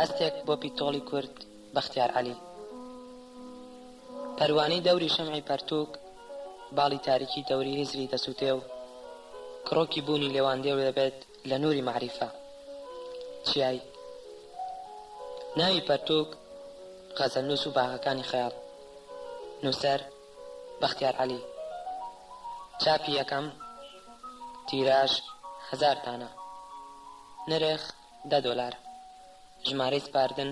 هەستێک بۆ پیتۆڵی کورد بەختیار عەلی. پەروانەی دەوری شەمعی پەرتووک، باڵی تاریکی دەوری هزری دەسووتێ و کڕۆکی بوونی لێواندێو دەبێت لە نووری معریفە. چیایی ناوی پەرتووک، غەزەلنووس و باغەکانی خەیاڵ. نووسەر بەختیار عەلی. چاپی یەکەم، تیراژ 1000 دانە، نرخ $10. ژمارەی سپاردن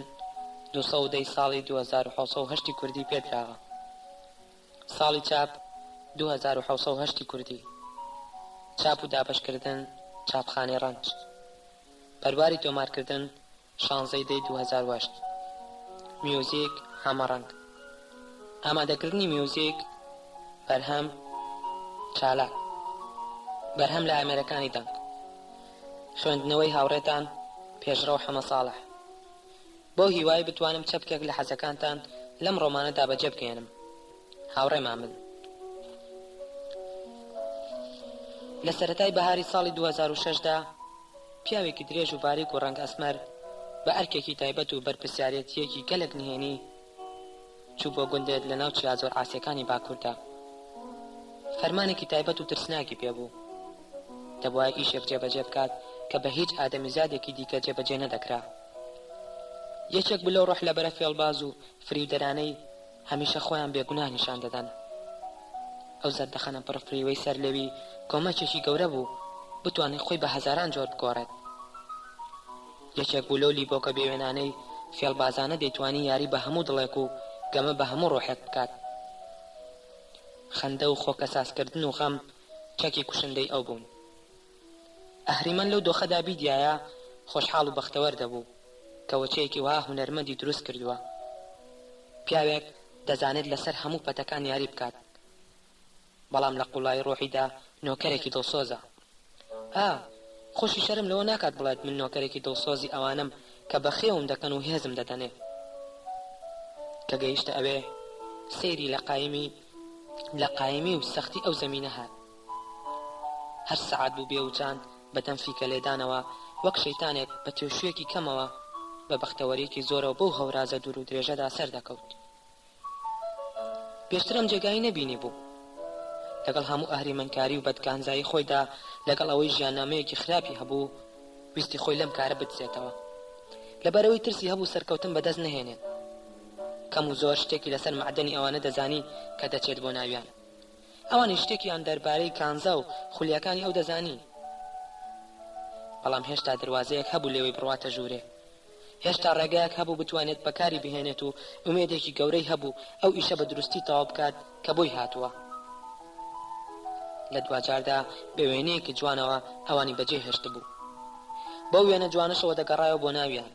210 ساڵی 2708 کوردی پێدراوە. ساڵی چاپ 2708 کوردی. چاپ و دابەشکردن چاپخانەی ڕەنج. پەرواری تۆمارکردن 16 2008. میوزیک هەمەڕەنگ. ئامادەکردنی میوزیک بەرهەم چالاک، بەرهەم لە ئامێرەکانی دەنگ. خوێندنەوەی هاوڕێتان پێشڕەو حەمە ساڵح. بۆ هیوای بتوانم چەپکێک لە حەزەکانتان لەم ڕۆمانەدا بەجێ بگەێنم. هاوڕێمان بن. لە سەرەتای بەهاری ساڵی 2006دا پیاوێکی درێژ و باریک و ڕەنگ ئەسمەر بە ئەرکێکی تایبەت و بەرپرسیارەتیەکی گەلێک نهێنی چوو بۆ گوندێت لە ناو چیازۆر ئاسیەکانی باکووردا. فەرمانێکی تایبەت و ترسناکی پێبوو. دەبوایە ئیشێک جێبەجێ بکات کە بە هیچ ئادەمیزادێکی دیکە جێبەجێ نەدەکرا. یەکێک بلەو ڕۆح لەبەرە فێڵباز و فریودەرانەی هەمیشە خۆیان بێگوناه نیشان دەدەن. ئەو زەردەخەنە پڕفریوەی سەر لەوی کۆمەچێکی گەورە بوو بتوانێت خۆی بە هەزاران جۆر بگۆڕێت. یەکێک بوو لەو لیبۆکە بێوێنانەی فێڵبازانە دەیتوانی یاری بە هەموو دڵێک و گەمە بە هەموو ڕۆحێک بکات. خەندە و خۆکە سازکردن و غەم چەکی کوشندەی ئەو بوون. ئەهریمەن لەو دۆخەدا بیدایە خۆشحاڵ و بەختەوەر دەبوو کە وەچەیەکی وا هونەرمەندی دروست کردووە. پیاوێک دەزانێت لەسەر هەموو پەتەکان یاری بکات، بەڵام لە قوڵای ڕۆحیدا نۆکەرێکی دڵسۆزە. خۆشی شەرم لەوە ناکات بڵێت من نۆکەرێکی دڵسۆزی ئەوانم کە بەخێوم دەکەن و هێزم دەدەنێ. کە گەیشتە ئەوێ سەیری لە قایمی و سەختی ئەو زەمینە هات. هەر سەعات بوو بێ و جان بە تەنفیکە لێدانەوە وەک شەیتانێک بە توێشویەکی کەمەوە بە بەختەوەریەکی زۆرەوە بەو هەورازە دوور و درێژەدا سەر دەکەوت. پێشترم جێگایی نەبینی بوو. لەگەڵ هەموو ئەهریمەنکاری و بەدگانزایی خۆیدا، لەگەڵ ئەوەی ژیاننامەیەکی خراپی هەبوو، ویستی خۆی لەم کارە بدزێتەوە. لەبەرەوەی ترسی هەبوو سەرکەوتن بەدەست نەهێنێت. کەم و زۆر شتێکی لەسەر معدەنی ئەوانە دەزانی کە دەچێت بۆ ناویان. ئەوانی شتێکیان دەربارەی کانزا و خولیەکانی ئەو دەزانی. بەڵام هێشتا دروازەیەک هەبوو لێوەی بڕواتە ژوورێ. هێشتا ڕێگایەک هەبوو بتوانێت بەکاری بهێنێت و ئومێدێکی گەورەی هەبوو ئەو ئیشە بە دروستی تەواو بکات کە بۆی هاتووە. لە دوجاردا بە وێنەیەکی جوانەوە ئەوانی بەجێ هێشت بوو. بەو وێنە جوانەشەوە دەگەڕایەوە بۆ ناویان.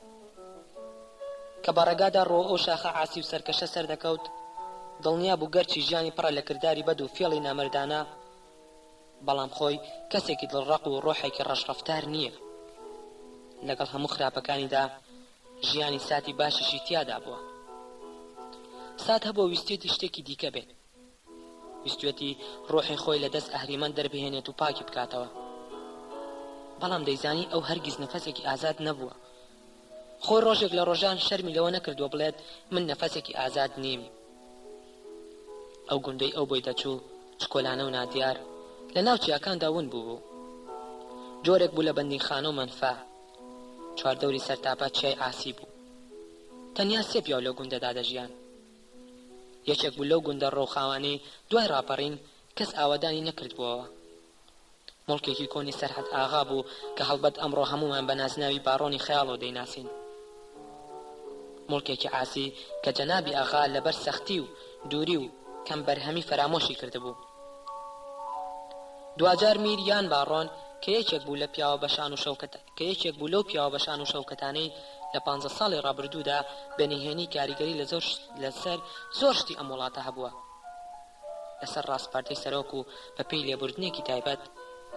کە بەڕێگادا ڕۆ ئەو شاخە عاسی و سەرکەشە سەر دەکەوت، دڵنیا بوو گەرچی ژیانی پڕە لە کردداری بەد و فێڵی نامەردانە، بەڵام خۆی کەسێکی دڵڕەق و ڕۆحێکی ڕەشڕەفتار نییە. لەگەڵ هەموو خراپەکانیدا ژیانی ساتی باشیشی تیادا بووە. سات هەبوو ویستێتی شتێکی دیکە بێت. ویستێتی ڕۆحی خۆی لە دەست ئەهریمەن دەربهێنێت و پاکی بکاتەوە. بەڵام دەیزانی ئەو هەرگیز نەفەسێکی ئازاد نەبووە. خۆی ڕۆژێک لە ڕۆژان شەرمی لەوە نەکردووە بڵێت من نەفەسێکی ئازاد نیم. ئەو گوندەی ئەو بۆی دەچوو چکۆلانە و نادیار لە ناو چیاکاندا ون بوو. جۆرێک بوو لە بەندیخانە و مەنفە. چواردەوری سەرتاپە چیای ئاسی بوو. تەنیا سێ پیاو لەو گوندەدا دەژیان. یەکێک بوو لەو گوندە ڕۆخاوانەی دوای ڕاپەڕین کەس ئاوادانی نەکردبووەوە. مڵکێکی کۆنی سەرحەد ئاغا بوو کە هەڵبەت ئەمڕۆ هەمومان بە نازناوی باڕۆنی خەیاڵەوە دەیناسین. مڵکێکی ئاسی کە جەنابی ئاغا لەبەر سەختی و دووری و کەم بەرهەمی فەرامۆشی کردبوو. دوجار میر یان باڕۆن کە یەکێک بوو لەو پیاوە بەشان و شەوکەتانەی لە 15 ساڵی ڕابردوودا بەنهێنی کاریگەری لەسەر زۆر شتی ئەم وڵاتە هەبووە. لەسەر ڕاستپارتەی سەرۆک و بە پێی لێبوردنێکی تایبەت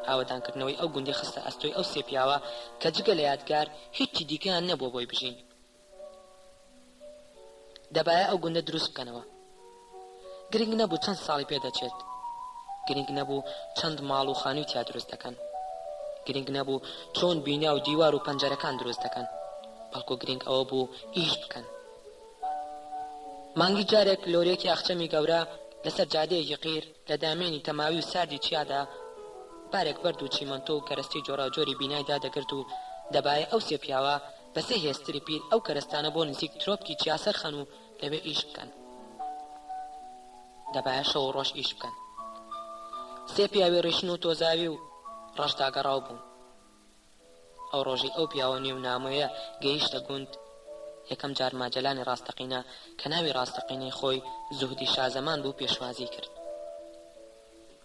ئاوەدانکردنەوەی ئەو گوندی خستە ئەستۆی ئەو سێ پیاوە کە جگە لە یادگار هیچی دیکەیان نەبووە بۆی بژین. دەبایە ئەو گوندە دروست بکەنەوە. گرنگ نەبوو چەند ساڵی پێدەچێت. گرنگ نەبوو چەند ماڵ و خانووی تیا دروست دەکەن. گرنگ نەبوو چۆن بینا و دیوار و پەنجەرەکان دروست دەکەن. بەڵکو گرنگ ئەوە بوو ئیش بکەن. مانگی جارێک لۆرێکی ئاخچەمی گەورە لەسەر جادەیەکی قیر لە دامێنی تەماوی و ساردی چیادا بارێک بەرد و چیمەنتۆ و کەرەستی جۆراوجۆری بینایدا دەگرت و دەبایە ئەو سێ پیاوە بەسێ هێستری پیر ئەو کەرەستانە بۆ نزیک ترۆپکی چیاسەر خەن و لەوێ ئیش بکەن. دەبایە شەو ڕۆژ ئیش بکەن. سێ پیاوی ڕیشن و تۆزاوی و ڕەشداگەڕاو بوون. ئەو ڕۆژی ئەو پیاوە نێو نامۆیە گەیشتە گوند. یەکەم جار ماجەلانی ڕاستەقینە کە ناوی ڕاستەقینەی خۆی زوهدی شازەمان بوو پێشوازی کرد.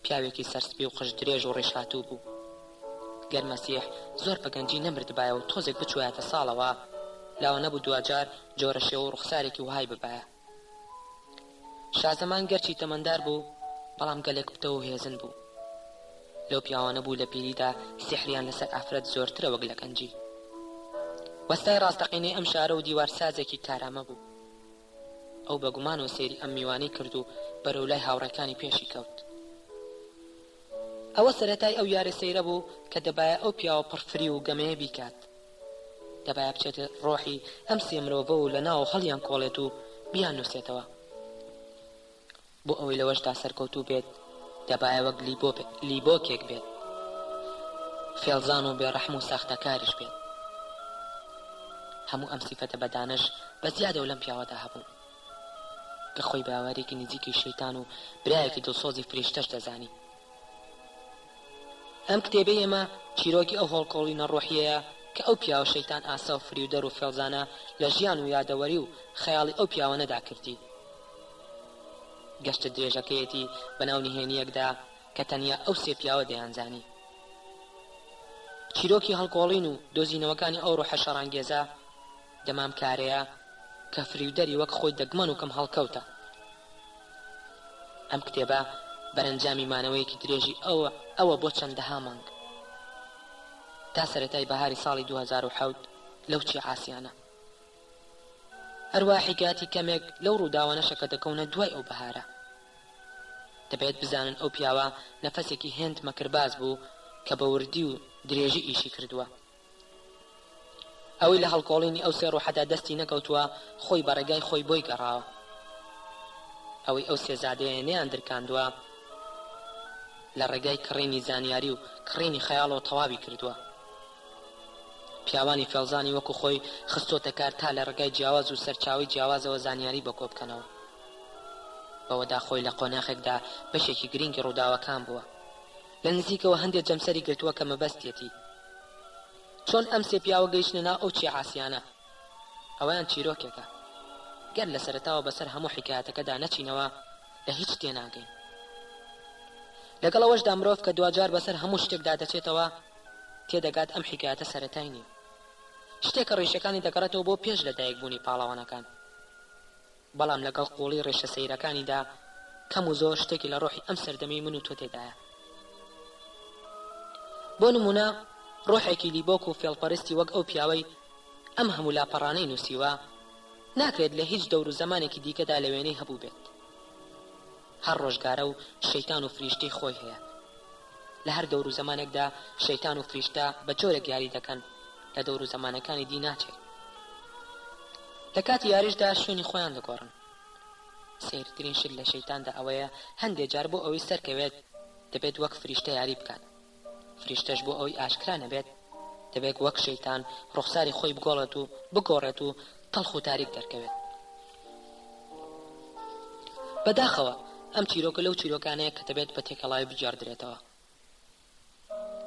پیاوێکی سەرسپی و قژ درێژ و ڕێشهاتوو بوو. گەر مەسیح زۆر بەگەنجی نەمردبایە و تۆزێک بچوایەتە ساڵەوە لاوە نەبوو دوجار جۆرە شێوە و ڕوخسارێکی وهای ببایە. شازەمان گەرچی تەمەندار بوو بەڵام گەلێک بتەوە و هێزن بوو. لەو پیاوانە بوو لە پیریدا سحریان لەسەر ئافرەت زۆرترە وەک لە گەنجی. وەستای ڕاستەقینەی ئەم شارە و دیوارسازێکی کارامە بوو. ئەو بەگومان و سێری ئەم میوانەی کرد و بەرەو لای هاوڕەکانی پێشی کەوت. ئەوە سەرەتای ئەو یارە سەیرە بوو کە دەبایە ئەو پیاوە پڕفری و گەمەیە بیکات. دەبایە بچێتە ڕۆحی ئەم سێ مرۆڤە و لە ناو هەڵیان کۆڵێت و بیان نووسێتەوە. بۆ ئەوەی لەوەشدا سەرکەوتوو بێت دەبایە وەک لیبۆکێک بێت، فێڵزان و بێڕەحم و ساختەکاریش بێت. هەموو ئەم سیفەتە بەدانش بە زیادە و لەم پیاوەدا هەبوون کە خۆی باوەرێکی نزیکی شەیتان و برایەکی دڵسۆزی فریشتەش دەزانی. ئەم کتێبەی ئێمە چیرۆکی ئەو هەڵکۆڵی نەڕۆحیەیە کە ئەو پیاوە شەیتان ئاسا و فریودەر و فێڵزانە لە ژیان و یادەوەری و خەیاڵی ئەو پیاوە نەدا کردی. گەشتە درێژەکەیەتی بەناو نهێنیەکدا کە تەنیا ئەو سێ پیاوە دەیانزانی. چیرۆکی هەڵکۆڵین و دۆزینەوەکانی ئەو ڕۆحە شەڕانگێزە دەمام کارەیە کە فریودەری وەک خۆی دەگمەن و کەم هەڵکەوتە. ئەم کتێبە بەرەنجامی مانەوەیەکی درێژی ئەوە بۆ چەندەها مانگ تا سەرەتای بەهاری ساڵی 2007 لەو چی عاسیانە. هەروە حیکاتی کەمێک لەو ڕووداوانەشە کە دەکەونە دوای ئەو بەهارە. دەبێت بزانن ئەو پیاوە نەفەسێکی هێند مەکرباز بوو کە بە وردی و درێژی ئیشی کردووە. ئەوەی لە هەڵکۆڵینی ئەو سێ ڕۆحەدا دەستی نەکەوتووە خۆی بەڕێگای خۆی بۆی گەڕاوە. ئەوەی ئەو سێزادەیە نەیان درکاندووە لە ڕێگای کڕینی زانیاری و کڕینی خەیاڵەوە تەواوی کردووە. پیاوانی فێڵزانی وەکو خۆی خستۆتە کار تا لە ڕێگای جیاواز و سەرچاوی جیاوازەوە زانیاری بەکۆ بکەنەوە. بەوەدا خۆی لە قۆناغێکدا بەشێکی گرنگی ڕووداوەکان بووە. لە نزیکەوە هەندێک جەمسەری گرتووە کە مەبەستێتی. چۆن ئەم سێ پیاوە گەیشتنە ناو ئەو چی عاسیانە؟ ئەویان چیرۆکێکە. گەر لە سەرەتاوە بەسەر هەموو حکایەتەکەدا نەچینەوە لە هیچ تێناگەین. لەگەڵ ئەوەشدا مرۆڤ کە دوجار بەسەر هەموو شتێکدا دەچێتەوە تێدەگات ئەم حکایەتە سەرەتای نییە. شتێکە ڕێشەکانی دەگەڕێتەوە بۆ پێش لەدایکبوونی پاڵەوانەکان. بەڵام لەگەڵ قوڵی ڕێشە سەیرەکانیدا کەم و زۆر شتێکی لە ڕۆحی ئەم سەردەمەی من و تۆ تێدایە. بۆ نمونە ڕۆحێکی لیبۆک و فێڵپەرستی وەک ئەو پیاوەی ئەم هەموو لاپەڕانەی نووسیوە ناکرێت لە هیچ دەور و زمانێکی دیکەدا لە وێنەی هەبوو بێت. هەر ڕۆژگارە و شەیتان و فریشتەی خۆی هەیە. لە هەر دەور و زمانێکدا شەیتان و فریشتە بە جۆرێک یاری دەکەن لە دەور و زمانەکانی دی ناچێت. لە کاتی یاریشدا شوێنی خۆیان دەگۆڕن. سیرترین شت لە شەیتاندا ئەوەیە هەندێک جار بۆ ئەوەی سەرکەوێت دەبێت وەک فریشتە یاری بکات. فریشتەش بۆ ئەوەی ئاشکرا نەبێت دەبێت وەک شەیتان ڕوخساری خۆی بگۆڕێت و تەڵخ و تاریک دەرکەوێت. بەداخەوە ئەم چیرۆکە لەو چیرۆکانەیە کە دەبێت بە تێکەڵاوی بجاردرێتەوە.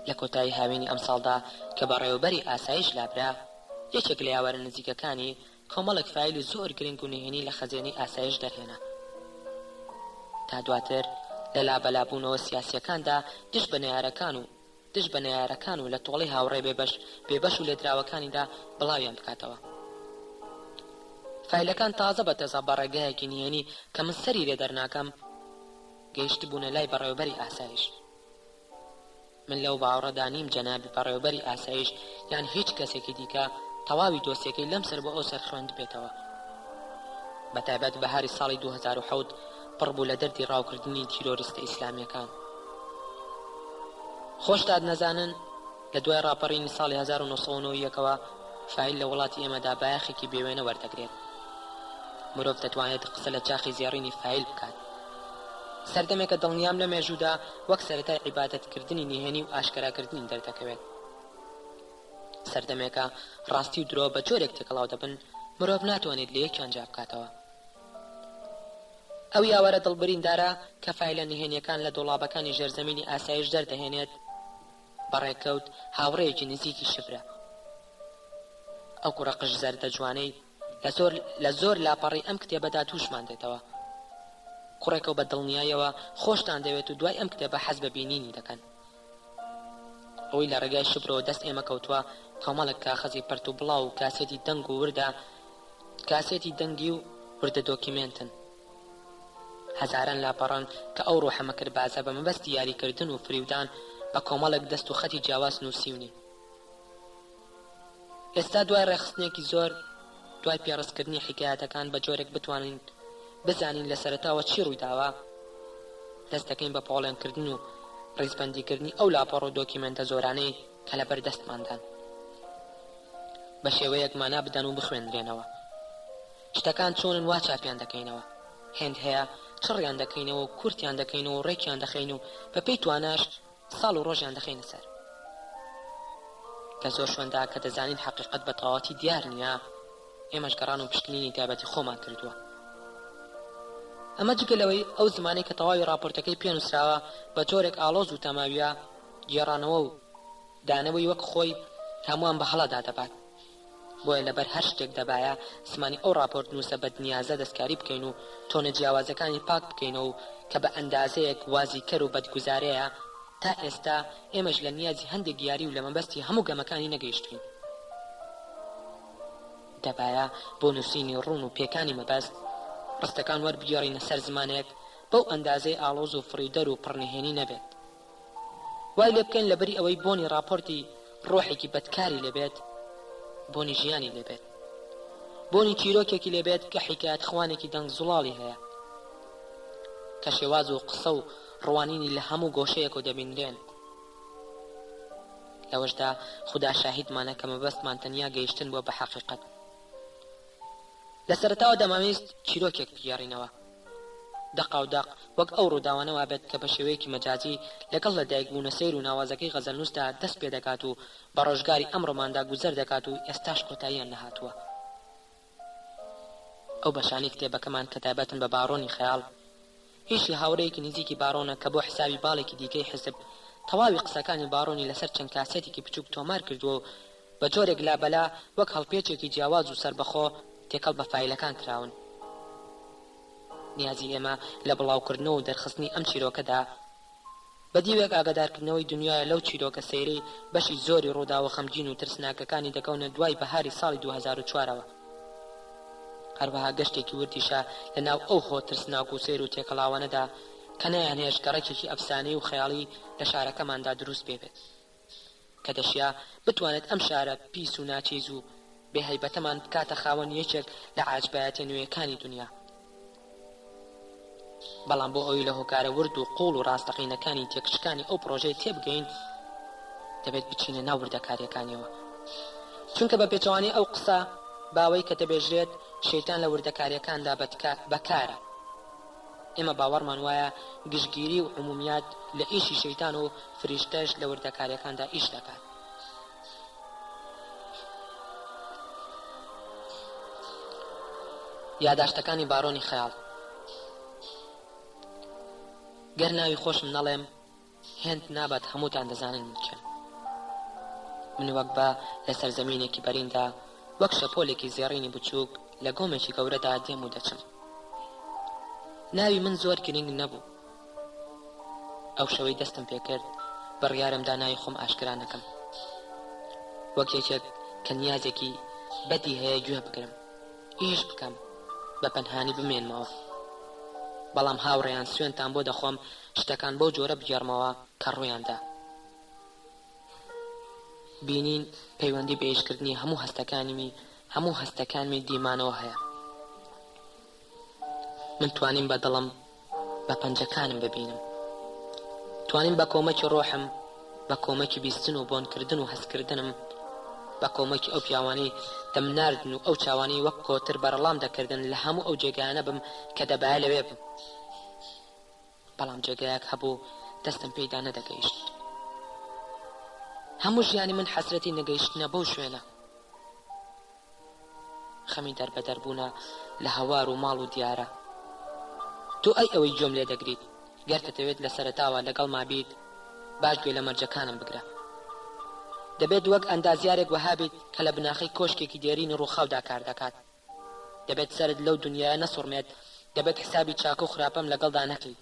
لە کۆتایی هاوینی ئەم ساڵدا کە بەڕێوەبەری ئاسایش لابرا یەکێک لە یاوەرە نزیکەکانی کۆمەڵێک فایلی زۆر گرنگ و نهێنی لە خەزێنەی ئاسایش دەرهێنا. تا دواتر لە لابەلابوونەوە سیاسیەکاندا دژ بە نەیارەکان و لە تۆڵی هاوڕێ بێبەش و لێدراوەکانیدا بڵاویان بکاتەوە. فایلەکان تازە بە تەزا بە ڕێگایەکی نهێنی کە من سەری لێ دەرناکەم گەیشت بوونە لای بەڕێوەبەری ئاسایش. من لەو باوەڕەدا نیم جەنابی بەڕێوەبەری ئاسایش یان هیچ کەسێکی دیکە تەواوی دۆسیەکەی لەم سەر بۆ ئەو سەر خوێند بێتەوە. بەتایبەت بەهاری ساڵی 2007 پڕ بوو لە دەردی ڕاوکردنی تیرۆریستە ئیسلامیەکان. خۆشتاد نەزانن لە دوای ڕاپەڕینی ساڵی 1990ەوە فاعیل لە وڵاتی ئێمەدا بایەخێکی بێوێنە وەردەگرێت. مرۆڤ دەتوانێت قسە لە چاخی زێڕینی فاعیل بکات. سەردەمێکە دڵنیام لە مێژوودا وەک سەرەتای عیبادەتکردنی نهێنی و ئاشکراکردنی دەردەکەوێت. سەردەمێکە ڕاستی و درۆ بە جۆرێک تێکەڵاو دەبن، مرۆڤ ناتوانێت لە یەکیان جا بکاتەوە. ئەو یاوەرە دڵبریندارە کە فاعیلە نهێنیەکان لە دۆڵابەکانی ژێرزەمینی ئاسایش دەردەهێنێت بەڕێکەوت هاوڕێیەکی نزیکی شبرە. ئەو کوڕە قژ زەردە جوانەی لە زۆر لاپەڕی ئەم کتێبەدا تووشمان دێتەوە. کوڕێکەوە بە دڵنیایەوە خۆشتان دەوێت و دوای ئەم کتێبە حەز بە بینینی دەکەن. ئەوەی لە ڕێگای شبرەوە دەست ئێمە کەوتووە کۆمەڵێک کاغەزی پەرت و بڵاو و کاسێتی دەنگ و وردە، کاسێتی دەنگی و وردە دۆکیمێنتن. هەزاران لاپەڕان کە ئەو ڕۆحەمە کرد بازە بە مەبەستی یاریکردن و فریودان بە کۆمەڵێک دەست و خەتی جیاواز نووسیونی. ئێستا دوای ڕێخستنێکی زۆر، دوای پێڕستکردنی حکایەتەکان بە جۆرێک بتوانین بزانین لە سەرەتاوە چی ڕوویداوە، دەست دەکەین بە پاڵێنکردن و ڕیزبەندیکردنی ئەو لاپەڕ و دۆکیمنتە زۆرانەی کە لەبەر دەستماندان، بە شێوەیەک مانا بدەن و بخوێندرێنەوە. شتەکان چۆنن وا چاپیان دەکەینەوە، هێند هەیە چڕیان دەکەینەوە و کورتیان دەکەینەوە و ڕێکیان دەخەین و بە پێی تواناش ساڵ و ڕۆژیان دەخەینە سەر. لە زۆر شوێندا کە دەزانین حەقیقەت بە تەواوەتی دیار نییە، ئێمەش گەڕان و پشکنینی تایبەتی خۆمان کردووە. ئەمە جگەلەوەی ئەو زمانەی کە تەواوی راپۆرتەکەی پێنووسراوە بە جۆرێک ئاڵۆز و تەماویە، گێڕانەوە و دانەوەی وەک خۆی هەمووان بە هەڵەدا دەبات. بۆیە لەبەر هەر شتێک دەبایە زمانی ئەو راپۆرت نووسە بە دنیازە دەستکاری بکەین و تۆنە جیاوازەکانی پاک بکەینەوە و کە بە ئەندازەیەک وازیکەر و بەدگوزارەیە. تا ئێستا ئێمەش لە نیازی هەندێک یاری و لە مەبەستی هەموو گەمەکانی نەگەیشتوین. دەبایە بۆ نووسینی ڕوون و پێکانی مەبەست ڕستەکان وەربگێڕینە سەر زمانێک بەو ئەندازەی ئاڵۆز و فڕیدەر و پڕنهێنی نەبێت. وای لێ بکەین لەبەری ئەوەی بۆنی راپۆرتی ڕۆحێکی بەدکاری لێبێت، بۆنی ژیانی لێبێت، بۆنی چیرۆکێکی لێبێت کە حکایەت خوانێکی دەنگ زوڵاڵی هەیە، کە شێواز و قسە و ڕوانینی لە هەموو گۆشەیەک و دەبینرێن. لەوەشدا خوددا شاهیدمانە کە مەبەستمان تەنیا گەیشتن بۆ بە حەقیقەت. لە سەرەتاوە دەمانویست چیرۆکێک بگێڕینەوە، دەق و دەق وەک ئەو ڕووداوانەوە بێت کە بە شێوەیەکی مەجازی لەگەڵ لە دایکبوونە سەیر و ناوازەکەی غەزەلنووسدا دەست پێ دەکات و بە ڕۆژگاری ئەمڕۆماندا گوزەر دەکات و ئێستاش کۆتاییان نەهاتووە. ئەو بەشانی کتێبەکەمان کە تایبەتن بە باڕۆنی خەیاڵ، هیچی هاوڕەیەکی نزیکی باڕۆنە کە بۆ حسابی باڵێکی دیکەی حزب تەواوی قسەکانی باڕۆنی لەسەر چەند کاسێتێکی بچووک تۆمار کردووە و بە جۆرێک لابەلا وەک هەڵپێچێکی جیاواز و سربەخۆ تێکەڵ بە فایلەکان کراون. نیازی ئێمە لە بڵاوکردنەوە و دەرخستنی ئەم چیرۆکەدا بە دیوێک ئاگادارکردنەوەی دنیاە لەو چیرۆکە سەیرەی بەشی زۆری ڕووداوە خەمگین و ترسناکەکانی دەکەونە دوای بەهاری ساڵی 2004ەوە. هەروەها گەشتێکی وردیشە لە ناو ئەو هۆ ترسناک و سیر و تێکەڵاوانەدا کە نەیانهێش گەڕێکێکی ئەفسانەی و خەیاڵی لە شارەکەماندا دروست بێت کە دەشیا بتوانێت ئەم شارە پیس و ناچیز و بێهەیبەتەمان بکاتە خاوەن یەکێک لە عاجبایەتە نوێیەکانی دنیا. بەڵام بۆ ئەوی لە هۆکارە ورد و قوڵ و ڕاستەقینەکانی تێکشکانی ئەو پرۆژەی تێبگەین دەبێت بچینە ناو وردەکاریەکانیەوە، چونکە بە پێچەوانی ئەو قسە باوەی کە دەبێژرێت شەیتان لە وردەکاریەکاندا بەکارە. ئێمە باوەڕمان وایە گشتگیری و عمومیات لە ئیشی شەیتان و فریشتەش لە وردەکاریەکاندا ئیش دەکات. یاداشتەکانی باڕۆنی خەیاڵ. گەر ناوی خۆشم نەڵێم هێند نابەت هەمووتان دەزانن چێن. من وەک بە لە سەرزەمینێکی بەریندا وەک شەپۆلێکی زێڕینی بچووک لە گۆمێکی گەورەدا دێم و دەچم. ناوی من زۆر گرنگ نەبوو. ئەو شەوەی دەستم پێکرد بڕیارمدا ناوی خۆم ئاشکرا نەکەم، وەک یەکێک کە نیازێکی بەدی هەیە گوێ بگرم، ئیش بکەم، بە پەنهانی بمێنمەوە. بەڵام هاوڕێیان سوێنتان بۆ دەخۆم شتەکان بەو جۆرە بگێڕمەوە کە ڕوویاندا. بینین پەیوەندی بە ئیشکردنی هەموو هەستەکانمی دیمانەوە هەیە. من توانیم بە دڵم بە پەنجەکانم ببینم، توانیم بە کۆمەکی ڕۆحم، بە کۆمەکی بیستن و بۆنکردن و هەستکردنم بە کۆمەکی ئەو پیاوانەی دەمناردن و ئەو چاوانی وەک کۆتر بەرەڵام دەکردن لە هەموو ئەو جێگایانە بم کە دەبایە لەوێ بم. بەڵام جێگایەک هەبوو دەستم پێیدا نەدەگەیشت. هەموو ژیانی من حەسرەتی نەگەیشتنە بەو شوێنە. خەمی دەربەدەربوونە لە هەوار و ماڵ و دیارە. تۆ ئەوەی گوێم لێ دەگریت گەر دەتەوێت لە سەرەتاوە لەگەڵ مابیت باش گوێ لە مەرجەکانم بگرە. دەبێت وەک ئەندازیارێک وەها بیت کە لە بناخی کۆشکێکی دێرینی ڕووخاودا کار دەکات. دەبێت سەرت لەو دنیاە نەسوڕمێت. دەبێت حسابی چاکە و خراپەم لەگەڵدا نەکەیت.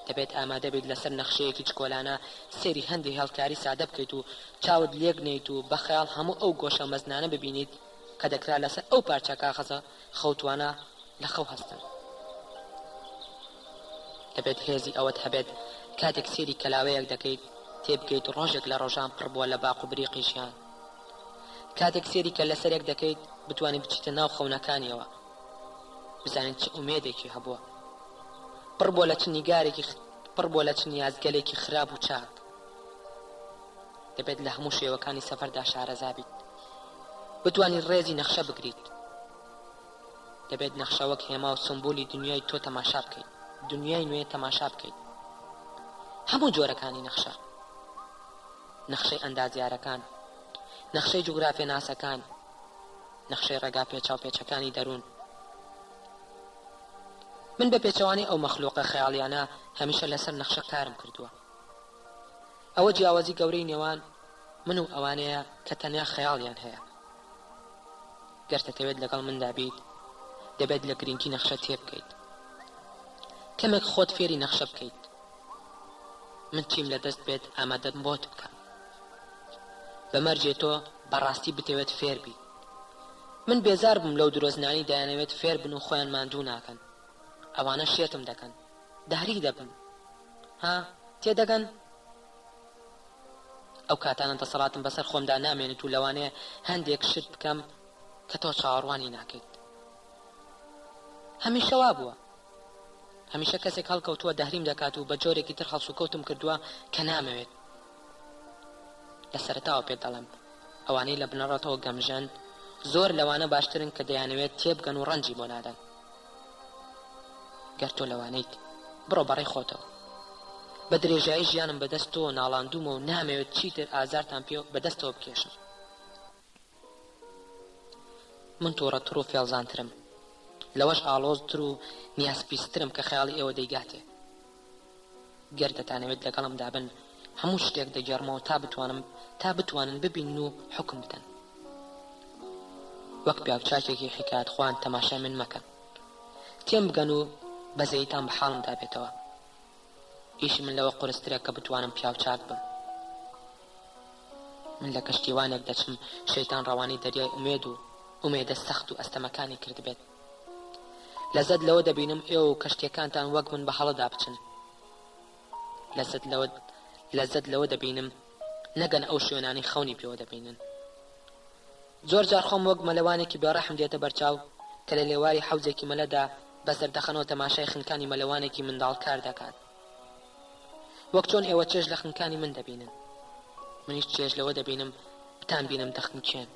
دەبێت ئامادە بێت لەسەر نەخشەیەکی چکۆلانە سێری هەندی هێڵکاری سادە بکەیت و چاوت لێک نەیت و بە خەیاڵ هەموو ئەو گۆشە مەزنانە ببینیت کە دەکرا لەسەر ئەو پارچە کاغەزە خەوتوانە لە خەو هەستن. دەبێت هێزی ئەوەت هەبێت کاتێک سێری کەلاوەیەک دەکەیت تێبگەیت ڕۆژێک لە ڕۆژان پڕ بووە لە باق و بریقی ژیان. کاتێک سێری کە لەسەرێک دەکەیت بتوانیت بچیتە ناو خەونەکانیەوە بزانیت چ ئومێدێکی هەبووە پڕ بووە لە چ نیگارێکی پڕ بووە لە چ نیازگەلێکی خراپ و چاک. دەبێت لە هەموو شێوەکانی سەفەردا شارەزا بیت بتوانیت ڕێزی نەخشە بگریت. دەبێت نەخشە وەک هێما و سمبولی دنیای تۆ تەماشا بکەیت، دنیای نوێ تەماشا بکەیت. هەموو جۆرەکانی نەخشە، نەخشەی ئەندازیارەکان، نەخشەی جوگرافیە ناسەکان، نەخشەی ڕێگا پێچاو پێچەکانی دەروون. من بە پێچەوانی ئەو مەخلوقە خەیاڵیانە هەمیشە لەسەر نەخشە کارم کردووە. ئەوە جیاوازی گەورەی نێوان من و ئەوانەیە کە تەنیا خەیاڵیان هەیە. گەر دەتەوێت لەگەڵ مندا بیت دەبێت لە گرنگی نەخشە تێ بکەیت، کەمێک خۆت فێری نەخشە بکەیت. من چیم لە دەست بێت ئامادەم بۆت بکەم. بەمەرجێ تۆ بەڕاستی بتەوێت فێر بیت. من بێزار بووم لەو درۆزنانی دایانەوێت فێر بن و خۆیان ماندوو ناکەن. ئەوانە شێتم دەکەن، داری دەبم. ها تێدەگەن؟ ئەو کاتانە دەسەڵاتم بەسەر خۆمدا نامێنێت و لەوانەیە هەندێک شت بکەم کە تۆ چاوەڕوانی ناکەیت. هەمیشە وا بووە. هەمیشە کەسێک هەڵکەوتووە دەهریم دەکات و بە جۆرێکی تر هەڵس و کەوتم کردووە کە نامەوێت. لە سەرەتاوە پێت دەڵێم ئەوانەی لە بنەڕەتەوە گەمژەن زۆر لەوانە باشترن کە دەیانەوێت تێبگەن و ڕەنجی بۆ نادەن. گەر تۆ لەوانەیت بڕۆ بەڕێی خۆتەوە. بە درێژایی ژیانم بەدەستەوە ناڵاندومە و نامەوێت چیتر ئازارتان پێ بەدەستەوە بکێشم. من تۆڕەتر و فێڵزانترم، لەوەش ئاڵۆزتر و نیازپیسترم کە خەیاڵی ئێوە دەیگاتێ. گەر دەتانەوێت لەگەڵم دابن هەموو شتێک دەگەڕمەوە تا بتوانن ببین و حکم بدەن. وەک پیاوچاکێکی حکایەت خوان تەماشای من مەکەن، تێم بگەن و بەزەیتان بە حاڵم دابێتەوە. ئیشی من لەوە قورسترە کە بتوانم پیاوچاک بم. من لە کەشتیوانێک دەچم شەیتان ڕەوانی دەریای ئومێد و ئومێدە سەخت و ئەستەمەکانی کرد بێت. لەزەت لەوە دەبینم ئێوە و کەشتیەکانتان وەک من بە هەڵەدا بچن. لەزەت لەوە دەبینم نەگەن ئەو شوێنانی خەونی پێوە دەبینن. زۆر جار خۆم وەک مەلەوانێکی بێڕەحم دێتە بەرچاو کە لە لێواری حەوزێکی مەلەدا بەسەر دەخەنەوە تەماشای خنکانی مەلەوانێکی منداڵ کار دەکات. وەک چۆن ئێوە چێژ لە خنکانی من دەبینن، منیش چێژ لەوە دەبینم بتان بینم دەخنکێن.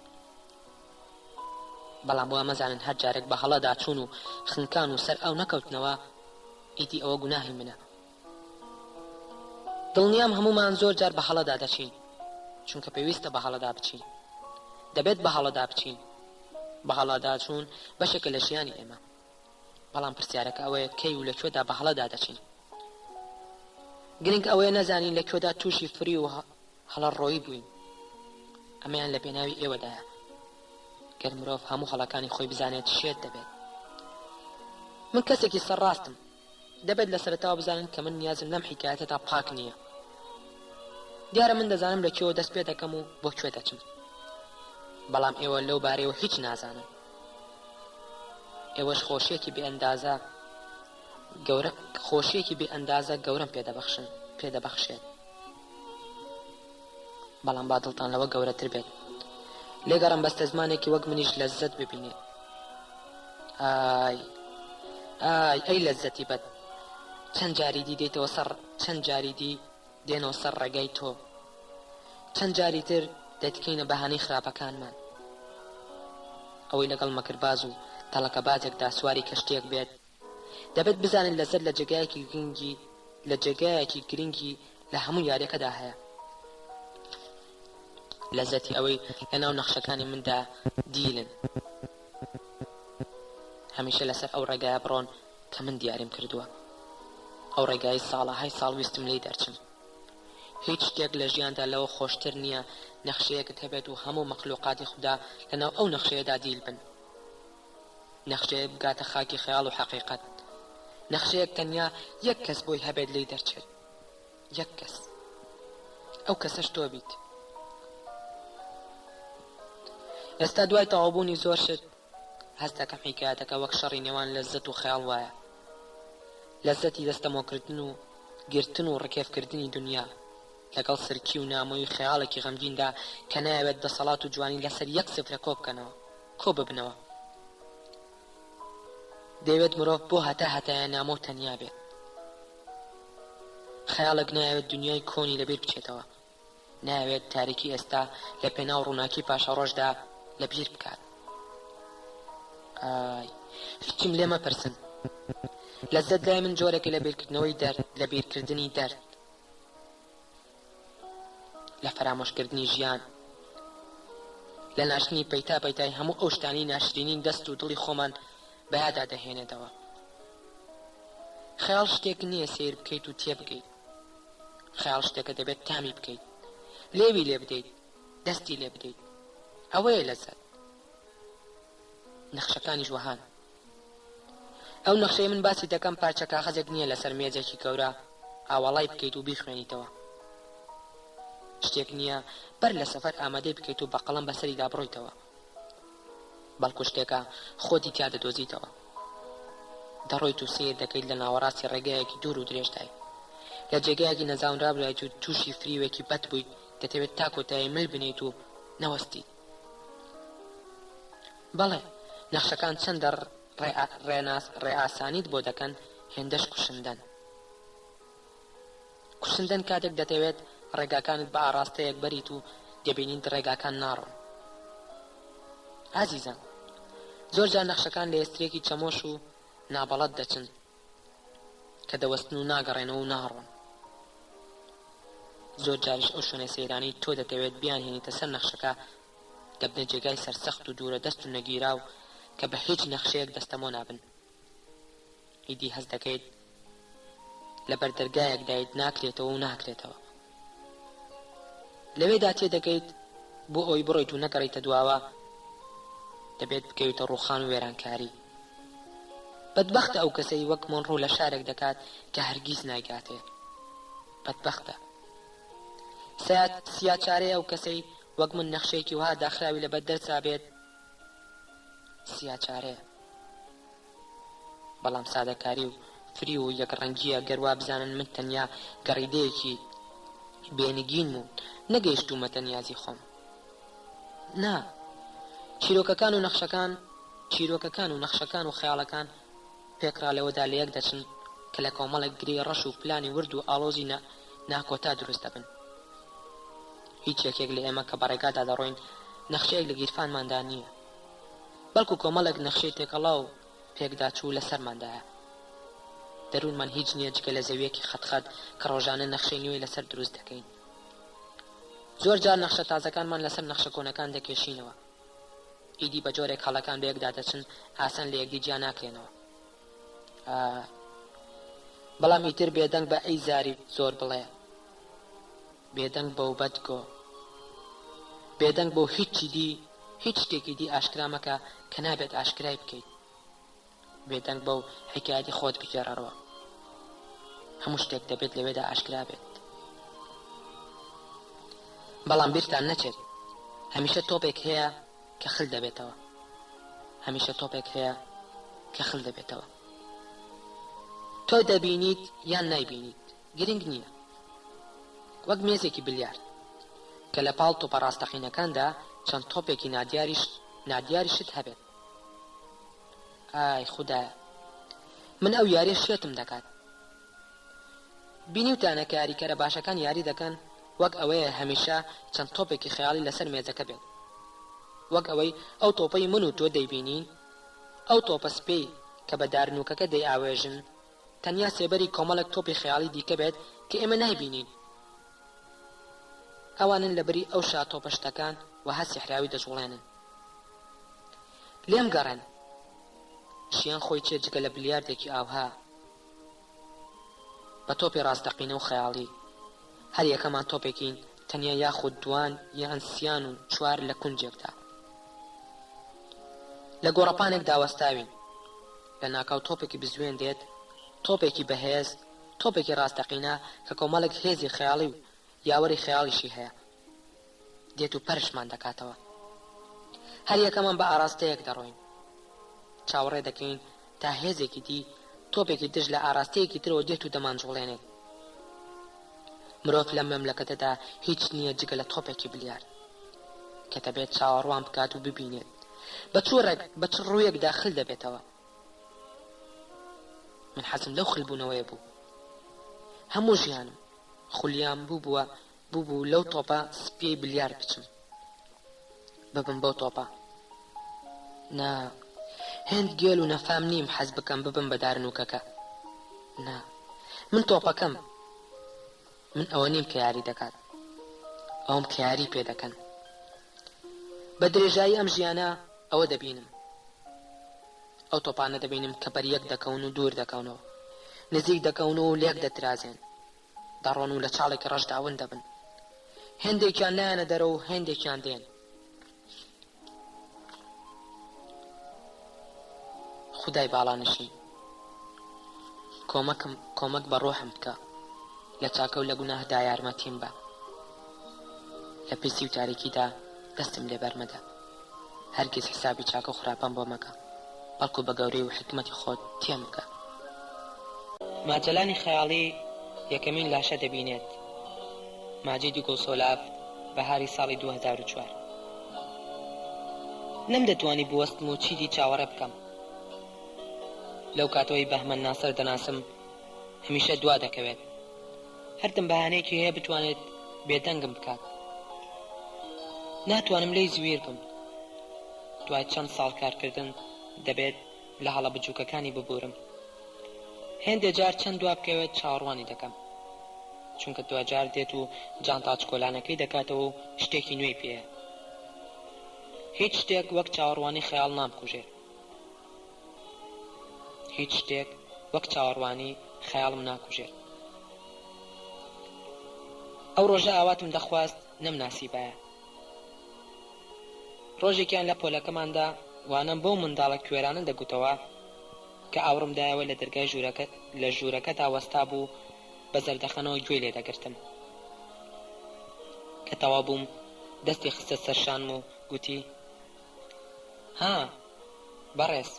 بەڵام بۆ مەزانن هەر جارێک بە هەڵەدا چوون و خنکان و سەر ئەو نەکەوتنەوە ئیدی ئەوە گوناهی منە. دڵنیام هەمومان زۆر جار بە هەڵەدا دەچین چونکە پێویستە بە هەڵەدا بچین. دەبێت بە هەڵەدا بچین. بە هەڵەدا چوون بەشێکە لە ژیانی ئێمە. بەڵام پرسیارەکە ئەوەیە کەی و لەکوێدا بە هەڵەدا دەچین. گرنگ ئەوەیە نەزانین لەکوێدا تووشی فری و هەڵەڕۆیی بووین. ئەمەیان لە پێناوی ئێوەدایە. گەر مرۆڤ هەموو هەڵەکانی خۆی بزانێت شێت دەبێت. من کەسێکی سەرڕاستم. دەبێت لە سەرەتاوە بزانن کە من نیازم لەم حیکایەتەدا پاک نییە. دیارە من دەزانم لەکوێوە دەست پێ دەکەم و بۆ کوێ دەچم. بەڵام ئێوە لەو بارەیەوە هیچ نازانن. ئێوەش خۆشیێکی بێ ئەندازە گەورەم پێدەبەخشێت. بەڵام با دڵتان لەوە گەورەتر بێت. لێگەڕم بەستە زمانێکی وەک منیش لەززەت ببینێت. ئەی لەززەتی بەد، چەند جاری دی دێنەوە سەر ڕێگای تۆ، چەند جاری تر دەتکەینە بەهانەی خراپەکانمان. ئەوەی لەگەڵ مەکرباز و تەڵەکە بازێکدا سواری کەشتێک بێت دەبێت بزانن لەزەر لە جێگایەکی گرنگی لە هەموو یاریەکەدا هەیە. لەزەتی ئەوەی لەناو نەخشەکانی مندا دیلن هەمیشە لەسەر ئەو ڕێگایە بڕۆن کە من دیاریم کردووە. ئەو ڕێگای ساڵەهای ساڵ ویستم لێی دەرچم. هیچ شتێک لە ژیاندا لەوە خۆشتر نییە نەخشەیەکت هەبێت و هەموو مەخلوقاتی خوددا لەناو ئەو نەخشەیەدا دیل بن. نەخشەیە بگاتە خاکی خەیاڵ و حەقیقەت. نەخشەیەک تەنیا یەک کەس بۆی هەبێت لێی دەرچێت. یەک کەس. ئەو کەسەش تۆ بیت. ئێستا دوای تەواوبوونی زۆر شت هەست دەکەم حیکایەتەکە وەک شەڕی نێوان لەزەت و خەیاڵ وایە. لەزەتی دەستەمۆکردن و گرتن و ڕکێفکردنی دنیا لەگەڵ سرکی و نامۆی خەیاڵێکی غەمگیندا کە نایەوێت دەسەڵات و جوانی لەسەر یەک سفرە کۆ ببنەوە. دەیەوێت مرۆڤ بۆ هەتایە نامۆ تەنیا بێت. خەیاڵێک نایەوێت دنیای کۆنی لەبیر بچێتەوە. نایەوێت تاریکی ئێستا لە پێناو ڕووناکی پاشە ڕۆژدا لەبیر بکات. هیچم لێ مەپرسن. لەزەت لای من جۆرێکی لەبیرکردنی دەرد، لە فەرامۆشکردنی ژیان، لە ناشتنی پەیتای هەموو ئەو شتانی ناشرینین دەست و دڵی خۆمان بەیادا دەهێنێتەوە. خەیاڵ شتێک نییە سیر بکەیت و تێبگەیت. خەیاڵ شتێکە دەبێت تامی بکەیت، لێوی لێ بدەیت، دەستی لێ بدەیت. ئەوەیە لەزەت. نەخشەکانی جوهان. ئەو نەخشەی من باسی دەکەم پارچە کاغەزێک نییە لەسەر مێزێکی گەورە ئاوەڵای بکەیت و بیخوێنیتەوە. شتێک نییە بەر لە سەفەر ئامادەی بکەیت و بە قەڵەم بەسەریدا بڕۆیتەوە. بەڵکو شتێکە خۆتی تیا دەدۆزیتەوە. دەڕۆیت و سیر دەکەیت لە ناوەڕاستی ڕێگایەکی دوور و درێژدای. لە جێگایەکی نەزانرا برایت و تووشی فریوێکی بەد بوویت دەتەوێت تا کۆتایی مل بنیت و نەوەستیت. بەڵێ نەخشەکان چەندە ڕێئاسانیت بۆ دەکەن هێندەش کوشندن کاتێک دەتەوێت ڕێگاکانت بە ئاراستەیەک بەریت و دەبینیت ڕێگاکان ناڕۆن. ئازیزان، زۆر جار نەخشەکان لە ئێسترێکی چەمۆش و نابەڵەت دەچن کە دەوەستن و ناگەڕێنەوە و ناڕۆن. زۆر جاریش ئەو شوێنە سەیرانی تۆ دەتەوێت بیانهێنیتە سەر نەخشەکە دەبنە جێگای سەرسەخت و دوورە دەست و نەگیراو کە بە هیچ نەخشەیەک دەستەمۆ نابن. ئیدی هەست دەکەیت لە بەردەرگایەک دایت ناکرێتەوە و ناکرێتەوە. لەوێدا تێدەگەیت بۆ ئەوی بڕۆیت و نەگەڕیتە دواوە دەبێت بکەویتە ڕووخان و وێرانکاری. بەدبەختە ئەو کەسەی وەک مۆنڕوو لە شارێک دەکات کە هەرگیز نایگاتێ. بەدبەختە. سیاچارەیە ئەو کەسەی وەک من نەخشەیەکی وها داخراوی لە بەردەرچا بێت. سیاچارەیە. بەڵام سادەکاری و فری و یەکڕەنگیە گەروا بزانن من تەنیا گەڕیدەیەکی بێنگین و نەگەیشتومەتە نیازی خۆم. نا، چیرۆکەکان و نەخشەکان و خەیاڵەکان پێکرا لەوەدا لە یەک دەچن کە لە کۆمەڵێک گرێ ڕەش و پلانی ورد و ئاڵۆزی ناکۆتا دروست دەبن. هیچ یەکێک لە ئێمە کە بەڕێگادا دەڕۆین نەخشەیەک لە گیرفانماندا نییە، بەڵکو کۆمەڵێک نەخشەی تێکەڵا و پێکدا چوو لە سەرماندایە. دەروونمان هیچ نییە جگە لە زەویەکی خەتخەت کە ڕۆژانە نەخشەی نوێی لەسەر دروست دەکەین. زۆر جار نەخشە تازەکانمان لەسەر نەخشە کۆنەکان دەکێشینەوە. ئیدی بە جۆرێک هەڵەکان بە یەکدا دەچن ئاسان لە یەکدی جیا ناکرێنەوە. بەڵام ئیتر بێدەنگ بە ئەی زاری زۆر بڵێ، بێدەنگ بەو بەدگۆ، بێدەنگ بۆ هیچ شتێکی دی ئاشکرا مەکە کە نابێت ئاشکرای بکەیت. بێدەنگ بەو حکایەتی خۆت بگێڕەوە. هەموو شتێک دەبێت لەوێدا ئاشکرا بێت. بەڵام بیرتان نەچێت هەمیشە تۆپێک هەیە کە خل دەبێتەوە. هەمیشە تۆپێک هەیە کە خل دەبێتەوە. تۆ دەبینیت یان نایبینیت گرنگ نییە. وەک مێزێکی بلیارد کە لە پاڵ تۆپە ڕاستەقینەکاندا چەند تۆپێکی نادیاریشت هەبێت. ئای خودایە، من ئەو یاریە شێتم دەکات. بینیوتانە کە یاریکەرە باشەکان یاری دەکەن وەک ئەوەیە هەمیشە چەند تۆپێکی خەیاڵی لەسەر مێزەکە بێت، وەک ئەوەی ئەو تۆپەی من و تۆ دەیبینین، ئەو تۆپە سپێی کە بە دارنووکەکە دەیئاوێژن تەنیا سێبەری کۆمەڵێک تۆپی خەیاڵی دیکە بێت کە ئێمە نایبینین. ئەوانن لەبەری ئەو شا تۆپەشتەکان وەها سیحراوی دەجوڵێنن. لێم گەڕێن ژیان خۆی چێ جگە لە بلیاردێکی ئاوها بە تۆپی ڕاستەقینە و خەیاڵی. هەر یەکەمان تۆپێکین تەنیا یاخود دوان یان سیان و چوار لە کونجێکدا لە گۆڕەپانێک داوەستاوین. لە ناکاو تۆپێکی بزوێن دێت، تۆپێکی بەهێز، تۆپێکی ڕاستەقینە کە کۆمەڵێک هێزی خەیاڵی و یاوەری خەیاڵیشی هەیە دێت و پەرشمان دەکاتەوە. هەر یەکەمان بە ئاراستەیەک دەڕۆین، چاوەڕێ دەکەین تا هێزێکی دی تۆپێکی دژ لە ئاراستەیەکی ترەوە دێت و دەمانجوڵێنێت. مرۆڤ لەم مەملەکەتەدا هیچ نییە جگە لە تۆپێکی بلیار کە دەبێت چاوەڕوان بکات و ببینێت بە چ ڕوویەک داخل دەبێتەوە. من حەزم لەو خلبوونەوەیە بوو. هەموو ژیانم خولیام بوو لەو تۆپە سپێی بلیار بچم، ببم بەو تۆپە. نا، هێند گێل و نەفام نیم حەز بکەم ببم بە دارنووکەکە. نا، من تۆپەکەم، من ئەوە نیم کە یاری دەکات، ئەوم کە یاری پێ دەکەن. بە درێژایی ئەم ژیانە ئەوە دەبینم، ئەو تۆپانە دەبینم کە بەریەک دەکەون و دوور دەکەونەوە، نزیک دەکەون و لێک دەترازێن، دەڕۆن و لە چاڵێکی ڕەشداون دەبن. هێندێکیان لایەنە دەرە و هێندێکیان دێن. خودای باڵانشین، کۆمەک بە ڕۆحم بکە، لە چاکە و لە گوناهدا یارمەتیم بە، لە پیسی و تاریکیدا دەستم لێ بەرمەدە. هەرگیز حسابی چاکە و خراپەم بۆ مەکە، بەڵکو بە گەورەی و حکمەتی خۆت تێم بکە. ماجەلانی خەیاڵی یەکەمین لاشە دەبینێت. ماجیدی گۆسۆلاف بەهاری ساڵی 2004. نەمدەتوانی بوەستم و چیدی چاوەڕێ بکەم. لەو کاتەوەی بەهمەن ناسەر دەناسم هەمیشە دوا دەکەوێت. هەردەم بەهانەیەکی هەیە بتوانێت بێدەنگم بکات. ناتوانم لێی زویر بم. دوای چەند ساڵ کارکردن دەبێت لە هەڵە بچووکەکانی ببورم. هێندێ جار چەند دوا بکەوێت چاوەڕوانی دەکەم، چونکە دوجار دێت و جانتاچ کۆلانەکەی دەکاتەوە و شتێکی نوێی پێیە. هیچ شتێک وەک چاوەڕوانی خەیاڵ نامکوژێت. هیچ شتێک وەک چاوەڕوانی خەیاڵم ناکوژێت. ئەو ڕۆژە ئاواتم دەخواست نەمناسیبایە. ڕۆژێکیان لە پۆلەکەماندا وانم بۆ منداڵە کوێرانە دەگوتەوە کە ئاورمدایەوە لە دەرگای لە ژوورەکەدا وەستا بوو بە زەردەخەنەوە گوێ لێ دەگرتم. کە تەوا بووم دەستی خستە سەرشانم و گوتی: ها بەڕێز،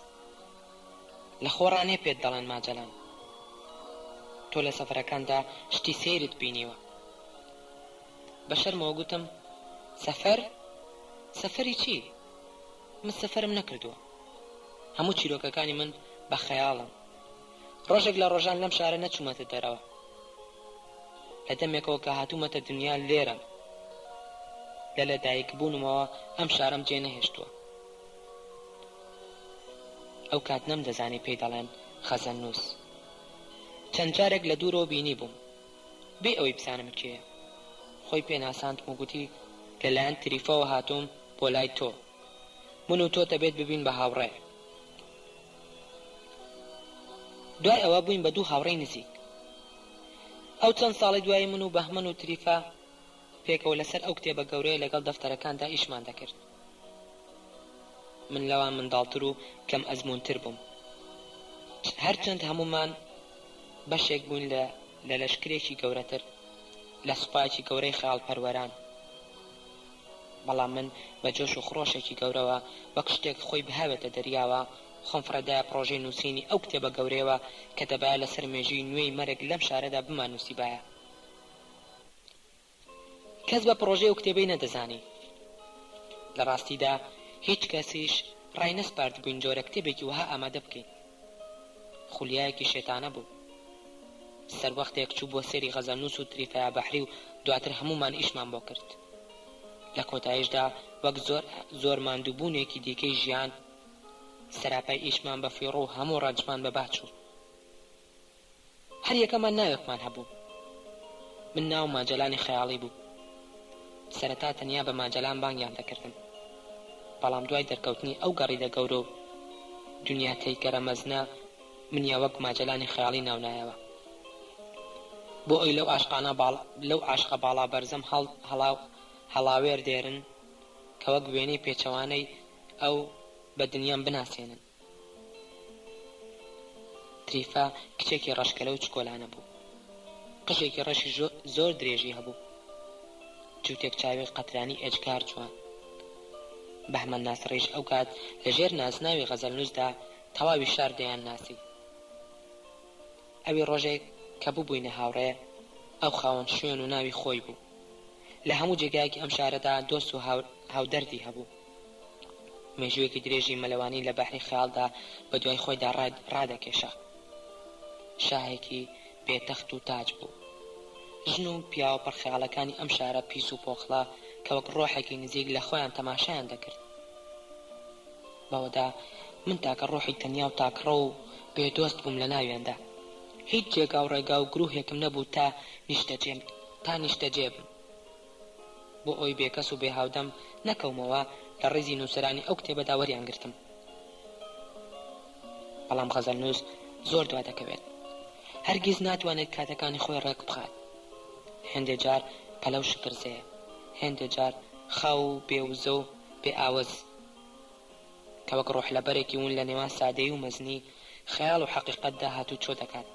لە خۆڕانێ پێت دەڵێن ماجەلان، تۆ لە سەفەرەکاندا شتی سەیرت بینیوە. بە شەرمەوە گوتم: سەفەری چی؟ من سەفەرم نەکردووە. هەموو چیرۆکەکانی من بە خەیاڵن. ڕۆژێک لە ڕۆژان لەم شارە نەچوومەتە دەرەوە. لە دەمێکەوە کە هاتوومەتە دنیا لێرە، لە لەدایک بوونمەوە ئەم شارەم جێ نەهێشتووە. ئەو کات نەمدەزانی پێی دەڵێن خەزەننووس. چەند جارێک لە دوورەوە بینی بووم، بێ ئەوەی بزانم کێیە. خۆی پێ ناساندم و گوتی لەلایەن تریفەوە هاتووم بۆ لای تۆ، من و تۆ دەبێت ببین بە هاوڕێ. دوای ئەوە بووین بە دوو هاوڕێی نزیک. ئەو چەند ساڵی دوای من و بەهمەن و تریفە پێکەوە لەسەر ئەو کتێبە گەورەیە لەگەڵ دەفتەرەکاندا ئیشمان دەکرد. من لەوان منداڵتر و کەم ئەزموونتر بووم. هەرچەند هەمومان بەشێک بوون لە لەشکرێکی گەورەتر، لە سوپایکی گەورەی خەیاڵ پەروەران، بەڵام من بە جۆش و خڕۆشێکی گەورەوە وەک شتێک خۆی بهاوێتە دەریاوە خۆم فرەدایە پرۆژەی نووسینی ئەو کتێبە گەورەیەوە کە دەبایە لەسەر مێژووی نوێی مەرگ لەم شارەدا بمانووسیبایە. کەس بە پرۆژەی ئەو کتێبەی نەدەزانی. لە ڕاستیدا هیچ کەسیش ڕای نەسپارد بووین جۆرە کتێبێکی وها ئامادە بکەین. خولیایەکی شێتانە بوو. سەر وەختێک چوو بۆ سێری غەزەنووس و تریفەیە بەحری و دواتر هەمومان ئیشمان بۆ کرد. لە کۆتاییشدا وەک زۆر ماندووبوونێکی دیکەی ژیان سەراپای ئیشمان بە فیڕۆ و هەموو ڕەنجمان بە باچوو. هەر یەکەمان ناوێکمان هەبوو. من ناو ماجەلانی خەیاڵی بوو. سەرەتا تەنیا بە ماجەلان بانگیان دەکردم، بەڵام دوای دەرکەوتنی ئەو گەڕیدە گەورە و دنیا تەیکەرە مەزنە منیا وەک ماجەلانی خەیاڵی ناونایەوە. بۆ ئەوی لەو عاشقە باڵا بەرزەم هەڵاوێر دێرن کە وەک وێنەی پێچەوانەی ئەو بە دنیام بناسێنن. تریفا کچێکی ڕەشکەلە و چکۆلانە بوو. قژێکی ڕەشی زۆر درێژی هەبوو. جووتێک چاوی قەترانی ئێجگار جوان. بەهمە ناسڕیش ئەو کات لە ژێر ناسناوی غەزەلنووسدا تەواوی شار دەیان ناسی. ئەوی ڕۆژێک کە بووبووینە هاوڕێ، ئەو خاوەن شوێن و ناوی خۆی بوو. لە هەموو جێگایەکی ئەم شارەدا دۆست و هاودەردی هەبوو. مێژوویەکی درێژی مەلەوانی لە بەحری خەیاڵدا بە دوای خۆیدا ڕادەکێشا. شاهێکی بێتەخت و تاج بوو. ژن و پیاوە پڕخەیاڵەکانی ئەم شارە پیس و پۆخڵا کە وەک ڕۆحێکی نزیک لە خۆیان تەماشایان دەکرد. بەوەدا من تاکە ڕۆحی تەنیا و تاکڕە و بێدۆست بووم لە ناویاندا. هیچ جێگا و ڕێگا و گروهێکم نەبوو تا نیشتەجێ بم. بۆ ئەوی بێکەس و بێهاودەم نەکەومەوە لە ڕێزی نووسرانی ئەو کتێبەدا وەریان گرتم. بەڵام غەزەلنووس زۆر دوا دەکەوێت. هەرگیز ناتوانێت کاتەکانی خۆی ڕێک بخات. هێندێک جار پەلە و شکرزەیە، هێندێک جار خاو و بێوزە و بێ ئاوەز کە وەک ڕۆح لەبەرێکی ون لە نێوان سادەیی و مەزنی خەیاڵ و حەقیقەتدا هاتوو چۆ دەکات.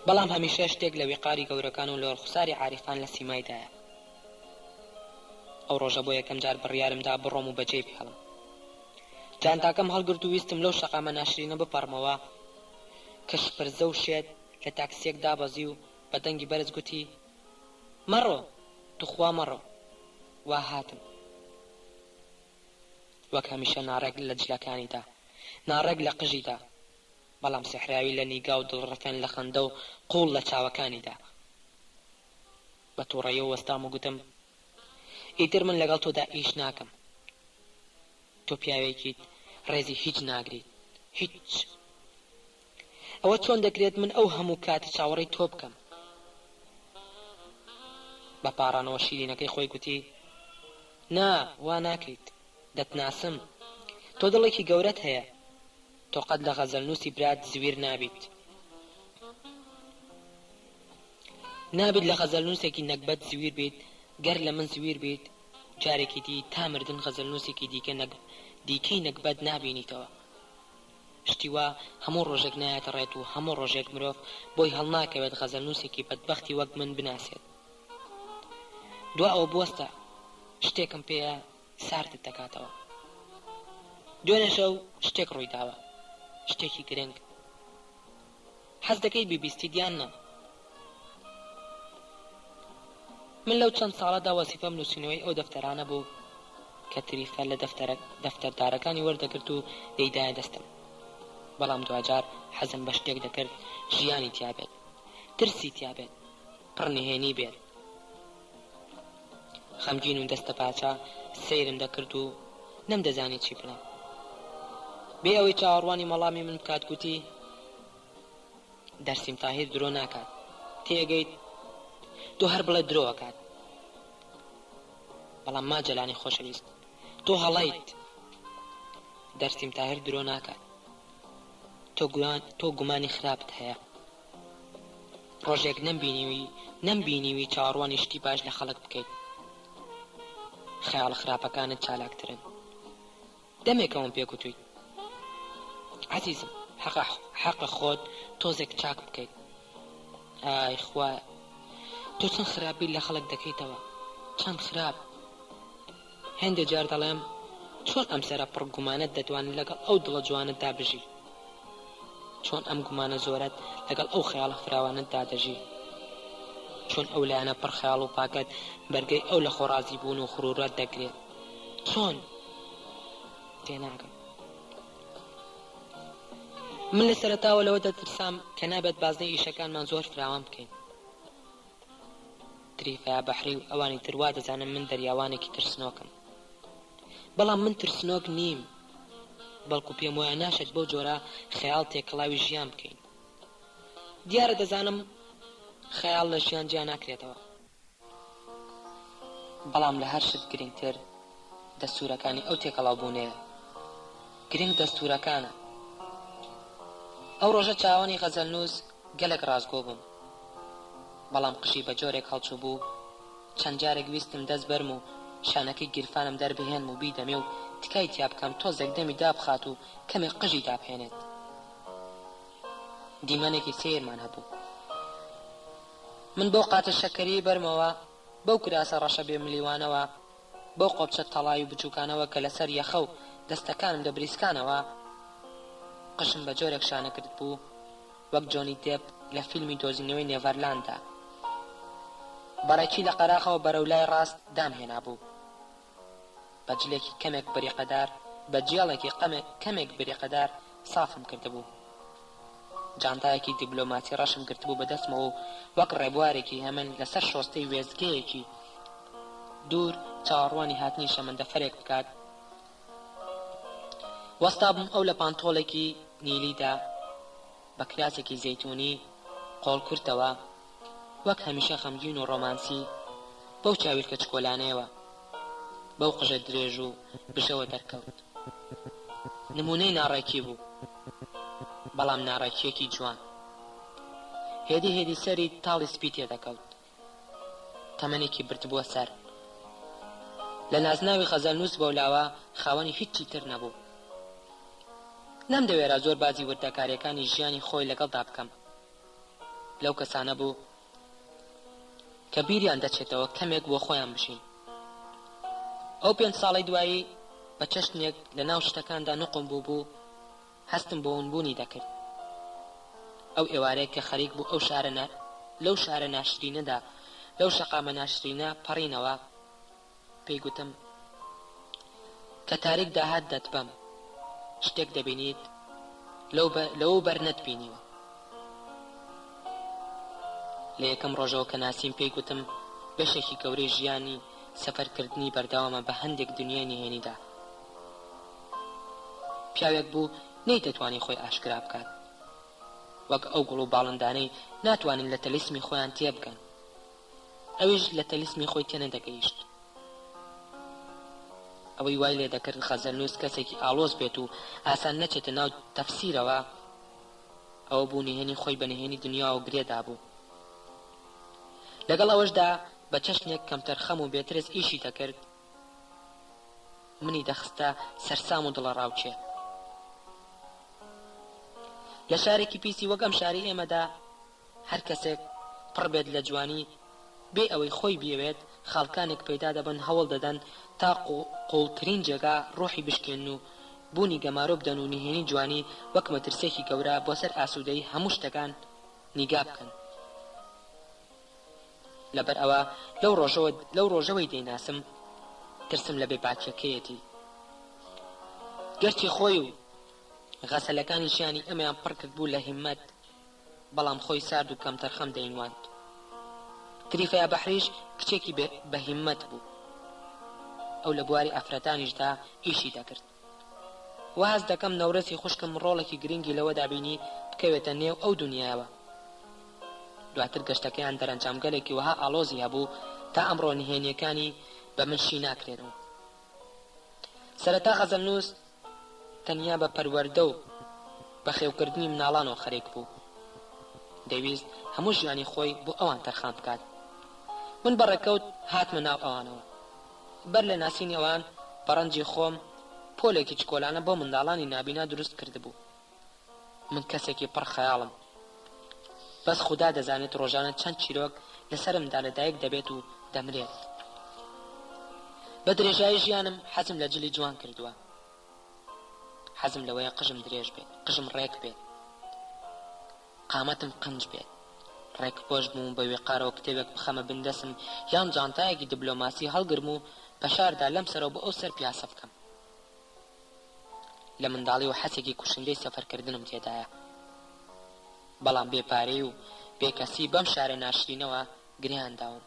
بەڵام هەمیشە شتێک لە ویقاری گەورەکان و لۆرخوساری عاریفان لە سیمایدایە. ئەو ڕۆژە بۆ یەکەم جار بڕیارمدا بڕۆم و بەجێ بهێڵم. جانتاکەم هەڵگرت و ویستم لەو شەقامە ناشرینە بپەڕمەوە کە شپرزە و شێت لە تاکسیەک دابەزی و بە دەنگی بەرز گوتی: مەڕۆ، توخوا مەڕۆ. وا هاتم. وەک هەمیشە ناڕێک لە جلەکانیدا، ناڕێک لە قژیدا، بەڵام سحراوی لە نیگا و دڵڕەفێن لە خەندە و قوڵ لە چاوەکانیدا. بە تووڕەیە وەستام و گوتم: ئیتر من لەگەڵ تۆدا ئیش ناکەم. تۆ پیاوێکیت، ڕێزی هیچ ناگریت، هیچ. ئەوە چۆن دەکرێت من ئەو هەموو کاتی چاوەڕێی تۆ بکەم؟ بە پاڕانەوە شیرینەکەی خۆی گوتی: نا، وا ناکەیت، دەتناسم. تۆ دڵێکی گەورەت هەیە، تۆ قەت لە غەزەلنووسی برات زویر نابیت. نابێت لە غەزەلنووسێکی نەکبەت زویر بیت. گەر لە من زویر بیت، جارێکی دی تا مردن غەزەلنووسێکی دیکەی نەکبەت نابینیتەوە. شتی وا هەموو ڕۆژێک نایەتە ڕێت و هەموو ڕۆژێک مرۆڤ بۆی هەڵناکەوێت غەزەلنووسێکی بەدبەختی وەک من بناسێت. دوا ئەوە بوەستە، شتێکم پێیە ساردت دەکاتەوە. دوێنێ شەو شتێک ڕوویداوە، شتێکی گرنگ. حەز دەکەی بیبیستی دیان نا؟ من لەو چەند ساڵەدا وەزیفەم نووسینەوەی ئەو دەفتەرانە بوو کە تریفە لە دەفتەردارەکانی وەردەگرت و دەیدایە دەستم. بەڵام دوجار حەزم بە شتێک دەکرد ژیانی تیابێت، ترسی تیابێت، پڕنهێنی بێت. خەمگین و دەستە پاچە سەیرم دەکرد و نەمدەزانی چی بڵێم. بێ ئەوەی چاوەڕوانی مەڵامی من بکات گوتی: دەرسیم تاهیر درۆ ناکات، تێگەیت تۆ هەر بڵێ درۆوەکات. بەڵام ماجەلانی خۆشەویست، تۆ هەڵەیت. دەرسیم تاهیر درۆ ناکات، تۆ گومانی خراپت هەیە. ڕۆژێک نەمبینیوی چاوەڕوانی شتی باش لە خەڵک بکەیت. خەیاڵ خراپەکانت چالاکترن. دەمێکەوەم پێگوتوویت: عەزیزم، حەقە خۆت تۆزێک چاک بکەیت. ئای خوایە، تۆ چەند خراپی لە خەڵک دەکەیتەوە، چەند خراپ. هێندێک جار دەڵێم چۆن ئەم سەرە پڕ گومانت دەتوانێت لەگەڵ ئەو دڵە جوانتدا بژی، چۆن ئەم گومانە زۆرت لەگەڵ ئەو خەیاڵە فراوانتدا دەژی، چۆن ئەو لایەنە پڕ خەیاڵ و پاکت بەرگەی ئەو لە خۆڕازی بوون و خڕورەت دەگرێت. چۆن تێناگەم. من لە سەرەتاوە لەوە دەترسام کە نابێت بازنەی ئیشەکانمان زۆر فراوان بکەین. تریفەیە بەحری و ئەوانی تروا دەزانم من دەریاوانێکی ترسنۆکم، بەڵام من ترسنۆک نیم، بەڵکو پێم وایە ناشێت بۆ جۆرە خەیاڵ تێکەڵاوی ژیان بکەین. دیارە دەزانم خەیاڵ لە ژیان جیا ناکرێتەوە، بەڵام لە هەر شت گرنگتر دەستورەکانی ئەو تێکەڵاوبوونەیە. گرنگ دەستورەکانە. ئەو ڕۆژە چاوانی غەزەلنووس گەلێک ڕازگۆ بووم، بەڵام قشی بە جۆرێک هەڵچوو بوو. چەند جارێک ویستم دەست بەرم و شانەکەی گیرفانم دەربهێنم و بیدەمێ و تکای تیا بکەم تۆزێک دەمی دابخات و کەمێک قژی دابهێنێت. دیمەنێکی سێرمان هەبوو. من بەو قاتە شەکەری بەرمەوە، بەو کراسە ڕەشە بێ ملیوانەوە، بەو قۆبچە تەڵای و بچووکانەوە کە لەسەر یەخە و دەستەکانم دەبریسکانەوە، قشم بە جۆرێک شانە کرد بوو وەک جۆنی دێپ لە فیلمی دۆزینەوەی نێڤەرلاندا. بەڕێکی لە قەراخەوە بەرەو لای ڕاست دامهێنا بوو. بە جلێکی کەمێک بریقەدار، بە جێڵێکی کەمێک بریقەدار سافم کردبوو. جانتایەکی دیبلۆماسی ڕەشم کردبوو بەدەستمەوە و وەک ڕێبوارێکی هەمن لەسەر شۆستەی وێزگەیەکی دوور چاوەڕوانی هاتنی شەمەندەفەرێک بکات. وەستا بووم ئەو لە پانتۆڵێکی نیلیدا بە کراسێکی زەیتونی قۆڵ کورتەوە، وەک هەمیشە خەمگین و ڕۆمانسی بەو چاویلکە چکۆلانەیەوە، بەو قژە درێژ و بژەوە دەرکەوت. نمونەی ناڕێکی بوو، بەڵام ناڕێکیەکی جوان. هێدی سەری تاڵی سپی تێدەکەوت. تەمەنێکی برد بووە سەر. لە نازناوی غەزەلنووس بەولاوە خاوەنی هیچی تر نەبوو. نەمدەوێرا زۆر بازی وردەکاریەکانی ژیانی خۆی لەگەڵدا بکەم. لەو کەسانە بوو کە بیریان دەچێتەوە کەمێک بۆ خۆیان بشین. ئەو 5 ساڵی دوایی بە چەشنێک لە ناو شتەکاندا نوقم بوو هەستم بۆ ونبوونی دەکرد. ئەو ئێوارەیە کە خەریک بوو لەو شارە ناشرینەدا، لەو شەقامە ناشرینە پەڕینەوە، پێی گوتم کە تاریک داهات دەتبەم، شتێک دەبینیت لەو بەر نەتبینیوە. لە یەکەم ڕۆژەوە کە ناسیم پێی گوتم بەشێکی گەورەی ژیانی سەفەرکردنی بەردەوامە بە هەندێک دنیای نهێنیدا. پیاوێک بوو نەیدەتوانی خۆی ئاشکرا بکات، وەک ئەو گوڵ و باڵندانەی ناتوانن لە تەلیسمی خۆیان تێبگەن. ئەویش لە تەلیسمی خۆی تێنەدەگەیشت. ئەوەی وای لێ دەکرد غەزەلنووس کەسێکی ئاڵۆز بێت و ئاسان نەچێتە ناو تەفسیرەوە، ئەوە بوو نهێنی خۆی بە نهێنی دنیا و گرێدا بوو. لەگەڵ ئەوەشدا بە چەشنێک کەمتەر خەم و بێترس ئیشی دەکرد. منی دەخستە سەرسام و دڵە ڕاوچێ. لە شارێکی پیسی وەک ئەم شاری ئێمەدا هەر کەسێک پڕ بێت لە جوانی، بێ ئەوەی خۆی بێوێت خاڵکانێک پەیدا دەبن، هەوڵ دەدەن تا قوڵترین جێگا ڕۆحی بشکێن و بوونی گەمارۆ بدەن و نهێنی جوانی وەک مەترسێکی گەورە بۆ سەر ئاسوودەی هەموو شتەکان نیگا بکەن. لەبەر ئەوە لەو ڕۆژەوەی دەیناسم ترسم لە بێباکیەکەیەتی. گەرچی خۆی و غەسەلەکانی ژیانی ئەمەیان پڕ کرد بوو لە هیممەت، بەڵام خۆی سارد و کەمتەر خەم دەینواند. تریفەیە بەحریش کچێکی بە هیممەت بوو. ئەو لە بواری ئەفرەتانیشدا ئیشی دەکرد. واز دەکەم نەورەسی خوشکم ڕۆڵێکی گرنگی لەوەدا بینی بکەوێتە نێو ئەو دنیاوە. دواتر گەشتەکەیان دەرەنجام گەلێکی وەها ئاڵۆزی هەبوو تا ئەمڕۆ نهێنیەکانی بە من شی ناکرێنەوە. سەرەتا غەزەلنووس تەنیا بە پەروەردە و بە خێوکردنی مناڵانەوە خەریک بوو. دەویست هەموو ژیانی خۆی بۆ ئەوان تەرخان بکات. من بەڕێکەوت هاتمە ناو ئەوانەوە. بەر لە ناسینی ئەوان بەڕەنجی خۆم پۆلێکی چکۆلانە بۆ منداڵانی نابینا دروست کردبوو. من کەسێکی پڕ خەیاڵم، بەس خوددا دەزانێت ڕۆژانە چەند چیرۆک لەسرمدا لەدایک دەبێت و دەمرێت. بە درێژایی ژیانم حەزم لە جلی جوان کردووە. حەزم لەوەیە قژم درێژ بێت، قژم ڕێک بێت، قامەتم قنج بێت، ڕێک پۆش بووم بە وێقارەوە کتێبێک بخەمە بندەسم یان جانتایەکی دیبلۆماسی هەڵگرم و بە شاردا لەم سەرەوە بە ئەو سەر پیاسە بکەم. لە منداڵی و حەسێکی کوشندەی سەفەرکردنم تێدایە، بەڵام بێپارەی و بێکەسی بەم شارە ناشرینەوە گریان داوم.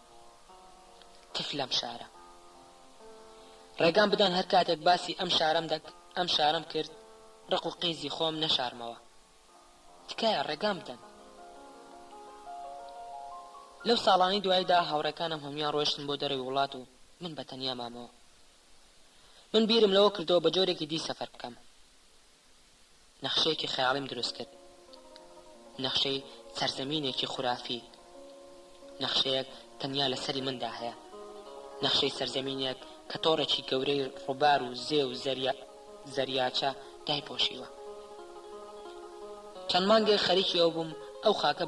تف لەم شارە ڕێگان بدەن هەر کاتێک باسی ئەم شارەم کرد ڕق و قیزی خۆم نەشارمەوە تکایە ڕێگان بدەن لەو ساڵانی دواییدا هاوڕێکانم هەمویان ڕۆیشتن بۆ دەرەوەی وڵات و من بەتەنیا مامەوە من بیرم لەوە کردەوە بە جۆرێکی دی سەفەر بکەم نەخشەیەکی خەیاڵیم دروست کرد نەخشەی سەرزەمینێکی خورافی نەخشەیەک تەنیا لەسەری مندا هەیە نەخشەی سەرزەمینێک کە تۆڕێکی گەورەی ڕووبار و زێ و زەریاچە دایپۆشیوە چەند مانگێک خەریکی ئەو بووم ئەو خاکە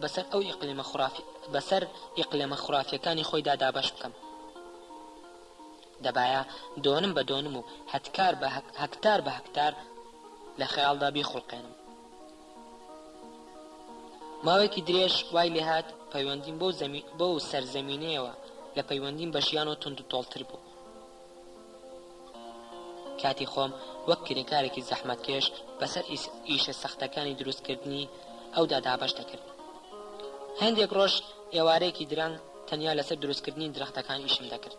بەسەر ئیقلێمە خوڕافیەکانی خۆیدا دابەش بکەم دەبایە دۆنم بە دۆنم و هەکتار بە هەکتار لە خەیاڵدا بیخوڵقێنم ماوەیەکی درێژ وای لێ هات پەیوەندیم بۆ سەرزەمینەیەوە لە پەیوەندیم بە ژیان و تند و تۆڵتر بوو کاتی خۆم وەک کرێکارێکی زەحمەتکێش بەسەر ئیشە سەختەکانی دروستکردنی ئەودا دابەش دەکرد هەندێک ڕۆژ ئێوارەیەکی درەنگ تەنیا لەسەر دروستکردنی درەختەکان ئیشم دەکرد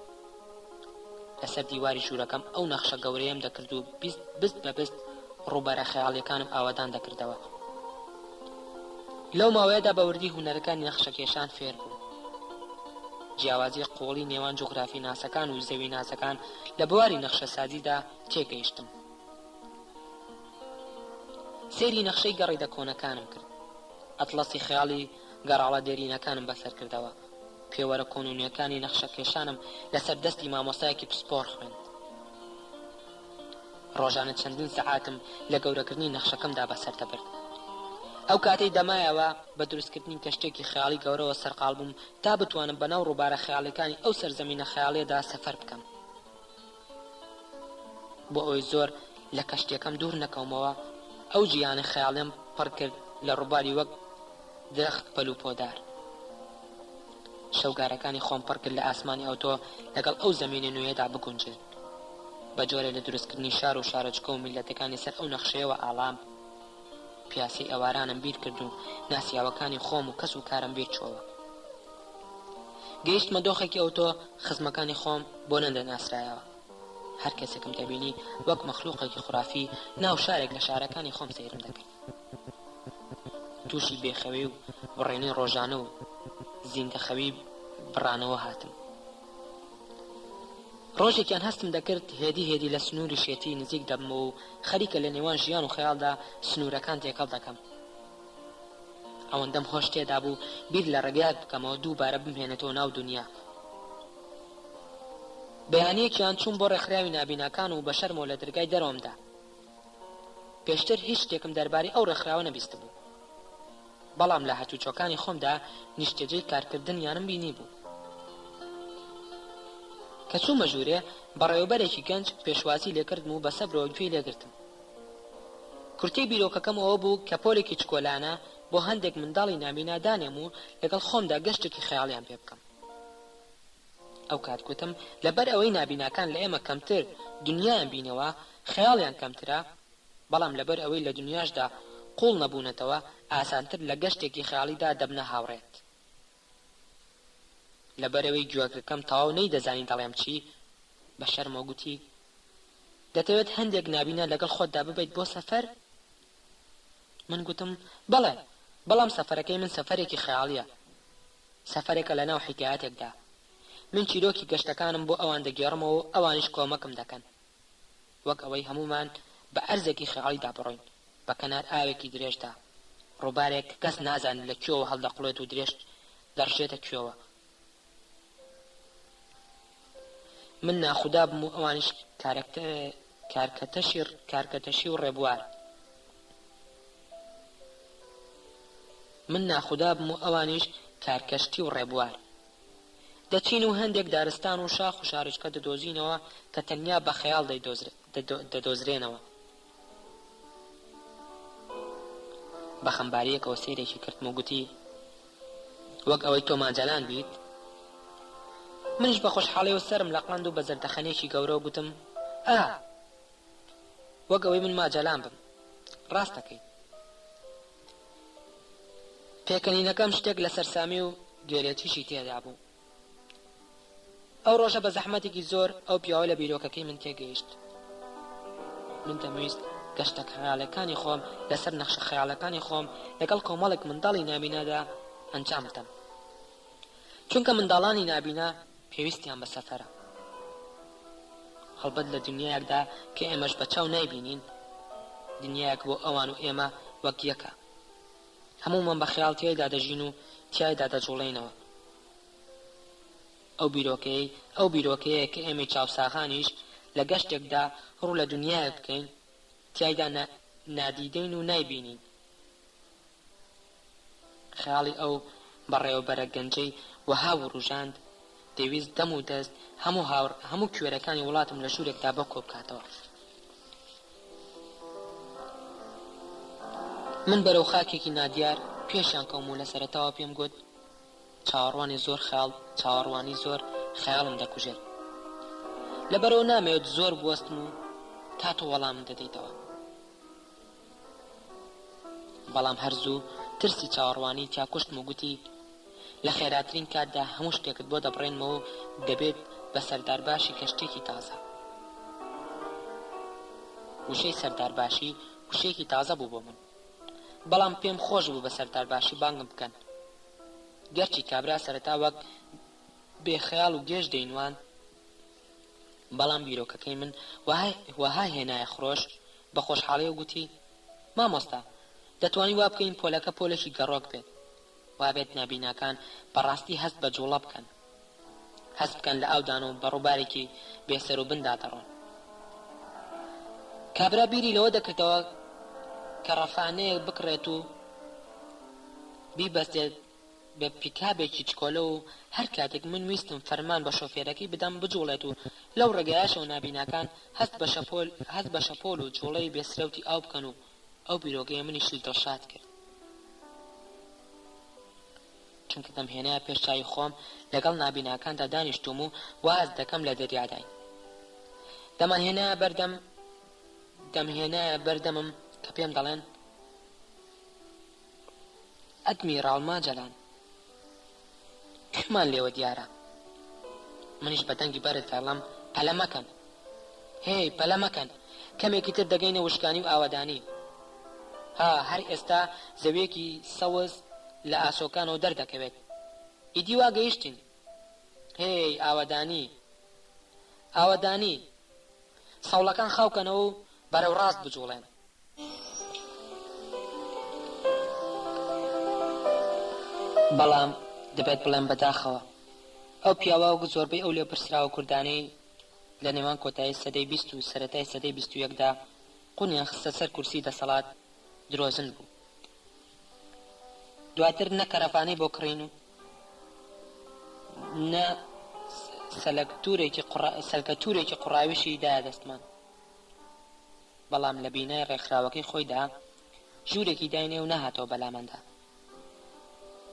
لەسەر دیواری ژوورەکەم ئەو نەخشە گەورەیەم دەکرد و بست بە بست ڕووبەرە خەیاڵیەکانم ئاوادان دەکردەوە لەو ماوەیەدا بەوردی هونەرەکانی نەخشەکێشان فێر بوو جیاوازی قوڵی نێوان جوغرافی ناسەکان و زەوی ناسەکان لە بواری نەخشە سازیدا تێگەیشتم سێری نەخشەی گەڕیدە کۆنەکانم کرد ئەتڵەسی خەیاڵی گەڕاڵە دێرینەکانم بەسەر کردەوە پێوەرە کۆنونیەکانی نەخشەکێشانم لەسەر دەستی مامۆستایەکی پسپۆر خوێند ڕۆژانە چەندین سەعاتم لە گەورەکردنی نەخشەکەمدا بەسەر دەبرد ئەو کاتەی دەمایەوە بە دروستکردنی کەشتێکی خەیاڵی گەورەوە سەرقاڵ بووم تا بتوانم بەناو ڕووبارە خەیاڵەکانی ئەو سەرزەمینە خەیاڵیەدا سەفەر بکەم بۆ ئەوەی زۆر لە کەشتەکەم دوور نەکەومەوە ئەو ژیانە خەیاڵیم پڕ کرد لە ڕووباری وەک درەخت پەلوپۆدار شەوگارەکانی خۆم پڕ کرد لە ئاسمانی ئەوتۆ لەگەڵ ئەو زەمینە نوێدا بگونجن بە جۆرە لە دروستکردنی شار و شارەچکە و میلەتەکانی سەر ئەو نەخشەیەوە ئاڵام پیاسی ئەوارانم بیر کرد و ناسیاوەکانی خۆم و کەس و کارم بیر چۆوە گەیشتمە دۆخێکی ئەوتۆ خزمەکانی خۆم بۆ نەندە ناسرایەوە هەر کەسێکم دەبینی وەک مەخلووقێکی خوڕافی ناو شارێک لە شارەکانی خۆم سەیرم دەکرد تووشی بێخەوی و بڕێنەی ڕۆژانە و زیندەخەوی بڕانەوە هاتم ڕۆژێکیان هەستم دەکرد هێدی لە سنووری شێتی نزیک دەبمە و خەریکە لە نێوان ژیان و خەیاڵدا سنوورەکان تێکەڵ دەکەم ئەوەندەم هۆش تێدا بوو بیر لە ڕێگات بکەمەوە دووبارە بمهێنێتەوە ناو دنیا بەیانیەکیان چوون بۆ ڕێکخراوی نابیناکان و بە شەرمەوە لە دەرگای دەرەوەمدا پێشتر هیچ شتێکم دەربارەی ئەو ڕێکخراوە نەبیست بوو بەڵام لە هەرتوچۆکانی خۆمدا نیشتەجەی کارکردنیانم بینی بوو کە چوومە ژوورێ بەڕێوەبەرێکی گەنج پێشوازی لێکردم و بە سەبرەوە گوێی لێگرتم کورتەی بیرۆکەکەم ئەوە بوو کە پۆلێکی چکۆلانە بۆ هەندێک منداڵی نابینا دانێم و لەگەڵ خۆمدا گەشتێکی خەیاڵیان پێ بکەم ئەو کات گوتم لەبەر ئەوەی نابیناکان لە ئێمە کەمتر دنیایان بینەوە خەیاڵیان کەمترە بەڵام لەبەر ئەوەی لە دنیاشدا قوڵ نەبوونەتەوە ئاسانتر لە گەشتێکی خەیاڵیدا دەبنە هاوڕێت لەبەرەوەی گوێگرەکەم تەواو نەیدەزانی دەڵێم چی بە شەرمەوە گوتی دەتەوێت هەندێک نابینە لەگەڵ خۆتدا ببیت بۆ سەفەر من گوتم بەڵێ بەڵام سەفەرەکەی من سەفەرێکی خەیاڵیە سەفەرێکە لە ناو حیکایەتێکدا من چیرۆکی گەشتەکانم بۆ ئەوان دەگێڕمەوە و ئەوانیش کۆمەکم دەکەن وەک ئەوەی هەمومان بە ئەرزێکی خەیاڵیدا بڕۆین بە کەنار ئاوێکی درێژدا ڕووبارێک کەس نازانێت لە کوێوە هەڵدەقڵێت و درێژ دەڕژێتە کوێوە من ناخودا بم و ئەوانیش کارکەتەشی و ڕێبوار من ناخودا بم و ئەوانیش کارکەشتی و ڕێبوار دەچین و هەندێک دارستان و شاخ و شارچکە دەدۆزینەوە کە تەنیا بە خەیاڵ دەدۆزرێنەوە بە خەمباریەکەوە سەیرێکی کردم و گوتی وەک ئەوەی تۆ ماجەلان بیت منیش بە خۆشحاڵیەوە سەرم لە قەند و بە زەردەخەنێکی گەورەوە گوتم وەک ئەوەی من ماجەلان بم ڕاستەکەی پێکەنینەکەم شتێک لە سەرسامی و گوێرێتیشی تێدا بوو ئەو ڕۆژە بە زەحمەتێکی زۆر ئەو پیاوە لە بیرۆکەکەی من تێگەیشت. من دەمویست گەشتە خەیاڵەکانی خۆم لەسەر نەخشە خەیاڵەکانی خۆم لەگەڵ کۆمەڵێک منداڵی نابینادا ئەنجام بدەم، چونکە منداڵانی نابینا پێویستیان بە سەفەرە. هەڵبەت لە دنیایەکدا کە ئێمەش بە چاو نایبینین، دنیایەک بۆ ئەوان و ئێمە وەک یەکە، هەموومان بە خەیاڵ تیایدا دەژین و تیایدا دەجوڵێنەوە. ئەو بیرۆکەیە کە ئێمە چاوساغانیش لە گەشتێکدا ڕوو لە دنیایە بکەین، تیایدا نادیدەین و نایبینین. خەیاڵی ئەو بەڕێوەبەرە گەنجەی وەها وڕوژاند دەویست دەم و دەست هەموو کوێرەکانی وڵاتم لە ژوورێکدا بەکۆ بکاتەوە. من بەرەو خاکێکی نادیار پێشیان کەوم و لە سەرەتاوە پێم گوت چاوەڕوانی زۆر خەیاڵم دەکوژێت. لەبەرەوە نامەوێت زۆر بوەستم و تا تۆ وەڵامم دەدەیتەوە. بەڵام هەرزوو ترسی چاوەڕوانی تیا کوشتم و گوتی لە خێراترین کاتدا هەموو شتێکت بۆ دەبڕێنمەوە و دەبێت بە سەردارباشی کەشتێکی تازە. وشەی سەردارباشی وشەیەکی تازە بوو بۆ من، بەڵام پێم خۆش بوو بە سەردارباشی بانگم بکەن. گەرچی کابرا سەرەتا وەک بێخەیاڵ و گێژ دەینوان، بەڵام بیرۆکەکەی من وەها هێنایە خڕۆش بە خۆشحاڵی و گوتی مامۆستا دەتوانی وا بکەین پۆلەکە پۆلێکی گەڕۆک بێت، وابێت نابیناکان بەڕاستی هەست بە جوڵە بکەن، هەست بکەن لە ئاودان و بە ڕووبارێکی بێسەر و بندا دەڕۆن. کابرا بیری لەوە دەکردەوە کە ڕەفانەیەک بکڕێت و بیبەستێت بە پیکابێکی چکۆلە و هەر کاتێک من ویستم فەرمان بە شۆفێرەکەی بدەم بجوڵێت و لەو ڕێگایشەوە نابیناکان هەست بە شەپۆل و جوڵەی بێسرەوتی ئاو بکەن و ئەو بیرۆگەیە منیشی دڵشاد کرد. چونکە دەمهێنایە پێش چای خۆم لەگەڵ نابیناکاندا دانیشتوم و واز دەکەم لە دەریاداین. دەمهێنایە بەردەمم کە پێم دەڵێن ئەدمیڕاڵ ماجەلان کوێمان لێوە دیارە. منیش بە دەنگی بەرت فێڵم پەلە مەکەن، هێی پەلە مەکەن، کەمێکی تر دەگەینە وشکانی و ئاوەدانی. هەر ئێستا زەویەکی سەوز لە ئاسۆکانەوە دەردەکەوێت، ئیدی وا گەیشتین. هێی ئاوەدانی ساوڵەکان خاوکەنەوە و بەرەو ڕاست بجوڵێن. بەڵام دەبێت بڵێم بەداخەوە ئەو پیاوە و زۆربەی ئەو لێ پرسراوە کوردانەی لە نێوان کۆتایی سەدەی 20 و سەرەتای سەدەی 21دا قونیان خستە سەر کورسی دەسەڵات درۆزن بوو. دواتر نە کەرەفانەی بۆ کڕین و نە سەلکەتورێکی قوڕاویشی دایە دەستمان. بەڵام لە بینای ڕێکخراوەکەی خۆیدا ژوورێکی داینێ و نەهاتەوە بەلامەندا.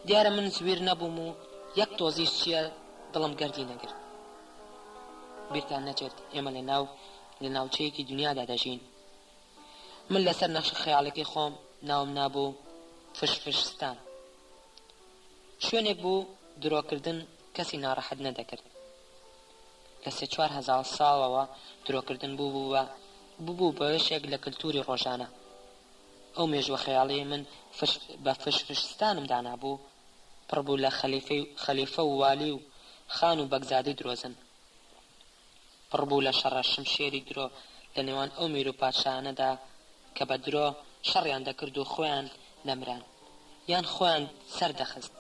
دیارە من زویر نەبووم و یەک تۆزیش چییە دڵم گەردی نەگرت. بیرتان نەچێت ئێمە لە ناوچەیەکی دنیادا دەژین. من لەسەر نەخشە خەیاڵەکەی خۆم ناوم نابوو فشفشستان. شوێنێک بوو درۆکردن کەسی ناڕەحەت نەدەکرد. لە 3-4 ساڵەوە درۆکردن بوو بەوەشێک لە کللتوری ڕۆژانە. ئەو مێژوە خەیاڵی من بە فشفشستانم دانابوو پڕبوو لە خەلیفە و والی و خان و بەگزادی درۆزن، پڕبوو لە شەڕە شمشێری درۆ لە نێوان ئەو میر و پادشانەدا کە بە درۆ شەڕیان دەکرد و خۆیان نەمران یان خۆیان سەردەخست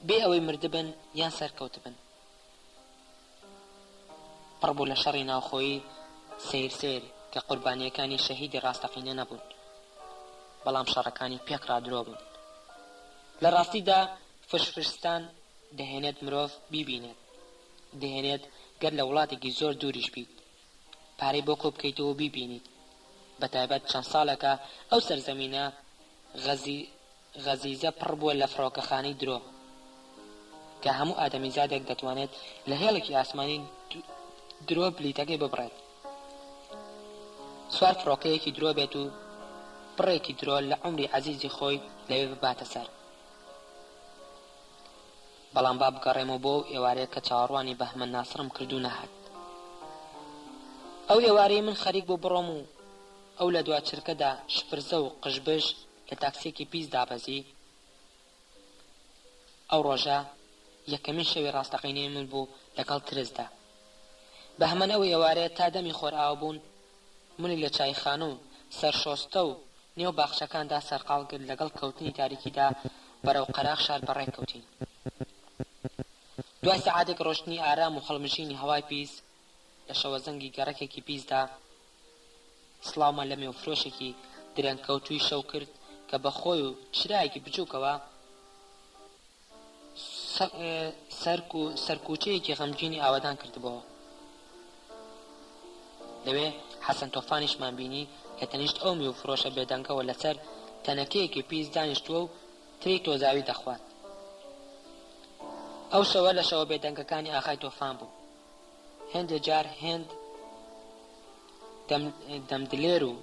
بێ ئەوەی مردبن یان سەرکەوتبن. پڕبوو لە شەڕی ناوخۆیی سیر کە قوربانیەکانی شەهیدی ڕاستەقینە نەبوون، بەڵام شەڕەکانی پێکڕا درۆ بوون. لە ڕاستیدا فشفشستان دەهێنێت مرۆڤ بیبینێت، دەهێنێت گەر لە وڵاتێکی زۆر دووریش بیت پارەی بۆ کۆ بکەیتەوە بیبینیت. بەتایبەت چەند ساڵێکە ئەو سەرزەمینە غەزیزە پڕ بووە لە فڕۆکەخانەی درۆ کە هەموو ئادەمیزادێک دەتوانێت لە هێڵێکی ئاسمانی درۆ بلیتەکەی ببڕێت. سوار فڕۆکەیەکی درۆ بێت و پڕێکی درۆ لە عومری عەزیزی خۆی لەوێ بباتە سەر. بەڵام با بگەڕێمەوە بۆ ئێوارەیە کە چاوەڕوانی بەهمە ناسرم کردو نەهات. ئەو ئێوارەی من خەریک بۆ بڕۆم و ئەو لە دوا چرکەدا شپرزە و قژبژ لە تاکسیەکی پیس دابەزی. ئەو ڕۆژە یەکەمین شەوی ڕاستەقینەی من بوو لەگەڵ ترسدا. بەهمەن ئەو ئێوارەیە تا دەمی خۆرئاو بوون، منی لە چایخانە و سەرشۆستە و نێو باخچەکاندا سەرقاڵ کرد. لەگەڵ کەوتنی تاریکیدا بەرەو قەراغ شار بەڕێک کەوتین. دوای سەعاتێک ڕۆشتنی ئارام و هەڵمژینی هەوای پیس لە شەوە زەنگی گەڕەکێکی پیسدا سڵاومان لە مێوفرۆشێکی درەنگکەوتووی شەو کرد کە بە خۆی و چرایەکی بچووکەوە سەرکوچەیەکی غەمگینی ئاوادان کردبەوە. لەوێ حەسەن تۆفانیشمان بینی کە تەنیشت ئەو مێوفرۆشە بێدەنگەوە لەسەر تەنەکەیەکی پیس دانیشتووە و تری تۆزاوی دەخوات. ئەو شەوە لە شەوە بێدەنگەکانی ئاخای تۆفان بوو. هێندێک جار هێند دەمدلێر و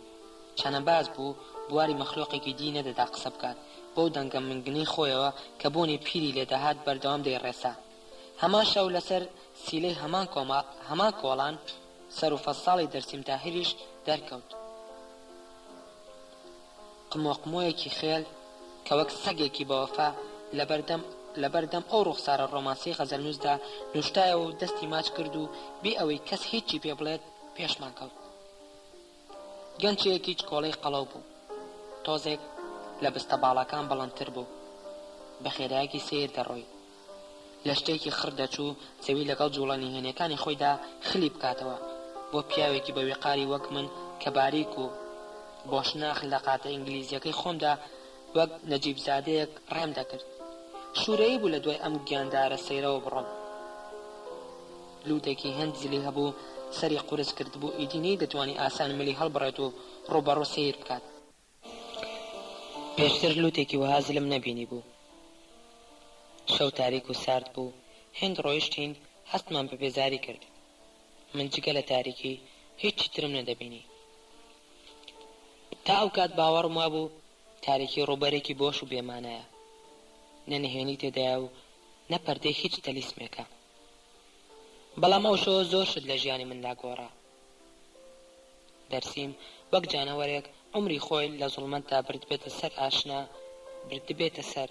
چەنەباز بوو، بواری مەخلۆقێکی دی نەدەدا قسە بکات. بەو دەنگە منگنەی خۆیەوە کە بۆنی پیری لێدەهات بەردەوام دەیڕێسا. هەمان شەو لەسەر سیلەی هەمان کۆڵان سەر و فەساڵی دەرسیم تاهریش دەرکەوت. قمۆقمۆیەکی خێل کە وەک سەگێکی بەوەفا لەبەردەم ئەو ڕوخسارە ڕۆمانسی غەزەلنووسدا نوشتایەوە و دەستی ماچ کرد و بێ ئەوەی کەس هیچی پێ بڵێت پێشمان کەوت. گەنجەیەکی کۆڵەی قەڵەو بوو، تۆزێک لە بستە باڵەکان بەڵندتر بوو، بە خێرایەکی سیر دەڕۆی. لە شتێکی خڕ دەچوو چەوی لەگەڵ جوڵەنی هێنەکانی خۆیدا خلی بکاتەوە. بۆ پیاوێکی بە وێقاری وەک من کە باریک و بۆ شناخ لە قاتە ئینگلیزیەکەی خۆمدا وەک نەجیبزادەیەک ڕێم دەکرد. شوورەیی بوو لە دوای ئەم گیاندارە سەیرەوە بڕۆم. لوتێکی هەند زلی هەبوو، سەری قورس کرد بوو، ئیدینەی دەتوانی ئاسان ملی هەڵبڕێت و ڕوبەڕوو سیر بکات. پێشتر لوتێکی وەها زلم نەبینی بوو. شەو تاریک و سارد بوو. هێند ڕۆیشتین، هەستمان بە بێزاری کرد. من جگە لە تاریکی هیچی ترم نەدەبینی. تا ئەو کات باوەڕم وابوو تاریکی ڕوبەرێکی بۆش و بێمانایە، نەنهێنی تێدایە و نەپەردەی هیچ تەلیسمێکە. بەڵام ئەو شەوە زۆر شت لە ژیانی مندا گۆڕا. دەرسیم وەک جانەوەرێک عمری خۆی لە زوڵمەتدا بردبێتە سەر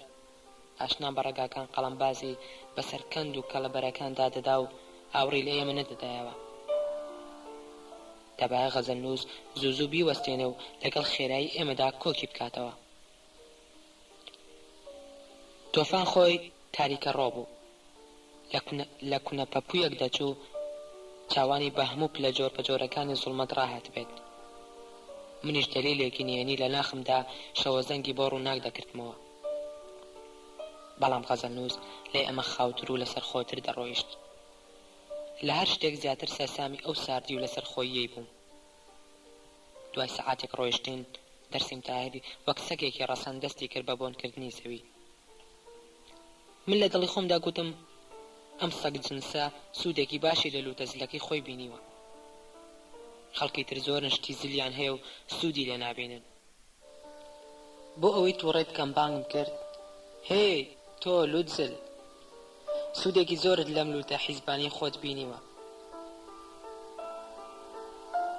ئاشنا بە ڕێگاکان قەڵەمبازی بەسەر کەند و کەڵەبەرەکاندا دەدا و ئاوڕی لە ئێمە نەدەدایەوە. دەبایە غەزەلنووس زوو بیوەستێنێ و لەگەڵ خێرایی ئێمەدا کۆکی بکاتەوە. تۆفان خۆی تاریکە ڕۆ بوو. لە کونەپەپوویەک دەچوو چاوانی بە هەموو پلە جۆر پەجۆرەکانی زوڵمەت ڕاهات بێت. منیش دەلیلێکی نێنی لە ناخمدا شەوە زەنگی بۆ ڕووناک دەکردمەوە. بەڵام غەزەلنووس لێ ئەمە خاوتر و لەسەر خۆتر دەڕۆیشت. لە هەر شتێک زیاتر سەرسامی ئەو ساردی و لەسەر خۆیی بووم. دوای سەعاتێک ڕۆیشتین، دەرسیم تاهری وەک سەگێکی ڕەسەن دەستی کرد بە بۆنکردنی زەوی. من لە دڵی خۆمدا گوتم ئەم سەگ جنسە سوودێکی باشی لە لوتە زلەکەی خۆی بینیوە. خەڵکی تر زۆرن شتی زلیان هەیە و سوودی لێ نابێنن. بۆ ئەوەی تووڕێت کەم بانگم کرد، هێ تۆ لوتزل، سوودێکی زۆرت لەم لوتە حیزبانی خۆت بینیوە.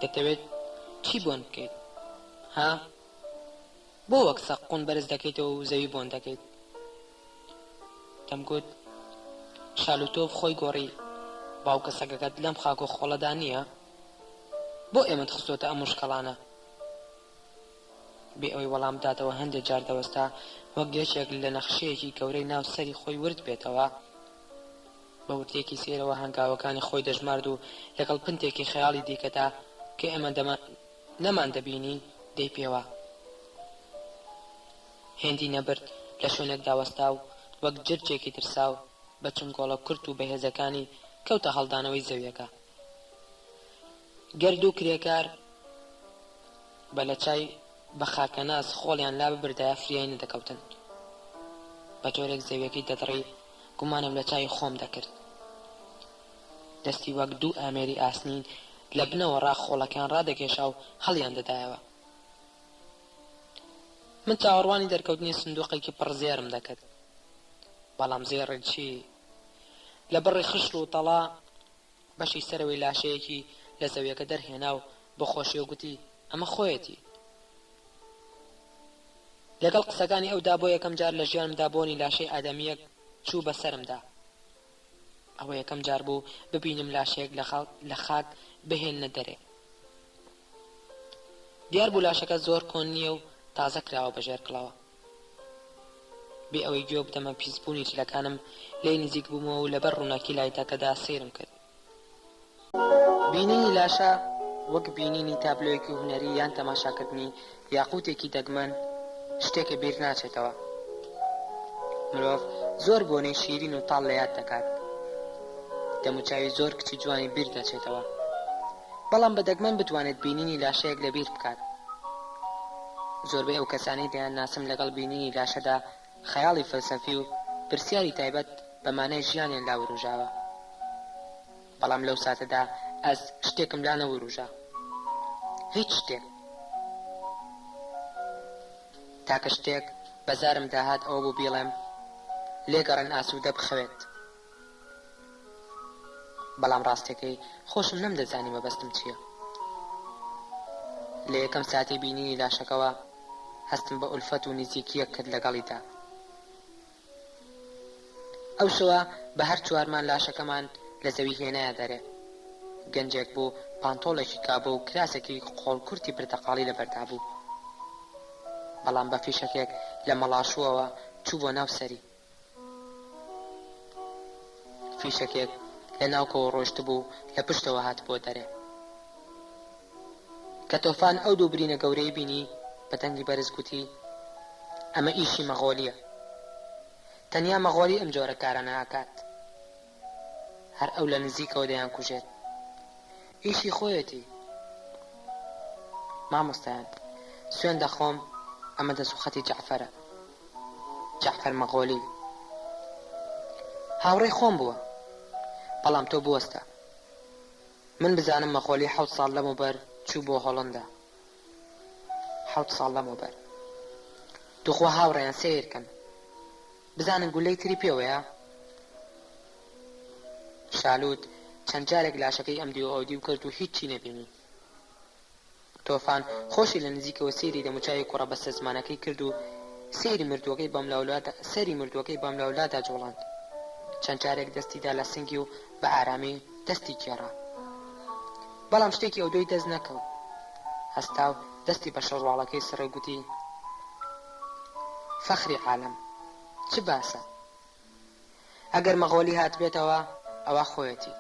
دەتەوێت چی بۆن بکەیت؟ ها؟ بۆ وەک سەق قون بەرز دەکەیتەوە و زەوی بۆن دەکەیت؟ دەمگوت شالوتۆف خۆی گۆڕی، باوکە سەگەکەت لەم خاک و خۆڵەدا نییە؟ بۆ ئێمەت خستۆتە ئەم مشکەڵانە؟ بێ ئەوەی وەڵام بداتەوە هەندێک جار دەوەستا وەک گەشێک لە نەخشەیەکی گەورەی ناو سەری خۆی ورد بێتەوە. بە ورتێکی سێرەوە هەنگاوەکانی خۆی دەژمارد و لەگەڵ پنتێکی خەیاڵی دیکەدا کە ئێمە نەمان دەبینی دەی پێوە. هێندی نەبرد لە شوێنێک داوەستا و وەک جرجێکی ترساو بە چنگۆڵە کورت و بەهێزەکانی کەوتە هەڵدانەوەی زەویەکە. گەرد و کرێکار بە لە چای بە خاکەناس خۆڵیان لا ببردایە فریای نەدەکەوتن. بە جۆرێک زەویەکەی دەدڕی، گومانم لە چای خۆم دەکرد. دەستی وەک دوو ئامێری ئاسنین لە بنەوە ڕاخۆڵەکان ڕادەکێشا و هەڵیان دەدایەوە. من چاوەڕوانی دەرکەوتنی سندوقێکی پڕ زێرم دەکرد، بەڵام زێڕی چی لە بڕی خشت و تەڵا بەشی سەرەوەی لاشەیەکی لە زەویەکە دەرهێنا و بە خۆشی گوتی ئەمە خۆیەتی. لەگەڵ قسەکانی ئەودا بۆ یەکەم جار لە ژیانمدا بۆنی لاشەی ئادەمیەک چوو بەسەرمدا. ئەوە یەکەم جار بوو ببینم لاشەیەک لە خاک بهێنە دەرێ. دیار بوو لاشەکە زۆر کۆن نییە و تازە کراوە بەژێر کڵەوە. بێ ئەوەی گوێ بدەمە پیسبوونی جلەکانم لێی نزیک بوومەوە و لەبەر ڕووناکی لایتەکەدا سەیرم کرد. بینینی لاشە وەک بینینی تابلۆیەکی هونەری یان تەماشاکردنی یاقوتێکی دەگمەن شتێکە بیر ناچێتەوە. مرۆڤ زۆر بۆنەی شیرین و تاڵ لە یاد دەکات. دەموچاوی زۆر کچی جوانی بیر دەچێتەوە، بەڵام بە دەگمەن بتوانێت بینینی لاشەیەک لە بیر بکات. زۆربەی ئەو کەسانی دەیان ناسم لەگەڵ بینینی لاشەدا خەیاڵی فەلسەفی و پرسیاری تایبەت بە مانای ژیانیان لاوروژاوە. بەڵام لەو ساتەدا ئەس شتێکم لا نەوروژا، هیچ شتێک. تاکە شتێک بەزارم داهات ئەوە بوو بیڵێم لێگەڕێن ئاسوودە بخەوێت. بەڵام ڕاستەکەی خۆشم نەمدەزانی مەبەستم چییە. لە یەکەم ساتی بینینی لاشەکەوە هەستم بە ئولفەت و نزیکیەک کرد لەگەڵیدا. ئەو شەوە بە هەر چوارمان لاشەکەمان لە زەوی هێنایە دەرێ. گەنجێک بوو پانتۆڵێکی کابە و کراسێکی قۆڵکورتی پرتەقاڵی لەبەردا بوو. بەڵام بە فیشەکێک لە مەڵاشووەوە چوو بۆ ناو سەری. فیشەکێک لە ناوکەوە ڕۆشت بوو لە پشتەوە هات بۆ دەرێ. کە تۆفان ئەو دوو برینە گەورەی بینی بە دەنگی بەرز گوتی ئەمە ئیشی مەغۆلیە. تەنیا مەغۆلی ئەم جۆرە کارە ناکات. هەر ئەو لە نزیکەوە دەیان کوژێت. ئیشی خۆیەتی. مامۆستایان سوێن دەخۆم ئەمە دەسوخەتی جەعفەرە. جەعفەر مەغۆلی هاوڕێی خۆم بووە، بەڵام تۆ بوەستە. من بزانم مەغۆلی 7 ساڵ لەمەوبەر چوو بۆ هۆڵەندا. 7 ساڵ لەمەوبەر. توخوا هاوڕێیان سیرکەن بزانن گولەی تری پێوەیە. شالوت چەند جارێک لاشەکەی ئەم دیوە ئەودی و کرد و هیچی نەبینی. تۆفان خۆشی لە نزیکەوە سێری دەموچاوی کوڕە بەستە زمانەکەی کرد و سێری مردووەکەی بەم لاولادا جوڵاند. چەند جارێک دەستیدا لە سنگی و بە ئارامی دەستی کێڕا. بەڵام شتێکی ئەو دوی دەست نەکەوت. هەستا و دەستی بە شەڕواڵەکەی سڕێ گوتی فەخری عالەم چ باسە. ئەگەر مەغۆلی هات بێتەوە ئەوە خۆیەتی.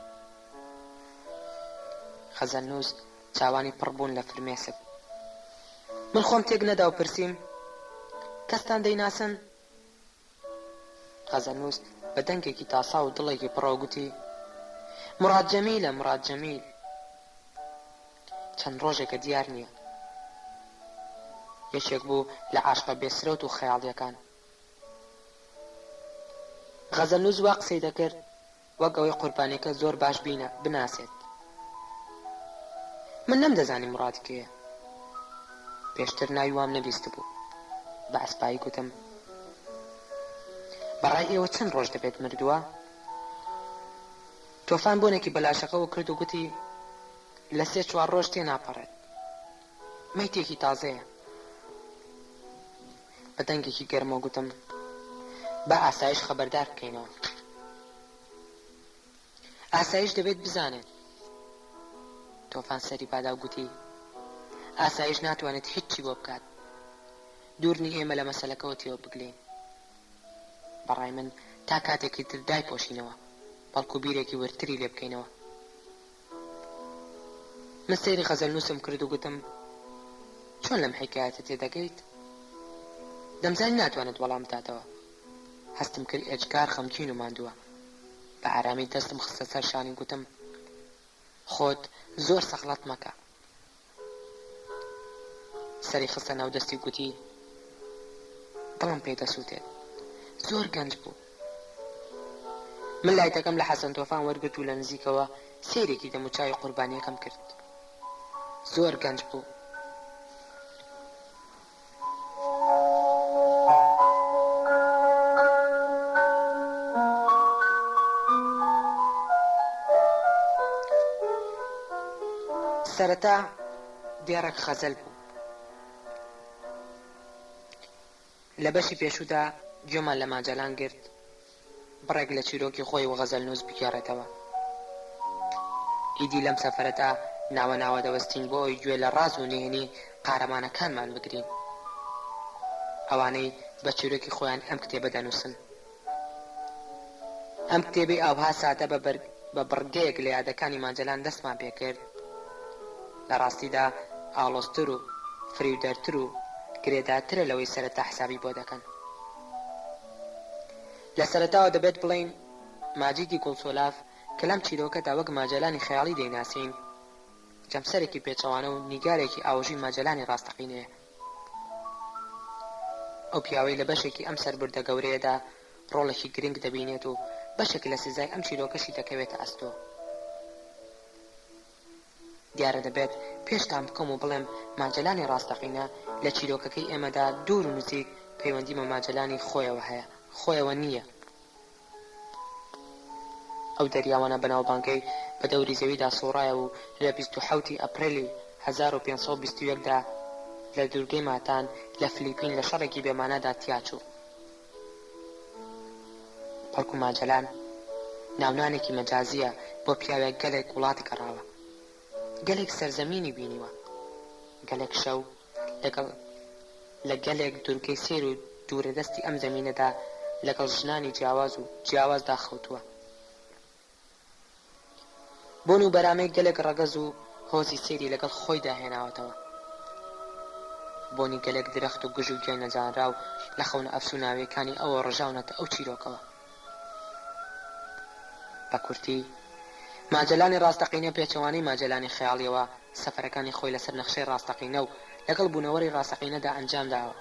خەزەنووس چاوانی پڕ بوون لە فرمێسک. من خۆم تێک نەدا و پرسییم کەستان دەیناسن؟ خەزەنووس بە دەنگێکی تاسا و دڵێکی پڕەوە گوتی مراد جەمیلە، مراد جەمیل. چەند ڕۆژێکە دیار نییە. یەکێک بوو لە عاشقە بێسرەوت و خەیاڵیەکان. خەزەنووس وا قسەی دەکرد وەک ئەوەی قوربانیەکە زۆر باش بناسێت. من نەمدەزانی مراد کێیە. پێشتر ناوی وام نەبیست بوو. بە ئەسپایی گوتم بەڕای ئێوە چەند ڕۆژ دەبێت مردووە؟ تۆفان بۆنێکی بەلاشەکەەوە کرد و گوتی لە 3-4 ڕۆژ تێ ناپەڕێت. مەیتێکی تازەیە. بە دەنگێکی گەرمەوە گوتم بە ئاسایش خەبەردار بکەینەوە. ئاسایش دەبێت بزانێت. تۆفان سەری بادا و گوتی ئاسایش ناتوانێت هیچی بۆ بکات. دوورنی ئێمە لە مەسەلەکەەوە تێوە بگلین. بەڕای من تا کاتێکی تر دایپۆشینەوە بەڵکو بیرێکی ورتری لێ بکەینەوە. من سەیری خەزەنووسم کرد و گوتم چۆن لەم حیکایەتە تێدەگەیت؟ دەمزانی ناتوانێت وەڵام بداتەوە. هەستم کرد ئێجگار خەمگین و ماندووە. بە ئارامی دەستم خستە سەر شانی گوتم خۆت زۆر سەخڵەت مەکە. سەری خستە ناو دەستی گوتی دڵم پێی دەسووتێت. زۆر گەنج بوو. من لایتەکەم لە حەسەن تۆفان وەرگرت و لە نزیکەوە سێرێکی دەموچاوی قوربانیەکەم کرد. زۆر گەنج بوو. سەرەتا دێڕێک خەزەل بوو. لە بەشی پێشوودا گوێمان لە ماجەلان گرت بڕێک لە چیرۆکی خۆی و غەزەل نووس بگێڕێتەوە. ئیدی لەم سەفەرەتا ناوە ناوە دەوەستین بۆ ئەوی گوێ لە ڕاز و نهێنی قارەمانەکانمان بگرین، ئەوانەی بە چیرۆکی خۆیان ئەم کتێبە دەنووسن. ئەم کتێبەی ئەوها سادە بە بڕگەیەک لە یادەکانی ماجەلان دەستمان پێکرد، لە ڕاستیدا ئاڵۆزتر و فریودەرتر و گرێدارترە لەوەی سەرەتا حسابی بۆ دەکەن. لە سەرەتاوە دەبێت بڵین ماجیدی گوڵسۆلاف کە لەم چیرۆکەدا وەک ماجەلانی خەیاڵی دەیناسین، جەمسەرێکی پێچەوانە و نیگارێکی ئاوژی ماجەلانی ڕاستەقینەیە. ئەو پیاوەی لە بەشێکی ئەم سەربردە گەورەیەدا ڕۆڵێکی گرنگ دەبینێت و بەشێک لە سزای ئەم چیرۆکەشی دەکەوێتە ئەستۆ. دیارە دەبێت پێشتان بکەم و بڵێم ماجەلانی ڕاستەقینە لە چیرۆکەکەی ئێمەدا دوور و نزیک پەیوەندی بە ماجەلانی خۆیەوە هەیە، خۆیەوە نییە. ئەو دەریاوانە بەناوبانگەی بە دەوری زەویدا سۆڕایە و لە 27 ئەپرێلی 1521دا لە دوورگەی ماتان لە فلیپین لە شەڕێکی بێمانەدا تیاچوو. بەڵکو ماجەلان ناونانێکی مەجازیە بۆ پیاوێک گەلێک وڵات گەڕاوە، گەلێک سەرزەمینی بینیوە، گەلێک شەو لە گەلێک دوورگەی سێر و دوورە دەستی ئەم زەمینەدا لەگەڵ ژنانی جیاوازدا خەوتووە. بۆن و بەرامەی گەلێک ڕەگەز و هۆزی سێری لەگەڵ خۆیدا هێناوەتەوە. بۆنی گەلێک درەخت و گژ و گوێ نەزانرا و لە خەونە ئەفسوناویەکانی ئەوە ڕژاونەتە ئەو چیرۆکەوە. بە کورتی ماجەلانی ڕاستەقینە پێچەوانەی ماجەلانی خەیاڵیەوە سەفەرەکانی خۆی لەسەر نەخشەی ڕاستەقینە و لەگەڵ بوونەوەری ڕاستەقینەدا ئەنجام داوە.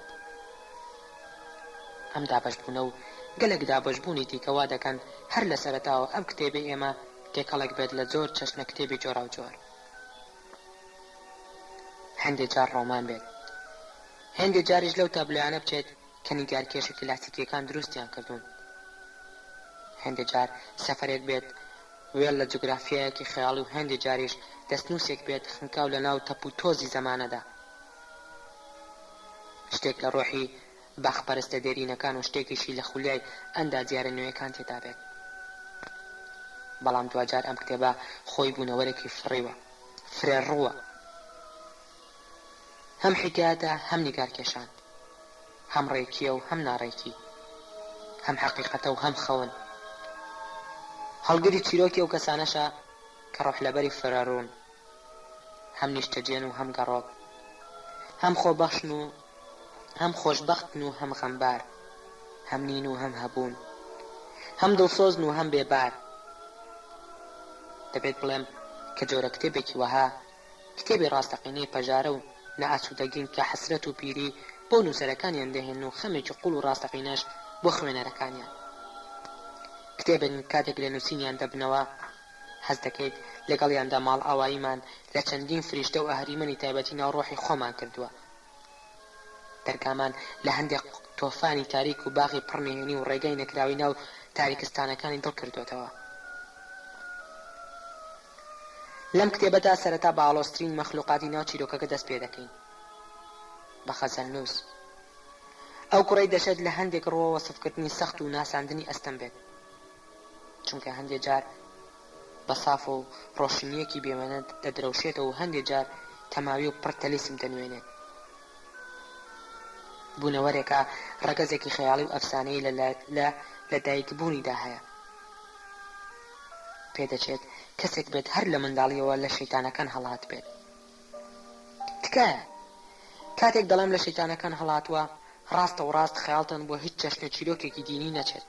ئەم دابەشبوونە و گەلێک دابەشبوونی دیکەوا دەکەن هەر لە سەرەتاوە ئەم کتێبەی ئێمە تێکەڵێک بێت لە زۆر چەشنە کتێبی جۆرا و جۆر. هەندێک جار ڕۆمان بێت، هەندێک جاریش لەو تابلۆیانە بچێت کە نیگارکێشە کلاسیکیەکان دروستیان کردوون. هەندێک جار سەفەرێک بێت وێڵ لە جوگرافیایەکی خەیاڵی و هەندێک جاریش دەستنووسێک بێت خنکاو لە ناو تەپ و تۆزی زەمانەدا. شتێک لە ڕۆحی باخپەرستە دێرینەکان و شتێکیشی لە خولیای ئەندا دیارە نوێیەکان تێدا بێت. بەڵام دوجار ئەم کتێبە خۆی بوونەوەرێکی فرێڕووە، هەم حکایەتە هەم نیگارکێشان، هەم ڕێکیە و هەم ناڕێکی، هەم حەقیقەتە و هەم خەون. هەڵگری چیرۆکی ئەو کەسانەشە کە ڕۆحلەبەری فرەڕوون، هەم نیشتەجێن و هەم گەڕۆک، هەم خۆبەخشن و هەم خۆشبەختن و هەم غەمبار، هەم نین و هەم هەبوون، هەم دڵسۆزن و هەم بێبار. دەبێت بڵێم کە جۆرە کتێبێکی وەها کتێبی ڕاستەقینەی پەژارە و نەئاسوودەگین کە حەسرەت و پیری بۆ نووسەرەکانیان دەهێن و خەمێکی قوڵ و ڕاستەقینەش بۆ خوێنەرەکانیان. کتێبن کاتێک لە نووسینیان دەبنەوە حەز دەکەیت لەگەڵیاندا ماڵ ئاواییمان لە چەندین فریشتە و ئەهریمەنی تایبەتی ناوڕۆحی خۆمان کردووە. دەرگامان لە هەندێک تۆفانی تاریک و باغی پڕنهێنی و ڕێگەی نەکراوی ناو تاریکستانەکانی دڵ کردوێتەوە. لەم کتێبەدا سەرەتا بە ئاڵۆزترین مەخلوقاتی ناو چیرۆکەکە دەست پێ دەکەین، بە خەزەل نووس. ئەو کوڕەی دەشێت لە هەندێک ڕۆوە وەسفکردنی سەخت و ناساندنی ئەستەم بێت، چونکە هەندێک جار بە ساف و ڕۆشنیەکی بێمەنە دەدرەوشێتەوە و هەندێک جار تەماوی و پڕ تەلیسم دەنوێنێت. بوونەوەرێکە ڕەگەزێکی خەیاڵی و ئەفسانەی لە دایکبوونیدا هەیە. پێدەچێت کەسێک بێت هەر لە منداڵیەوە لە شەیتانەکان هەڵات بێت. تکایە کاتێک دەڵێم لە شەیتانەکان هەڵاتوە ڕاستە و ڕاست خەیاڵتان بۆ هیچ چەشنە چیرۆکێکی دینی نەچێت.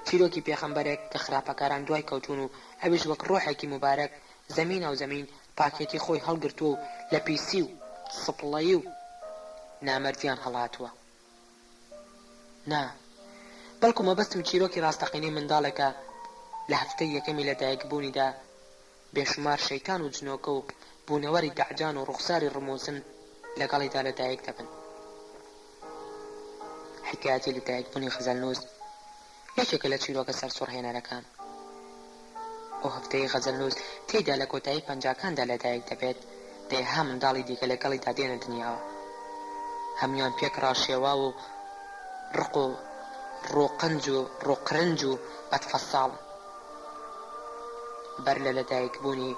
چیرۆکی پێخەمبەرێک کە خراپەکاران دوای کەوتون و ئەویش وەک ڕۆحێکی مبارەک زەمین و زەمین پاکێتی خۆی هەڵگرتووە و لە پیسی و سپڵەیی و نامەردیان هەڵاتووە. نا، بەڵکو مەبەستم چیرۆکی ڕاستەقینەی منداڵێکە لە هەفتەی یەکەمی لە دایکبوونیدا بێشمار شەیتان و جنۆکە و بوونەوەری دەعجان و ڕوخساری ڕموزن لەگەڵیدا لە دایک دەبن. حکایەتی لە دایکبوونی خەزەل نووس یەکێکە لە چیرۆکە سەرسوڕهێنەرەکان. ئەو هەفتەی غەزەلنووس تێیدا لە کۆتایی پەنجاکاندا لەدایک دەبێت دەیها منداڵی دیکە لەگەڵیدا دێنە دنیاوە. هەمویان پێک ڕاشێوا و ڕق و ڕۆقەنج و ڕۆقرنج و بەدفەساڵن. بەر لە لەدایکبوونی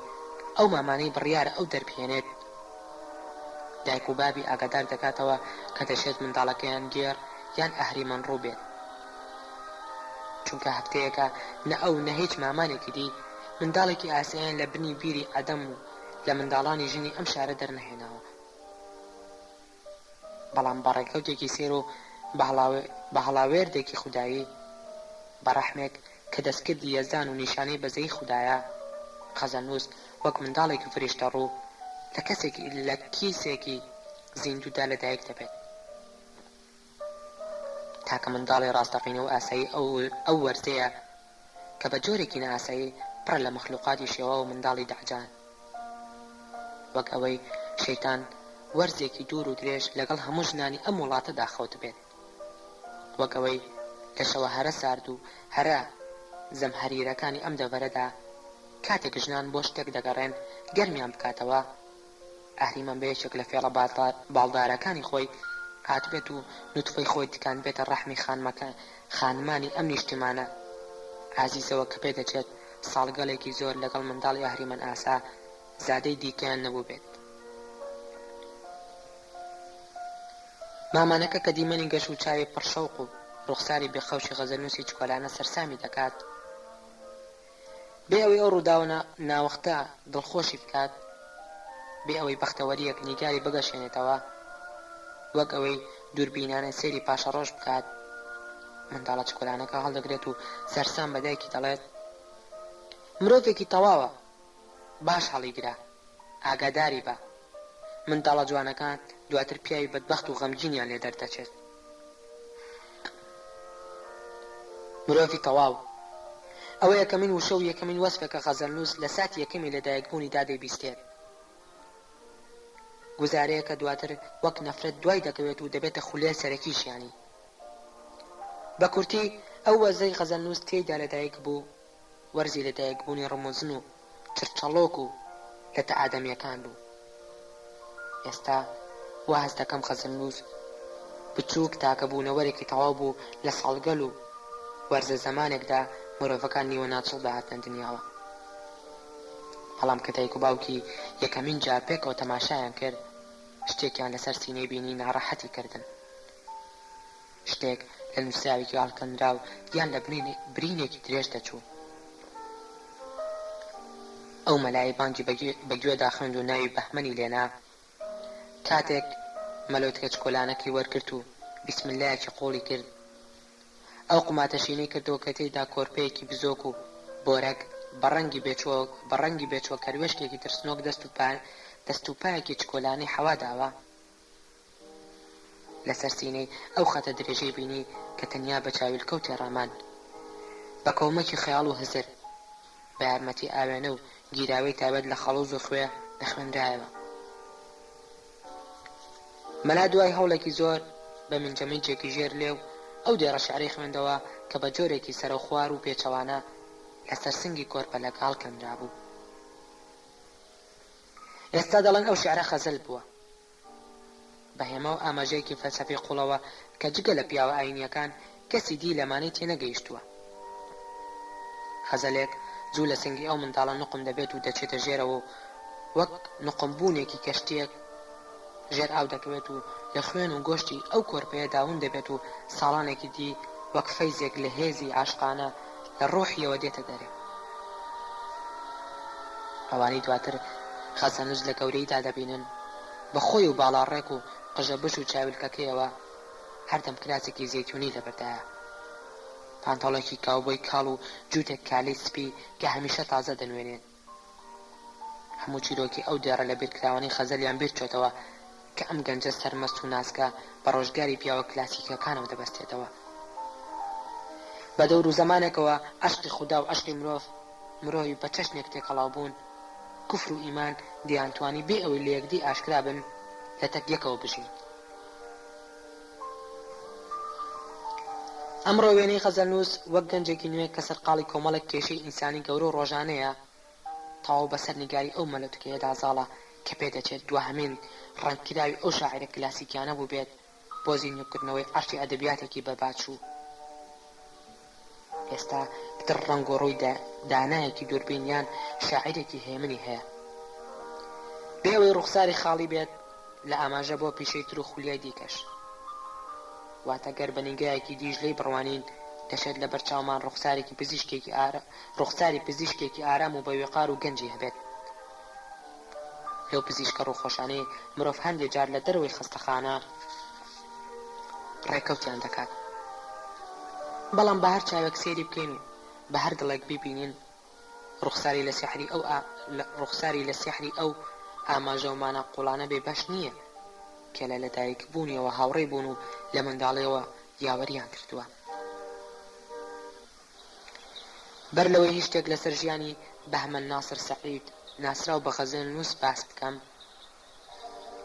ئەو مامانەی بڕیارە ئەو دەربهێنێت، دایک و بابی ئاگادار دەکاتەوە کە دەشێت منداڵەکەیان گێڕ یان ئەهریمەن ڕوو بێت، چونکە هەفتەیەکە نە ئەو نە هیچ مامانێکی دی منداڵێکی ئاساییان لە بنی بیری ئەدەم و لە منداڵانی ژنی ئەم شارە دەرنەهێناوە. بەڵام بەڕێکەوتێکی سێر و بە هەڵاوێردێکی خودایی بەڕەحمێک کە دەستکردی یەزدان و نیشانەی بەزەی خودایە، غەزەلنووس وەک منداڵێکی فریشتە ڕوو لە کیسێکی زیندوودا لەدایک دەبێت. تاکە منداڵی ڕاستەقینە و ئاسایی ئەو وەرزەیە کە بە جۆرێکی نائاسایی پڕە لە مەخلوقاتی شێوە و منداڵی دەعجان، وەک ئەوەی شەیتان وەرزێکی دوور و درێژ لەگەڵ هەموو ژنانی ئەم وڵاتەدا خەوت بێت، وەک ئەوەی لە شەوە هەرە سارد و هەرە زەمهەریرەکانی ئەم دەڤەرەدا کاتێک ژنان بۆ شتێک دەگەڕێن گەرمیان بکاتەوە، ئەهریمەن بەیەکێک لە فێڵە باڵدارەکانی خۆی هاتبێت و نوتفەی خۆی تکان بێتە ڕەحمی خانمانی ئەم نیشتیمانە عازیزەوە کە پێ دەچێت ساڵگەڵێکی زۆر لەگەڵ منداڵی ئەهریمەن ئاسا زادەی دیکەیان نەبوو بێت. مامانەکە کە دیمەنی گەش و چاوی پڕشەوق و ڕوخساری بێخەوشی غەزەلنووسی چکۆلانە سەرسامی دەکات، بێ ئەوەی ئەو ڕووداوە ناوەختە دڵخۆشی بکات، بێ ئەوەی بەختەوەریەک نیگاری بگەشێنێتەوە، وەک ئەوەی دووربینانە سێری پاشەڕۆژ بکات، منداڵە چکۆلانەکە هەڵدەگرێت و سەرسام بەدایکی دەڵێت: مرۆڤێکی تەواوە، باش هەڵیگرە، ئاگاداری بە. منداڵە جوانەکان دواتر پیاوی بەدبەخت و غەمگینیان لێ دەردەچێت. مرۆڤی تەواو ئەوە یەکەمین وشە و یەکەمین وەسفێکە غەزەلنووس لە ساتی یەکەمی لەدایکبوونیدا دەیبیستێت، گوزارەیە کە دواتر وەک نەفرەت دوای دەکەوێت و دەبێتە خولێ سەرەکیشیانی. بە کورتی ئەو وەرزەی غەزەلنووس تێیدا لەدایک بوو وەرزی لەدایکبوونی ڕموزن و چرچەڵۆک و لە تەعادەمیەکان بوو. ئێستا واز دەکەم غەزەلنووس بچووک تاکە بوونەوەرێکی تەواو بوو لە ساڵگەل و وەرزە زەمانێکدا مرۆڤەکان نیوە ناچڵ داهاتنە دنیاوە. بەڵام کە دایک و باوکی یەکەمین جار پێکەوە تەماشایان کرد، شتێکیان لەسەر سینەی بینی ناڕەحەتی کردن، شتێک لە نووسراوێکی هەڵکەندراو یان لە برینێکی درێژ دەچوو. ئەو مەلای بانگی بەگوێدا خوێند و ناوی بەهمەنی لێنا، کاتێک مەلۆتکە چکۆلانەکەی وەرگرت و بیسملایەکی قۆڵی کرد، ئەو قوماتەشینەی کردەوە کە تێیدا کۆرپەیەکی بزۆک و بۆرەک بە ڕەنگی بێچوە کەروێشتێکی ترسنۆک دەست و پایەکی چکۆلانی حەوا داوە. لەسەر سینەی ئەو خەتە درێژەی بینی کە تەنیا بە چاویلکەوتی ڕامان بە کۆمەکی خەیاڵ و هزر بە یارمەتی ئاوێنە و گیراوەی تایبەت لە خەڵوز و خوێ دەخوێنرایەوە. مەلا دوای هەوڵێکی زۆر بە منجەمەنجێکی ژێر لێو ئەو دێڕە شعرەی خوێندەوە کە بە جۆرێکی سەرەوخوار و پێچەوانە لەسەر سنگی کۆرپەلەکە هەڵکەندرا بوو. ئێستا دەڵێن ئەو شعرە خەزەل بووە، بە هێمە و ئاماژەیەکی فەلسەفی قوڵەوە کە جگە لە پیاوە ئاینیەکان کەسی دی لەمانەی تێنەگەیشتووە. خەزەلێک جوو لە سنگی ئەو منداڵە نقم دەبێت و دەچێتە ژێرەوە و وەک نقمبوونێکی کەشتێک ژێر ئاو دەکەوێت و لە خوێن و گۆشتی ئەو کۆرپەیە داون دەبێت و ساڵانێکی دی وەک فەیزێک لە هێزی عاشقانە لە ڕۆحیەوە دێتە دەرێ. ئەوانەی دواتر غەزەلنووس لە گەورەیدا دەبینن بە خۆی و باڵاڕێک و قژە بش و چاویلکەکەیەوە هەردەم کراسێکی زەیتونی لەبەردایە، پانتۆڵێکی کاوبۆی کاڵ و جووتێک کالەی سپی کە هەمیشە تازە دەنوێنێت. هەموو چیرۆکی ئەو دێڕە لە بیرکراوانەی خەزەلیان بیر چۆتەوە کە ئەم گەنجە سەرمەست و ناسکە بە ڕۆژگاری پیاوە کلاسیکەکانەوە دەبەستێتەوە. بە دەور و زەمانێکەوە عەشقی خودا و عەشقی مرۆڤی بە چەشنێک تێکەڵاو بوون، کوفر و ئیمان دەیانتوانی بێ ئەوەی لە یەکدی ئاشکرا بن لە تەک یەکەوە بژین. ئەمڕۆ وێنەی غەزەلنووس وەک گەنجێکی نوێ کە سەرقاڵی کۆمەڵێک کێشەی ئینسانی گەورە و ڕۆژانەیە تەواو بەسەر نیگاری ئەو مەلەوتکەیەدا زاڵە کە پێدەچێت دوهەمین ڕەنگکراوی ئەو شاعیرە کلاسیکیانە بوو بێت بۆ زیندووکردنەوەی ئەرشی ئەدەبیاتێکی بەرباچوو. ئێستا پتر ڕەنگ و ڕووی دانایەکی دووربینیان شاعیرێکی هێمنی هەیە بێوەی ڕوخساری خاڵی بێت لە ئاماژە بۆ پیشەی تر و خولیای دیکەش. واتە گەر بە نیگایەکی دیژ لێی بڕوانین دەشێت لە بەرچاومان ڕوخساری پزیشکێکی ئارام و بەوێقار و گەنجی هەبێت. لەو پزیشکە ڕووخۆشانەی مرۆڤ هەندێک جار لە دەروی خستەخانە ڕێکەوتیان دەکات، بەڵام بە هەر چاوێک سێری بکەین و بە هەر دڵێک ببینین ڕوخساری لە سیحری ئەو ئاماژە و مانە قوڵانە بێ بەش نییە کە لە لەدایک بوونیەوە هاوڕێی بوون و لە منداڵیەوە یاوەریان کردووە. بەر لەوەی هیچ شتێک لەسەر ژیانی بەهمەن ناسر سەعید ناسراو بە غەزەلنووس باس بکەم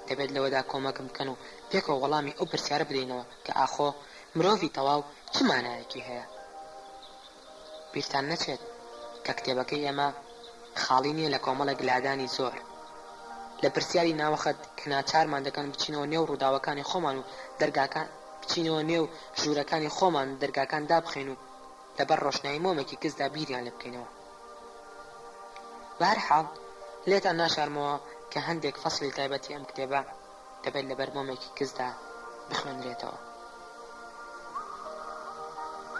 دەبێت لەوەدا کۆمەکم بکەن و پێکەوە وەڵامی ئەو پرسیارە بدەینەوە کە ئاخۆ مرۆڤی تەواو چ مانایەکی هەیە. بیرتان نەچێت کە کتێبەکەی ئێمە خاڵی نییە لە کۆمەڵێک لادانی زۆر لە پرسیاری ناوەخت کە ناچارمان دەکەن بچینەوە نێو ڕووداوەکانی خۆمان و دەرگاکان بچینەوە نێو ژوورەکانی خۆمان و دەرگاکان دابخێن و لەبەر ڕۆشنایی مۆمێکی کەسدا بیریان لێ بکەینەوە. بە هەر حاڵ لێتان ناشارمەوە کە هەندێک فەسڵی تایبەتی ئەم کتێبە دەبێت لەبەر مۆمێکی کەسدا بخوێنرێتەوە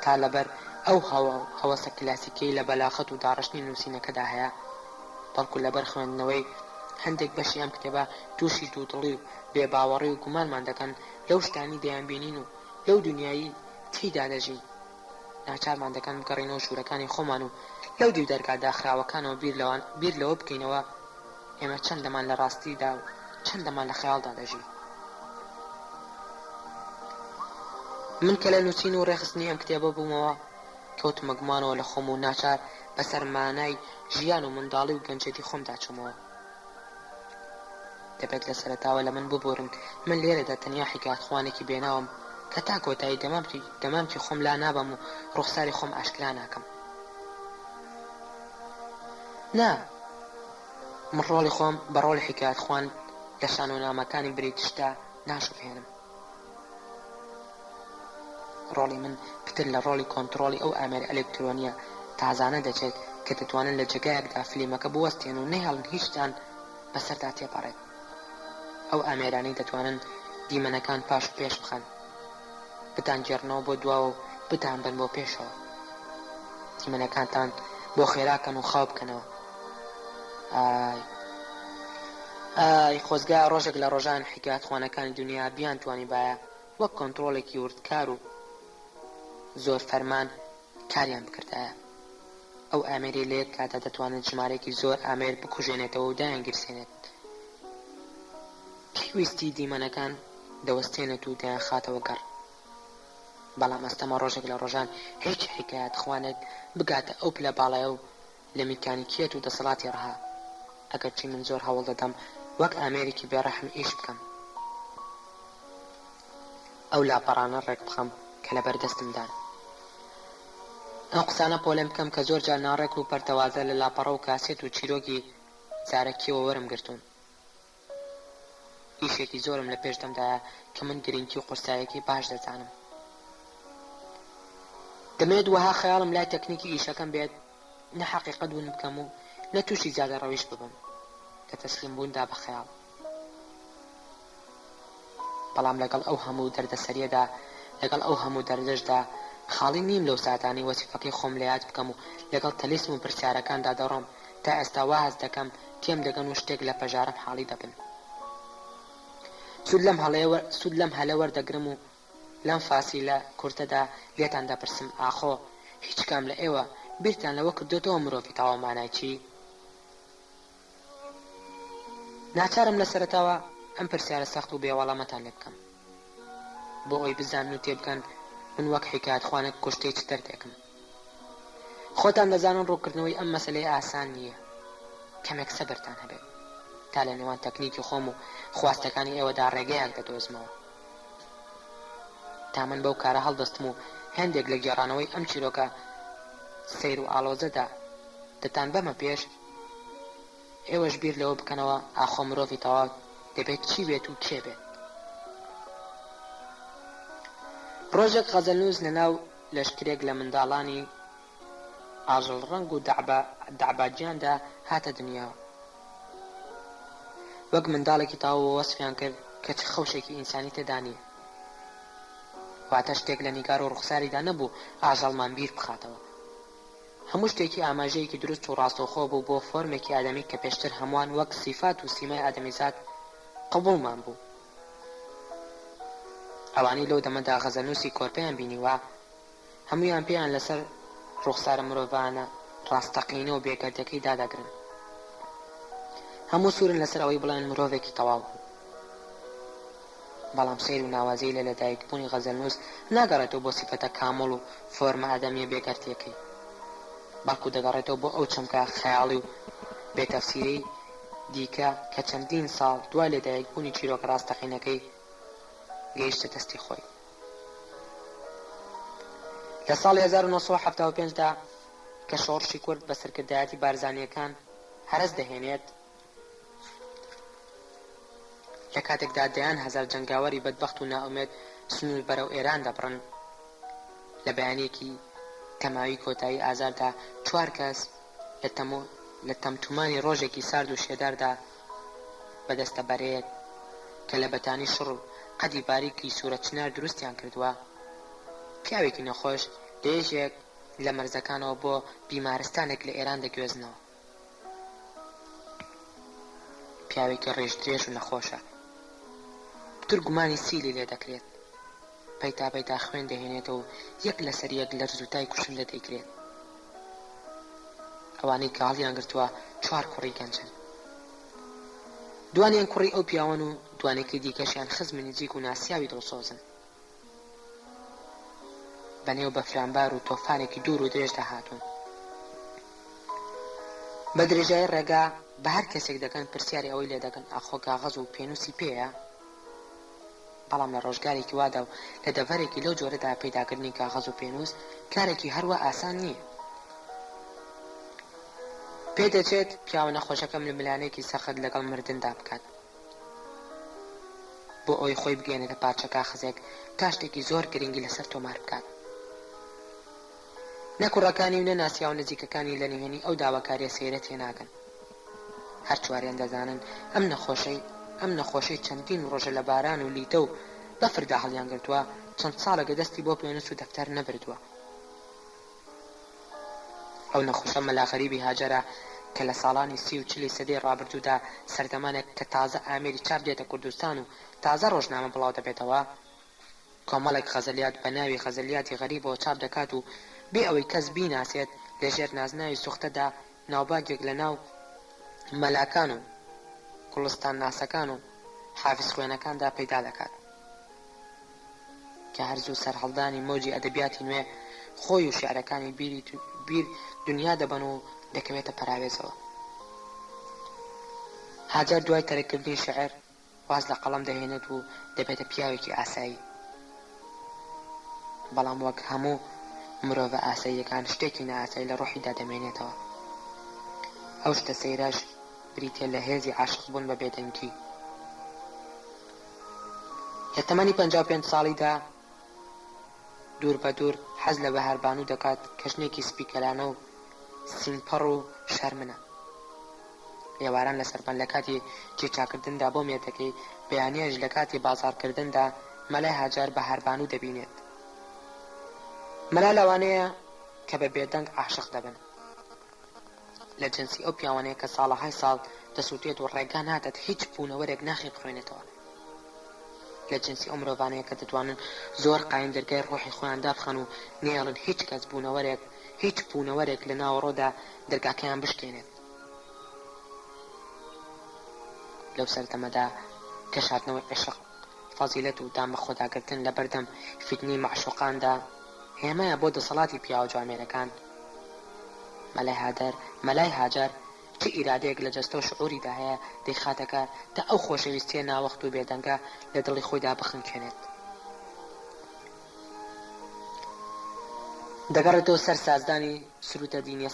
تا لەبەر ئەو هەوەسە کلاسیکەی لە بەلاغەت و داڕشتنی نووسینەکەدا هەیە، بەڵکو لەبەر خوێندنەوەی هەندێک بەشی ئەم کتێبە تووشی دوودڵی و بێباوەڕی و گومانمان دەکەن لەو شتانی دەیانبینین و لەو دنیایی تێیدا دەژین. ناچارمان دەکەن بگەڕینەوە ژوورەکانی خۆمان و لەو دیو دەرگادا خراوەکانەوە بیر لەوە بکەینەوە ئێمە چەندەمان لە ڕاستیدا و چەندەمان لە خەیاڵدا دەژین. من کە لە نووسین و ڕێخستنی ئەم کتێبە بوومەوە کەوتمە گومانەوە لە خۆم و ناچار بەسەر مانای ژیان و منداڵی و گەنجێتی خۆمدا چوومەوە. دەبێت لە سەرەتاوە لە من ببورن من لێرەدا تەنیا حکایەتخوانێکی بێناوم کە تا کۆتایی دەمامکی خۆم لا نابم و ڕوخساری خۆم ئاشکرا ناکەم. نا، من ڕۆڵی خۆم بە ڕۆڵی حکایەتخوان لە شانۆنامەکانی بریتیشدا ناشوفێنم. ڕۆڵی من پتر لە ڕۆڵی کۆنتڕۆڵی ئەو ئامێرە ئەلکترۆنیە تازانە دەچێت کە دەتوانن لە جێگایەکدا فیلمەکە بوەستێن و نەهێڵن هیچتان بەسەردا تێپەڕێت. ئەو ئامێرانەی دەتوانن دیمەنەکان پاش و پێش بخەن، بتان گێڕنەوە بۆ دواوە و بتان بن بۆ پێشەوە، دیمەنەکانتان بۆ خێراکەن و خاو بکەنەوە. ئای خۆزگا ڕۆژێک لە ڕۆژان حکایەتخوانەکانی دنیا بیان توانی باە وەک کۆنتڕۆڵێکی وردکار و زۆر فەرمان کاریان بکردایە. ئەو ئامێری لێت کاتە دەتوانێت ژمارەیەکی زۆر ئامێر بکوژێنێتەوە و دایانگیرسێنێت. پێویستی دیمەنەکان دەوەستێنێت و دایان خاتەوە گەڕ. بەڵام ئەستەمە ڕۆژێک لە ڕۆژان هیچ حکایەتخوانێک بگاتە ئەو پلە باڵایە و لە میکانیکیەت و دەسەڵاتی ڕەها. ئەگەرچی من زۆر هەوڵ دەدەم وەک ئامێرێکی بێڕەحم ئیش بکەم، ئەو لاپەڕانە ڕێک بخەم کە لە بەردەستمدان. ئەو قسانە پۆلێم بکەم کە زۆر جار ناڕێک و پەرتەوازە لە لاپەڕە و کاسێت و چیرۆکی جارەکیەوە وەرم گرتوون. ئیشێکی زۆرم لە پێش دەمدایە کە من گرنگی و قورسایەکی باش دەزانم. دەمێت وەها خەیاڵم لای تەکنیکی ئیشەکەم بێت، نە حەقیقەت بوون بکەم و نە تووشی زیادە ڕەویش ببم کە تەسلیم بووندا بە خەیاڵ. بەڵام لەگەڵ ئەو هەموو دەردەسەریەدا، لەگەڵ ئەو هەموو دەردەشدا خاڵی نیم لەو ساتانی وەسیفەکەی خۆم لە یاد بکەم و لەگەڵ تەلیسم و پرسیارەکاندا دەڕۆم تا ئێستا وا هەست دەکەم تێم دەگەن و شتێک لە پەژارم حاڵی دەبن. سود لەم هەلە وەردەگرم و لەم فاسیلە کورتەدا لێتان دەپرسم ئاخۆ هیچ کام لە ئێوە بیرتان لەوە کردوێتەوە مرۆڤی تەواو مانای چی؟ ناچارم لە سەرەتاوە ئەم پرسیارە سەخت و بێوەڵامەتان لێ بکەم بۆ ئەوی بزانن و تێبگەن من وەک حکایەتخوانێک کوشتەی چ دەردێکم. خۆتان دەزانن ڕووکردنەوەی ئەم مەسەلەی ئاسان نییە، کەمێک سەبرتان هەبێت تا لە نێوان تەکنیکی خۆم و خواستەکانی ئێوەدا ڕێگەیەک دەدۆزمەوە. تا من بەو کارە هەڵدەستم و هەندێک لە گێڕانەوەی ئەم چیرۆکە سیر و ئاڵۆزەدا دەتان بەمە پێش ئێوەش بیر لەوە بکەنەوە ئاخۆ مرۆڤی تەواو دەبێت چی بێت و کێ بێت. ڕۆژێک غەزەلنووس لەناو لەشکرێک لە منداڵانی ئاژەڵ ڕەنگ و دەعباجیاندا هاتە دنیاوە. وەک منداڵێکی تاوە وەسفیان کرد کە چ خەوشێکی ئینسانی تێدا نییە، واتە شتێک لە نیگار و ڕوخساریدا نەبوو ئاژەڵمان بیر بخاتەوە. هەموو شتێکی ئاماژەیەکی دروست و ڕاستەوخۆ بوو بۆ فۆرمێکی ئادەمی کە پێشتر هەمووان وەک سیفات و سیمای ئادەمیزاد قبوڵمان بوو. ئەوانەی لەو دەمەدا غەزەلنووسی کۆرپەیان بینیوە هەمویان پێیان لەسەر ڕوخسارە مرۆڤانە ڕاستەقینە و بێگەردەکەی دادەگرن. هەموو سوورن لەسەر ئەوەی بڵێن مرۆڤێکی تەواو بوو. بەڵام سیر و ناوازەی لە لەدایکبوونی غەزەلنووس ناگەڕێتەوە بۆ سیفەتە کامڵ و فۆرمە ئادەمیە بێگەردیەکەی، بەڵکو دەگەڕێتەوە بۆ ئەو چەمکە خەیاڵی و بێتەفسیرەی دیکە کە چەندین ساڵ دوای لەدایکبوونی چیرۆکە ڕاستەقینەکەی گەیشتە دەستی خۆی. لە ساڵی 1975دا کە شۆڕشی کورد بە سەرکردایەتی بارزانیەکان هەرس دەهێنێت، لە کاتێکدا دەیان هەزار جەنگاوەری بەدبەخت و نائومێد سنوور بەرەو ئێران دەبڕن، لە بەیانێکی تەماوی کۆتایی ئازاردا 4 کەس لە تەمتومانی ڕۆژێکی سارد و شێداردا بەدەستە بەرەیەک کە لە بەتانی شڕ و قەدی باریکی سوورە چنار دروستیان کردووە، پیاوێکی نەخۆش لە یەکێک لە مەرزەکانەوە بۆ بیمارستانێک لە ئێران دەگوێزنەوە. پیاوێکی ڕێژدرێژ و نەخۆشە، پتر گومانی سیلی لێ دەکرێت، پەیتا خوێن دەهێنێتەوە و یەک لەسەر یەک لەرز و تای کوشندە دەیکرێت. ئەوانەی کە هەڵیان گرتووە 4 کوڕی گەنجن، دوانیان کوڕی ئەو پیاوەن و دوانێکی دیکەشیان خزمی نزیک و ناسیاوی دڵسۆزن. بەنێو بەفرانبار و تۆفانێکی دوور و درێژدا هاتوون. بە درێژایی ڕێگا بە هەر کەسێک دەکەن پرسیاری ئەوەی لێ دەکەن ئاخۆ کاغەز و پێنووسی پێیە، بەڵام لە ڕۆژگارێکی وادا و لە دەڤەرێکی لەو جۆرەدا پەیداکردنی کاغەز و پێنووس کارێکی هەروە ئاسان نییە. پێدەچێت پیاوە نەخۆشەکەم لە ملانێکی سەخت لەگەڵ مردندا بکات بۆ ئەوی خۆی بگەێنێتە پارچە کاغەزێک تا شتێکی زۆر گرنگی لەسەر تۆمار بکات. نەکوڕەکانی و نەناسیا و نزیکەکانی لە نهێنی ئەو داواکاریە سەیرە تێناگەن. هەر چوارێن دەزانن ئەم نەخۆشەی چەندین ڕۆژە لە باران و لیتە و بەفردا هەڵیان گرتووە، چەند ساڵەگە دەستی بۆ پێنووس و دەفتەر نەبردووە. ئەو نەخۆشە مەلاغەریبی هاجرە کە لە ساڵانی 30 و 40 سەدەی ڕابردوودا سەردەمانێک کە تازە ئامێری چاپ دێتە کوردستان و تازە ڕۆژنامە بڵاو دەبێتەوە، کۆمەڵێک غەزەلیات بە ناوی غەزەلیاتی غەریبەوە چاپ دەکات و بێ ئەوەی کەس بیناسێت لەژێر نازناوی سوختەدا ناوبانگێک لە ناو مەلاکان و کوڵستان ناسەکان و حافز خوێنەکاندا پەیدا دەکات کە هەرزوو سەرهەڵدانی مۆجی ئەدەبیاتی نوێ خۆی و شیعرەکانی بیر دنیا دەبن و دەکەوێتە پەراوێزەوە. هاجر دوای تەرەکردنی شعر واز لە قەڵەم دەهێنێت و دەبێتە پیاوێکی ئاسایی، بەڵام وەک هەموو مرۆڤە ئاساییەکان شتێکی نائاسایی لە ڕۆحیدا دەمێنێتەوە. ئەو شتە سەیرەش بریتێ لە هێزی عاشق بوون بە بێدەنگی. لە تەمەنی 55 ساڵیدا دوور بە دوور حەز لە بەهاربانوو دەکات کە ژنێکی سپیکەلانە و سینپەڕ و شەرمنە. ئێواران لە سەربەن لە کاتی چێچاکردندا بۆ مێردەکەی، بەیانیەش لە کاتی بازاڕکردندا مەلای هاجار بەهاربانوو دەبینێت. مەلا لەوانەیە کە بە بێدەنگ عاشق دەبن، لە جنسی ئەو پیاوانەیە کە ساڵەهای ساڵ دەسووتێت و ڕێگا نادەت هیچ بوونەوەرێک ناخی بخوێنێتەوە، لە جنسی ئەو مرۆڤانەیە کە دەتوانن زۆر قایم دەرگای ڕۆحی خۆیان دابخەن و نێڵن هیچ کەس هیچ بوونەوەرێک لە ناوەڕۆدا دەرگاکەیان بشکێنێت. لەو سەردەمەدا کە شاردنەوەی عشق، فەزیلەت و دام بە خۆداگرتن لە بەردەم فیتنی مەعشوقاندا هێمایە بۆ دەسەڵاتی پیاوە جوامێرەکان، مەلای هاجار چه ئیرادەیەک لە جەستە و شعوریدا هەیە دەیخاتەکە تا ئەو خۆشەویستیە ناوەخت و بێدەنگە لە دڵی خۆیدا بخنکێنێت. دەگەڕێتەوە سەر سازدانی سروتە دینیە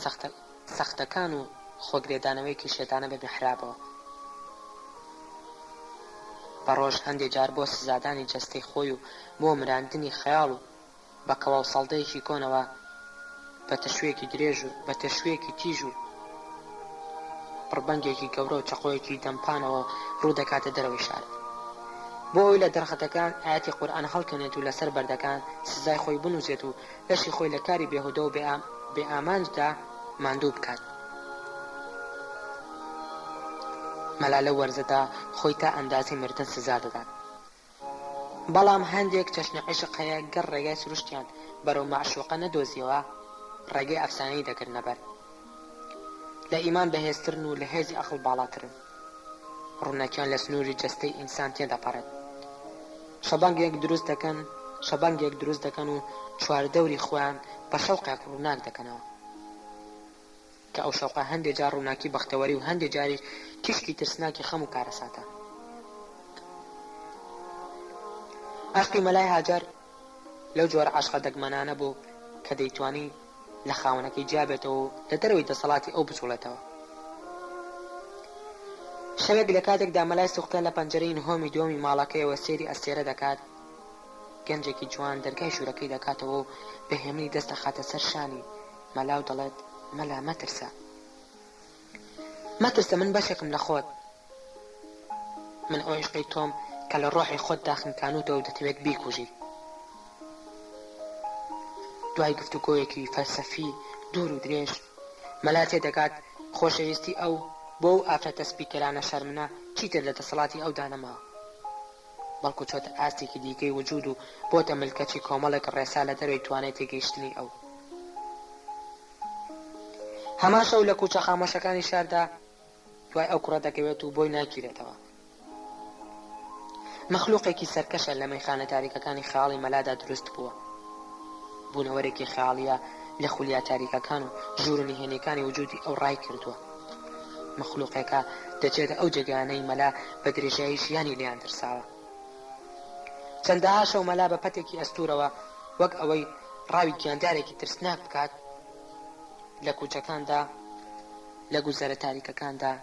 سەختەکان و خۆگرێدانەوەیکی شێتانە بە میحرابەوە. بەڕۆژ هەندێک جار بۆ سزادانی جەستەی خۆی و بۆ مراندنی خەیاڵ و بە کەواو سەڵدەیەکی کۆنەوە بە تەشوێکی درێژ و بە تەشوێکی تیژ و پڕبەنگێکی گەورە و چەقۆیەکی دەمپانەوە ڕوو دەکاتە دەرەوەی شار بۆ ئەوی لە دەرخەتەکان ئاەتی قورئان هەڵکەنێت و لەسەر بەردەکان سزای خۆی بنووسێت و لەشی خۆی لە کاری بێهودە و بێ ئامانجدا ماندوو بکات. مەلا لە وەرزەدا خۆی تا ئەندازی مردن سزا دەدات. بەڵام هەندێک چەشنە عیشق هەیە گەڕ ڕێگای سروشتیان بەرەو معشوقە نەدۆزیەوە ڕێگەی ئەفسانەی دەکردنەبەر. لە ئیمان بەهێزترن و لە هێزی ئەقڵ باڵاترن. ڕوونەکیان لە سنووری جەستەی ئینسان تێدەپەڕێت. شەبانگێک دروست دەکەن و چواردەوری خۆیان بە شەوقێک ڕووناک دەکەنەوە کە ئەو شەوقە هەندێک جار ڕووناکی بەختەوەری و هەندێک جاریش تیشکی ترسناکی خەم و کارەساتە. عاشقی مەلای هاجار لەو جۆرە عاشقە دەگمەنانە بوو کە دەیتوانی لە خاوەنەکەی جیابێتەوە و لە دەرەوەی دەسەڵاتی ئەو بچوڵێتەوە. شەوێک لە کاتێکدا مەلای سوختە لە پەنجەرەی نهۆمی دووەمی ماڵەکەیەوە سێری ئەستێرە دەکات. گەنجێکی جوان دەرگای شوورەکەی دەکاتەوە و بە هێمنی دەست دەخاتە سەر شانی مەلا و دەڵێت مەلا مەترسە من بەشێکم لە خۆت، من ئەو عیشقی تۆم کە لە ڕۆحی خۆت داخنکانوتەوە و دەتەوێت بیکوژی. دوای گفتوگۆیەکی فەلسەفی دوور و درێژ مەلا تێدەگات خۆشەویستی ئەو بۆ ئەو ئافرەتە سپیکەرانە شەرمنە چیتر لە دەسەڵاتی ئەو دانەماوە، بەڵکو چۆتە ئاستێکی دیکەی وجود و بۆتە ملکەچی کۆمەڵێک ڕێسا لە دەروی توانێت تێگەیشتنی ئەو. هەمان شەو لە کوچە خامۆشەکانی شاردا دوای ئەو کوڕە دەکەوێت و بۆی ناگیرێتەوە. مەخلوقێکی سەرکەشە لە مەیخانە تاریکەکانی خەیاڵی مەلادا دروست بووە. بوونەوەرێکی خەیاڵیە لە خولیا تاریکەکان و ژوور نهێنیەکانی وجودی ئەو ڕای کردووە. مەخلوقێکە دەچێتە ئەو جێگانەی مەلا بە درێژایی ژیانی لێیان ترساوە. چەندەها شەو مەلا بە پەتێکی ئەستورەوە وەک ئەوەی ڕاوی گیاندارێکی ترسناک بکات لە کوچەکاندا لە گوزەرە تاریکەکاندا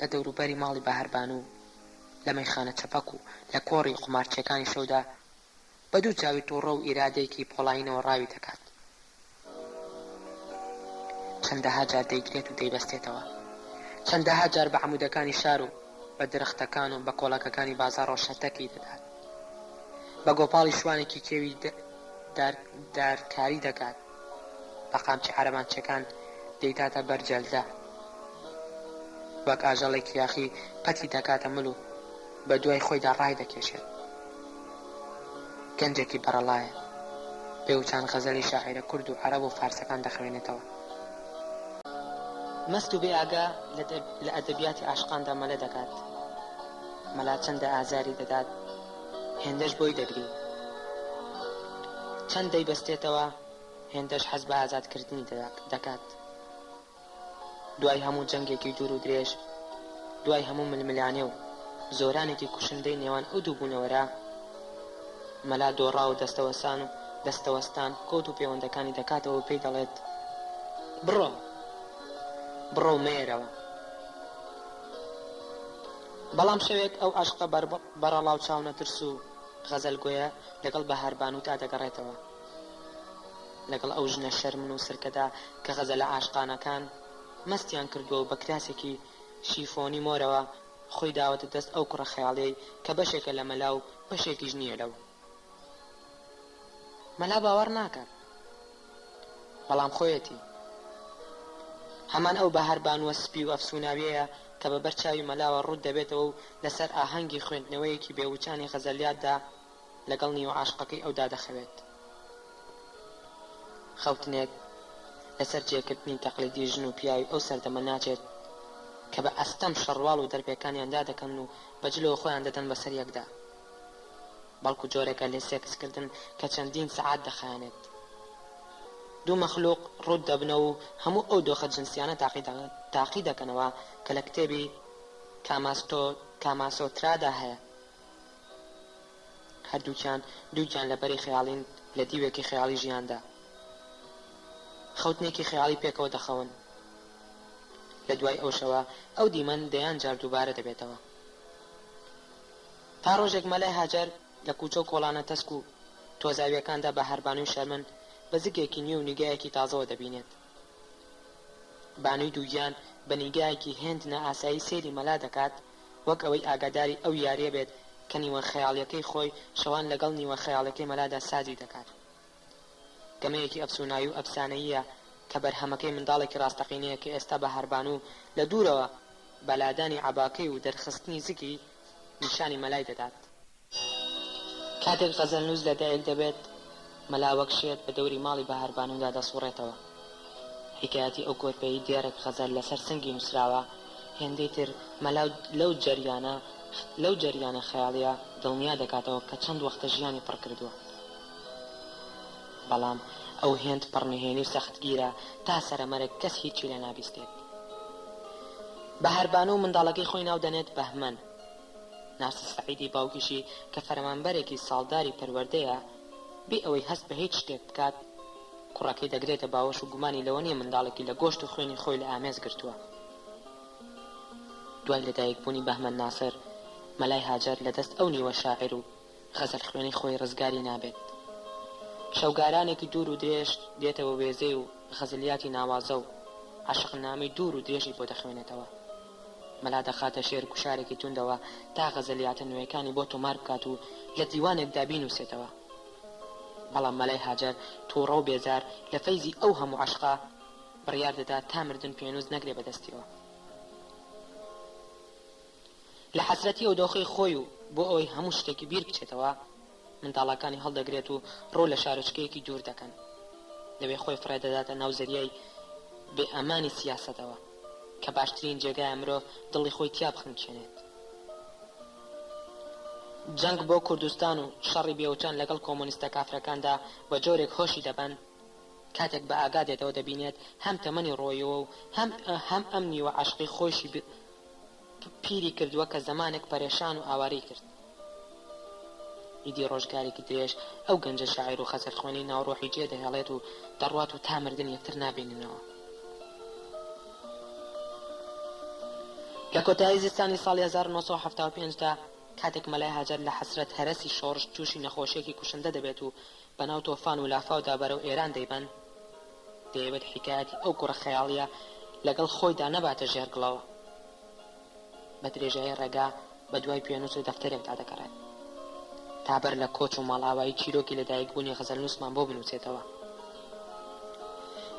لە دەوروبەری ماڵی بەهاربان و لە مەیخانە چەپەک و لە کۆڕی قومارچیەکانی شەودا بە دوو چاوی تووڕە و ئیرادەیەکی پۆڵاینەوە ڕاوی دەکات. چەندەها جار دەیگرێت و دەیبەستێتەوە، چەندەها جار بە عەمودەکانی شار و بە درەختەکان و بە کۆڵەکەکانی بازاڕ ڕۆشەتەکەی دەدات، بە گۆپاڵی شوانێکی کێوی دارکاری دەکات، بە قامچی عەرەبانچەکان دەیداتە بەرجەلدە، وەک ئاژەڵێکی یاخی پەتی دەکاتە مل و بە دوای خۆیدا ڕای دەکێشێت. گەنجێکی بەرەڵایە بێوچان غەزەلی شاعیرە کورد و عەرەب و فارسەکان دەخوێنێتەوە. مەست و بێ ئاگا لە ئەدەبیاتی عاشقاندا مەلە دەکات. مەلا چەندە ئازاری دەدات هێندەش بۆی دەگری، چەند دەیبەستێتەوە هێندەش حەز بە ئازادکردنی دەکات. دوای هەموو جەنگێکی دوور و درێژ، دوای هەموو ململانێ و زۆرانێکی کوشندەی نێوان ئەو دوو بوونەوەرە، مەلا دۆڕا و دەستەوەستان کۆت و پەیوەندەکانی دەکاتەوە و پێی دەڵێت بڕۆ و مێرەوە. بەڵام شەوێک ئەو عاشقە بەرەڵاو چاو نەترس و غەزەلگۆیە لەگەڵ بەهاربان و تا دەگەڕێتەوە. لەگەڵ ئەو ژنە شەرمن و سرکەدا کە غەزەلە عاشقانەکان مەستیان کردووە و بە کراسێکی شیفۆنی مۆرەوە خۆی داوەتە دەست ئەو کوڕە خەیاڵەی کە بەشێکە لە مەلا و بەشێکیش نییە لەو. مەلا باوەڕ ناکات، بەڵام خۆیەتی. هەمان ئەو بەهاربانوە سپی و ئەفسوناویەیە کە بە بەرچاوی مەلاوە ڕوود دەبێتەوە و لەسەر ئاهەنگی خوێندنەوەیەکی بێوچانی غەزەلیاتدا لەگەڵ نیوە عاشقەکەی ئەودا دەخەوێت. خەوتنێک لەسەر جێکردنی تەقلیدی ژن و پیاوی ئەو سەردەمە ناچێت کە بە ئەستەم شەڕواڵ و دەربێکانیاندا دەکەن و بەجلەوە خۆیان دەدەن بەسەر یەکدا، بەڵکو جۆرێکە لێ سێکسکردن کە چەندین سەعات دەخایەنێت. دوو مەخلوق ڕوود دەبنەوە و هەموو ئەو دۆخە جنسیانە تاقی دەکەنەوە کە لە کتێبی کاماسۆترادا هەیە. هەردووکیان دووگیان لە بەری خەیاڵین لە دیوێکی خەیاڵی ژیاندا. خەوتنێکی خەیاڵی پێکەوە دەخەون. لە دوای ئەو شەوە ئەو دیمەن دەیان جار دووبارە دەبێتەوە. تا ڕۆژێک مەلای هاجەر لە کوچە و کۆڵانە تەسک و تۆزاویەکاندا بە هەربانووی شەرمن بە زگێکی نوێ و نیگایەکی تازەوە دەبینێت. بانووی دووگیان بە نیگایەکی هێند نەئاسایی سێری مەلا دەکات، وەک ئەوەی ئاگاداری ئەو یاریە بێت کە نیوە خەیاڵیەکەی خۆی شەوان لەگەڵ نیوە خەیاڵەکەی مەلادا سازی دەکات. گەمەیەکی ئەفسونایی و ئەفسانەییە کە بەرهەمەکەی منداڵێکی ڕاستەقینەیە کە ئێستا بە هەربانوو لە دوورەوە بەلادانی عەباکەی و دەرخستنی زگی نیشانی مەلای دەدات. کاتێک غەزەلنووس لە دایک دەبێت، مەلا وەک شێت بە دەوری ماڵی بە هەربانوودا دەسوڕێتەوە. حکایەتی ئەو کۆرپەی دیارێک غەزەل لەسەر سنگی نووسراوە. هێندەی تر مەلا لەو جەریانە خەیاڵیە دڵنیا دەکاتەوە کە چەند وەختە ژیانی پڕ کردووە. بەڵام ئەو هێند پڕنهێنی و سەختگیرە تا سەرەمەرە کەس هیچی لێ نابیستێت. بە هەربانوو منداڵەکەی خۆی ناو دەنێت بەهمەن. ناسە سەعیدی باوکیشی کە فەرمانبەرێکی ساڵداری پەروەردەیە، بێ ئەوەی هەست بە هیچ شتێک بکات، کوڕەکەی دەگرێتە باوەش و گومانی لەوە نیە منداڵێکی لە گۆشت و خوێنی خۆی لە ئامێز گرتووە. دوای لەدایکبوونی بەهمەن ناسر، مەلای هاجەر لەدەست ئەو نیوە شاعر و غەزەل خوێنی خۆی ڕزگاری نابێت. شەوگارانێکی دوور و درێژ دێتەوە وێزەی و غەزلیاتی ناوازە و عاشقنامەی دوور و درێژی بۆ دەخوێنێتەوە. مەلا دەخاتە شێر کوشارێکی توندەوە تا غەزەلیاتە نوێیەکانی بۆ تۆمار بکات و لە دیوانێکدا بینووسێتەوە. بەڵام مەلای هاجەر تووڕە و بێزار لە فەیزی ئەو هەموو عاشقا بڕیار دەدا تا مردن پێنووس نەگرێ بەدەستیەوە. لە حەسرەتی ئەو دۆخەی خۆی و بۆ ئەوەی هەموو شتێکی بیر بچێتەوە، منداڵەکانی هەڵدەگرێت و ڕۆ لە شارۆچکەیەکی دوور دەکەن. لەوێ خۆی فڕێدەداتە ناو زەریای بێ ئەمانی سیاسەتەوە کە باشترین جێگای مرۆڤ دڵی خۆی تیا بخنکێنێت. جەنگ بۆ کوردستان و شەڕی بێوچان لەگەڵ کۆمۆنیستە کافرەکاندا بە جۆرێک هۆشی دەبەن. کاتێک بە ئاگادێتەوە دەبینێت هەم تەمەنی ڕۆیەوە و هەم ئەم نیوە عاشقی خۆشی پیری کردووە کە زەمانێک پەرێشان و ئاوارەی کرد. ئیدی ڕۆژگارێکی درێژ ئەو گەنجە شاعیر و خەزەرخوێنی ناوڕۆحی جێ دەهێڵێت و دەڕوات و تا مردن یەکتر نابیننەوە. لە کۆتایی زستانی ساڵی 1975دا کاتێک مەلای هاجەر لە حەسرەت هەرەسی شۆڕش تووشی نەخۆشیێکی کوشندە دەبێت و بەناو تۆفان و لافاودا بەرەو ئێران دەیبەن، دەیەوێت حکایەتی ئەو کوڕە خەیاڵیە لەگەڵ خۆیدا نەباتە ژێرگڵەوە. بە درێژایی ڕێگا بە دوای پێنووس و دەفتەرێکدا دەگەڕێت تا بەر لە کۆچ و ماڵاوایی چیرۆکی لەدایکبوونی غەزەلنووسمان بۆ بنووسێتەوە.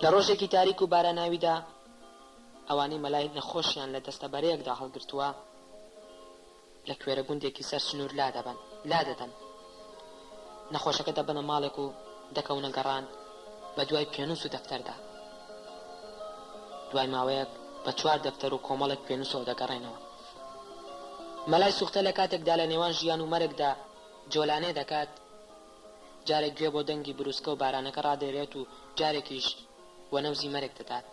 لە ڕۆژێکی تاریک و باراناویدا ئەوانەی مەلای نەخۆشیان لە دەستە بەرەیەکدا هەڵگرتووە لە کوێرە گوندێکی سەر سنوور لا دەدەن. نەخۆشەکە دەبنە ماڵێک و دەکەونە گەڕان بە دوای پێنووس و دەفتەردا. دوای ماوەیەک بە 4 دەفتەر و کۆمەڵێک پێنووسەوە دەگەڕێنەوە. مەلای سوختە لە کاتێکدا لە نێوان ژیان و مەرگدا جۆلانێ دەکات، جارێک گوێ بۆ دەنگی بروسکە و بارانەکە ڕادێرێت و جارێکیش وەنەوزی مەرگ دەدات.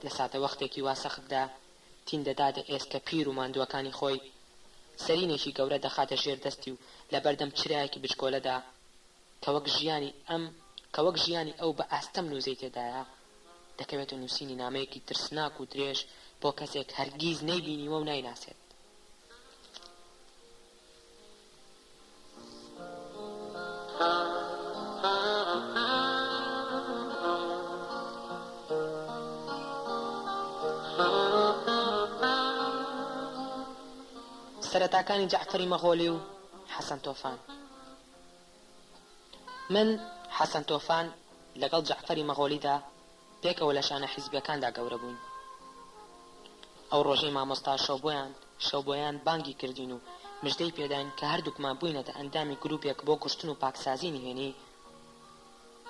لە ساتە وەختێکی وا سەختدا تین دەداتە ئێسکە پیر و ماندووەکانی خۆی سەرینێکی گەورە دەخاتە ژێر دەستی و لە بەردەم چرایەکی بچکۆلەدا کە وەک ژیانی ئەو بە ئاستەم نووزەی تێدایە دەکەوێتە نووسینی نامەیەکی ترسناک و درێژ بۆ کەسێک هەرگیز نەیبینیوە و نایناسێت. سەرەتاکانی جەعفەری مەغۆلی و حەسەن تۆفان. من حەسەن تۆفان لەگەڵ جەعفەری مەغۆلیدا پێکەوە لە شانە حیزبەکاندا گەورە بووین. ئەو ڕۆژەی مامۆستا شەوبۆیان بانگی کردین و مژدەی پێداین کە هەردووکمان بووینەتە ئەندامی گروپێک بۆ کوشتن و پاکسازی نهێنی.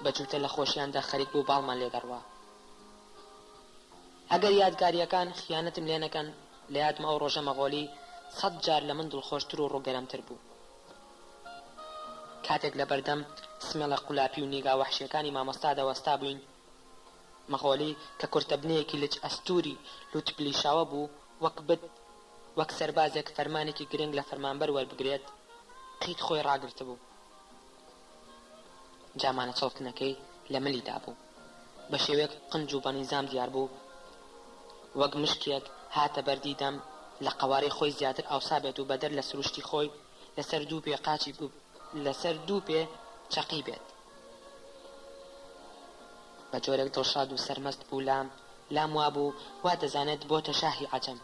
بەجووتە لە خۆشیاندا خەریک بوو باڵمان لێ دەڕوا. ئەگەر یادگاریەکان خیانەتم لێ نەکەن، لە یادمە ئەو ڕۆژە مەغۆلی 100 جار لە من دڵخۆشتر و ڕووگەرەمتر بوو. کاتێک لە بەردەم سمێڵە قولاپی و نیگا وەحشیەکانی مامۆستادا وەستا بووین، مەغۆلی کە کورتەبنەیەکی لچ ئەستوری لوت پلیشاوە بوو وەک سەربازێک فەرمانێکی گرنگ لە فەرمانبەر وەربگرێت قیت خۆی ڕاگرتە بوو. جامانە چۆڵکنەکەی لە ملیدا بوو بە شێوەیەک قنج و بە نیزام دیار بوو وەک مشکێک هاتە بەردیدەم لە قەوارەی خۆی زیاتر ئاوسا بێت و بەدەر لە سروشتی خۆی لەسەر دوو پێ قاچی بوو لەسەر دوو پێ چەقی بێت بە جۆرێک دڵشاد و سەرمەست بوو لام وابوو وا دەزانێت بۆتە شاهی عەجەم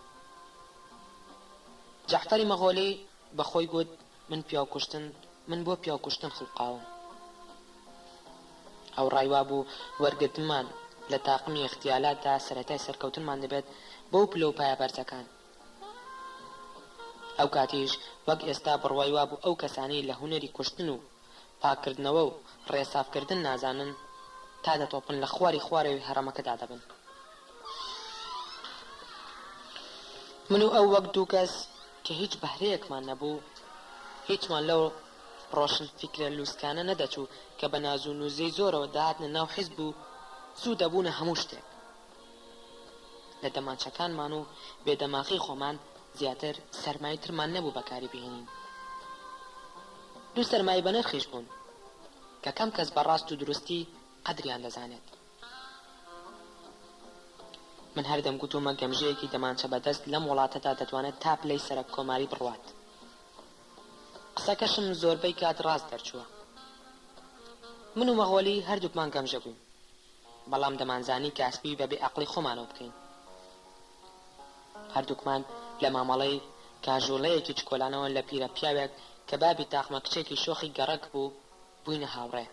جەعفەری مەغۆلی بەخۆی گوت من بۆ پیاو کوشتن خڵقاوم ئەو ڕایوا بوو وەرگرتنمان لە تاقمی اختیالاتدا سەرەتای سەرکەوتنمان دەبێت بەو پلە و پایە بەرزەکان ئەو کاتیش وەک ئێستا بڕوای وابوو ئەو کەسانی لە هونەری کوشتن و پاکردنەوە و ڕێسافکردن نازانن تا دەتۆپن لە خوارەوەی هەرەمەکەدا دەبن من و ئەو وەک دوو کەس کە هیچ بەهرەیەکمان نەبوو هیچمان لەو ڕۆشن فیکرە لووسکانە نەدەچوو کە بە ناز و نووزەی زۆرەوە داهاتنە ناو حیزب و سوو دەبوونە هەموو شتێک لە دەمانچەکانمان و بێدەماغی خۆمان زیاتر سەرمای ترمان نەبوو بەکاری بهێنین دوو سەرمای بە نرخیش بوون کە کەم کەس بەڕاست و دروستی قەدریان دەزانێت من هەردەم گوتومە گەمژەیەکی دەمانچە بەدەست لەم وڵاتەدا دەتوانێت تا پلەی سەرک کۆماری بڕوات قسەکەشم زۆربەی کات ڕاست دەرچووە من و مەغۆلی هەردووکمان گەمژە بووین بەڵام دەمانزانی کاسبی بەبێ عەقڵی خۆمانەوە بکەین هەردووکمان لە مامەڵەی کاژۆڵەیەکی چکۆلانەوە لە پیرە پیاوێک کە بابی تاقمە کچێکی شۆخی گەڕەک بوو بووینە هاوڕێ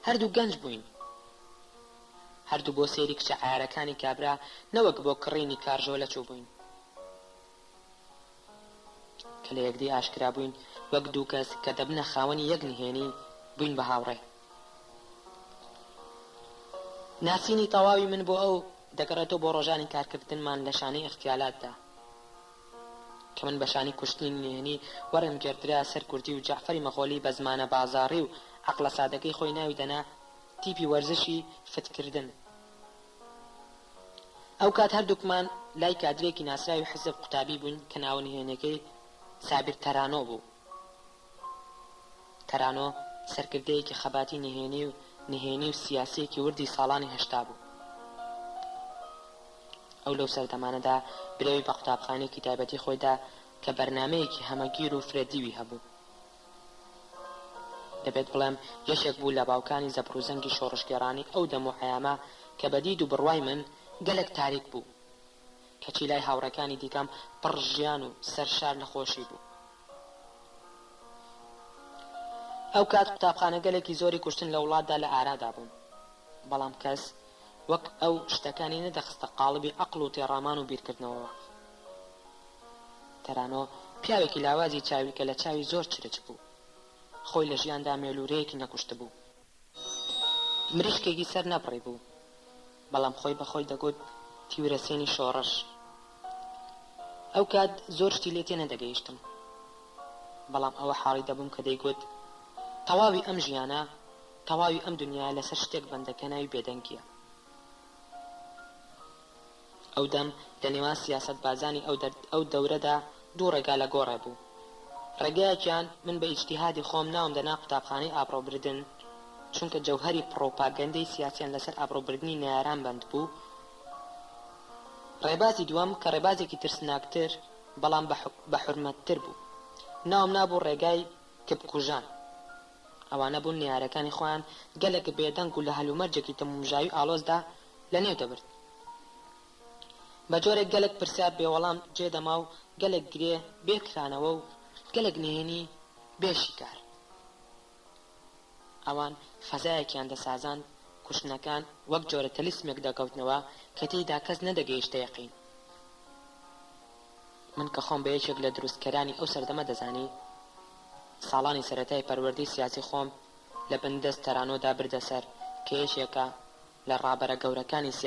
هەردوو گەنج بووین هەردوو بۆ سەیری کچە عیارەکانی کابرا نەوەک بۆ کڕینی کارژۆلە چوو بووین کە لە یەکدی ئاشکرا بووین وەک دوو کەس کە دەبنە خاوەنی یەک نهێنی بووین بە هاوڕێ ناسینی تەواوی من بۆ ئەو دەگەڕێتەوە بۆ ڕۆژانی کارکردنمان لە شانەی اختیالاتدا کە من بە شانی کوشتنی نهێنی وەرم گردرا سەر کوردی و جەعفەری مەغۆلی بە زمانە بازاڕی و عەقڵە سادەکەی خۆی ناوی دەنا تیپی وەرزشی فتکردن ئەو کات هەردووکمان لای کادرێکی ناسراوی حزب قوتابی بووین کە ناوە نهێنەکەی سابیر تەرانۆ بوو تەرانۆ سەرکردەیەکی خەباتی نهێنی و سیاسیەکی وردی ساڵانی هەشتا بوو ئەو لەو سەردەمانەدا برەوی بە قوتابخانەیەکی تایبەتی خۆیدا کە بەرنامەیەکی هەمەگیر و فرێدیوی هەبوو دەبێت بڵێم یەشێک بوو لە باوکانی زەپڕوزەنگی شۆڕشگێڕانی ئەو دەم و حەیامە کە بەدید و بڕوای من گەلێک تاریک بوو کەچی لای هاوڕەکانی دیکەم پڕ ژیان و سەرشار نەخۆشی بوو ئەو کات قوتابخانە گەلێکی زۆری کوشتن لە وڵاتدا لە ئارادا بوون بەڵام کەس وەک ئەو شتەکانی نەدەخستە قاڵبی عەقڵ و تێڕامان و بیرکردنەوە تەرانۆ پیاوێکی لاوازی چاوی کە لە چاوی زۆر چرچ بوو خۆی لە ژیاندا مێلوورەیەکی نەکوشت بوو مریشکێکی سەر نەبڕی بوو بەڵام خۆی بەخۆی دەگوت تیورەسێنی شۆڕش ئەو کات زۆر شتی لێ تێ نەدەگەیشتم بەڵام ئەوە حاڵی دەبووم کە دەیگوت تەواوی ئەم ژیانە تەواوی ئەم دنیا لەسەر شتێک بەندەکە ناوی بێدەنگیە ئەو دەم لە نێوان سیاسەت بازانی ئەو دەورەدا دوو ڕێگا لە گۆڕێ بوو ڕێگایەکیان من بە ئیجتیهادی خۆم ناوم دەنا قوتابخانەی ئابڕۆبردن چونکە جەوهەری پرۆپاگەندەی سیاسیان لەسەر ئابڕۆبردنی ناران بەند بوو ڕێبازی دووەم کە ڕێبازێکی ترسناکتر بەڵام بە حورمەتتر بوو ناوم نابوو ڕێگای کپکوژان ئەوانە بوون نیارەکانی خۆیان گەلێک بێدەنگ و لە هەلومەرجێکی تەمومژاوی ئالۆزدا لە نێو دەبرد بە جۆرێک گەلێک پرسیار بێوەڵام جێدەما و گەلێک گرێ بێکرانەوە و گەلێک نهێنی بێشیکار ئەوان فەزایەکیان دەسازان کوشتنەکان وەک جۆرە تەلیسمێک دەکەوتنەوە کە تێیدا کەس نەدەگەیشتە یەقین من کە خۆم بە یەکێک لە دروستکەرانی ئەو سەردەمە دەزانی ساڵانی سەرەتای پەروەردەی سیاسی خۆم لە بندەست تەرانۆدا بردە سەر کە یەکێکە لە ڕابەرە گەورەکانی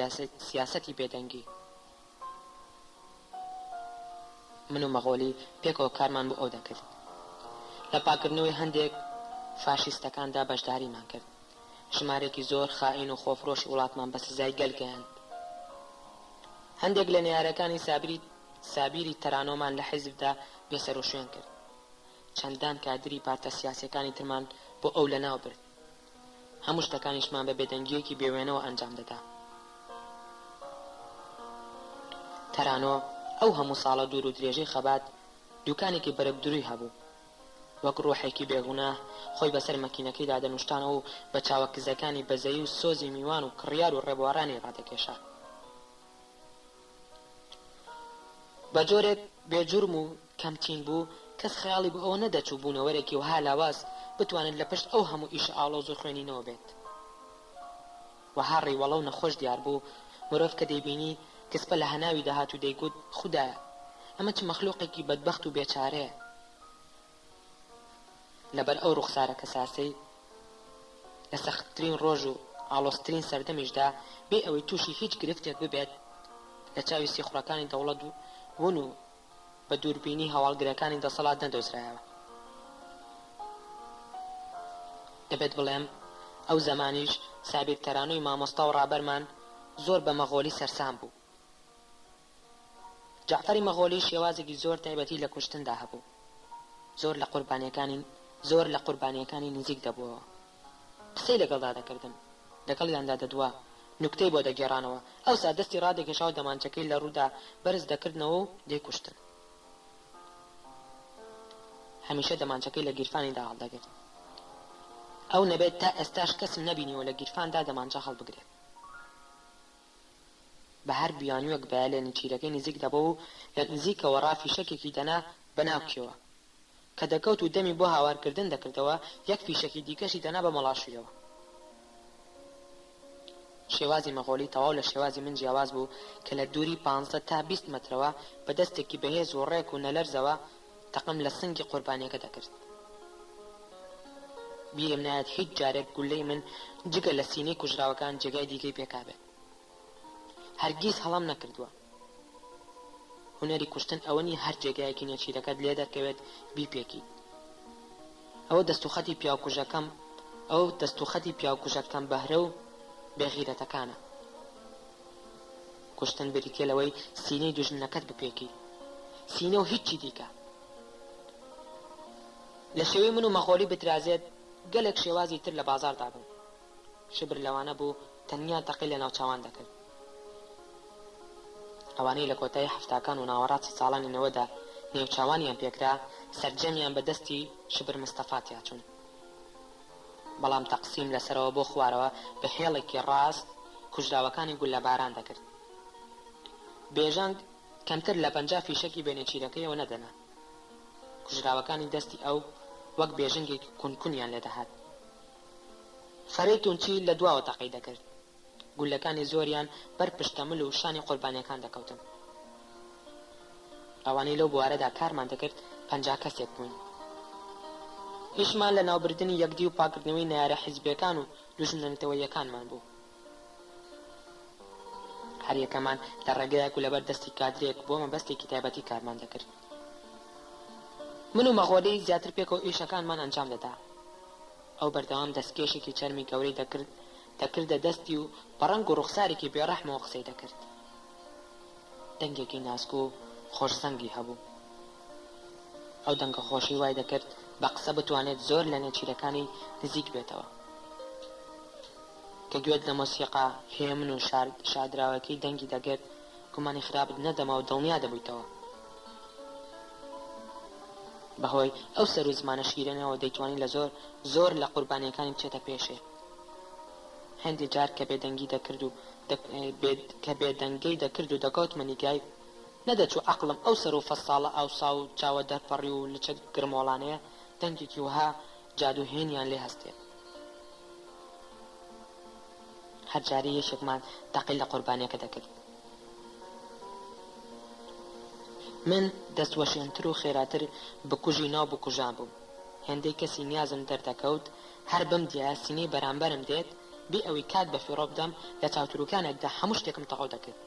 سیاسەتی بێدەنگی من و مەغۆلی پێکەوە کارمان بۆ ئەو دەکرد لە پاکردنەوەی هەندێک فاشیستەکاندا بەشداریمان کرد ژمارێکی زۆر خائین و خۆفرۆشی وڵاتمان بە سزای گەلگەیاند هەندێک لە نێارەکانی سابیری تەرانۆمان لە حیزبدا بێسەر و شوێن کرد چەندان کادری پارتە سیاسیەکانی ترمان بۆ ئەو لەناو برد هەموو شتەکانیشمان بە بێدەنگیەکی بێوێنەوە ئەنجام دەدا. تەرانۆ ئەو هەموو ساڵە دوور و درێژەی خەبات دوکانێکی بەرەبدروی هەبوو، وەک ڕوحێکی بێگوناه خۆی بەسەر مەکینەکەیدا دەنوشتانەوە و بە چاوەکزەکانی بەزەیی و سۆزی میوان و کڕیار و ڕێبوارانی ڕادەکێشا. بە جۆرێک بێجورم و کەمتین بوو، کەس خەیاڵی بۆ ئەوە نەدەچوو بوونەوەرێکی وها لاواز بتوانێت لە پشت ئەو هەموو ئیشە ئاڵۆز و خوێنینەوە بێت. وەها ڕیوەڵە و نەخۆش دیار بوو مرۆڤ کە دەیبینی کەسپە لە هەناوی دەهات و دەیگوت خودایە ئەمە چ مەخلووقێکی بەدبەخت و بێچارەیە. لەبەر ئەو ڕوخسارە کەساسەی لە سەختترین ڕۆژ و ئاڵۆسترین سەردەمیشدا بێ ئەوەی تووشی هیچ گرفتێک ببێت لە چاوی سیخوڕەکانی دەوڵەت ون و بە دووربینی هەواڵگرەکانی دەسەڵات نەدۆزرایەوە. دەبێت بڵێم ئەو زەمانیش سابیر تەرانۆی مامۆستا و ڕابەرمان زۆر بە مەغۆلی سەرسام بوو. جعفەری مەغۆلی شێوازێکی زۆر تایبەتی لە کوشتندا هەبوو. زۆر لە قوربانیەکانی نزیک دەبووەوە. قسەی لەگەڵدا دەکردن، لەگەڵیاندا دەدوا، نوکتەی بۆ دەگێڕانەوە، ئەوسا دەستی ڕادێکێشاو دەمانچەکەی لە ڕوودا بەرز دەکردنەوە و دەیکوشتن. هەمیشە دەمانچەکەی لە گیرفانیدا هەڵدەگرت. ئەو نەبێت تا ئێستاش کەسم نەبینیەوە لە گیرفاندا دەمانچە هەڵبگرێت. بە هەر بیانوەک بە لە نچیرەکەی نزیک دەبەوە و لە نزیکەوە ڕافی شەکێکی دەنا بەناوکیەوە کە دەکەوت و دەمی بۆ هاوارکردن دەکردەوە، یەک فیشەکی دیکەشی دەنا بە مەڵاشویەوە. شێوازی مەغۆلی تەواو لە شێوازی من جیاواز بوو کە لە دووری 15 تا 20 مەترەوە بە دەستێکی بەهێز و ڕێک و نەلەرزەوە تەقم لە سنگی قوربانیەکە دەکرد. بیرم نایەت هیچ جارێک گولەی من جگە لە سینەی کوژراوەکان جێگای دیکەی پێکابێت. هەرگیز هەڵام نەکردووە. هونەری کوشتن ئەوەنی هەر جێگایەکی نێچیرەکەت لێ دەرکەوێت بیپێکی. ئەوە دەستوخەتی پیاوکوژەکەم بەهرە و بێغیرەتەکانە. کوشتن بریتێ لەوەی سینەی دوژمنەکەت بپێکی، سینە و هیچی دیکە. لە شێوەی من و مەغۆلی بترازێت گەلێک شێوازی تر لە بازاردا بوو. شبر لەوانە بوو تەنیا تەقی لە ناوچاوان دەکرد. ئەوانەی لە کۆتایی هەفتاکان و ناوەڕات ساڵانینەوەدا نێوچاوانیان پێکرا سەرجەمیان بە دەستی شبر مستەفاتیا چوون. بەڵام تەقسیم لەسەرەوە بۆ خوارەوە بە هێڵێکی ڕاست کوژراوەکانی گول لە باران دەکرد. بێژەنگ کەمتر لە 50 فیشەکی بێنێچیرەکەیەوە نەدەنا. کوژراوەکانی دەستی ئەو وەک بێژنگێکی کونکونیان لێدەهات. خەرەی تونچی لە دواوە تەقی دەکرد. گولەکانی زۆریان بەر پشتەمل و شانی قوربانیەکان دەکەوتن. ئەوانەی لەو بوارەدا کارمان دەکرد 50 کەسێک بووین. هیچمان لە ناوبردنی یەکدی و پاکردنەوەی نایارە حیزبیەکان و دوژمنەتەوەیەکانمان بوو. هەر یەکەمان لە ڕێگەیەک و لەبەر دەستی کادرێک بۆ مەبەستێکی تایبەتی کارمان دەکرد. من و مەغۆلەی زیاتر پێکەوە ئیشەکانمان ئەنجام دەدا. ئەو بەردەوام دەستکێشێکی چەرمی گەورەی دەکردە دەستی و بەڕەنگ و ڕوخسارێکی بێڕەحمەوە قسەی دەکرد. دەنگێکی ناسک و خۆشزەنگی هەبوو. ئەو دەنگە خۆشی وای دەکرد بە قسە بتوانێت زۆر لە نێچیرەکانی نزیک بێتەوە. کە گوێت لە مۆسیقا هێمن و شادراوەکەی دەنگی دەگرت گومانی خراپت نەدەما و دڵنیا دەبوویتەوە. بەهۆی ئەو سەر و زمانە شیرینەوە دەیتوانی لە زۆر لە قوربانیەکانی بچێتە پێشێ. هەندێک جار کە بێدەنگی دەکرد و دەکەوت منیگای نەدەچوو عەقڵم ئەو سەر و فەساڵە ئاوسا و چاوە دەرپەڕی و لچە گرمۆڵانەیە دەنگێکی وها جادوهێنیان لێ هەستێت. هەر جاری یەکێکمان تەقی لە قوربانیەکە دەکرد. من دەستوەشێنتر و خێراتر بکوژی ناو بکوژان بووم. هەندێک کەسی نیازم دەردەکەوت هەر بم دیە سینەی بەرامبەرم دێت بێ ئەوەی کات بە فیڕۆ بدەم لە چاوتروکانێکدا هەموو شتێکم تەواو دەکرد.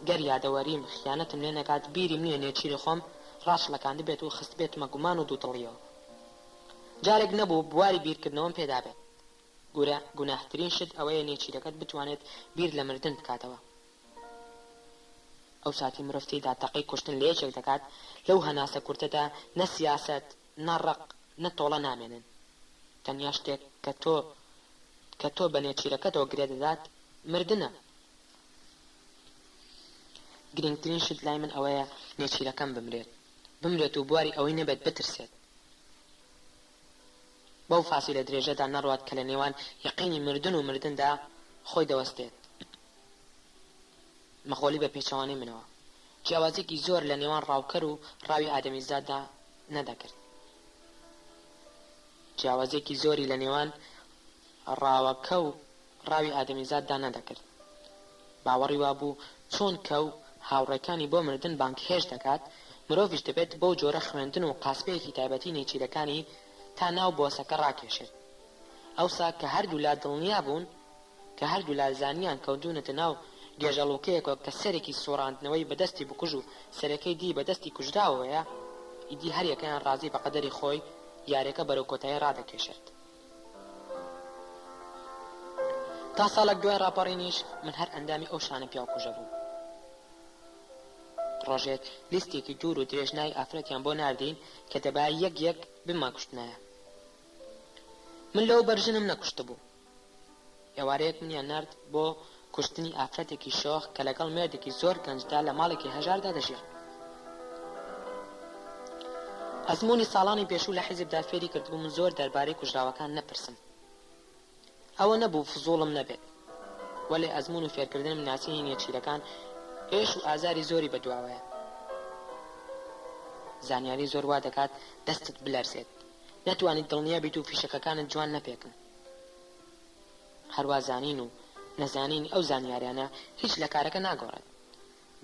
گەر یادەوەریم خیانەتم لێ نەکات بیریم نییە نێچیری خۆم ڕاشڵەکان دەبێت و خست بێتمە گومان و دووتڵیەوە. جارێک نەبوو بواری بیرکردنەوەم پێدا بێت. گوناهترین شت ئەوەیە نێچیرەکەت بتوانێت بیر لە مردن بکاتەوە. ئەو ساتی مرۆڤ تەقی کوشتن لە یەکێک دەکات لەو هەناسە کورتەدا نە سیاسەت نە ڕق نە تۆڵە نامێنن. تەنیا شتێک کە تۆ بە نێچیرەکەتەوە گرێ دەدات مردنە. گرنگترین شت لای من ئەوەیە نێچیرەکەم بمرێت و بواری ئەوەی نەبێت بترسێت. بەو فاسیلە درێژەدا نەڕوات کە لە نێوان یەقینی مردن و مردندا خۆی دەوەستێت. مەخۆلی بە پێچەوانەی منەوە جیاوازێکی زۆر لە نێوان ڕاوکەر و ڕاوی ئادەمیزاددا نەدەکرد. جیاوازێکی زۆری لە نێوان ڕاوەکە و ڕاوی ئادەمیزاددا نەدەکرد. باوەڕی وابوو چۆن کە و هاوڕێکانی بۆ مردن بانکهێش دەکات، مرۆڤیش دەبێت بەو جۆرە خوێندن و قاسپەیەکی تایبەتی نێچیرەکانی تا ناو بۆسەکە ڕاکێشێت. ئەوسا کە هەردوو لا دڵنیا بوون کە هەردوو لا زانیان کەوتونەتە ناو گێژەڵوکەیەکەوە کە سەرێکی سۆڕاندنەوەی بەدەستی بکوژ و سەرەکەی دی بەدەستی کوژراوەیە، ئیدی هەر یەکەیان ڕازی بە قەدەری خۆی یارەکە بەرەو کۆتایی ڕادەکێشێت. تا ساڵێک دوای ڕاپەڕینیش من هەر ئەندامی ئەو شانە پیاوکوژە بوو. ڕۆژێک لیستێکی دوور و درێژنای ئافرەتیان بۆ ناردین کە دەبای یەک بماکوشتنایە. من لەو بەرژنم نەکوشتە بوو. ئێوارەیەک منیان نارد بۆ کوشتنی ئافرەتێکی شۆخ کە لەگەڵ مێردێکی زۆر گەنجدا لە ماڵێکی هەژاردا دەژێت. ئەزمموی ساڵانی پێشوو لە حیزبدا فێری کردبوو من زۆر دەربارەی کوژراوەکان نەپرسم. ئەوە نەبوو فزوڵم نەبێت، وەلێ ئەزممون و فێرکردنم ناسینی نێچیرەکان ئێش و ئازاری زۆری بەدواوەیە. زانیاری زۆر وا دەکات دەستت بلەرزێت، نەتوانیت دڵنیا بیت و فیشەکەکانت جوان نەپێکن. هەروە زانین و نەزانین ئەو زانیاریانە هیچ لە کارەکە ناگۆڕێت.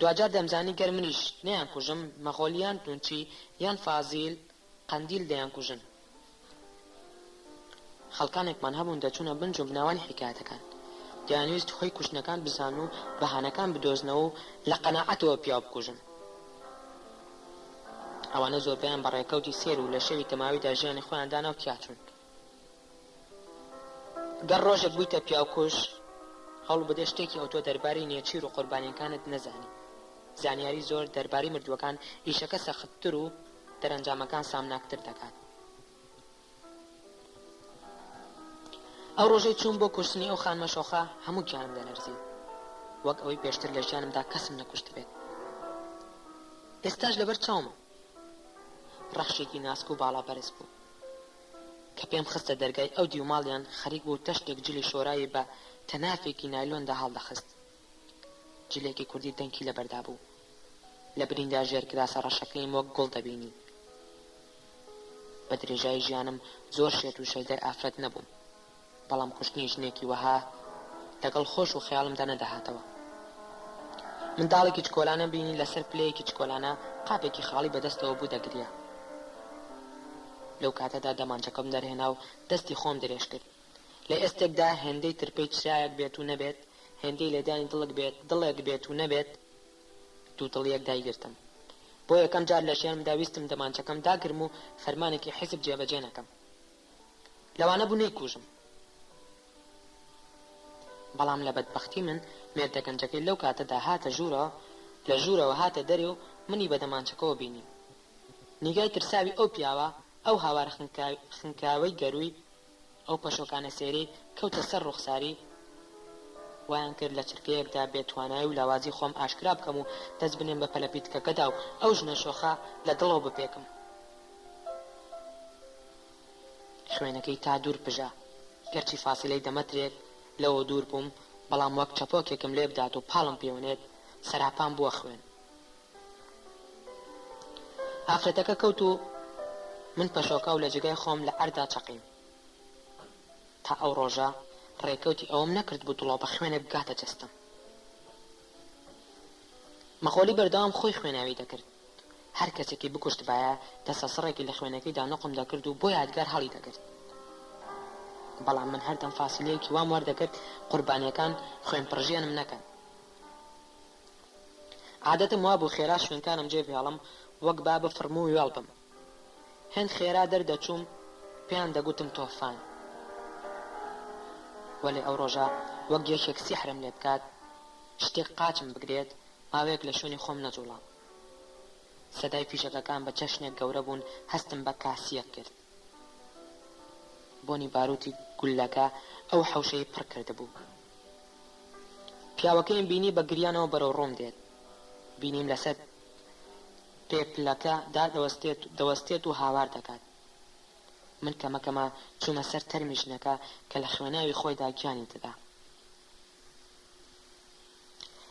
دوجار دەمزانی گەر منیش نەیان کوژم، مەخۆلیان تونچی یان فازیل قەندیل دەیان کوژن. خەڵکانێکمان هەبوون دەچوونە بنج و بناوانی حکایەتەکان، دەیانویست خۆی کوشتنەکان بزان و بەهانەکان بدۆزنەوە و لە قەناعەتەوە پیاو بکوژن. ئەوانە زۆربیان بەڕێکەوتی سێر و لە شەوی تەماویدا ژیانی خۆیاندا ناو تیاترون. گەر ڕۆژێک بوویتە پیاوکوژ هەوڵ بدە شتێکی ئەو تۆ دەربارەی نێچیر و قوربانیەکانت نەزانی. زانیاری زۆر دەربارەی مردووەکان ئیشەکە سەختتر و دەرەنجامەکان سامناکتر دەکات. ئەو ڕۆژەی چوون بۆ کوشتنی ئەو خانمە شۆخە هەموو گیانم دەلەرزی، وەک ئەوەی پێشتر لە ژیانمدا کەسم نەکوشت بێت. ئێستاش لەبەر چاومە ڕەخشێکی ناسک و باڵا بەرز بوو کە پێم خستە دەرگای ئەو دیوماڵیان خەریک بوو تەشتێک جلی شۆرایی بە تەنافێکی نایلۆندا هەڵدەخست. جلێکی کوردی دەنکی لەبەردا بوو، لە بریندا ژێرکراسە ڕەشەکەیم وەک گوڵ دەبینی. بە درێژایی ژیانم زۆر شێت و شەیدای ئافرەت نەبووم، بەڵام کوشتنی ژنێکی وەها لەگەڵ خۆش و خەیاڵمدا نەدەهاتەوە. منداڵێکی چکۆلانە بینی لەسەر پلەیەکی چکۆلانە قاپێکی خاڵی بەدەستەوە بوو دەگریا. لەو کاتەدا دەمانچەکەم دەرهێنا و دەستی خۆم درێژ کرد. لە ئێستێکدا هێندەی ترپەی چرایەک بێت و نەبێت، هێندەی لێدانی دڵێک بێت و نەبێت، دوو دڵیەک دایگرتم. بۆ یەکەم جار لە ژیانمدا ویستم دەمانچەکەم داگرم و فەرمانێکی حیزب جێبەجێ نەکەم. لەوانە بوو نەیکوژم. بەڵام لە بەدبەختی من مێردە گەنجەکەی لەو کاتەدا هاتە ژوورە، لە ژوورەوە هاتە دەرێ و منی بە دەمانچەکەەوە بینی. نیگای ترساوی ئەو پیاوە، ئەو هاوار خنکاوەی گەروی، ئەو پەشۆکانە سێری کەوتە سەر ڕوخساری. وایان کرد لە چرکەیەکدا بێتوانایی و لاوازی خۆم ئاشکرا بکەم و دەست بنێم بە پەلەپیتکەکەدا و ئەو ژنە شۆخە لە دڵەوە بپێکم. خوێنەکەی تا دوور پژە، گەرچی فاسیلەی دەمەترێت لەوە دوور بووم، بەڵام وەک چەپۆکێکم لێ بدات و پاڵم پێوێنێت سەراپام بووە خوێن. ئافرەتەکە کەوت و من پەشۆکە و لە جگای خۆم لە ئەردا چەقیم. تا ئەو ڕۆژە ڕێکەوتی ئەوم نەکرد بوو دڵۆ بە خوێنێک بگاتە جەستم. مەخۆلی بەردەوام خۆی خوێناوی دەکرد. هەر کەسێکی بکوشت بایە دەسە سڕێکی لە خوێنەکەیدا نەقم دەکرد و بۆ یادگار هەڵی دەکرد. بەڵام من هەردەم فاسیلەیەکی وام وەردەکرد قوربانیەکان خوێن پڕژێنم نەکەن. عادەتم وا بوو خێرا شوێنکانم جێبهێڵم وەک با بفڕم و وێڵ بم. هێند خێرا دەردەچووم پێیان دەگوتم تۆفان. وەلێ ئەو ڕۆژە وەک یەکێک سیحرم لێ بکات، شتێک قاچم بگرێت، ماوەیەک لە شوێنی خۆم نەجوڵام. سەدای فیشەکەکان بە چەشنێک گەورە بوون، هەستم بە کاسیەک کرد. بۆنی باروتی گولەکە ئەو حەوشەی پڕ کردبوو. پیاوەکەیم بینی بە گریانەوە بەرەو ڕۆم دێت. بینیم لەسەر پێپلەکە دەوەستێت و هاوار دەکات. من کەمەکەمە چوومە سەر تەرمی ژنەکە کە لە خوێناوی خۆیدا گیانی دەدا.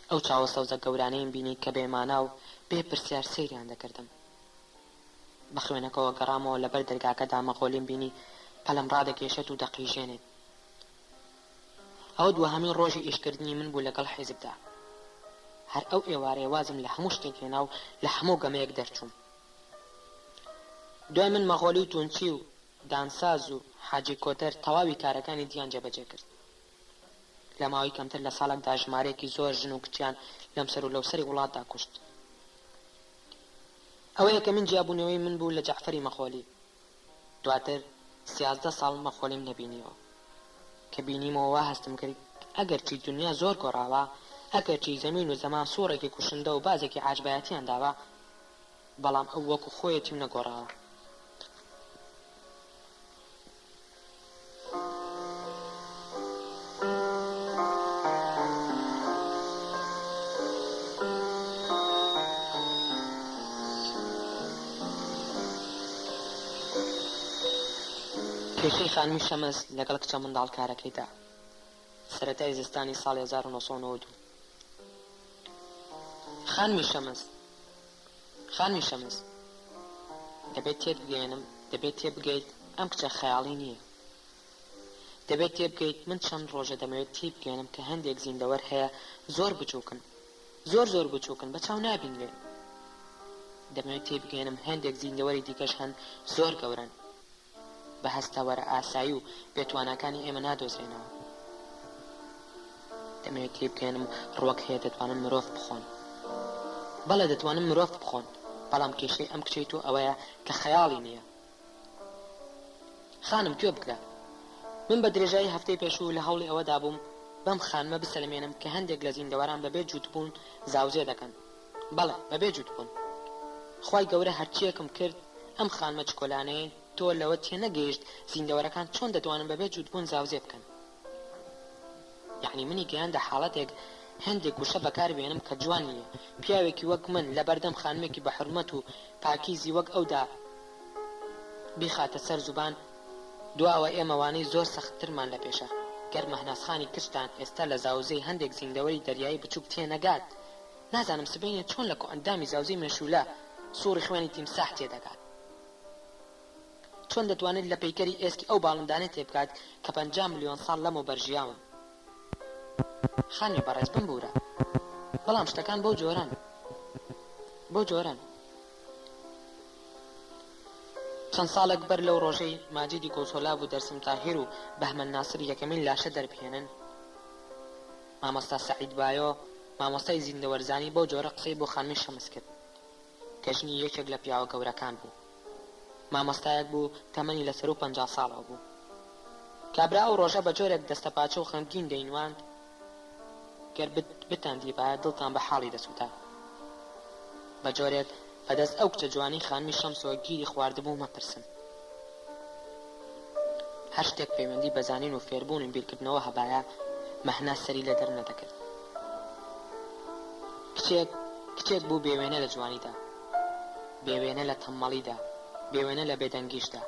ئەو چاوە سەوزە گەورانەیم بینی کە بێمانە و بێ پرسیار سەیریان دەکردم. بە خوێنەکەەوە گەڕامەوە لەبەر دەرگاکەدا مەخۆلیم بینی پەلەم ڕادەکێشێت و دەقیژێنێت. ئەوە دووهەمین ڕۆژی ئیشکردنی من بوو لەگەڵ حیزبدا. هەر ئەو ئێوارەیە وازم لە هەموو شتێک هێنا و لە هەموو گەمەیەک دەرچووم. دوای من مەخۆلی و تونچی و دانساز و حاجی کۆتەر تەواوی کارەکانی دیان جێبەجێ کرد. لە ماوەی کەمتر لە ساڵێکدا ژمارەیەکی زۆر ژن و کچیان لەم سەر و لەو سەری وڵاتدا کوشت. ئەوەیە کە من جیابوونەوەی من بوو لە جەعفەری مەخۆلی. دواتر 13 ساڵ مەخۆلیم نەبینیەوە کە بینیمەوە هەستم کرد ئەگەرچی دنیا زۆر گۆڕاوە، ئەگەرچی زەمین و زەمان سوورێکی کوشندە و بازێکی عاجبایەتیان داوە، بەڵام ئەو وەکو خۆیەتیم نەگۆڕاوە. کێشەی خانمی شەمەز لەگەڵ کچە منداڵکارەکەیدا سەرەتای زستانی ساڵی 1992. خانمی شەمەز دەبێت تێبگەیت ئەم کچە خەیاڵی نییە. دەبێت تێبگەیت من چەند ڕۆژە دەمەوێت تێبگەێنم کە هەندێک زیندەوەر هەیە زۆر بچووکن، زۆر بچووکن بە چاو نابین لێ. دەمەوێت تێبگەێنم هەندێک زیندەوەری دیکەش هەن زۆر گەورن بە هەستەوەرە ئاسایی و بێتوانەکانی ئێمە نادۆزرێنەوە. دەمەوێت تێبگەێنم ڕوەک هەیە دەتوانن مرۆڤ بخۆن. بەڵێ دەتوانن مرۆڤ بخۆن، بەڵام کێشەی ئەم کچەی تۆ ئەوەیە کە خەیاڵی نییە. خانم گوێ بگرە، من بە درێژایی هەفتەی پێشوو لە هەوڵی ئەوەدا بووم بەم خانمە بسەلمێنم کە هەندێک لە زیندەوەران بەبێ جووتبوون زاوزێ دەکەن. بەڵێ بەبێ جووتبوون. خوای گەورە هەرچیەکم کرد ئەم خانمە چکۆلانەیە تۆ لەوە تێنەگەیشت زیندەوەرەکان چۆن دەتوانن بەبێ جووتبوون زاوزێ بکەن. یعنی منی گەیاندە حاڵەتێک هەندێک وشە بەکار بێنم کە جوان نییە. پیاوێکی وەک من لە بەردەم خانمێکی بە حرمەت و پاکیزی وەک ئەودا بیخاتە سەر زوبان. دواوە ئێمەوانەی زۆر سەختترمان لە پێشە. گەر مەهناسخانی کشتان ئێستا لە زاوزەی هەندێک زیندەوەری دەریایی بچووک تێنەگات، نازانم سبەینە چۆن لە ئەندامی زاوزەی مێشولە سووڕی خوێنی تیمساح تێدەگات. چۆن دەتوانێت لە پەیکەری ئێسکی ئەو باڵندانێت تێبکات کە 50 ملیۆن ساڵ لەمە بەرژیاون. خانی بەڕێز بمبورە، بەڵام شتەکان بۆ جۆرن. چەند ساڵێک بەر لەو ڕۆژەی ماجیدی کۆسۆلاو و دەرسم تاهیر و بەهمەن ناسر یەکەمین لاشە دەربهێنن، مامۆستا سەعید بایۆ مامۆستای زیندەوەرزانی بۆ جۆرە قسەی بۆ خانمی شەمس کرد کە ژنی یەکێک لە پیاوە گەورەکان بوو. مامۆستایەک بوو تەمەنی لە 50 ساڵەوە بوو. کابرا ئەو ڕۆژە بە جۆرێک دەستەپاچە و خەمگین دەینواند گەر بتاندی باە دڵتان بە حاڵی دەسووتا. بە جۆرێک بەدەست ئەو کچە جوانی خانمی شەمسەوە گیری خواردبوو مەپرسن. هەر شتێک پەیوەندی بەزانین و فێربوون و بیرکردنەوە هەبایە مەهنا سەری لە دەر نەدەکرد. کچێک بوو بێوێنە لە جوانیدا، بێوێنە لە تەممەڵیدا، بێوێنە لە بێدەنگیشدا.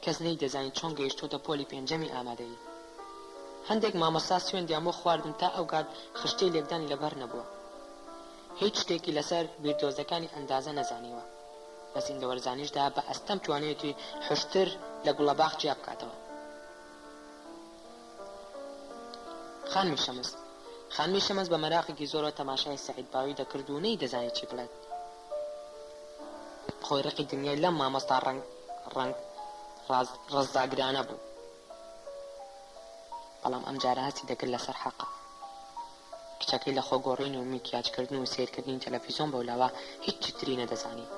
کەس نەیدەزانێت چۆن گەیشتوتە پۆلی پێنجەمی ئامادەیی. هەندێک مامۆستا سوێندیان بۆ خواردن تا ئەو کات خشتەی لێکدانی لەبەر نەبووە. هیچ شتێکی لەسەر بیردۆزەکانی ئەندازە نەزانیوە. بە زیندەوەرزانیشدا بە ئەستەم توانێتی حشتر لە گوڵەباغ جیا بکاتەوە. خانمی شەمس بە مەراقێکی زۆرەوە تەماشای سەعید باوی دەکرد و نەیدەزانێت چی بڵێت. خۆی ڕقی دنیای لەم مامۆستا ڕەنگ ڕزداگرانە بوو، بەڵام ئەم جارە هەستی دەکرد لەسەر حەقە. کچەکەی لە خۆگۆڕین و میکیاجکردن و سیرکردنی تەلەڤیزۆن بەولاوە هیچی تری نەدەزانی.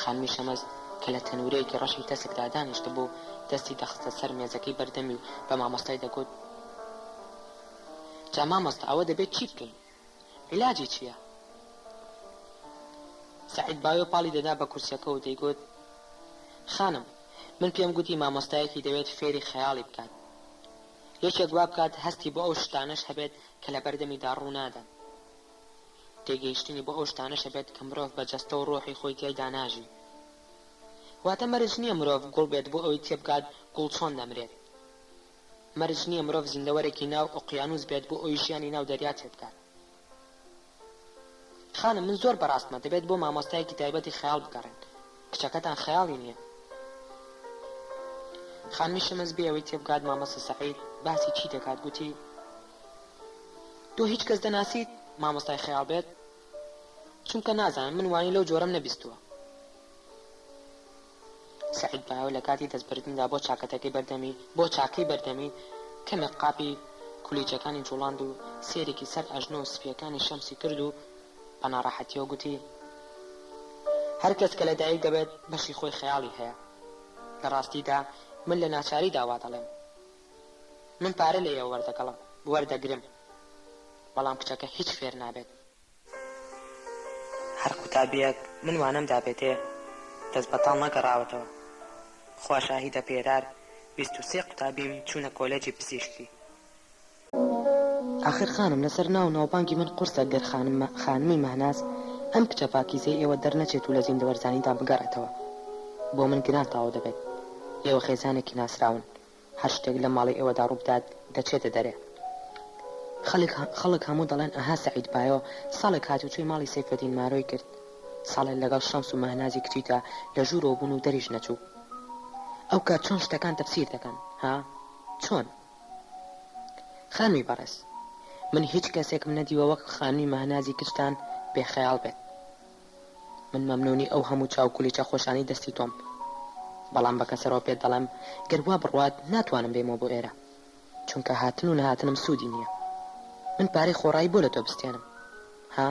خانمی شەمەز کە لە تەنورەیەکی ڕەشی تەسکدا دانیشتە بوو دەستی دەخستە سەر مێزەکەی بەردەمی و بە مامۆستای دەگوت: جا مامۆستا ئەوە دەبێت چی بکەین؟ عیلاجی چییە؟ سەعید باوێ پاڵی دەدا بە کورسیەکە و دەیگوت: خانم من پێم گوتی مامۆستایەکی دەوێت فێری خەیاڵی بکات یەکێک وا بکات هەستی بۆ ئەو شتانەش هەبێت کە لە بەردەمیدا ڕوو نادەن تێگەیشتنی بۆ ئەو شتانەش هەبێت کە مرۆڤ بە جەستە و ڕۆحی خۆی تیایدا ناژی واتە مەرج نییە مرۆڤ گوڵ بێت بۆ ئەوەی تێبکات گوڵ چۆن دەمرێت مەرج نییە مرۆڤ زیندەوەرێکی ناو ئۆقیانوس بێت بۆ ئەوی ژیانی ناو دەریا تێبکات خانم من زۆر بەڕاستمە دەبێت بۆ مامۆستایەکی تایبەتی خەیاڵ بگەڕێن کچەکەتان خەیاڵی نییە خانمی شەمەز بێ ئەوەی تێبکات مامۆستا سەعید باسی چی دەکات گوتی تۆ هیچ کەس دەناسیت مامۆستای خەیاڵ بێت چونکە نازانم من وانی لەو جۆرەم نەبیستووە سەعید بایەوە لە کاتی دەستبردندا بۆ چاکەتەکەی بەردەمی بۆ چاکەی بەردەمی کەمێک قاپی کولیچەکانی جوڵاند و سێرێکی سەر ئەژنۆ و سپیەکانی شەمسی کرد و بە ناڕەحەتیەوە گوتی هەر کەس کە لەدایک دەبێت بەشی خۆی خەیاڵی هەیە لە ڕاستیدا من لە ناچاریدا وا دەڵێم من پارە لە ئێوە وەردەگرم بەڵام کچەکە هیچ فێر نابێت هەر قوتابیەک من وانم دابێتێ دەست بەتاڵ نەگەڕاوەتەوە خوا شاهیدە پێرار 23 قوتابیم چوونە کۆلێجی پزیشکی آخر خانم لەسەر ناو ناوبانگی من قورسە گەر خانمی مەهناز ئەم کچە پاکیزەی ئێوە دەرنەچێت و لە زیندەوەرزانیدا بگەڕێتەوە بۆ من گران تاوە دەبێت ئێوە خێزانێکی ناسراون هەر شتێک لە ماڵی ئێوەدا ڕووبدات دەچێتە دەرێ خەڵک هەموو دەڵێن ئەها سەعید بایۆ ساڵێک هاتوچووی ماڵی سەیفەدین مارۆی کرد ساڵێک لەگەڵ شەمس و مەهنازی کچیتە لە ژوورەوە بوون و دەریش نەچوو ئەو کات چۆن شتەکان تەفسیر دەکەن ها چۆن خانمی بەڕێز من هیچ کەسێکم نەدیوە وەک خانمی مەهنازی کچتان بێخەیاڵ بێت من مەمنونی ئەو هەموو چاوکولیچە خۆشانی دەستی تۆم بەڵام بە کەسەرەوە پێت دەڵێم گەروا بڕوات ناتوانم بێمەوە بۆ ئێرە چونکە هاتن و نەهاتنم سوودی نییە من پارەی خۆڕایی بۆ لە تۆ بستێنم ها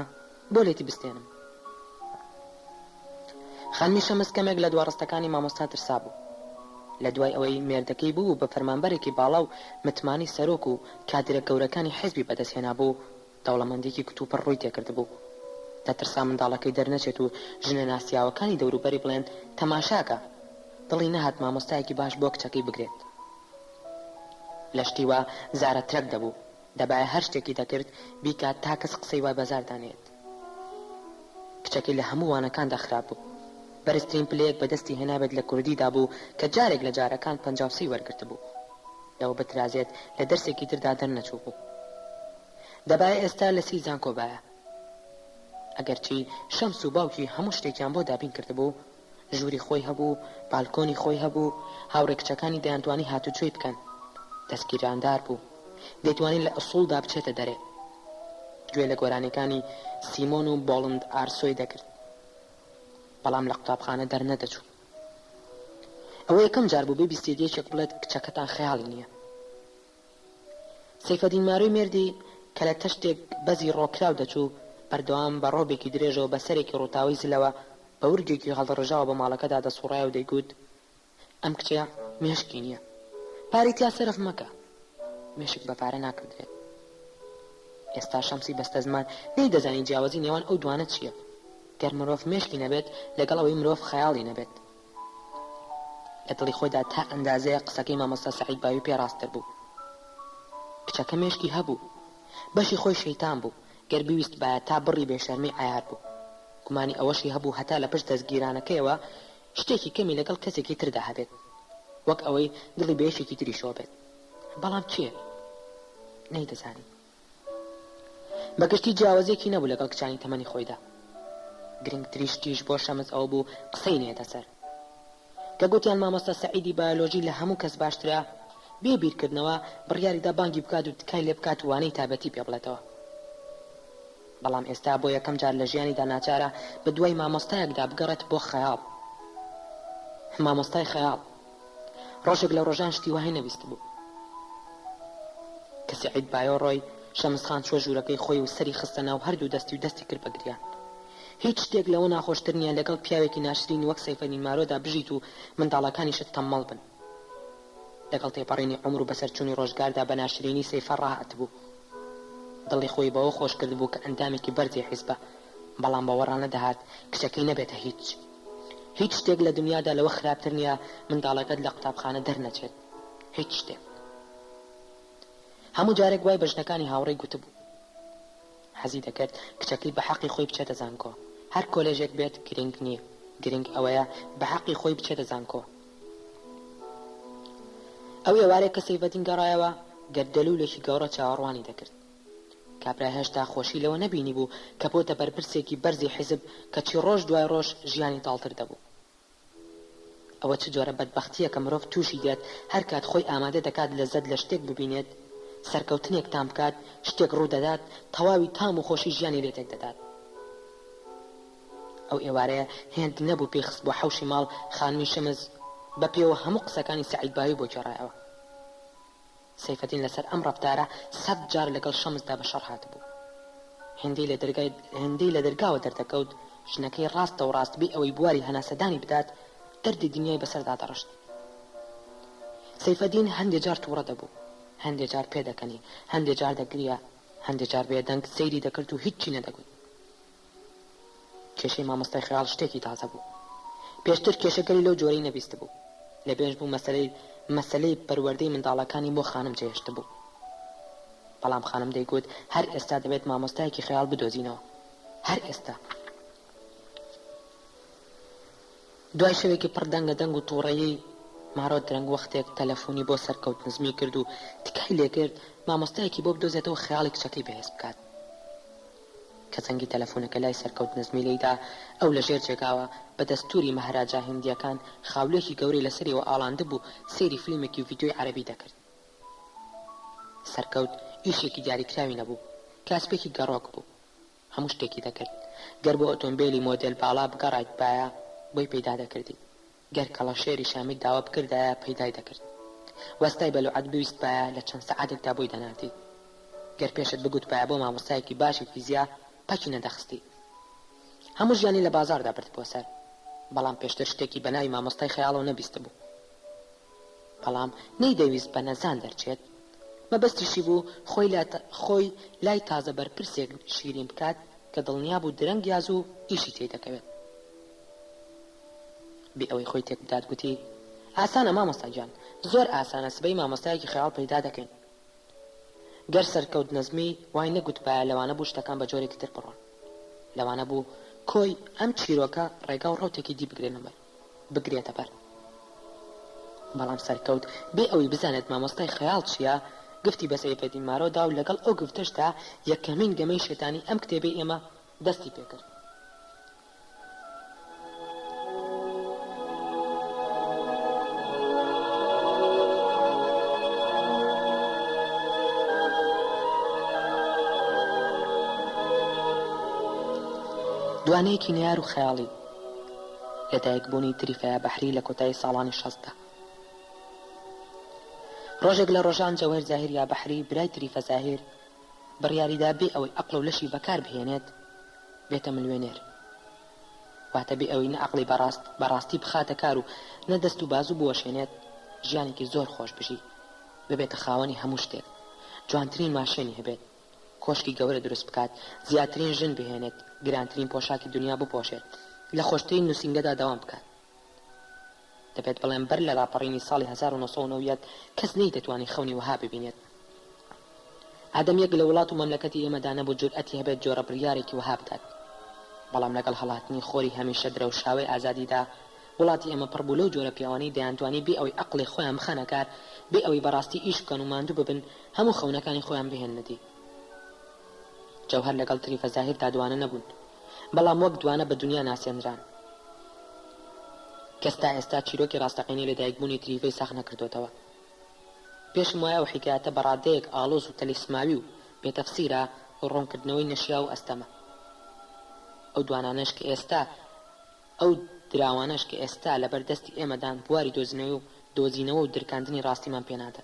بۆ لێتی بستێنم خانمی شەمس کەمێک لە دواڕستەکانی مامۆستا ترسا بوو لە دوای ئەوەی مێردەکەی بوو بە فەرمانبەرێکی باڵا و متمانی سەرۆک و کادرە گەورەکانی حیزبی بەدەستهێنا بوو دەوڵەمەندێکی کتوپڕ ڕووی تێکرد بوو دەترسا منداڵەکەی دەرنەچێت و ژنە ناسیاوەکانی دەوروبەری بڵێن تەماشاکە دڵی نەهات مامۆستایەکی باش بۆ کچەکەی بگرێت لە شتیوە زارە ترەک دەبوو دەبایە هەر شتێکی دەکرد بیکات تا کەس قسەی وای بەزاردانێت کچەکەی لە هەموو وانەکاندا خراپ بوو بەرزترین پلەیەک بەدەستی هێنابێت لە کوردیدا بوو کە جارێک لە جارەکان 50 وەرگرت بوو لەوە بترازێت لە دەرسێکی تردا دەرنەچوو بوو دەبایە ئێستا لە سی زان کۆبایە ئەگەرچی شەمس و باوکی هەموو شتێکیان بۆ دابین کردبوو ژووری خۆی هەبوو بالکۆنی خۆی هەبوو هاوڕێ کچەکانی دەیانتوانی هاتوچۆی بکەن دەستگیراندار بوو دەیتوانین لە ئەسوڵدا بچێتە دەرێ گوێ لە گۆرانەکانی سیمۆن و بۆڵند ئارسۆی دەکرد بەڵام لە قوتابخانە دەرنەدەچوو ئەوە یەکەم جار بوو بێبیستێت یەکێک بڵێت کچەکەتان خەیاڵی نییە سەیفەدین ماروی مێردی کە لە تەشتێک بەزی ڕۆکراو دەچوو بەردەوام بە ڕۆبێکی درێژەوە بە سەرێکی ڕووتاوی زلەوە بە ورگێکی هەڵدڕژاوە بە ماڵەکەدا دەسوڕایە و دەیگوت ئەم کچەیە مێشکی نییە پاری تیا سەرف مەکە مێشک بە پارە ناکردرێت ئێستا شەمسی بەستە زمان نەیدەزانی جیاوازی نێوان ئەو دوانە چییە گەر مرۆڤ مێشکی نەبێت لەگەڵ ئەوەی مرۆڤ خەیاڵی نەبێت لە دڵی خۆیدا تا ئەندازەیە قسەکەی مامۆستا سەعید باوی پێڕاستتر بوو کچەکە مێشکی هەبوو بەشی خۆی شەیتان بوو گەر بیویست بایە تا بڕی بێشەرمی ئایار بوو گومانی ئەوەشی هەبوو هەتا لە پشت دەستگیرانەکەیەوە شتێکی کەمی لەگەڵ کەسێکی تردا هەبێت وەک ئەوەی دڵی بەیەشێکی تریشەوە بێت بەڵام چییە نەیدەزانی بەگشتی جیاوازێکی نەبوو لەگەڵ کچانی تەمەنی خۆیدا گرنگتریش تیش بۆ شەمس ئەوە بوو قسەی نێتە سەر کە گوتیان مامۆستا سەعیدی بایۆلۆژی لە هەموو کەس باشترە بێ بیرکردنەوە بڕیاریدا بانگی بکات و تکای لێ بکات و وانەی تابەتی پێ بڵێتەوە بەڵام ئێستا بۆ یەکەم جار لە ژیانیدا ناچارە بە دوای مامۆستایەکدا بگەڕێت بۆ خەیاڵ مامۆستای خەیاڵ ڕۆژێک لە ڕۆژان شتی وای نەبیست بوو کە سەعید بایۆ ڕۆی شەمسخان چوە ژوورەکەی خۆی و سەری خستە ناو هەردوو دەستی و دەستی کرد بەگریان هیچ شتێک لەوە ناخۆشتر نییە لەگەڵ پیاوێکی ناشرین وەک سەیفەدین مارۆدا بژیت و منداڵەکانیشت تەمەڵ بن لەگەڵ تێپەڕینی عومر و بەسەرچوونی ڕۆژگاردا بە ناشرینی سەیفە ڕاهات بوو دڵی خۆی بەوە خۆش کرد بوو کە ئەندامێکی بەرزی حیزبە بەڵام باوەڕان نەدەهات کچەکەی نەبێتە هیچ هیچ شتێک لە دنیادا لەوە خراپتر نییە منداڵەکەت لە قوتابخانە دەرنەچێت. هیچ شتێک. هەموو جارێک وای بە ژنەکانی هاوڕێی گوتبوو حەزی دەکرد کچەکەی بە حەقی خۆی بچێتە زانکۆ. هەر کۆلێژێک بێت گرنگ نییە، گرنگ ئەوەیە بە حەقی خۆی بچێتە زانکۆ. ئەو ئێوارێک کە سەیفەدین گەڕایەوە گەردەلوولێکی گەورە چاوەڕوانی دەکرد. کابرا هێشتا خۆشی لەوە نەبینی بوو کە بۆتە بەرپرسێکی بەرزی حیزب کەچی ڕۆژ دوای ڕۆژ ژیانی تاڵتر دەبوو. ئەوە چ جۆرە بەدبەختیە کە مرۆڤ تووشی دێت هەر کات خۆی ئامادە دەکات لەزەت لە شتێک ببینێت، سەرکەوتنێک تام بکات، شتێک ڕوو دەدات، تەواوی تام و خۆشی ژیانی لێتێک دەدات. ئەو ئێوارەیە هێند نەبوو پێخست بۆ حەوشی ماڵ خانمی شەمز بە پێوە هەموو قسەکانی سەعید باوی بۆ گێڕایەوە. سەیفەدین لەسەر ئەم ڕەفتارە 100 جار لەگەڵ شەمزدا بە شەڕ هاتبوو. هێندەی لە دەرگاوە دەردەکەوت، ژنەکەی ڕاستە و ڕاستبی ئەوەی بواری هەناسەدانی بدات دەردی دنیای بەسەردا دەڕشت. سەیفەدین هەندێک جار تووڕە دەبوو، هەندێک جار پێدەکەنی، هەندێک جار دەگریا، هەندێک جار بێدەنگ سەیری دەکرد و هیچی نەدەگوت. کێشەی مامۆستای خەیاڵ شتێکی تازە بوو. پێشتر کێشەگەری لەو جۆرەی نەبیست بوو. لە بێنج بوو مەسەلەی پەروەردەی منداڵەکانی بۆ خانم جێهێشت بوو. بەڵام خانم دەیگوت هەر ئێستا دەبێت مامۆستایەکی خەیاڵ بدۆزینەوە. هەر ئێستا. دوای شەوێکی پڕ دەنگە دەنگ و تووڕەیی مارۆ درەنگ وەختێک تەلەفۆنی بۆ سەرکەوت نزمی کرد و تکای لێکرد مامۆستایەکی بۆ بدۆزێتەوە خەیاڵی کچەکەی بەهێز بکات. کە زەنگی تەلەفۆنەکە لای سەرکەوت نزمی لێیدا ئەو لە ژێر جێگاوە بە دەستوری مەهراجا هیندیەکان خاولێکی گەورەی لەسەریەوە ئاڵاندە بوو سەیری فیلمێکی و ڤیدیۆی عەرەبی دەکرد. سەرکەوت ئیشێکی دیاریکراوی نەبوو، کاسپێکی گەڕۆک بوو، هەموو شتێکی دەکرد. گەر بۆ ئۆتۆمبیلی مۆدێل باڵا بگەڕایت بایە بۆی پەیدا دەکردی، گەر کەڵەشێری شامی داوا بکردایە پەیدای دەکرد، وەستای بەلوعەت بویست بایە لە چەند سەعاتێکدا بۆی دەناردی، گەر پێشت بگوت بایە بۆ مامۆستایەکی باشی فیزیا پەکی نەدەخستی. هەموو ژیانی لە بازاردا برد بۆ سەر، بەڵام پێشتر شتێکی بە ناوی مامۆستای خەیاڵەوە نەبیست بوو. بەڵام نەیدەویست بە نەزان دەرچێت، مەبەستیشی بوو خۆی لای تازە بەرپرسێک شیرین بکات کە دڵنیا بوو درەنگ یاز و ئیشی تێی دەکەوێت. بێ ئەوەی خۆی تێک بدات گوتی ئاسانە مامۆستا گیان، زۆر ئاسانە سبەی مامۆستایەکی خەیاڵ پەیدا دەکەین. گەر سەرکەوت نەزمی وای نەگوت بایە لەوانە بوو شتەکان بە جۆرێکی تر بڕۆن، لەوانە بوو کۆی ئەم چیرۆکە ڕێگا و ڕەوتێکی دی بگرێتە بەر. بەڵام سەرکەوت بێ ئەوەی بزانێت مامۆستای خەیاڵ چییە گفتی بە سەیفەدین مارۆدا و لەگەڵ ئەو گفتشدا یەکەمین گەمەی شێتانی ئەم کتێبەی ئێمە دەستی پێکرد. دوانەیەکی نەیار و خەیاڵی لەدایکبوونی تریفەیە بەحری لە کۆتایی ساڵانی 60دا. ڕۆژێک لە ڕۆژان جەوهەر زاهیر یا بەحری برای تریفە زاهیر بڕیاریدا بێ ئەوەی عەقڵ و لەشی بەکار بهێنێت بێتە ملوێنێر، واتە بێ ئەوەی نە عەقڵی بەڕاستی بخاتە کار و نە دەست و بازوو بوەشێنێت ژیانێکی زۆر خۆش بژی، ببێتە خاوەنی هەموو شتێک، جوانترین ماشێنی هەبێت، کۆشکی گەورە دروست بکات، زیاترین ژن بهێنێت، گرانترین پۆشاکی دنیا بپۆشێت، لە خۆشترین نووسینگەدا دەوام بکات. دەبێت بڵێن بەر لە لاپەڕینی ساڵی 1990 کەس نەیدەتوانی خەونی وەها ببینێت. ئادەمیەک لە وڵات و مەملەکەتی ئێمەدا نەبوو جورئەتی هەبێت جۆرە بڕیارێکی وەها بدات. بەڵام لەگەڵ هەڵاتنی خۆری هەمیشە درەوشاوی ئازادیدا وڵاتی ئێمە پڕبوو لەو جۆرە پیاوانەی دەیانتوانی بێ ئەوەی عەقڵی خۆیان بخەنە کار، بێ ئەوەی بەڕاستی ئیش بکەن و ماندوو ببن هەموو خەونەکانی خۆیان بهێننەتی. جەوهەر لەگەڵ تریفە زاهیردا دوانە نەبوون، بەڵام وەک دوانە بە دنیا ناسێنران. کەستا ئێستا چیرۆکی ڕاستەقینەی لەدایکبوونی تریفەی ساخ نەکردوتەوە. پێشم وایە ئەو حیکایەتە بەڕادەیەک ئاڵۆز و تەلیسماوی و بێتەفسیرە ڕوونکردنەوەی نەشیا و ئەستەمە. ئەو دوانانەش کە ئێستا ئەو دراوانەش کە ئێستا لە بەردەستی ئێمەدان بواری دۆزینەوە و درکاندنی ڕاستیمان پێنادە.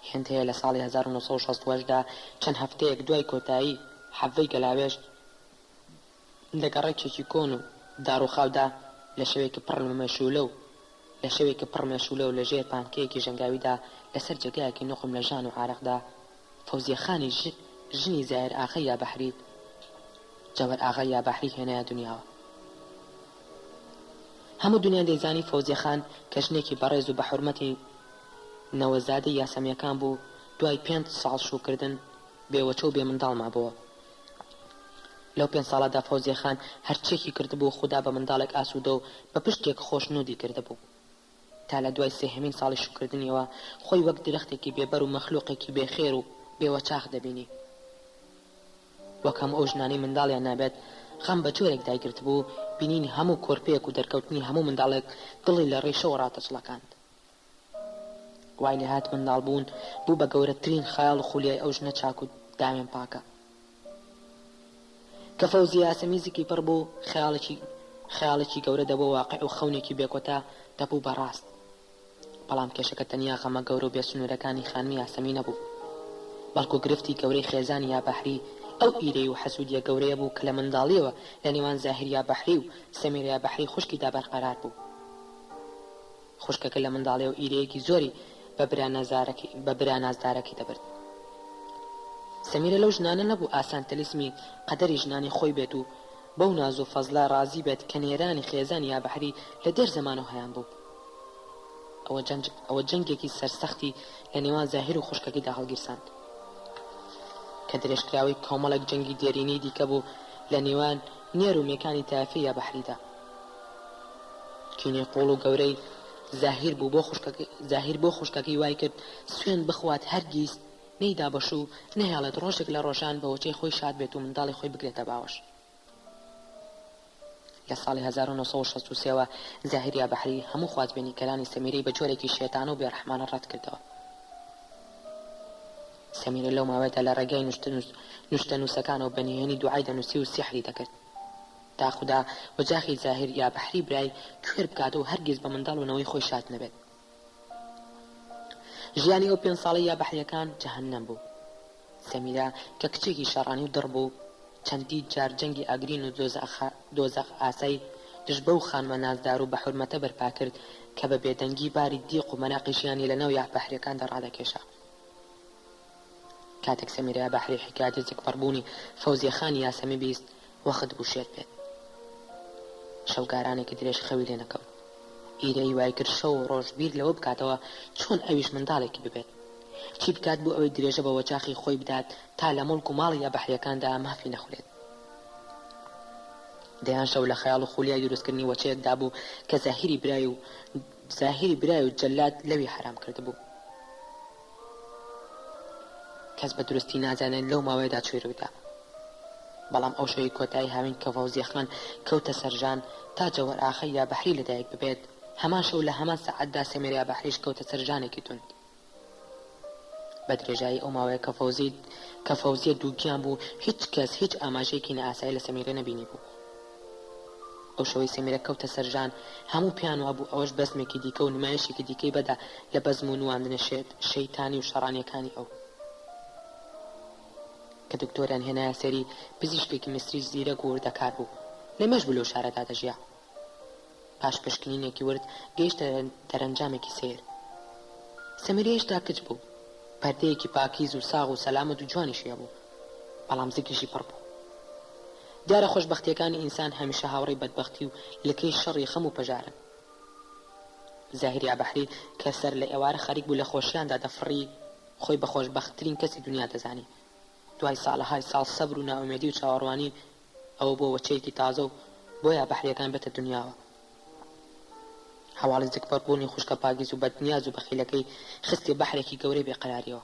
هێند هەیە لە ساڵی 1960دا چەند هەفتەیەک دوای کۆتایی حەڤەی گەلاوێژ لە گەڕێکێکی کۆن و داڕوخاودا لە شەوێکی پڕ مێشولە و لە ژێر پانکەیەکی ژەنگاویدا لەسەر جێگایەکی نوقم لە ژان و عارەقدا فەوزیەخانی ژنی زاهیر ئاغا یا بەحری جەوهەر ئاغا یا بەحری هێنایە دنیاوە. هەموو دنیا دەیزانی فەوزیە خان کە ژنێکی بەڕێز و بە حورمەتی نەوەزادەی یاسەمیەکان بوو دوای 5 ساڵ شوکردن بێوەچە و بێ منداڵ مابووە. لەو 5 ساڵەدا فەوزیە خان هەرچێکی کردبوو خوددا بە منداڵێک ئاسوودە و بە پشتێک خۆشنودی کردبوو تا لە دوای سێهەمین ساڵی شوکردنیەوە خۆی وەک درەختێکی بێبەر و مەخلوقێکی بێخێر و بێوەچاخ دەبینی. وەکەم ئەو ژنانەی منداڵیان نابێت خەم بە جۆرێک دایگرت بوو بینینی هەموو کۆرپەیەک و دەرکەوتنی هەموو منداڵێک دڵی لە ڕێشەوە ڕاتەچڵەکاند. وای لێ هات منداڵ بوون بوو بە گەورەترین خەیاڵ و خولیای ئەو ژنە چاک و دامێن پاکە. کە فەوزیە یاسەمیزێکی پڕ بوو خەیاڵێکی گەورە دەبوو واقع و خەونێکی بێکۆتا دەبوو بەڕاست. بەڵام کێشەکە تەنیا غەمە گەورە و بێسنوورەکانی خانمی یاسەمی نەبوو، بەڵکو گرفتی گەورەی خێزانی یا بەحری ئەو ئیرەی و حەسوودیە گەورەیە بوو کە لە منداڵیەوە لە نێوان زاهیر یا بەحری و سەمیر یا بەحری خوشکیدا بەرقەرار بوو. خوشکەکە لە منداڵی و ئیرەیەکی زۆری بە برا نازدارەکەی دەبرد. سەمیرە لەو ژنانە نەبوو ئاسان تەلیسمی قەدەری ژنانی خۆی بێت و بەو ناز و فەزلا ڕازی بێت کە نێرانی خێزانی یا بەحری لە دێر زەمانەوە هەیان بوو. ئەوە جەنگێکی سەرسەختی لە نێوان زاهیر و خوشکەکەیدا هەڵگیرساند کە درێژکراوی کۆمەڵێک جەنگی دێرینەی دیکە بوو لە نێوان نێر و مێکانی تایفی یا بەحریدا. کینێ قوڵ و گەورەی زاهیر بۆ خوشکەکەی وای کرد سوێن بخوات هەرگیز نەیدا بەش و نەهێڵێت ڕۆژێک لە ڕۆژان بەوەچەی خۆی شاد بێت و منداڵی خۆی بگرێتە باوەش. لە ساڵی 1963ەوە زاهیر یا بەحری هەموو خوازبێنی کەلانی سەمیرەی بە جۆرێکی شێتانە و بێڕەحمانە ڕەت کردەوە. سەمیرە لەو ماوەیەدا لە ڕێگای نوشتە نووسەکانەوە بەنهێنی دوعای دەنووسی و سیحری دەکرد تا خوددا وەجاخی زاهیر یا بەحری برای کوێر بکات و هەرگیز بە منداڵونەوەی خۆی شاد نەبێت. ژیانی ئەو 5 ساڵی یا بەحریەکان جەهەنەم بوو. سەمیرە کە کچێکی شەڕانی و دڕ بوو چەندی جار جەنگی ئاگرین و دۆزەخ ئاسایی دژ بەو خانمە نازدار و بە حورمەتە بەرپا کرد کە بە بێدەنگی باری دیق و مەناقی ژیانی لەناو یا بەحریەکاندا ڕادەکێشا. کاتێک سەمیرە یا بەحری حکایەتی زگپەڕبوونی فەوزیە خانی یاسەمی بیست وەخت بوو شێت بێت. شەوگارانێکی درێژ خەوی لێ نەکەوت. ئیرەی وای کرد شەو و ڕۆژ بیر لەوە بکاتەوە چۆن ئەویش منداڵێکی ببێت، چی بکات بۆ ئەوەی درێژە بە وەچاخی خۆی بدات تا لە مڵک و ماڵی یا بەحریەکاندا مافی نەخولێت. دەیان شەو لە خەیاڵ و خولیای دروستکردنی وەچەیەکدا بوو کە زاهیری برای و جەلاد لەوی حرام کرده بوو. کەس بە درستی نازانێت لەو ماوەیەدا چۆی ڕوویدا. بەڵام ئەو شەوی کۆتایی هاوین کە فەوزیە خان کەوتە سەرژان تا جەوەر ئاخەی یا بەحری لەدایک ببێت، هەمان شەو لە هەمان سەعەتدا سەمیر یا بەحریش کەوتە سەرژانێکی تند. بە درێژایی ئەو ماوەیە کە فەوزیە دووگیان بوو هیچ کەس هیچ ئاماژەیەکی نەئاسایی لە سەمیرە نەبینی بوو. ئەو شەوەی سەمیرە کەوتە سەرژان هەموو پیان وابوو ئەوەش بەزمێکی دیکە و نمایشێکی دیکەی بەدا لە بەزم و نواندنە شەیتانی و شەڕانیەکانی ئەو. کە دکتۆریان هێنایە سەری پزیشکێکی میسری زیرەک و وردەکار بوو لەمەش بوو لەو شارەدا دەژیا. پاش پشکنینێکی ورد گەیشتە دەرەنجامێکی سیر. سەمیرە هێشتا کچ بوو، پەردەیەکی پاکیز و ساغ و سەلامەت و جوانیشیە بوو، بەڵام زگیشی پڕ بوو. دیارە خۆشبەختیەکانی ئینسان هەمیشە هاوڕێی بەدبەختی و لەکەی شەڕی خەم و پەژارن. زاهیر یا بەحری کە سەر لە ئێوارە خەریک بوو لە خۆشیاندا دەفڕی خۆی بە خۆشبەختترین کەسی دنیا دەزانی. دوای ساڵەهای ساڵ سەبر و ناومێدی و چاوەڕوانی ئەوە بۆ وەچەیەکی تازە و بۆیە بەحریەکان بێتە دنیاوە. هەواڵی زگپەڕبوونی خوشکە پاگیز و بەدنیاز و بەخیلەکەی خستی بەحرێکی گەورەی بێقەراریەوە.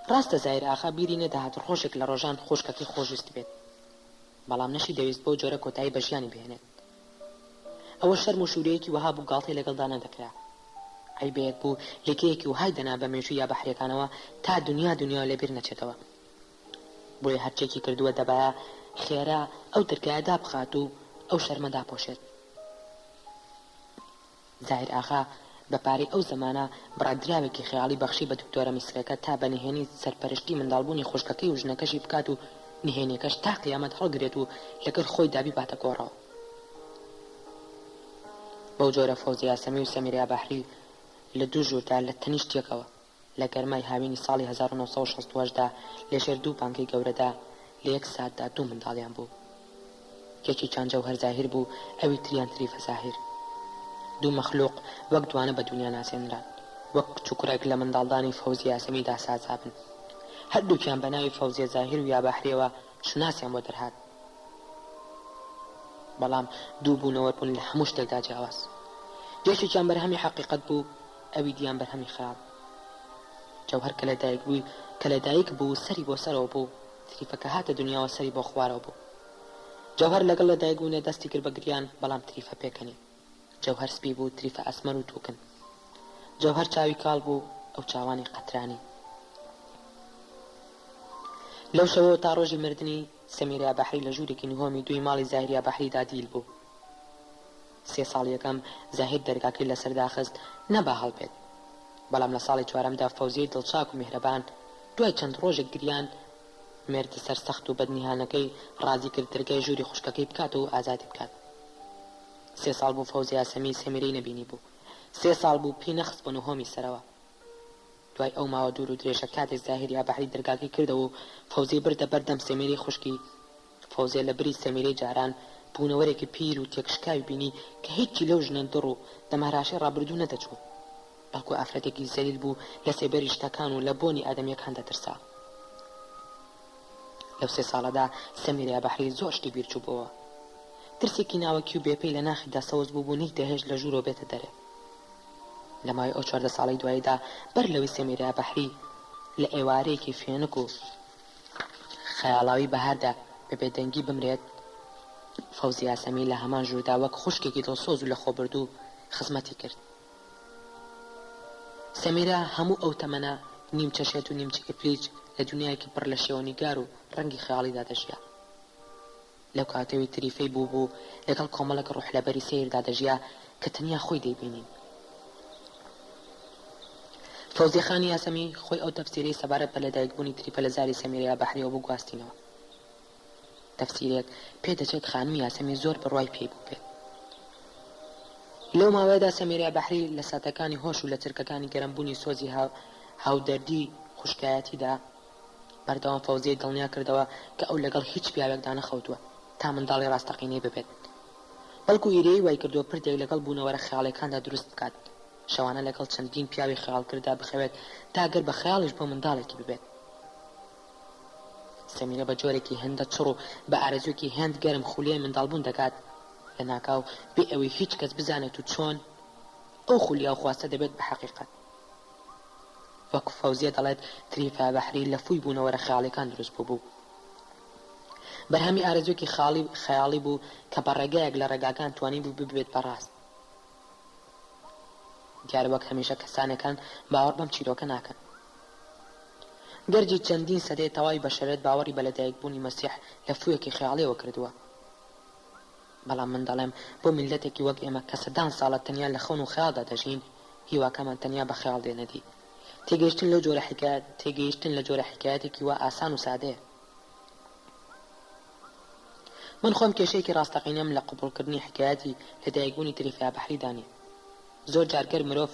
ڕاستە زاهیر ئاخا بیری نەداهات ڕۆژێک لە ڕۆژان خوشکەکەی خۆشویست بێت، بەڵام نەشی دەویست بۆ جۆرە کۆتایی بە ژیانی بهێنێت. ئەوە شەرم و شوورەیەکی وەها بوو گاڵتەی لەگەڵدا نەدەکرا. عیبێت بوو لێکەیەکی وهای دەنا بە مێژووی یا بەحریەکانەوە تا دنیا لێبیر نەچێتەوە. بۆیە هەرچێکی کردووە دەبایە خێرا ئەو دەرگایە دابخات و ئەو شەرمە داپۆشێت. زاهیر ئاخا بە پارەی ئەو زەمانە بڕادراوێکی خەیاڵی بەخشی بە دکتۆرە میسرەکە تا بە نهێنی سەرپەرشتی منداڵبوونی خوشکەکەی و ژنەکەشی بکات و نهێنیەکەش تا قیامەت هەڵگرێت و لەگەڵ خۆی دابی باتە گۆڕەوە. بەو جۆرە فەوزیە یاسەمی و سەمیرە یا بەحری لە دوو ژووردا لە تەنیشتێکەوە لە گەرمای هاوینی ساڵی 1960دا لەژێر دوو بانکەی گەورەدا لە یەک ساتدا دوو منداڵیان بوو. یەکی چند جەوهەر زاهیر بوو، ئەوی تریان تریفە زاهیر. دوو مەخلوق وەک دوانە بە دنیا ناسێنران، وەک چوکرێک لە منداڵدانی فەوزی یاسەمیدا سازا بن. هەردووکیان بە ناوی فەوزیە زاهیر و یا بەحریەوە شناسیان بۆ دەرهات، بەڵام دوو بوونەوە بوون لە هەموو شتێکدا جیاواز. یەکێکیان بەرهەمی حەقیقەت بوو، ئەوی دیان بەرهەمی خەیاڵ. جەوهەر کە لە دایک بوو سەری بۆ سەرەوە بوو، تریفەکە هاتە دنیاوە سەری بۆ خوارەوە بوو. جەوهەر لەگەڵ لە دایک بوونێ دەستی کرد بە گریان، بەڵام تریفە پێکەنی. جەوهەر سپی بوو، تریفە ئەسمەر و تووکن. جەوهەر چاوی کاڵ بوو، ئەو چاوانی قەترانی. لەو شەوەوە تا ڕۆژی مردنی سەمیرە یابەحری لە ژوورێکی نهۆمی دوی ماڵی زاهیر یابەحریدا دیل بوو. 3 ساڵ یەکەم زاهیر دەرگاکەی لەسەردا خست نەبا هەڵبێت، بەڵام لە ساڵی 4دا فەوزیەی دڵچاک و میهرەبان دوای چەند ڕۆژێک گریان مێردە سەرسەخت و بەدنیهانەکەی ڕازی کرد دەرگای ژووری خوشکەکەی بکات و ئازادی بکات. 3 ساڵ بوو فەوزی یاسەمی سەمیرەی نەبینی بوو. 3 ساڵ بوو پێی نەخست بە نهۆمی سەرەوە. دوای ئەو ماوە دوور و درێژە کاتێک زاهیر یابەحری دەرگاکەی کردەوە و فەوزی بردە بەردەم سەمیرەی خوشکی. فەوزیە لە بری سەمیرەی جاران بوونەوەرێکی پیر و تێکشکاوی بینی کە هیچی لەو ژنە دڕ و دەماراشەی ڕابردوو نەدەچوو، بەڵکو ئافرەتێکی زەلیل بوو لە سێبەری شتەکان و لە بۆنی ئادەمیەکان دەترسا. لەو 3 ساڵەدا سەمیرە یابەحری زۆر شتی بیرچوو بووە. ترسێکی ناوەکی و بێپەی لە ناخیدا سەوز بوو بوو نەی دەهێشت لە ژوورەوە بێتە دەرێ. لە ماوەی ئەو 14 ساڵەی دواییدا بەر لەوەی سەمیرە یابەحری لە ئێوارەیەکی فێنک و خەیاڵاوی بەهاردا بە بێدەنگی بمرێت، فەوزی یاسەمی لە هەمان ژووردا وەک خوشکێکی دڵسۆز و لە خۆبردوو خزمەتی کرد. سەمیرە هەموو ئەو تەمەنە نیمچە شێت و نیمچە ئیپلیج لە دنیایەکی پڕ لە شێوەنیگار و ڕەنگی خەیاڵیدا دەژیا. لەو کاتەوەی تریفەی بوو لەگەڵ کۆمەڵێک ڕوحلەبەری سەیردا دەژیا کە تەنیا خۆی دەیبینین. فەوزی خانی یاسەمی خۆی ئەو تەفسیرەی سەبارەت بە لەدایکبوونی تریفە لە زاری سەمیرە یابەحریەوە بگواستینەوە. تەفسیرێک پێدەچێت خانمی یاسەمی زۆر بڕوای پێی بوو بێت. لەو ماوەیەدا سەمیرە یابەحری لە ساتەکانی هۆش و لە چرکەکانی گەرمبوونی سۆزی هاودەردی خوشکایەتیدا بەردەوام فەوزیەی دڵنیا کردەوە کە ئەو لەگەڵ هیچ پیاوێکدا نەخەوتووە تا منداڵی ڕاستەقینەی ببێت، بەڵکو ئیرەی وای کردووە پردێک لەگەڵ بوونەوەرە خەیاڵەکاندا دروست بکات، شەوانە لەگەڵ چەندین پیاوی خەیاڵ کردا بخەوێت تا گەر بە خەیاڵش بۆ منداڵێکی ببێت. سەمیرە بە جۆرێکی هێندە چڕ و بە ئارەزوویەکی هێند گەرم خولیای منداڵبوون دەکات لە ناکاو بێ ئەوەی هیچ کەس بزانێت و چۆن ئەو خولیا و خواستە دەبێت بە حەقیقەت. وەکو فەوزیە دەڵێت تریفە یابەحری لە فووی بوونەوەرە خەیاڵەکان دروست بوو. بەرهەمی ئارەزوویەکی خەیاڵی بوو کە بە ڕێگایەک لە ڕێگاکان توانی بوو ببێت بەڕاست. دیارە وەک هەمیشە کەسانەکان باوەڕ بەم چیرۆکە ناکەن. گەرجی چەندین سەدەی تەواوی بەشەرێت باوەڕی بە لەدایکبوونی مەسیح لە فوویەکی خەیاڵیەوە کردووە. بەڵام من دەڵێم بۆ میلەتێکی وەک ئێمە کە سەدان ساڵە تەنیا لە خەون و خەیاڵدا دەژین، هیواکەمان تەنیا بە خەیاڵ دێنەدی. تێگەیشتن لە جۆرە حکایەتێکی وا ئاسان و سادەیە. من خۆم کێشەیەکی ڕاستەقینەم لە قبوڵکردنی حکایەتی لەدایکبوونی تریفە یابەحریدا نییە. زۆر جارگەر مرۆڤ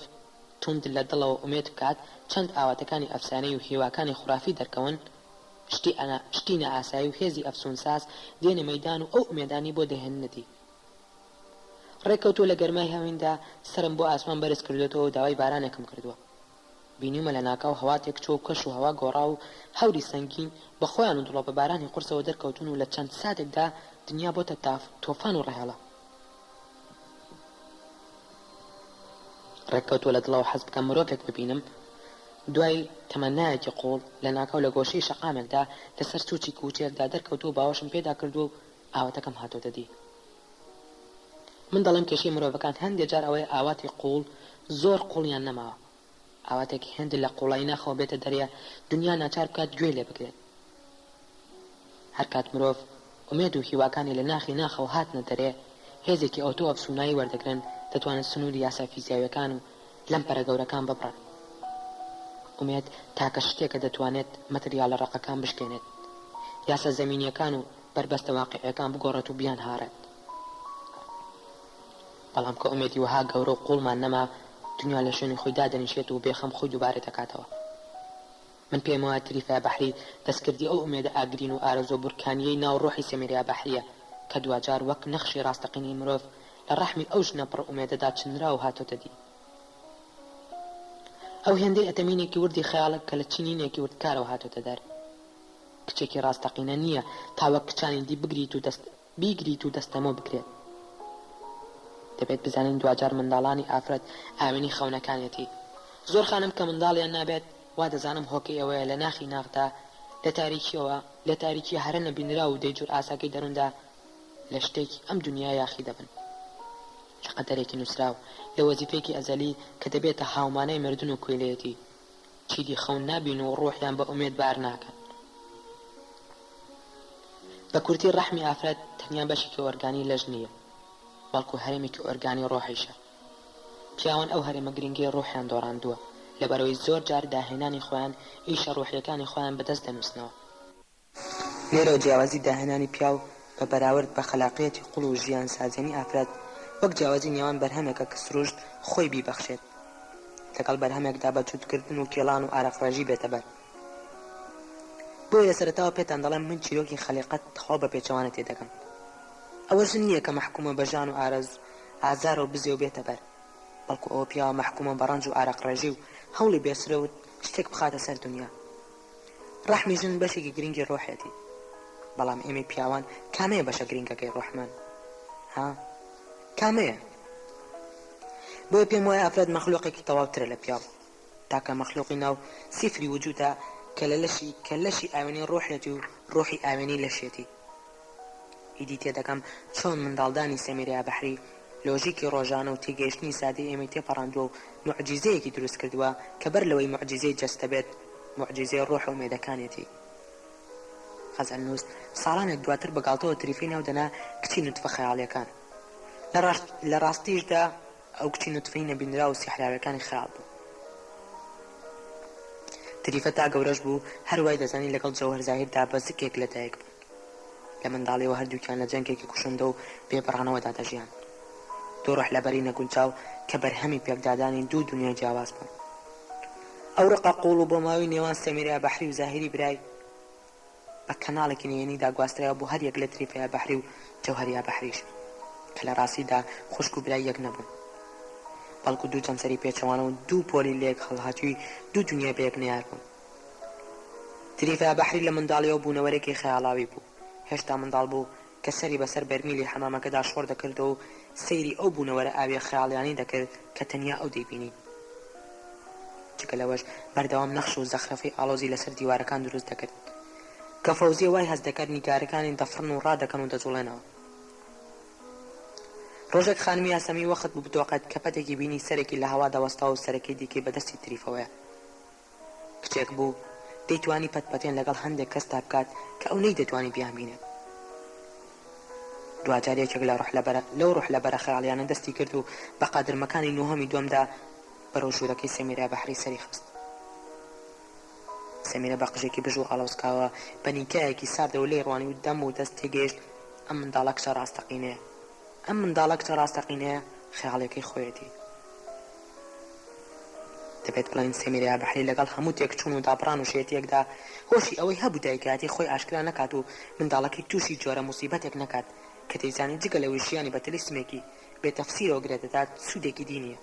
توند لە دڵەوە ئومێد بکات چەند ئاواتەکانی ئەفسانەی و هیواکانی خوڕافی دەرکەون، شتی نەئاسایی و هێزی ئەفسونساز دێنە مەیدان و ئەو ئومێدانی بۆ دەهێننەتی. ڕێکەوتووە لە گەرمای هەویندا سرم بۆ ئاسمان بەرز کردوێتەوە و داوای بارانێکم کردووە. بینیمە لە ناکاو هەواتێک چۆ و کەش و هەوا گۆڕا و هەوری سەنگین بە خۆیان و دڵۆ بە بارانی قورسەوە دەرکەوتون و لە چەند ساتێکدا دنیا بۆتە تۆفان و ڕەهێڵە. ڕێککەوتووە لە دڵەوە حەز بکەم مرۆڤێک ببینم دوای تەمەنایەکی قوڵ لە ناکاو لە گۆشەی شەقامێکدا لەسەر سوچی کوچێکدا دەرکەوتووە باوەشم پێدا کردو و ئاواتەکەم هاتۆتە دی. من دەڵێم کێشەی مرۆڤەکان هەندێک جار ئەوەیە ئاواتی قوڵ زۆر قوڵیان نەماوە. ئاواتێکی هێند لە قوڵایی ناخەوە بێتە دەرێ دنیا ناچار بکات گوێ لێ بگرێت. هەر کات مرۆڤ ئومێد و هیواکانی لە ناخی ناخەوە هاتنە دەرێ، هێزێکی ئۆتۆ ئەفسونایی وەردەگرن دەتوانن سنووری یاسا فیزیاویەکان و لەم پەرە گەورەکان ببڕن. ئومێد تاکە شتێکە دەتوانێت مەتریال لە ڕقەکان بشکێنێت، یاسا زەمینیەکان و بربەستە واقعیەکان بگۆڕێت و بیان هارێت. بەڵام کە ئومێدی وەها گەورە و قوڵمان نەما، دنیا لە شوێنی خۆی دادەنیشێت و بێخەم خۆی دووبارە دەکاتەوە. من پێم وایە تریفە یابەحری دەستکردی ئەو ئومێدە ئاگرین و ئارەزۆ بورکانیەی ناو ڕۆحی سەمیرە یابەحریە کە دوجار وەک نەخشی ڕاستەقینی مرۆڤ لە ڕەحمی ئەو ژنە پڕ ئومێدەدا چنرا و هاتۆتە دی. ئەو هێندەی ئەتەمینێکی وردی خەیاڵک کە لە چینینێکی وردکارەوە هاتۆتە دەر. کچێکی ڕاستەقینە نییە تا وەک کچانی دی بیگریت و دەستەمۆ بکرێت. دەبێت بزانین دوجار منداڵانی ئافرەت ئاوێنی خەونەکانێتی. زۆر خانم کە منداڵیان نابێت وا دەزانم هۆکەی ئەوەیە لە ناخی ناغدا لە تاریکی هەرە نەبینرا و دەیجور ئاساکەی دەروندا لە شتێکی ئەم دنیا یاخی دەبن. لە قەدەرێکی نووسراو لە وەزیفەیەکی ئەزەلی کە دەبێتە هاومانەی مردن و کوێلەیەتی چیدی خەون نابین و ڕۆحیان بە ئومێد بار ناکەن. بە کورتی ڕەحمی ئافرەت تەنیا بەشێکی ئۆرگانی لەژ نییە، بەڵکو هەرێمێکی ئۆرگانی ڕۆحیشە. پیاوان ئەو هەرێمە گرنگی ڕۆحیان دۆڕاندووە لەبەرەوەی زۆر جار داهێنانی خۆیان ئیشە ڕۆحیەکانی خۆیان بەدەست دەنووسنەوە. لێرە جیاوازی داهێنانی پیاو بە بەراورد بە خەلاقیەتی قوڵ و ژیان سازێنی ئافرەت وەک جیاوازی نێوان بەرهەمێکە کە سروشت خۆی بیبەخشێت لەگەڵ بەرهەمێکدا بە چوتکردن و کێڵان و ئارەقڕێژی بێتە بەر. بۆیە لە سەرەتاوە پێتان دەڵێم من چیرۆکی خەلیقەت خۆ بە پێچەوانە تێدەکەم. ئەوەش نییە کە مەحکومە بە ژان و ئازار و بزێ و بێتە بەر، بەڵکو ئەوە پیاوە مەحکومە بە ڕەنج و ئارەقڕێژی و هەوڵی بێسرەوت شتێک بخاتە سەر دنیا. ڕەحمی ژن بەشێکی گرنگی ڕۆحێتی، بەڵام ئێمە پیاوان کامەیە بەشە گرنگەکەی ڕۆحمان؟ کامەیە؟ بۆیە پێم وایە ئافرەت مەخلوقێکی تەواوترە لە پیاو، تاکە مەخلوقی ناو سیفری وجودە کە لەشی ئاوێنی ڕۆحێتی و ڕۆحی ئاوێنی لەشێتی. ئیدی تێدەکەم چۆن منداڵدانی سەمیرە بەحری لۆژیکی ڕۆژانە و تێگەیشتنی سادەی ئێمەی تێپەڕاندووە و موعجیزەیەکی دروست کردووە کە بەر لەوەی موعجیزەی جەستە بێت موعجیزەی ڕۆح و مێدەکانێتی. خەزەلنووس ساڵانێک دواتر بەگاڵتەوە تریفی ناودەنا کچی نوتفە خەیاڵیەکان. لە ڕاستیشدا ئەو کچی نوتفەی نەبینرا و سیحراویەکانی خەیاڵ بوو. تریفە تا گەورەش بوو هەروای دەزانی لەگەڵ جەوهەر زاهیردا بەزکێک لەدایک بوو. لە منداڵیەوە هەردووکیان لە جەنگێکی کوشندە و بێبڕانەوەدا دەژیان. دوو ڕۆح لەبەری نەگونجاو کە بەرهەمی پێکدادانی دوو دنیای جیاواز بوون. ئەو ڕقە قوڵ و بۆ ماوەی نێوان سەمیرە بەحری و زاهیری برای بە کەناڵێکی نوێنیدا گواسترایەوە بۆ هەر یەک لە تریفەیە بەحری و جەوهەریە بەحریش کە لە ڕاستیدا خوشک و برای یەک نەبوون، بەڵکو دوو چەمسەری پێچەوانە و دوو پۆلی لێک هەڵهاتووی دوو دنیا بە یەک نەیار بوون. تریفە بەحری لە منداڵیەوە بوونەوەرێکی خەیاڵاوی بوو. هێشتا منداڵ بوو کە سەری بەسەر بەرمیلی حەمامەکەدا شۆڕ دەکردەوە و سەیری ئەو بوونەوەرە ئاوی خەیاڵیانی دەکرد کە تەنیا ئەو دەیبینی. چکە لەوەش بەردەوام نەخش و زەخرەفەی ئاڵۆزی لەسەر دیوارەکان دروست دەکرد کە فەوزیە وای هەست دەکرد نیگارەکانی دەفڕن و ڕادەکەن و دەجوڵێنەوە. ڕۆژێک خانمی یاسەمی وەخت بوو بدۆقێت کە پەتێکی بینی سەرێکی لە هەوا دەوەستا و سەرەکەی دیکەی بەدەستی تریفەوەیە. کچێک بوو دەیتوانی پەتپەتێن لەگەڵ هەندێک کەستا بکات کە ئەو نەیدەتوانی بیانبینێت. دوجارێکێک لەو ڕۆح لەبەرە خەیاڵیانە دەستی کرد و بە قادرمەکانی نۆهەمی دووەمدا بەرەو ژوورەکەی سەمیرە بەحری سەری خست. سەمیرە بە قژێکی بژ و ئاڵۆزکاوە بە نیکایەکی ساردە و لێی ڕوانی و دەم و دەست تێگەیشت ئەم منداڵە کچە ڕاستەقینەیە خەیاڵەکەی خۆیەتی. دەبێت بڵین سەمیرە بەحری لەگەڵ هەموو تێکچوون و دابڕان و شێتیەکدا هۆشی ئەوەی هەبوو دایکاتی خۆی ئاشکرا نەکات و منداڵەکەی تووشی جۆرە موسیبەتێک نەکات کە دەیزانی جگە لەوەی ژیانی بە تەلیسمێکی بێتەفسیرەوە گرێدەدات سوودێکی دینیە.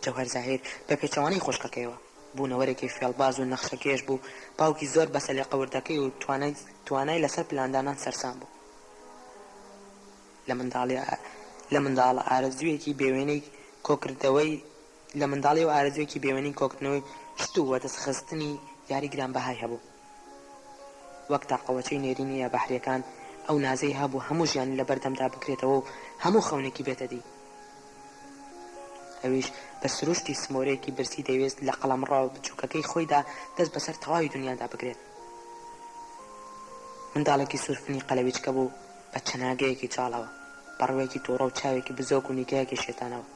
جەوهەر زاهیر بە پێچەوانەی خۆشکەکەیەوە بوونەوەرێکی فێڵباز و نەخشەکێش بوو، باوکی زۆر بە سەلیقەوردەکەی و توانای لەسەر پلاندانان سەرسام بوو. لە منداڵە ئارەزوویەکی بێوێنەی کۆکردنەوەی شت و وەدەستخستنی یاری گرانبەهای هەبوو. وەک تاقەوەچەی نێرینی یا بەحریەکان ئەو نازەی هەبوو هەموو ژیانی لە بەردەمدا بکرێتەوە و هەموو خەونێکی بێتە دی. ئەویش بە سروشتی سمۆرەیەکی برسی دەیوێست لە قەڵەمڕاو بچووکەکەی خۆیدا دەست بەسەر تەواوی دنیادا بگرێت. منداڵێکی سورفنی قەلەویچکە بوو بە چەناگەیەکی چاڵەوە، بەڕوەیەکی تۆڕە و چاوێکی بزۆک و نیگایەکی شێتانەوە.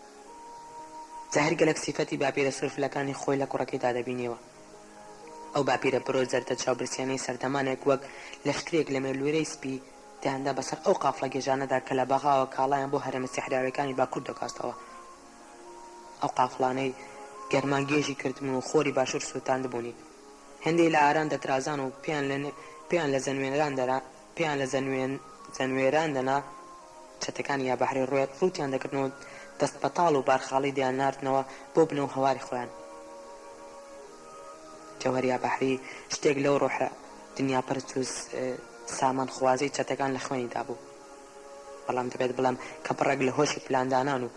زاهیر گەلێک سیفەتی باپیرە سورفلەکانی خۆی لە کوڕەکەیدا دەبینیەوە. ئەو باپیرە برۆ زەردە چاوبرسیانەی سەردەمانێک وەک لەشکرێک لە مێلوێرەی سپی دەیاندا بەسەر ئەو قافڵە گێژانەدا کە لە بەغاوە کاڵایان بۆ هەرێمە سیحراویەکانی باکوور دەکاستەوە. ئەو قافڵانەی گەرمان گێژی کردبوون و خۆری باشوور سووتان دەبوونی. هەندێک لە ئاران دەترازان و پێیان لە زەنوێنەران پێیان لە زەنوێران دەنا چەتەکانی یا بەحری ڕوتیان دەکردنەوە دەست بەتاڵ و بارخاڵی دیان ناردنەوە بۆ بنەوە هەواری خۆیان. جەوهەر یا بەحری شتێک لەو ڕۆحە دنیا پەرست و سامان خوازەی چەتەکان لە خوێنیدا بوو. بەڵام دەبێت بڵێم کە بڕێک لە هۆشی پلاندانان و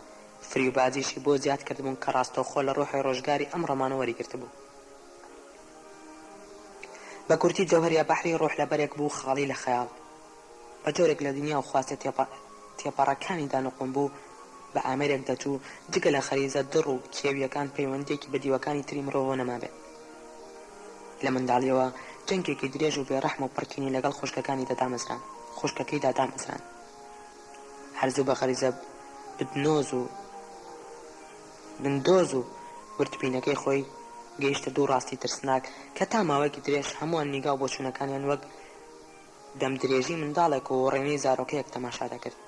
فریوبازیشی بۆ زیاد کردبوون کە ڕاستەوخۆ لە ڕۆحی ڕۆژگاری ئەم ڕۆمانە وەریگرت بوو. بە کورتی جەوهەر یا بەحری ڕۆح لەبەرێک بوو خاڵی لە خەیاڵ بە جۆرێک لە دنیا و خواستە تێپەڕەکانی دانەقۆم بوو بە ئامێرێک دەچوو جگە لە خەریزە دڕ و کێویەکان پەیوەندێکی بە دیوەکانی تری مرۆڤ نەمابێت. لە منداڵیەوە جەنگێکی درێژ و بێڕەحم و پڕکینی لەگەڵ خوشکەکەی دامەزران هەرزوو بە خەریزە بندۆز و ورتپینەکەی خۆی گەیشتە دوو ڕاستی ترسناک کە تا ماوەیەکی درێژ هەمووان نیگاو بۆ چوونەکانیان وەک دەم درێژی منداڵێک و ڕێنەی زارۆکەیەک تەماشا دەکرد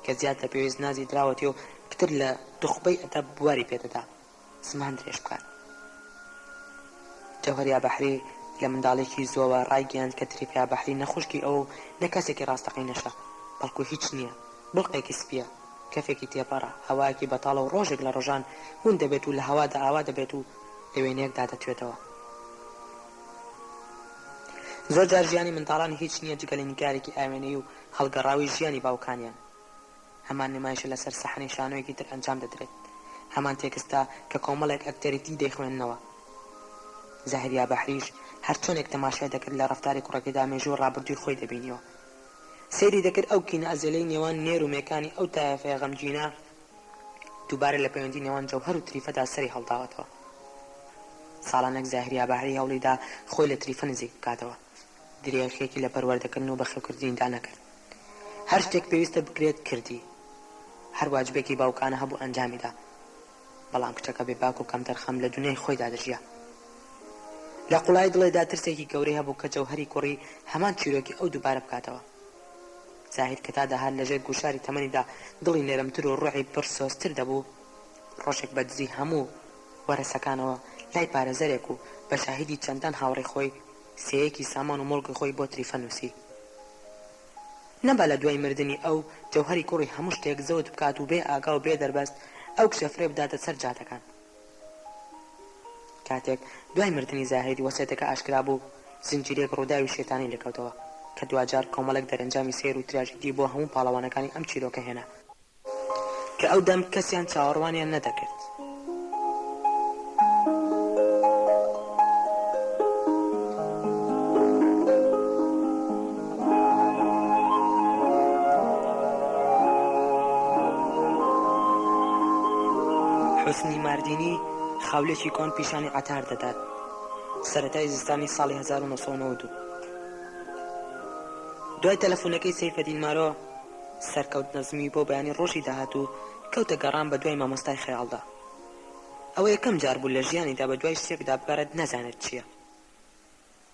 کە زیاد لە پێویست نازی دراوەتی و پتر لە دوخبەی ئەتە بواری پێدەدا زمان درێژ بکات. جەوهەر یا بەحری لە منداڵێکی زۆوە ڕایگەیاند کە تریپ یا بەحری نەخوشکی ئەو نە کەسێکی ڕاستەقی نەشە بەڵکو هیچ نییە، بڵقێکی سپیە، کەفێکی تێپەڕە، هەوایەکی بەتاڵە و ڕۆژێک لە ڕۆژان هون دەبێت و لە هەوادا ئاوا دەبێت و لە وێنەیەکدا دەتوێتەوە. زۆر جار ژیانی منداڵان هیچ نییە جگە لە نیگارێکی ئاوێنەی و هەڵگەڕاوی ژیانی باوکانیان. هەمان نمایشە لەسەر سەحنەی شانۆیەکی تر ئەنجام دەدرێت، هەمان تێکستە کە کۆمەڵێک ئەکتەریتی دەیخوێننەوە. زاهیر یا بەحریش هەر چۆنێک تەماشای دەکرد لە ڕەفتاری کوڕەکەیدا مێژوو ڕابردووی خۆی دەبینیەوە. سەیری دەکرد ئەو کینە ئەزێلەی نێوان نێر و مێکانی ئەو تایەفەیە غەمگینە دووبارە لە پەیوەندی نێوان جەوهەر و تریفەدا سەری هەڵداوەتەوە. ساڵانێک زاهیر یا بەحری هەوڵیدا خۆی لە تریفە نزیک بکاتەوە، درێخێکی لە پەروەردەکردن و بەخێوکردنیدا نەکرد. هەر شتێک پێویستە بکرێت کردی، هەر واجبێکی باوکانە هەبوو ئەنجامیدا، بەڵام کچەکە بێباک و کەم تەرخەم لە دنیای خۆیدا دەژیا. لە قوڵای دڵێدا ترسێکی گەورەی هەبوو کە جەوهەری کوڕی هەمان چیرۆکی ئەو دووبارە بکاتەوە. زاهیر کە تا داهات لەژێر گوشاری تەمەنیدا دڵی نێرەمتر و ڕوحی پڕ سۆستر دەبوو، ڕۆژێک بە دزی هەموو وەرەسەکانەوە لای پارێزەرێک و بە شاهیدی چەندان هاوڕێی خۆی سێیەکی سامان و مڵکی خۆی بۆ تریفە نووسی. نەبا لە دوای مردنی ئەو جەوهەری کوڕی هەموو شتێک زەوت بکات و بێ ئاگا و بێ دەربەست ئەو کشە فرێ بداتە سەر جاتەکان. کاتێک دوای مردنی زاهیری وەسێتەکە ئاشکرا بوو، زنجیرێک ڕووداوی شێتانی لەکەوتەوە کە دوجار کۆمەڵێک دەرەنجامی سێر و تراژیدی بۆ هەموو پاڵەوانەکانی ئەم چیرۆکە هێنا کە ئەو دەم کەسیان چاوەڕوانیان نەدەکرد. حوسنی ماردینی خاولێکی کۆن پیشانی عەتار دەدات سەرەتای زستانی ساڵی 1992. دوای تەلەفۆنەکەی سەیفەدین مارۆ سەرکەوت نەزمی بۆ بەیانی ڕۆژی داهاتوو کەوتە گەڕان بە دوای مامۆستای خەیاڵدا. ئەوە یەکەم جار بوو لە ژیانیدا بە دوای شتێکدا بگەڕێت نەزانێت چییە.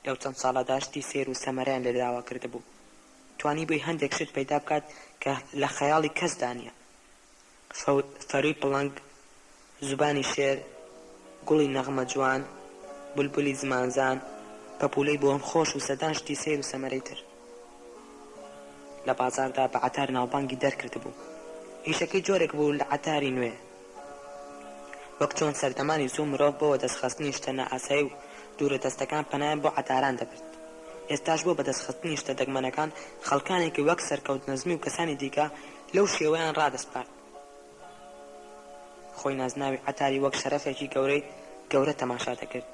لەو چەند ساڵەدا شتی سێر و سەمەرەیان لەداوا کرده بوو، توانی بووی هەندێک شت پەیدا بکات کە لە خەیاڵی کەسدا نییە. فەرووی پڵنگ، زوبانی شێر، گوڵی نەغمە جوان، بولبولی زمانزان، پەپولەی بۆم خۆش و سەدان شتی سێر و سەمەرەی تر. لە بازاردا بە عەتار ناوبانگی دەرکرد بوو. ئیشەکەی جۆرێک بوو لە عەتاری نوێ، وەک چۆن سەردەمانی زوو مرۆڤ بۆەوە دەستخستنی شتە نائاسایی و دوورە دەستەکان پەنایان بۆ عەتاران دەبرد. ئێستاش بۆ بەدەستخستنی شتە دەگمەنەکان خەڵکانێکی وەک سەرکەوت نەزمی و کەسانی دیکە لەو شێوەیان ڕادەسپارد. خۆی نازناوی عەتاری وەک شەرەفێکی گەورە تەماشا دەکرد.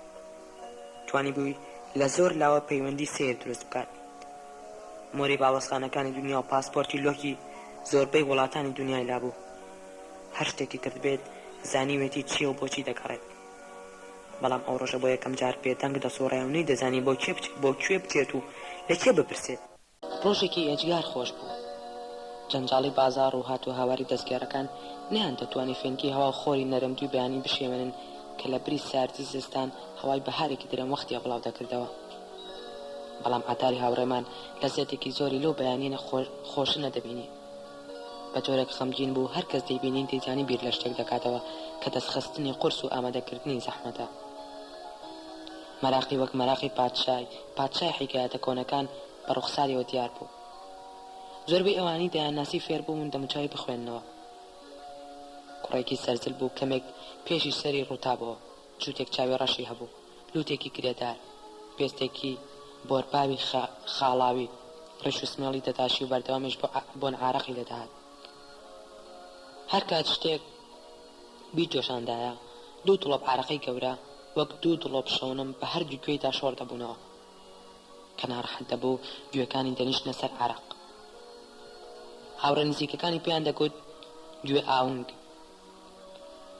توانی بووی لە زۆر لاوە پەیوەندی سیر دروست بکات. مۆری باڵەسخانەکانی دنیا و پاسپۆرتی لۆکی زۆربەی وڵاتانی دنیای لابوو. هەر شتێکی کرد بێت زانیوێتی چییە و بۆچی دەکەڕێت. بەڵام ئەو ڕۆژە بۆ یەکەم جار پێدەنگ دەسۆڕای و نەیدەزانی بۆ کوێ بچێت و لەکێ بپرسێت. ڕۆژێکی ئەجگار خۆش بوو. جەنجاڵی بازار و هاتوو هاواری دەستگارەکان نیان دەتوانی فێنکی هەوا خۆری نەرەمدووی بەیانی بشێوێنن کە لە بری ساردی زستان هەوای بەهارێکی درەم وەختی بڵاو دەکردەوە. بەڵام عەتاری هاوڕێمان لە زێتێکی زۆری لەو بەیانینە خۆش نەدەبینی. بە جۆرێک خەمگین بوو هەر کەس دەیبینین دەیزانی بیر لە شتێک دەکاتەوە کە دەستخستنی قورس و ئامادەکردنی زەحمەتە. مەراقی وەک مەراقی پادشای حیکایەتە کۆنەکان بە ڕوخساریەوە دیار بوو. زۆربەی ئەوانی دەیانناسی فێر بوون دەموچاوی بخوێننەوە. کوڕێکی سەرجل بوو کەمێک پێشی سەری ڕووتابەوە، جووتێک چاوی ڕەشی هەبوو، لوتێکی کرێدار، پێستێکی بۆرپاوی خاڵاوی، ڕیش و سمێڵی دەتاشی و بەردەوامیش بۆ عارەقی لەدەهات. هەر کات شتێک بیجۆشاندایە دوو دڵۆب عارەقەی گەورە وەک دوو دڵۆب شەونم بە هەردوو گوێیدا شۆڕ دەبوونەوە کە ناڕەحەت دەبوو گوێەکانی دەنیشتنە سەر عارەق. هاوڕە نزیکەکانی پێیان دەگوت گوێ ئاونگ.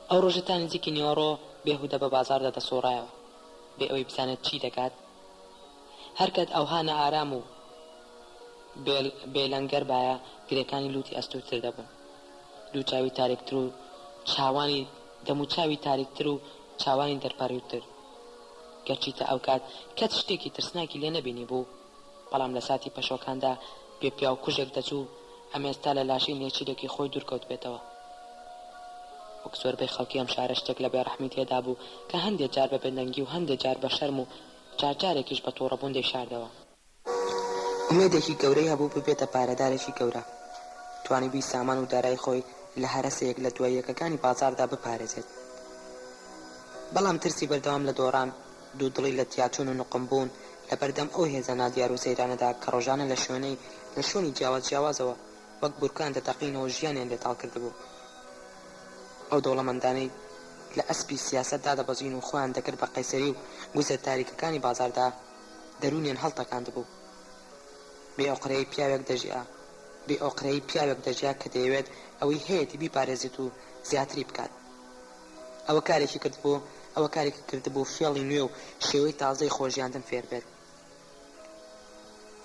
ئەو ڕۆژە تا نزیکی نیوەڕۆ بێهودە بە بازاردا دەسۆڕایەوە بێ ئەوەی بزانێت چی دەکات. هەر کات ئەوها نەئارام و بێلەنگەر بایە گرێکانی لوتی ئەستوتر دەبوون. دوو چاوی تاریکتر و چاوانی دەموچاوی تاریکتر و چاوانی دەرپەڕیوتر. گەرچیتە ئەو کات کەس شتێکی ترسناکی لێ نەبینی بوو، بەڵام لە ساتی پەشۆکاندا بێپیا و کوژێک دەچوو ئەمێستا لە لاشەی نێچیرێکی خۆی دوورکەوت بێتەوە. وەک زۆربەی خەڵکی ئەم شارە شتێک لە بێڕەحمی تێدا بوو کە هەندێک جار بە بێدەنگی و هەندێک جار بە شەرم و جارجارێکیش بە تۆڕەبوون دەیشاردەوە. ئومێدێکی گەورەی هەبوو ببێتە پارەدارێکی گەورە، توانیبی سامان و دارای خۆی لە هەرەسەیەک لە دوای یەکەکانی بازاردا بپارێزێت. بەڵام ترسی بەردەوام لە دۆڕان، دوو دڵی لە تیاچون و نقمبوون لە بەردەم ئەو هێزە نادیار و سەیرانەدا کە ڕۆژانە لە شوێنی جیاوازەوە وەک بورکان دەتەقینەوە ژیانیان لێتاڵ کردبوو. ئەو دەوڵەمەندانەی لە ئەسپی سیاسەتدا دەبەزین و خۆیان دەکرد بە قەیسەری و گوزە تاریکەکانی بازاردا دەرونیان هەڵتەکاندبوو. بێ ئۆقرەی پیاوێک دەژیا کە دەیەوێت ئەوەی هەیەی بیپارێزێت و زیاتری بکات. ئەوە کارێکی کردبوو فێڵی نوێ و شێوەی تازەی خۆژیاندن فێر بێت.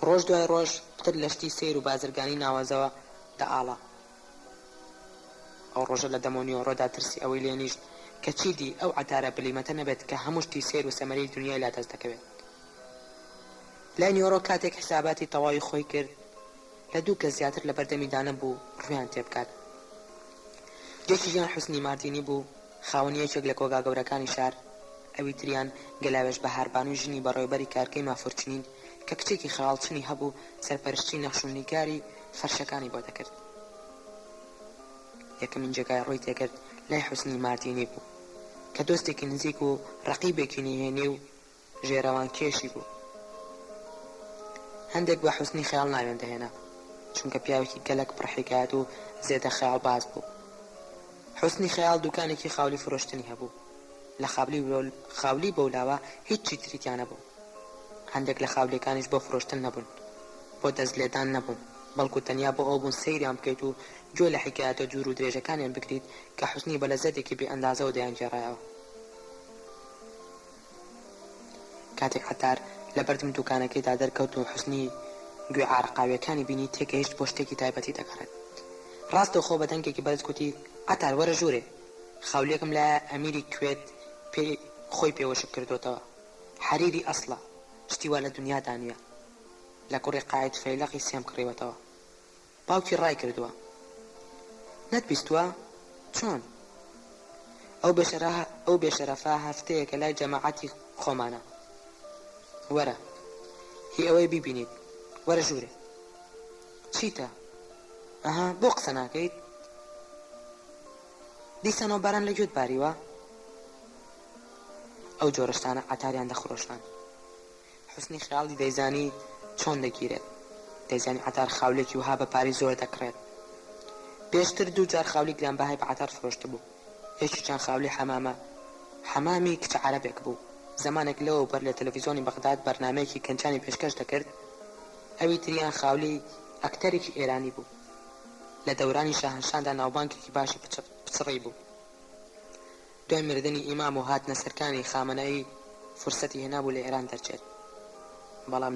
ڕۆژ دوای ڕۆژ پتر لەشتی سیر و بازرگانی ناوازەوە دەئاڵا. ئەو ڕۆژە لە دەمۆنیۆڕۆدا ترسی ئەوەی لێنیشت کە چیدی ئەو عەتارە بلیمەتە نەبێت کە هەموو شتی سیر و سەمەرەی دنیای لا دەست دەکەوێت. لای نیوەڕۆ کاتێک حساباتی تەواوی خۆی کرد لە دوو کەس زیاتر لە بەردەمی دانە بوو ڕویان تێبکات. جێکیژیان حوسنی ماردینی بوو، خاوەنی یەکێک لە کۆگا گەورەکانی شار، ئەوی تریان گەلاوێش بە هاربانوی ژنی بەڕێوەبەری کارگەی مافورچنین کە کچێکی خەڵچنی هەبوو سەرپەرشتی نەخشوونیگاری فەرشەکانی بۆ دەکرد. یەکەمین جێگای ڕووی تێکرد لای حوسنی ماردینی بوو کە دۆستێکی نزیک و ڕەقیبێکی نهێنی و ژێرەوان کێشی بوو. هەندێک بە حوسنی خەیاڵ ناوێن دەهێنا چونکە پیاوێکی گەلک پڕحیکات و زێدە خەیاڵ باز بوو. حوسنی خەیاڵ دوکانێکی خاولی فرۆشتنی هەبوو. لە خاولی بەولاوە هیچی تریتیان نەبوو. هەندێک لە خاولیەکانیش بۆ فرۆشتن نەبوون، بۆ دەستلێدان نەبوون، بەڵکو تەنیا بۆ ئەو بوون سەیریان بکەیت و گوێ لە حیکایەتە جوور و درێژەکانیان بکریت کە حوسنی بە لەزەتێکی بێ ئەندازەوە دەیانگێڕایەوە. کاتێک عەتار لە بەردەم دوکانەکەیدا دەرکەوت و حوسنی گوێ عارقاویەکانی بینی تێگەیشت بۆ شتێکی تایبەتی دەکڕێت. ڕاستە خۆ بە دەنگێکی بەرز گوتی عەتار وەرە ژوورێ، خاولیەکەم لە ئەمیری کوێت خۆی پێوەشک کردوتەوە، حەریری ئەسڵە، شتی وا لە دنیادا نییە، لە کوڕی قاید فەیلەقی سێم کڕیوەتەوە. باوکی ڕای کردووە. نەتبیستووە؟ چۆن؟ ئەو بێشەرەفە هەفتەیەکە لای جەماعەتی خۆمانە. وەرە هی ئەوەی بیبینیت، وەرە ژوورێ. چیتە؟ ئەها بۆ قسە ناکەیت؟ دیسانەوە باران لە گوێت باریوە؟ ئەو جۆرەشتانە عەتاریان دەخڕۆشتان. حوسنی خەیاڵی دەیزانی چۆن دەگیرێت، دەیزانی عەتار خاولێکی وها بە پاری زۆر دەکڕێت. پێشتر دوو جار خاولی گرانبەهای بە عەتار فرۆشتە بوو. یەکیان خاولی حەمامی کچە عەرەبێک بوو. زمانێک لەوە بەر لە تەلەڤیزۆنی بەغداد بەرنامەیەکی کەنجانی پێشکەش دەکرد. ئەوی تریان خاولی ئەکتەرێکی ئێرانی بوو. لە دەورانی شاهنشاندا ناوبانکێکی باشی پچڕی بوو. دوای مردنی ئیمام و هاتنە سەرکانی خامنەئی فرسەتی هێنابوو لە ئێران دەرچێت. بەڵام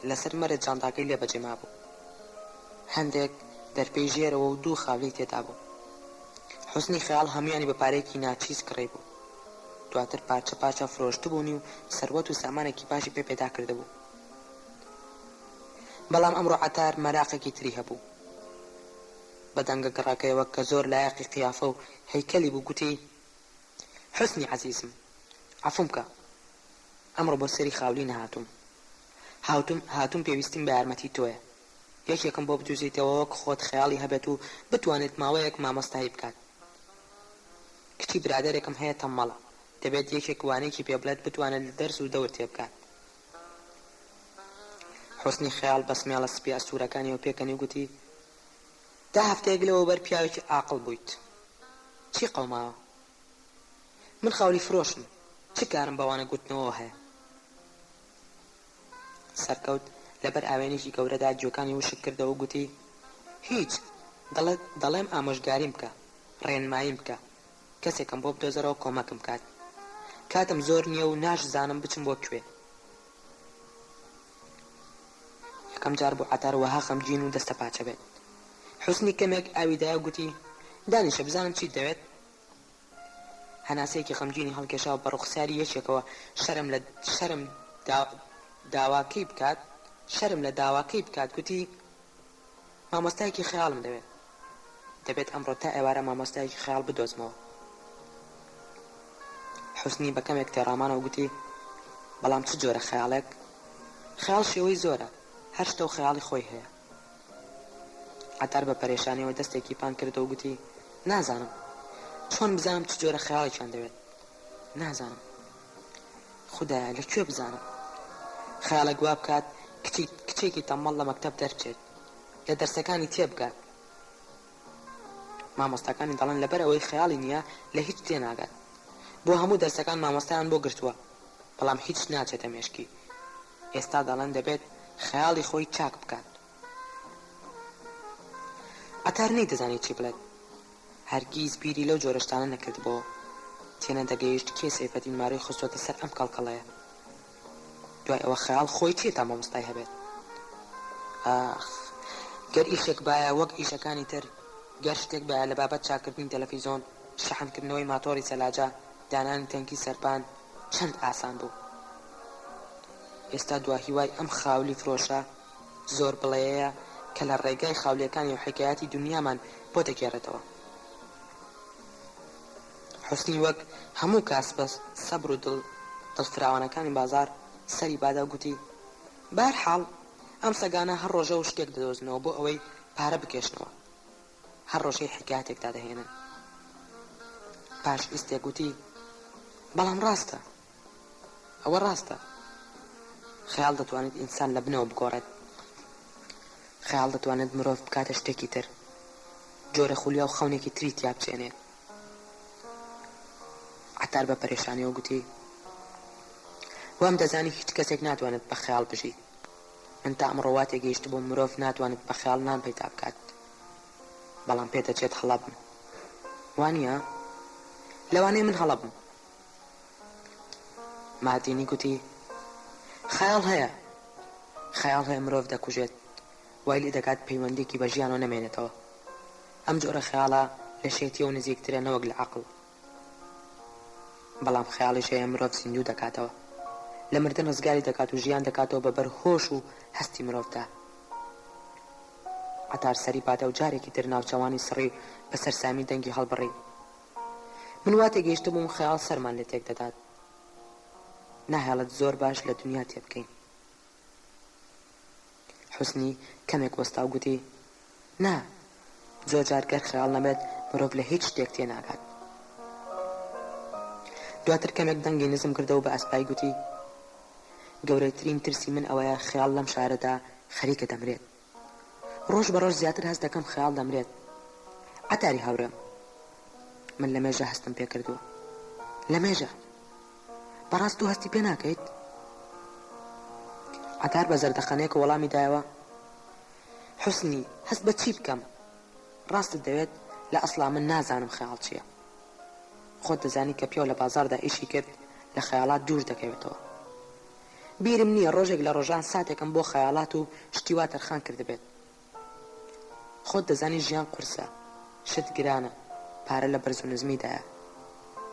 لەسەر مەرج جانتاکەی لێ بەجێما بوو. هەندێک دەرپێی ژێرەوە و دوو خاولی تێدا بوو. حوسنی خەیاڵ هەمویانی بە پارەیەکی ناچیز کڕی بوو. دواتر پارچە پارچە فرۆشتبوونی و سەروەت و سامانێکی باشی پێدا کردبوو. بەڵام ئەمڕۆ عەتار مەراقێکی تری هەبوو. بەدەنگە گەڕاکەیەوە کە زۆر لایەقی قیافە و هەیکەلی بوو گوتی حوسنی عەزیزم، عەفوم بکە، ئەمڕۆ بۆ سەری خاولی نەهاتووم. هاتووم پێویستیم بە یارمەتی تۆیە. یەکێکم بۆ بدوزیتەوە وەک خۆت خەیاڵی هەبێت و بتوانێت ماوەیەک مامۆستایی بکات. کچی برادێکم هەیە تەممەڵە، دەبێت یەکێک وانەیەکی پێ بڵێت بتوانێت لە دەرس و دەور تێبکات. حوسنی خەیاڵ بەسمێڵە سپی ئەستوورەکانیەوە پێکەنی و گوتی: دا هەفتەیەک لەوە بەر پیاوێکی عاقڵ بوویت. چی قەوماوە؟ من خاوری فرۆشم، چ کارم بەوانە گوتنەوە هەیە؟ سەرکەوت لەبەر ئاوێنێکی گەورەدا جۆکانی وشک کردەوە و گوتی: هیچ، دەڵێم ئامۆژگاریم بکە، ڕێنماییم بکە، کەسێکم بۆ بدۆزەرەوە کۆمەکم کات. کاتم زۆر نییە و ناشزانم بچم بۆ کوێ. یەکەم جار بۆ عەتار وەها خەمگین و دەستە پاچە بێت. حوسنی کەمێک ئاویدایە گوتی: دانیشە بزانم چیت دەوێت؟ هەناسەیەکی خەمگینی هەڵکێشاوە بە ڕوخساری یەکێکەوە شەرم لە داواکەی بکات. گوتی: مامۆستایەکی خەیاڵم دەبێت ئەمڕۆ تا ئێوارە مامۆستایەکی خەیاڵ بدۆزمەوە. حوسنی بە کەمێک تێڕامانەوە گوتی: بەڵام چ جۆرە خەیاڵێک؟ خەیاڵ شێوەی زۆرە، هەر شتە و خەیاڵی خۆی هەیە. عەتار بە پەرێشانیەوە دەستێکی پان کردەوە و گوتی: نازانم، چۆن بزانم چ جۆرە خەیاڵێکیان دەوێت؟ نازانم، خودایە لەکوێ بزانم؟ خەیاڵێک وا بکات کچێکی تەممەڵ لە مەکتەب دەرچێت، لە دەرسەکانی تێبگات. مامۆستاکانی دەڵێن لەبەر ئەوەی خەیاڵی نییە لە هیچ تێناگات. بۆ هەموو دەرسەکان مامۆستایان بۆ گرتووە، بەڵام هیچ ناچێتە مێشکی. ئێستا دەڵێن دەبێت خەیاڵی خۆی چاک بکات. عەتار نەیدەزانی چی بڵێت. هەرگیز بیری لەو جۆرە شتانە نەکردبەوە. تێنە دەگەیشت کێ سەیفەتی مارەی خستووەتە سەر ئەم کەڵکەڵەیە. دوای ئەوە خەیاڵ خۆی چیە تا مامۆستای هەبێت؟ ئاخ، گەر ئیشێک بایە وەک ئیشەکانی تر، گەر شتێک بایە لە بابەت چاکردنی تەلەڤیزۆن، شەحنکردنەوەی ماتۆری سەلاجە، دانانی تەنکی سەرپان، چەند ئاسان بوو. ئێستا دواهیوای ئەم خاولی فرۆشە زۆر بڵێیە کە لە ڕێگای خاولیەکانی و حکایەتی دنیامان بۆ دەگێڕێتەوە. حوسنی وەک هەموو کاس بەس سەبر و دڵفراوانەکانی بازار سەری بادا و گوتی: بەهەرحاڵ ئەم سەگانە هەر ڕۆژە و شتێک دەدۆزنەوە بۆ ئەوەی پارە بکێشنەوە، هەر ڕۆژەی حکایەتێک دادەهێنن. پاش ئیستێک گوتی: بەڵام ڕاستە، ئەوە ڕاستە. خەیاڵ دەتوانێت ئینسان لە بنەوە بگۆڕێت. خەیاڵ دەتوانێت مرۆڤ بکاتە شتێکی تر، جۆرە خولیا و خەونێکی تری تیا بچێنێت. عەتار بە پەرێشانیەوە گوتی: وام دەزانی هیچ کەسێک ناتوانێت بە خەیاڵ بژیت. من تا ئەمڕۆ وا تێگەیشت بۆ مرۆڤ ناتوانێت بە خەیاڵ نان پەیدا بکات، بەڵام پێدەچێت هەڵە بم. وانییە؟ لەوانەیە من هەڵە بم. مادینی گوتی: خەیاڵ هەیە مرۆڤ دەکوژێت، وای لێ دەکات پەیوەندێکی بە ژیانەوە نەمێنێتەوە. ئەم جۆرە خەیاڵە لە شێتی و نزیکترە نەوەک لە عەقڵ. بەڵام خەیاڵیش هەیە مرۆڤ زیندوو دەکاتەوە، لە مردن ڕزگاری دەکات و ژیان دەکاتەوە بەبەر هۆش و هەستی مرۆڤدا. عەتار سەری پاتە و جارێکی تر ناوچەوانی سڕی بەسەر سامی دەنگی هەڵبڕی: من وا تێگەیشتە بووم خەیاڵ سەرمان لێ تێک دەدات. ناهێڵت زۆر باش لە دنیا تێبکەین. حوسنی کەمێک وەستا و گوتی: نا، زۆر جار گەر خەیاڵ نەبێت مرۆڤ لە هیچ شتێک تێناگات. دواتر کەمێک دەنگی نزم کردەوە بە ئەسپای گوتی: گەورەترین ترسی من ئەوەیە خەیاڵ لەم شارەدا خەریکە دەمرێت. ڕۆژ بە ڕۆژ زیاتر هەست دەکەم خەیاڵ دەمرێت. عەتاری هەورەم، من لە مێژە هەستم پێ کردووە. لە مێژە؟ بەڕاست و هەستی پێ ناکەیت؟ عەتار بە زەردەخەنەیەک وەڵامی دایەوە: حوسنی، هەست بە چی بکەم؟ ڕاستت دەوێت لە ئەسڵا من نازانم خەیاڵ چییە. خۆت دەزانی کە پێو لە بازاردا ئیشی کرد لە خەیاڵات دوور دەکەوێتەوە. بیرم نییە ڕۆژێک لە ڕۆژان ساتێکم بۆ خەیاڵات و شتی وا تەرخان کردبێت. خۆت دەزانی ژیان قورسە، شت گرانە، پارە لە بەرز و نزمیدایە.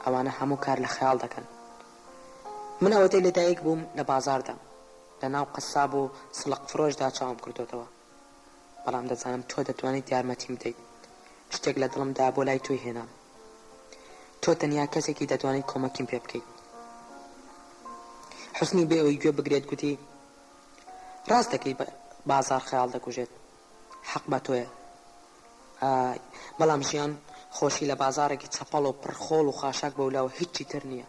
ئەوانە هەموو کار لە خەیاڵ دەکەن. من ئەوەتەی لەدایک بووم لە بازاردا، لە ناو قەساب و سڵق فرۆشدا چاوم کردوتەوە. بەڵام دەزانم تۆ دەتوانیت یارمەتیم بدەیت. شتێک لە دڵمدا بۆ لای تۆی هێنام. تۆ تەنیا کەسێکی دەتوانیت کۆمەکیم پێ بکەیت. حوسنی بێ ئەوی گوێ بگرێت گوتی: ڕاست دەکەی بازار خەیاڵ دەکوژێت، حەق بە تۆیە. بەڵام ژیان خۆشی لە بازارێکی چەپەڵ و پڕخۆڵ و خاشاک بەولاوە هیچی تر نییە.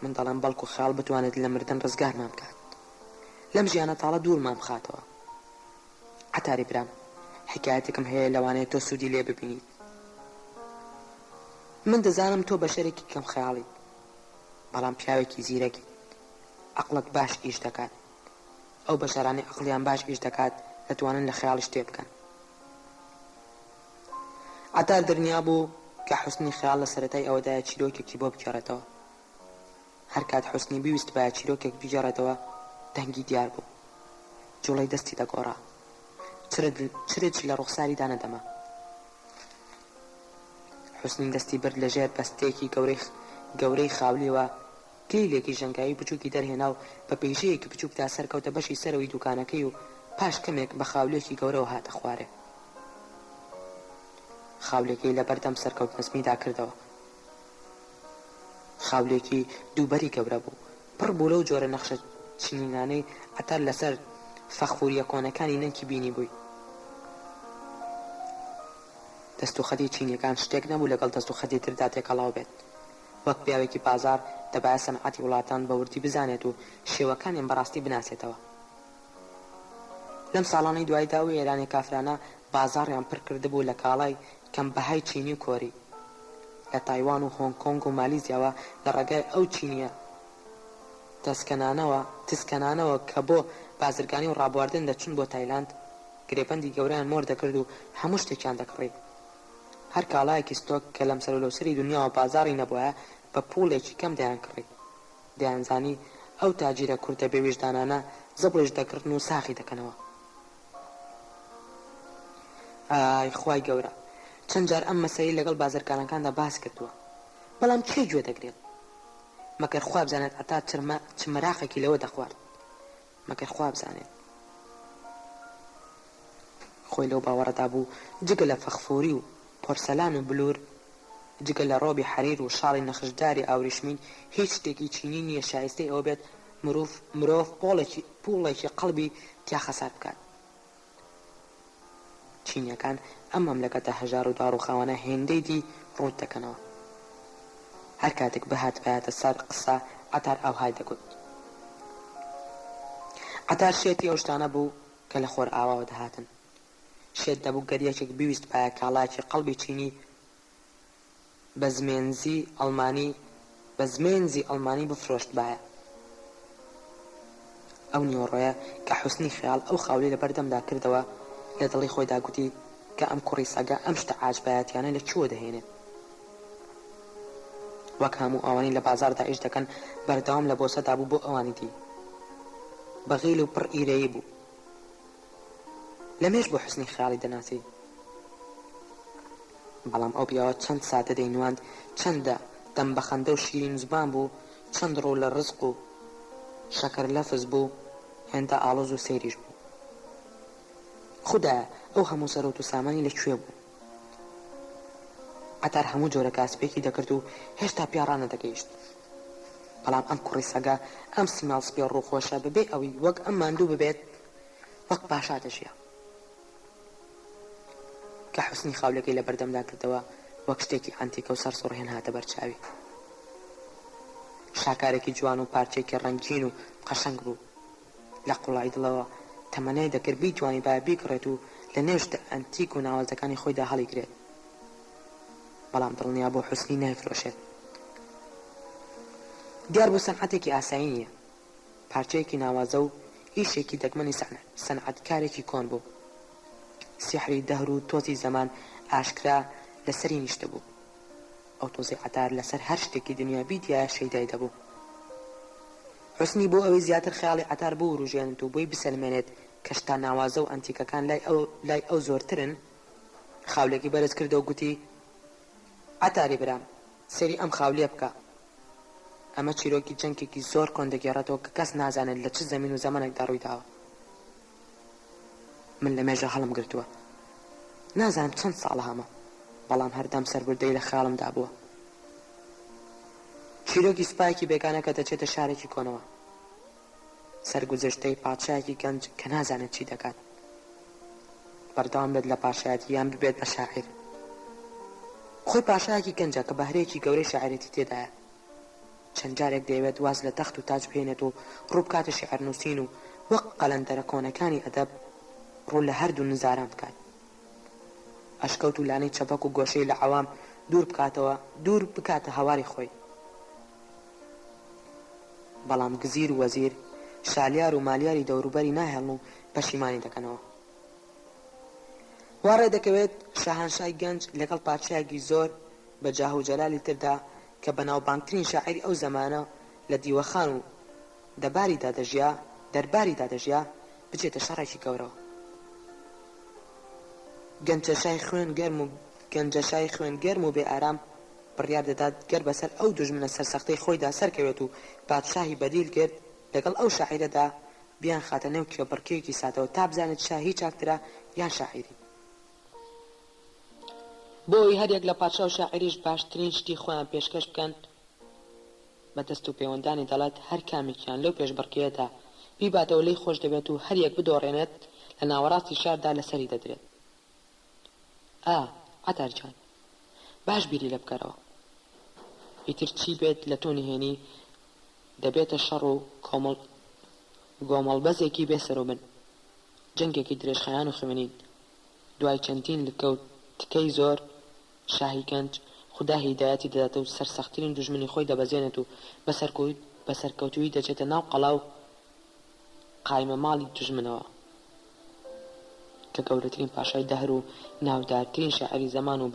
من دەڵێم بەڵکو خەیاڵ بتوانێت لە مردن ڕزگارمان بکات، لەم ژیانە تاڵە دوورمان بخاتەوە. عەتاری برام، حکایەتێکم هەیە لەوانەیە تۆ سوودی لێ ببینیت. من دەزانم تۆ بەشەرێکی کەم خەیاڵیت، بەڵام پیاوێکی زیرەکی، عەقڵت باش ئیش دەکات. ئەو بەشەرانەی عەقڵیان باش ئیش دەکات دەتوانن لە خەیاڵیش تێ بکەن. عەتار دڵنیا بوو کە حوسنی خەیاڵ لە سەرەتای ئەوەدایە چیرۆکێکی بۆ بگێڕێتەوە. هەر کات حوسنی بیویست بایە چیرۆکێک بگێڕێتەوە دەنگی دیار بوو، جوڵەی دەستی دەگۆڕا، چرچی لە ڕوخساریدا نەدەما. حوسنی دەستی برد لەژێر بەستێکی گەورەی خاولیەوە کلیلێکی ژەنگاوی بچووکی دەرهێنا و بە پێیژەیەکی بچووکدا سەرکەوتە بەشی سەرەوەی دوکانەکەی و پاش کەمێک بە خاولێکی گەورەوە هاتە خوارێ. خاولێکی لە بەردەم سەرکەوت نەسمیدا کردەوە. خاولێکی دووبەری گەورە بوو، پڕ بوو لەو جۆرە نەخشە چینینانەی عەتار لەسەر فەخفوریە کۆنەکانی نەنکی بینی بووی. دەست و خەتی چینیەکان شتێک نەبوو لەگەڵ دەست و خەتی تردا تێکەڵاو بێت. وەک پیاوێکی بازار دەبایە سەنعەتی وڵاتان بە وردی بزانێت و شێوەکانیان بەڕاستی بناسێتەوە. لەم ساڵانەی دوایدا و ئێرانی کافرانە بازاڕیان پڕ کردبوو لە کاڵای کەم بەهای چینی و کۆری. لە تایوان و هۆنگ کۆنگ و مالیزیاوە لە ڕێگای ئەو چینیە تسکەنانەوە کە بۆ بازرگانی و ڕابواردن دەچون بۆ تایلاند گرێبەندی گەورەیان مۆر دەکرد و هەموو شتێکیان دەکڕی. هەر کاڵایەکی ستۆک کە لەم سەرلەوسەری دنیاوە بازاڕی نەبووە بە پوڵێکی کەم دەیان کڕی. دەیانزانی ئەو تاجیرە کورتە بێویژدانانە زەبڵێش دەکردن و ساخی دەکەنەوە. ئای خوای گەورە، چەند جار ئەم مەسەلەی لەگەڵ بازرگانەکاندا باس کردووە، بەڵام کێ گوێ دەگرێت؟ مەگەر خوا بزانێت ئەتا چ مەراقێکی لەوە دەخوارد. مەگەر خوا بزانێت. خۆی لەو باوەڕەدا بوو جگە لە فەخفوری و پۆرسەلان و بلور، جگە لە ڕۆبی حەریر و شاڵی نەخشداری ئاوریشمین هیچ شتێکی چینی نییە شایستەی ئەوە بێت مرۆڤ پوڵێکی قەڵبی تیا خەسار بکات. چینیەکان ئەم مەملەکەتە هەژار و داڕ و خاوەنە هێندەی دی ڕوت دەکەنەوە. هەر کاتێک بەهاتە سەر قسە عەتار ئاوهای دەگوت. عەتار شێتی ئەو شتانە بوو کە لە خۆر ئاواوە دەهاتن. شێت دەبوو گەریەکێک بیویست پایە کاڵایکی قەڵبی چینی بە زمێنزی ئەڵمانی بفرۆشت بایە. ئەو نیوەڕۆیە کە حوسنی خەیاڵ ئەو خاولی لە بەردەمدا کردەوە لە دڵی خۆیدا گوتی کە ئەم کوڕی سەگە ئەم شتە عاجبایەتیانە لە چووە دەهێنێت. وەک هەموو ئەوانی لە بازاردا ئیش دەکەن بەردەوام لە بۆسەدا بوو بۆ ئەوانی دی. بەغیل و پڕ ئیرەیی بوو. لەمێش بۆ حوسنی خەیاڵی دەناسی. بەڵام ئەو پیاوە چەند سادە دەینواند، چەندە دەم بەخەندە و شیرین زبان بوو، چەند ڕوو لە ڕزق و شەکر لەفز بوو، هێندە ئاڵۆز و سەیریش بوو. خودایە ئەو هەموو سەرۆت و سامانی لەکوێ بوو؟ عەتار هەموو جۆرە کاسبێکی دەکرد و هێشتا پیاڕانە دەگەیشت. بەڵام ئەم کوڕی سەگە ئەم سیماڵ سپێ ڕووخۆشە ببێ ئەوی وەک ئەم ماندوو ببێت وەک پاشا دەژیا. کە حوسنی خاولەکەی لە بەردەمدا کردەوە وەک شتێکی ئەنتیکە و سەر سوڕهێن هاتە بەرچاوی. شاکارێکی جوان و پارچێکی ڕەنگین و قەشەنگ بوو. لە قوڵای دڵەوە تەمەنای دەکرد بیتوانی با بیکڕێت و لە نێوشتە ئەنتیک و ناوازەکانی خۆیدا هەڵیگرێت. بەڵام دڵنیا بۆ حوسنی نایفرۆشێت. دیار بوو سەنعەتێکی ئاسایی نییە. پارچەیەکی ناوازە و ئیشێکی دەگمەنی سەنعەتکارێکی کۆن بوو. سیحری دەهر و تۆزی زەمان ئاشکرا لەسەری نیشتە بوو. ئەو تۆزی عەتار لەسەر هەر شتێکی دنیا بیتیایە شەیدای دەبوو. حوسنی بۆ ئەوەی زیاتر خەیاڵی عەتار بوو ڕوژێنێت و بۆی بسەلمێنێت کە شتا ناوازە و ئەنتیکەکان لای ئەو زۆرترن، خاولێکی بەرز کردە و گوتی: عەتاری برام، سەیری ئەم خاولێ بکە. ئەمە چیرۆکی جەنگێکی زۆر کۆن دەگێڕێتەوە کە کەس نازانێت لە چ زەمین و زەمانێکدا ڕووی داوە. من لە مێژە هەڵم گرتووە. نازانم چەند ساڵە هەمە، بەڵام هەردەم سەربردەی لە خەیاڵمدا بووە. چیرۆکی سوپایەکی بێگانە کە دەچێتە شارێکی کۆنەوە. سەرگوزەشتەی پادشایەکی گەنج کە نازانێت چی دەکات بەردەوام بێت لە پاشایەتی یان ببێت بە شاعیر. خۆی پاشایەکی گەنجە کە بەهرەیەکی گەورەی شاعیرەتی تێدایە. چەند جارێک دەیەوێت واز لە تەخت و تاج بهێنێت و ڕوو بکاتە شیعر نووسین و وەک قەلەندەرە کۆنەکانی ئەدەب ڕوو لە هەردوو نزاران بکات. ئەشکەوت و لانەی چەپەک و گۆشەی لە عەوام دوور بکاتە هەواری خۆی. بەڵام گزیر و وەزیر شالیار و مالیاری دەوروبەری ناهێڵن و پەشیمانی دەکەنەوە. وا ڕێدەکەوێت شاهانشای گەنج لەگەڵ پادشایەکی زۆر بە جاه و جەلالی تردا کە بەناوبانگترین شاعیری ئەو زەمانە لە دیوەخان و دەرباری دادەژیا بچێتە شەڕێکی گەورەوە. گەنجەشای خوێن گەرم و بێ ئارام بڕیار دەدات گەر بەسەر ئەو دوژمنە سەرسەختەی خۆیدا سەرکەوێت و پادشاهی بەدیل کرد لەگەڵ ئەو شاعیرەدا بیان خاتە نێو کێوبڕکێکی ساتەوە تا بزانێت شاهی چاکترە یان شاعیری. بۆی هەرێک لە پادشا و شاعیریش باشترین شتی خۆیان پێشکەش بکەن بە دەست و پەیوەندانی دەڵێت هەر کامێکیان لەو پێشبڕکێدا بیباتەوە لێی خۆش دەبێت و هەرێک بدۆڕێنێت لە ناوەڕاستی شاردا لەسەری دەدرێت. عەتارجان باش بیری لە بکەرەوە. ئیتر چی بێت لە تۆ نهێنی دەبێتە شەڕ و گۆمەڵبەزێکی بێسەرۆبن، جەنگێکی درێژخایان و خوێنین. دوای چەندین لکەوت تکەی زۆر شاهی گەنج خدا هیدایەتی دەداتە و سەرسەختترین دوژمنی خۆی دەبەزێنێت و بەسەرکەوتووی دەچێتە ناو قەڵا و قایمە ماڵی دوژمنەوە کە گەورەترین پاشای دەهر و ناودارترین شاعری زەمان و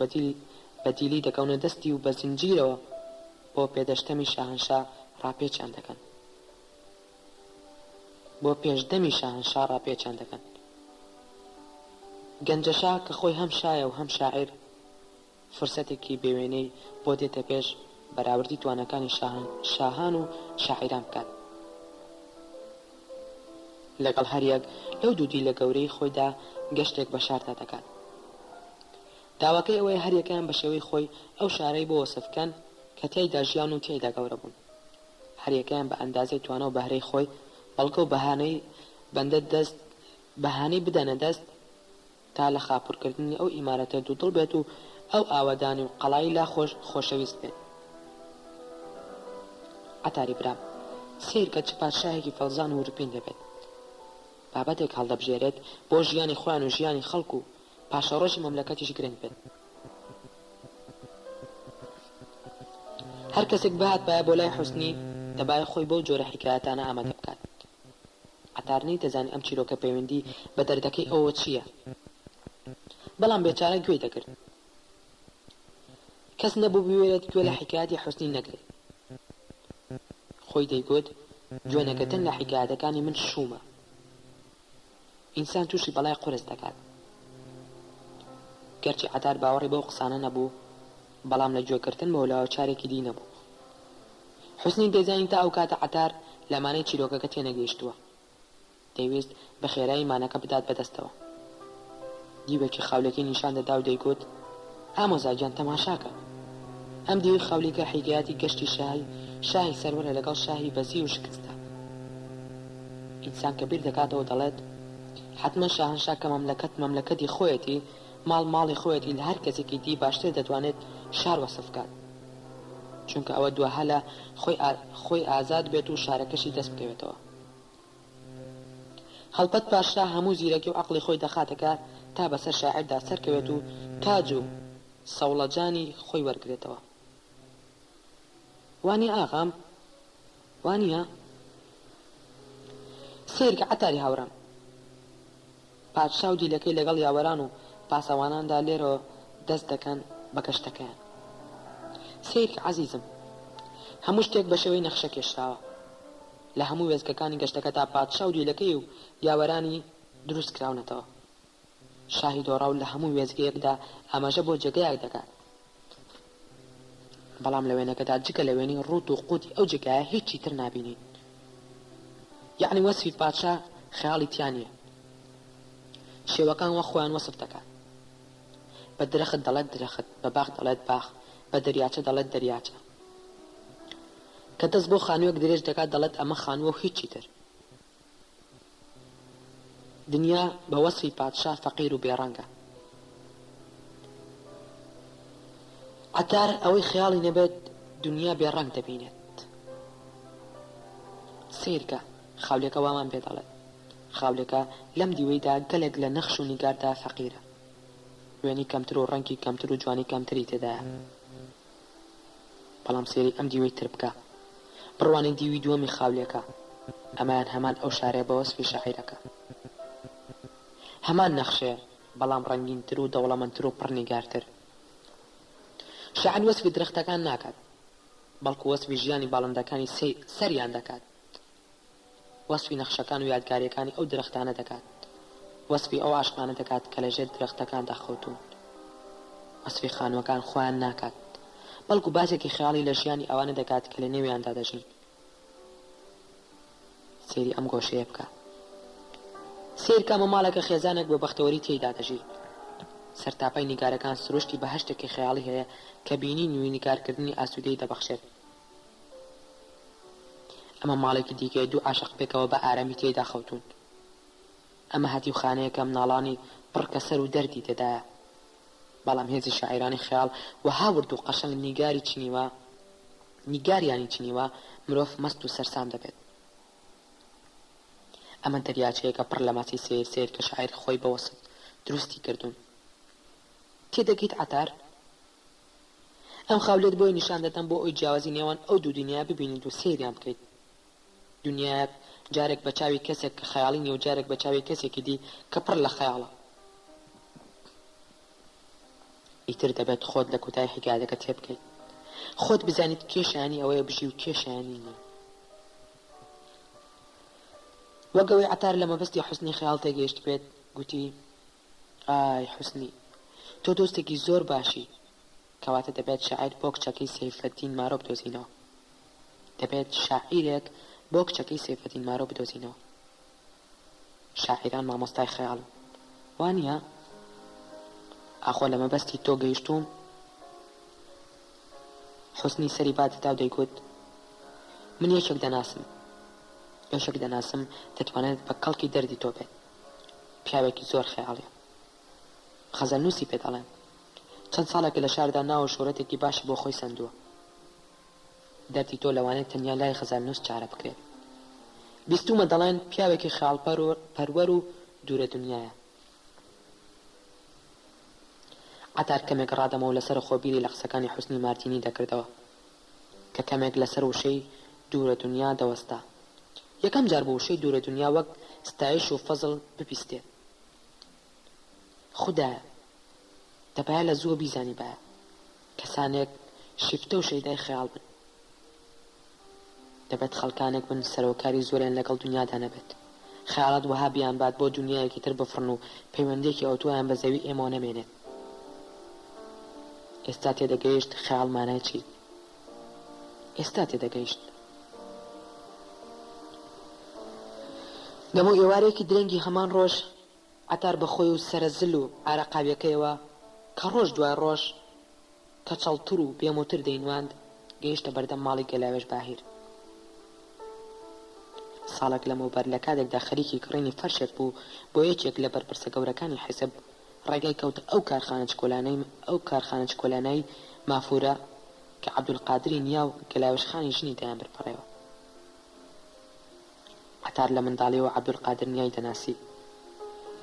بەدیلی دەکەونە دەستی و بە زنجیرەوە بۆ پێدەشتەمی شاهنشا ڕاپێچیان دەکەن. گەنجەشا کە خۆی هەم شایە و هەم شاعیر فرسەتێکی بێوێنەی بۆ دێتە پێش بەراوردی توانەکانی شاهان و شاعیران بکات. لەگەڵ هەریەک لەو دوودی لە گەورەی خۆیدا گەشتێک بە شاردا دەکات. داواکەی ئەوەی هەریەکەیان بە شێوەی خۆی ئەو شارەی بۆ وەسفکەن کە تێیدا ژیان و تێیدا گەورە بوون. هەریەکەیان بە ئەندازەی توانە و بەهرەی خۆی بەڵکە و بەهانەی بدەنە دەست تا لە خاپورکردنی ئەو ئیمارەتە دوودڵ بێت و ئەو ئاوەدانی و قەڵایی لا خۆشەویست بێت. عەتاری برام سیر کە چ پادشایەکی فەڵزان و وروپین دەبێت بابەتێک هەڵدەبژێرێت بۆ ژیانی خۆیان و ژیانی خەڵک و پاشەڕۆژی مەملەکەتیش گرنگ بێت. هەر کەسێک بەهات بایە بۆ لای حوسنی دەبایە خۆی بەو جۆرە حکایەتانە ئامادە بکات. عەتارنی دەزانی ئەم چیرۆکە پەیوەندی بە دەردەکەی ئەوە چییە، بەڵام بێچارە گوێی دەگرت. کەس نەبوو بوێرێت گوێ لە حکایەتی حوسنی نەگرێت. خۆی دەیگوت گوێ نەگرتن لە حکایەتەکانی من شومە. ئینسان تووشی بەڵای قورس دەکات. گەرچی عەتار باوەڕی بەو قسانە نەبوو بەڵام لە گوێگرتن بە ولاوەچارێکی دی نەبوو. حوسنی دەیزانی تا ئەو کاتە عەتار لەمانەی چیرۆکەکە تێنەگەیشتووە. دەیویست بە خێرایی مانەکە بدات بەدەستەوە. دیوێکی خاولێکی نیشان دەدا و دەیگوت ئامۆزاگیان تەماشاکە. ئەم دیوی خاولیکە حیکایەتی گەشتی شاهی سەروەرە لەگەڵ شاهی بەزی و شکستە. ئینسان کە بیر دەکاتەوە دەڵێت حتمما شاهنشا کە مەملەکەتی خۆیەتی ماڵی خۆیەتی لە هەر کەسێکی دی باشتر دەتوانێت شار وەسف بکات، چونکە ئەوە دووەها لە خۆی ئازاد بێت و شارەکەشی دەست بکەوێتەوە. هەڵبەت پاشا هەموو زیرەکی و عەقڵی خۆی دەخاتەکە تا بەسەر شاعردا سەرکەوێت و تاج و سەوڵەجانی خۆی وەرگرێتەوە. وانی ئاغام وانیە سێرکە عەتاری هاوڕام پادشا و دیلەکەی لەگەڵ یاوەران و پاسەواناندا لێرەوە دەست دەکەن بە گەشتەکەیان. سێرکە عەزیزم هەموو شتێک بە شێوەی نەخشە کێشراوە. لە هەموو وێزگەکانی گەشتەکە تا پادشا و دیلەکەی و یاوەرانی دروست کراونەتەوە. شاهی دۆڕاو لە هەموو وێزگەیەکدا ئاماژە بۆ جێگەیەک دەکات. بەڵام لە وێنەکەدا جگە لە وێنەی ڕوت و قوتی ئەو جێگایە هیچی تر نابینین. یعنی وەسفی پادشا خەیاڵی تیانە. شێوەکان وە خۆیان وەسف دەکات. بە درەخت دەڵێت درەخت، بە باخ دەڵێت باخ، بە دەریاچە دەڵێت دەریاچە. کە دەست بۆ خانوویەک درێژ دەکات دەڵێت ئەمە خانووە و هیچی تر. دنیا بە وەسفی پادشا فەقیر و بێڕەنگە. عەتار ئەوەی خەیاڵی نەبێت دنیا بێڕەنگ دەبینێت. سیرکە خاولێکە وامان پێ دەڵێت خاولێکە لەم دیوەیدا گەلێک لە نەخش و نیگاردا فەقیرە، وێنی کەمتر و ڕەنگی کەمتر و جوانی کەمتری تێدایە. بەڵام سێری ئەم دیوەی تر بکە بڕوانی دیوی دووەمی خاولێکە، ئەمان هەمان ئەو شارێ بە وەسفی شەعیرەکە، هەمان نەخشێ بەڵام ڕەنگینتر و دەوڵەمەندتر و پڕ نیگارتر. شاعیر وەسفی درەختەکان ناکات، بەڵکو وەسفی ژیانی باڵندەکانی سەریان دەکات، وەسفی نەخشەکان و یادگاریەکانی ئەو درەختانە دەکات، وەسفی ئەو عاشقانە دەکات کە لەژێر درەختەکاندا خەوتون، وەسفی خانووەکان خۆیان ناکات، بەڵکو باسێکی خەیاڵی لە ژیانی ئەوانە دەکات کە لە نێویاندا دەژین. سێری ئەم گۆشەیە بکە، سیرکە مەماڵێکە خێزانێک بە بەختەوەری تێیدا دەژی، سەرتاپای نیگارەکان سروشتی بە هەشتێکی خەیاڵی هەیە کە بینی نوێی نیگارکردنی ئاسوودەی دەبەخشێت. ئەمە ماڵێکی دیکە دوو عاشق پێکەوە بە ئارامی تێیدا خەوتون. ئەمە هەتیو خانەیەکە مناڵانی پڕکە سەر و دەردی تێدایە، بەڵام هێزی شاعیرانی خەیاڵ وەها ورد و قەشەنگ نیگاریانی چنیوە مرۆڤ مەست و سەرسام دەبێت. ئەمە دەریاچەیەکە پڕ لە ماسی سیر کە شاعیر خۆی بەوەسط دروستی کردوون. تێدەگەیت عەتار؟ ئەم خاولێت بۆی نیشان دەدەم بۆ ئەوی جیاوازی نێوان ئەو دوو دنیا ببینیت و سیریان بکەیت. دنیایەک جارێک بە چاوی کەسێک کە خەیاڵی نیە و جارێک بە چاوی کەسێکی دی کە پڕ لە خەیاڵە. ئیتر دەبێت خۆت لە کۆتای حکایەتەکە تێبکەیت، خۆت بزانیت کێشانی ئەوەیە بژی و کێشانی نییە. وەگەوەی عەتار لە مەبەستی حوسنی خەیاڵ تێگەیشت بێت گوتی: ئای حوسنی، تۆ دۆستێکی زۆر باشی. کەواتە دەبێت شاعیر بۆ کچەکەی سەیفەدین مارۆ بدۆزینەوە، دەبێت شاعیرێک بۆ کچەکەی سەیفەدین مارۆ بدۆزینەوە. شاعیران مامۆستای خەیاڵن، وانە؟ ئاخۆ لە مەبەستی تۆ گەیشتوم. حوسنی سەری بادەدا و دەیگوت: من یەکێک دەناسم دەتوانێت بە کەڵکی دەردی تۆ بێت، پیاوێکی زۆر خەیاڵیە، خەزەلنووسی پێ دەڵێن، چەند ساڵێکە لە شاردا ناوە شۆرەتێکی باشی بۆ خۆی سندووە. دەردی تۆ لەوانێت تەنیا لای خەزەلنووس چارە بکرێت. بیستومە دەڵێن پیاوێکی خەیاڵ پەروەر و دوورە دنیایە. عەتار کەمێک ڕادەمەوە لەسەر خۆبیری لە قسەکانی حوسنی مارتینی دەکردەوە کە کەمێک لەسەر وشەی دوورە دنیا دەوەستا. یەکەم جار بۆ وشەی دوورە دنیا وەک ستایش و فەزڵ بپیستێت. خودایە دەبایە لە زووە بیزانی بایە کەسانێک شیفتە و شەیدای خەیاڵ بن، دەبێت خەڵکانێک بن سەرۆکاری زۆریان لەگەڵ دنیادا نەبێت، خەیاڵات وەها بیان بات بۆ دنیایەکی تر بفڕن و پەیوەندێکی ئەوتۆیان بە زەوی ئێمە نەمێنێت. ئێستا تێدەگەیشت خەیاڵ مانای چی؟ ئێستا تێدەگەیشت. دەمە ئێوارێکی درەنگی هەمان ڕۆژ عەتار بەخۆی و سەرزل و ئارەقاویەکەیەوە کە ڕۆژ دوای ڕۆژ کە چەڵتر و بێموتر دەینواند گەیشتە بەردەم ماڵی گەلاوێش باهیر. ساڵێک لەمەوبەر لە کاتێکدا خەریکی کڕینی فەرشێک بوو بۆ یەکێک لە بەرپرسە گەورەکانی حیزب ڕێگای کەوت ئەو کارخانە چکۆلانەی مافورە کە عەبدولقادری نیا و گەلاوێشخانی ژنی دایان بەرپەڕێەوە. عەتار لە منداڵیەوە عەبدولقادر نیای دەناسی.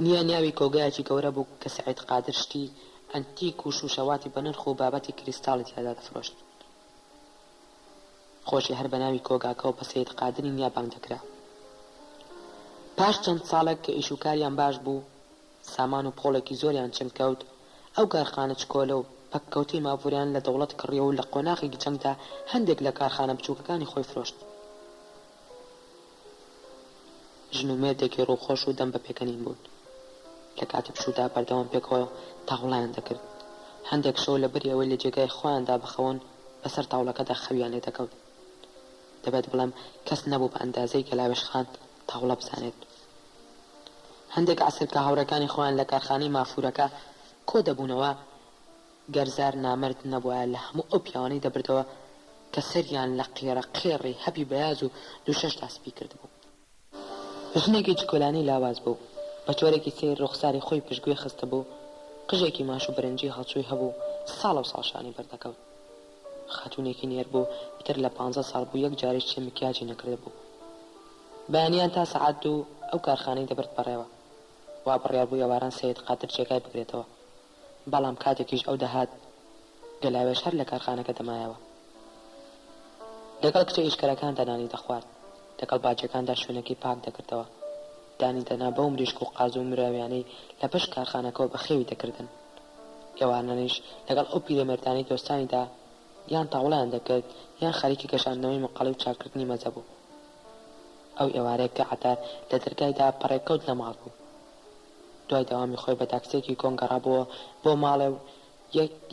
نیا نیاوی کۆگایەکی گەورە بوو کە سەعید قادر شتی ئەنتیک و شوشەواتی بەنرخ و بابەتی کریستاڵی تیادا دەفرۆشت. خۆشی هەر بە ناوی کۆگاکە و بە سەعید قادری نیا بانگ دەکرا. پاش چەند ساڵێک کە ئیشوکاریان باش بوو، سامان و پۆڵێکی زۆریان چنگ کەوت، ئەو کارخانە چکۆلە و پەککەوتەی مافوریان لە دەوڵەت کڕیەوە و لە قۆناغێکی جەنگدا هەندێک لە کارخانە بچووکەکانی خۆی فرۆشت. ژن و مێردێکی ڕووخۆش و دەم بە پێکەنین بوون. لە کاتی پشوودا بەردەوام پێکەوە تاوڵیان دەکرد. هەندێک شەو لە بەری ئەوەی لە جێگای خۆیاندا بخەون بەسەر تاوڵەکەدا خەویان لێ دەکەوت. دەبێت بڵێم کەس نەبوو بە ئەندازەی گەلاوێشخان تاوڵە بزانێت. هەندێک عەسر کە هاوڕێکانی خۆیان لە کارخانەی مافورەکە کۆ دەبوونەوە گەرزار نامرد نەبووە لە هەموو ئەو پیاوانەی دەبردەوە کە سەریان لە قێڕی هەبی بەیاز و دوو شەش داسپی کرد بوو. ژنێکی چکۆلانی لاواز بوو، بە جۆرێکی سیر ڕوخساری خۆی پشتگوێ خستە بوو قژێکی ماش و برنجی هەڵچووی هەبوو ساڵە و ساڵشانی بەردەکەوت خاتوونێکی نێر بوو پتر لە 15 ساڵ بوو یەک جارێک چێ مکیاجی نەکرده بوو بەیانیان تا سەعات و ئەو کارخانەی دەبرد بەڕێوە وا بڕیار بوو ئێواران سید قادر جێگای بگرێتەوە بەڵام کاتێکیش ئەو دەهات گەلاوێش هەر لە کارخانەکە دەمایەوە لەگەڵ کچە ئیشکەرەکان دەنانی دەخوارد لەگەڵ باجەکاندا شوێنەکەی پاک دەکردەوە دانی دەنا بەو مریشک و قاز و مراویانەی لە پشت کارخانەکەەوە بە خێوی دەکردن ئێوانانیش لەگەڵ ئەو پیرەمێردانی دۆستانیدا یان تاوڵیان دەکرد یان خەریکی گەشاندنەوەی مقاڵی و چاکردنی مەزە بوو ئەو ئێوارەیە کە عەتار لە دەرگایدا پەڕێکەوت لە ماڵ بوو دوای داوامی خۆی بە تاکسێکی کۆنگەڕابووە بۆ ماڵێ و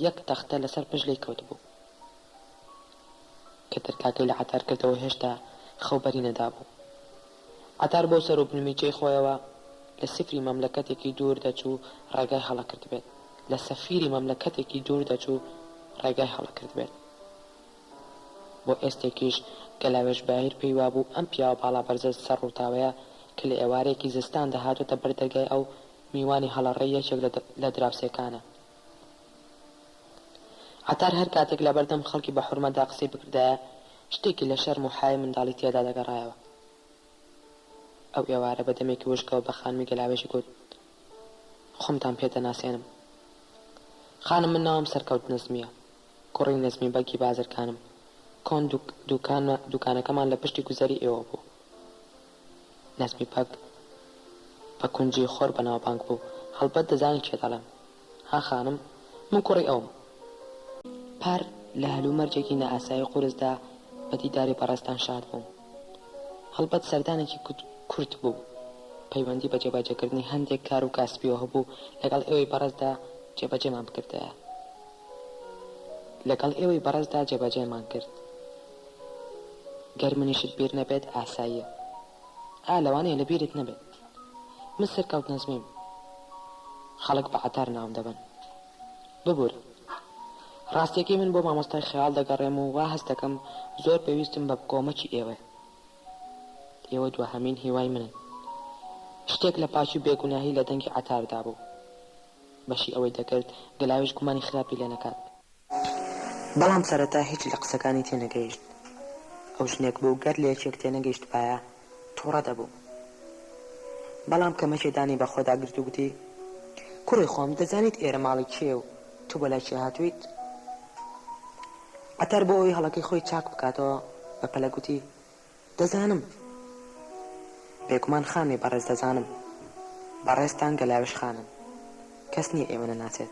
یەک تەختە لەسەر پشت لێی کەوت بوو کە دەرکاکەی لە عەتار کردەوە هێشتا خەوبەری نەدا بوو عەتار بۆ سەر و بنمیچەی خۆیەوە لە سفری مەملەکەتێکی دوور دەچوو ڕێگای هەڵەکرد بێت لە سەفیری مەملەکەتێکی دوور دەچوو ڕێگای هەڵەکرد بێت بۆ ئێستێکیش گەلاوێش بایر پێی وابوو ئەم پیاوە باڵا بەرزە سەر ڕووتاوەیە کە لە ئێوارێکی زستان دەهاتوتە بەردەرگای ئەو میوانی هەڵەڕێی یەکێک لە دراوسێکانە عەتار هەر کاتێک لە بەردەم خەڵکی بە حورمەتدا قسەی بکردایە شتێکی لە شەرم و حای منداڵی تێدا دەگەڕایەوە ئەو ئێوارە بە دەمێکی وشکەوە بە خانمی گەلاوێژی گوت خۆمتان پێ دەناسێنم خانم من ناوم سەرکەوت نەزمیە کوڕی نەزمی بەگی بازرگانم کۆن دوکانەکەمان لە پشتی گوزەری ئێوە بوو نەزمی پەک بە کونجی خۆر بەناوبانگ بوو هەڵبەت دەزانی چێ دەڵێم ها خانم من کوڕی ئەوم پار لە هەلومەرجێکی نەئاسایی قورسدا بە دیداری بەڕێستان شاد بووم هەڵبەت سەردانێکی کورت بوو پەیوەندی بە جێبەجێکردنی هەندێک کار و کاسبیەوە هەبوو لەگەڵ ئێوەی بەڕێزدا جێبەجێمان بکردایە لەگەڵ ئێوەی بەڕێزدا جێبەجێمان کرد گەر منیشت بیر نەبێت ئاساییە لەوانەیە لە بیرت نەبێت من سەرکەوت نەزمیم خەڵک بە عەتار ناوم دەبن ببوورە ڕاستیەکەی من بۆ مامۆستای خەیاڵ دەگەڕێم و وا هەست دەکەم زۆر پێویستم بە کۆمەکی ئێوە دووهەمین هیوای منن شتێک لە پاچی بێگوناهی لە دەنگی عەتاردا بوو بەشی ئەوەی دەکرد گەلاوێش گومانی خراپی لێ نەکات بەڵام سەرەتا هیچ لە قسەکانی تێنەگەیشت ئەو ژنێک بوو گەر لە یەکێک تێنەگەیشت پایە تووڕە دەبوو بەڵام کە مەشێدانی بە خۆدا گرت و گوتی کوڕی خۆم دەزانیت ئێرە ماڵی کێ و تو بەلای چێ هاتوویت عەتار بۆ ئەوەی هەڵەکەی خۆی چاک بکاتەوە بە پەلە گوتی دەزانم بێگومان خانێ بەڕێز دەزانم بەڕێستان گەلاوێش خانم کەس نییە ئێوە نەناسێت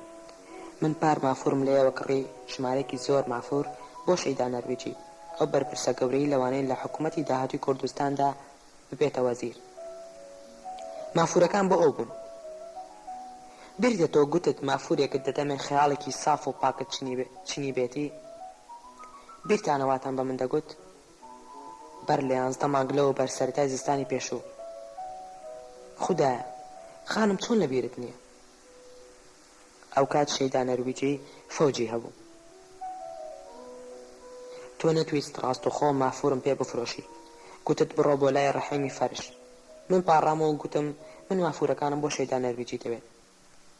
من پار مافورم لێەوە کڕی ژمارەیەکی زۆر مافور بۆ شەیدا نەرویجی ئەو بەرپرسە گەورەی لەوانەیە لە حکوومەتی داهاتووی کوردستاندا ببێتە وەزیر مافورەکان بۆ ئەو بوون بیردێتەوە گوتت مافورێکت دەدەمێن خەیاڵێکی ساف و پاکت چنی بێتی بیرتانەواتان بە من دەگوت بەر لە 11 مانگ لەوە بەر سەرەتای زستانی پێشوو خودایە خانم چۆن لە بیرت نییە ئەو کات شەیدا نەرویجی فەوجی هەبوو تۆ نەتویست ڕاستەوخۆ مافورم پێ بفرۆشی گوتت بڕۆ بۆ لای ڕەحیمی فەرش من پاڕامەوە گوتم من مافورەکانم بۆ شەیدا نەرویجی دەوێت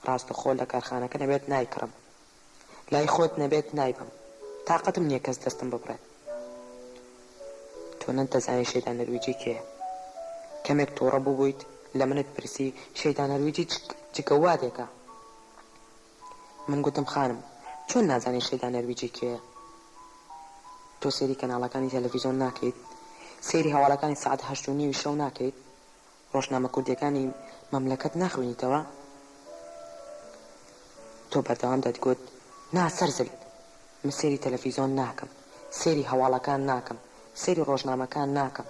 ڕاستەخۆ لە کارخانەکە نەبێت نایکڕم لای خۆت نەبێت نایبم تااقەتم نییە کەس دەستم ببڕێت تۆ نەتەزانی شەیدا نەرویجی کێیە کەمێک تووڕە بووبوویت لە منت پرسی شەیدا نەرویجی جگە وادێکە من گوتم خانم چۆن نازانی شەیدا نەرویجی کێیە تۆ سێری کەناڵەکانی تەلەڤیزۆن ناکەیت سێری هەواڵەکانی سەعات 8:30 شەو ناکەیت ڕۆژنامە کوردیەکانی مەملەکەت ناخوێنیتەوە تۆ بەردەوام دەتگوت نا سەرزل من سێری تەلەڤیزۆن ناکەم سێری هەواڵەکان ناکەم سێری ڕۆژنامەکان ناکەم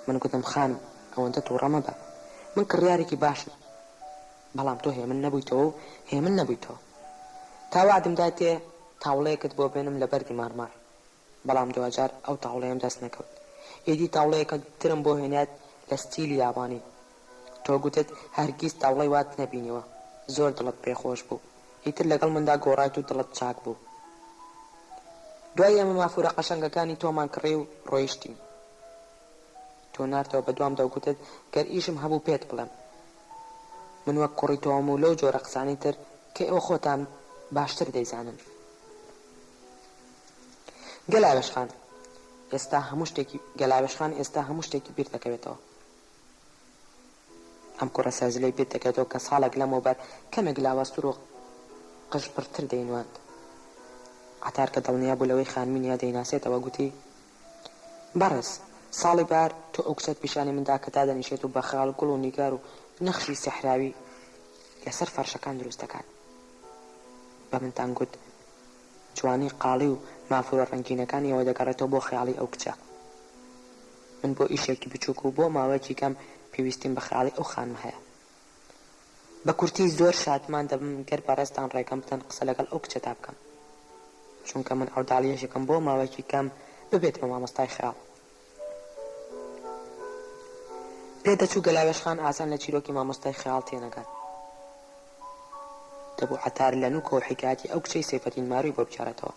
من گوتم خانم ئەوەندە تووڕە مەبە من کڕیارێکی باشم بەڵام تۆ هێمن نەبوویتەوە و هێمن نەبوویتەوە تا وعدم داتێ تاوڵەیەکت بۆ بێنم لە بەردی مارمار بەڵام دوجار ئەو تاوڵەیەم دەست نەکەوت ئیدی تاوڵەیەکە ترم بۆ هێنات لە ستیلی یابانی تۆ گوتت هەرگیز تاوڵەی وات نەبینیوە زۆر دڵت پێخۆش بوو ئیتر لەگەڵ مندا گۆڕایت و دڵت چاک بوو دوای ئەمە مافورە قەشەنگەکانی تۆمان کڕی و ڕۆیشتین تۆ نارتەوە بە دوام دەوگوتت گەر ئیشم هەبوو پێت بڵێم من وەک کوڕی تۆم و لەو جۆرە قسانی تر کە ئێوە خۆتان باشتر دەیزانن. گەلاوێشخان ئێستا هەموو شتێکی بیر دەکەوێتەوە. ئەم کوڕە سەرزلەی بیر دەکەوێتەوە کە ساڵێک لەمەوبەر کەمێک لاوەستر و قژپڕتر دەینوان. عەتار کە دڵنیا بوو لەوەی خانمینیا دەیناسێتەوە گوتی بەڕێز ساڵی بار تۆ ئەو کچەت پیشانی مندا کە تا دەنیشێت و بە خاڵ گوڵ و نیگار و نەخشی سەحراوی لەسەر فەرشەکان دروست دەکات. بە منتان گوت جوانی قاڵی و مافورە ڕەنگینەکانی ئەوە دەگەڕێتەوە بۆ خەیاڵی ئەو کچە. من بۆ ئیشێکی بچووک و بۆ ماوەیەکی کەم پێویستیم بە خەیاڵی ئەو خانم هەیە. بە کورتی زۆر شادمان دەبم گەر بەڕێستان ڕێکەم بدەن قسە لەگەڵ ئەو کچەتا بکەم چونکە من ئەوداڵیەشێکم بۆ ماوەیەکی کەم ببێت بە مامۆستای خەیاڵ. پێدەچوو گەلاوێشخان ئاسان لە چیرۆکی مامۆستای خەیاڵ تێنەگات. دەبوو عەتار لە نوکەوە حیکایەتی ئەو کچەی سەیفەدین ماروی بۆ بچارێتەوە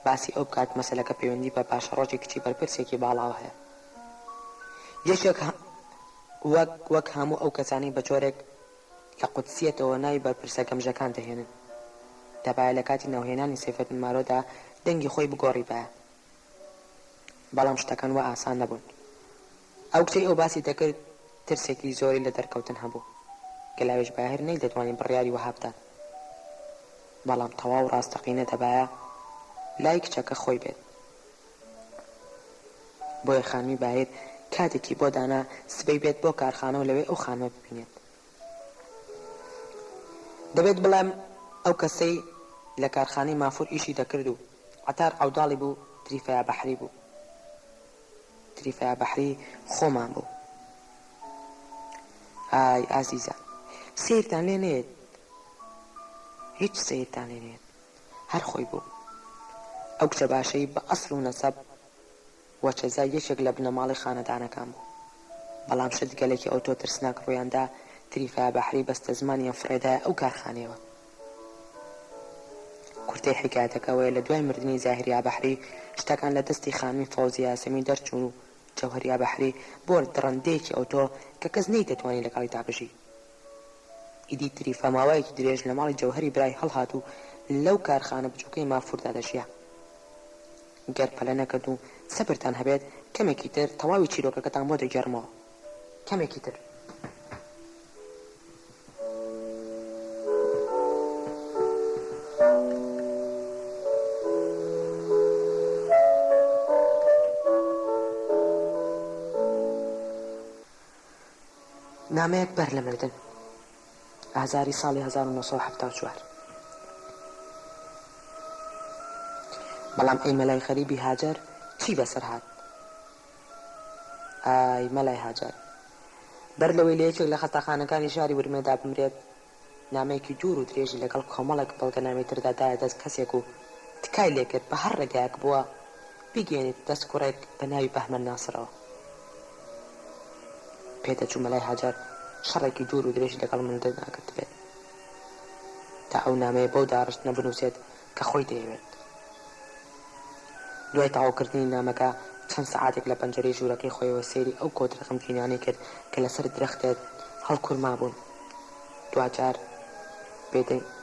باسی ئەو بکات مەسەلەکە پەیوەندی بە پاشەڕۆژی کچی بەرپرسێکی باڵاوە هەیە. یەکێک وەک هەموو ئەو کەسانی بە جۆرێک لە قودسیەتەوە ناوی بەرپرسە گەمژەکان دەهێنن. دەبایە لە کاتی ناوهێنانی سەیفەدین مارۆدا دەنگی خۆی بگۆڕی بایە. بەڵام شتەکان وە ئاسان نەبوون. ئەو کچەی ئەو باسی دەکرد ترسێکی زۆری لە دەرکەوتن هەبوو. گەلاوێش باهر نەی دەتوانین بڕیاری وەها بدات. بەڵام تەواو ڕاستەقینە دەبایە لای کچەکە خۆی بێت. بۆیە خانمی باهر کاتێکی بۆ دانا سبەی بێت بۆ کارخانە و لەوێ ئەو خانمە ببینێت. دەبێت بڵێم ئەو کەسەی لە کارخانەی مافور ئیشی دەکرد و عەتار ئەوداڵی بوو تریفەیا بەحری بوو. تریفەیا بەحری خۆمان بوو. ئای ئازیزە سیرتان لێ نێت هیچ سیرتان لێ نێت هەر خۆی بوو. ئەو کچە باشەی بە ئەسڵ و نەسەب وەچەزا یەکێک لە بنەماڵی خانەدانەکان بوو. بەڵام شت گەلێکی ئەو تۆ ترسناک ڕوویاندا تریفەیا بەحری بەستە زمانیان فڕێدایە ئەو کارخانەیەوە. کورتەی حکایەتەکەوەیە لە دوای مردنی زاهریا بەحری شتەکان لە دەستی خانمی فەوزیە یاسەمی دەرچوون و جەوهەریا بەحری بۆ دڕندەیەکی ئەو تۆ کە کەس نەی دەتوانی لەگەڵی دابژی. ئیدی تریفە ماوەیەکی درێژ لە ماڵی جەوهەری برای هەڵهات و لەو کارخانە بچووکەی مافوردا دەژیا. گەر پەلە نەکرد و سەبرتان هەبێت کەمێکی تر تەواوی چیرۆکەکەتان بۆ دەگەڕمەوە. کەمێکی تر نامەیەک بەر لە مردن ئازاری ساڵی 1974. بەڵام ئەی مەلای خەریبی هاجەر چی بەسەر هات؟ ئای مەلای هاجەر بەر لەوەی لە یەکێک لە خەستەخانەکانی شاری ورمێدا بمرێت نامەیەکی دوور و درێژی لەگەڵ کۆمەڵێک بەڵگەنامەی تردا دایە دەست کەسێک و تکای لێکرد بە هەر ڕێگایەک بووە بگەێنێت دەست کوڕێک بە ناوی بەهمەن ناسرەوە. پێدەچوو مەلای هاجەر شەڕێکی دوور و درێژی لەگەڵ مندە ناکرد بێت تا ئەو نامەیە بەو داڕشت نەبنووسێت کە خۆی دەیەوێت. دوای تەواوکردنی نامەکە چەند سەعاتێک لە پەنجەرەی ژوورەکەی خۆیەوە سەیری ئەو کۆترە خەمگینانەی کرد کە لەسەر درەختێت هەڵکورما بوون. دوجار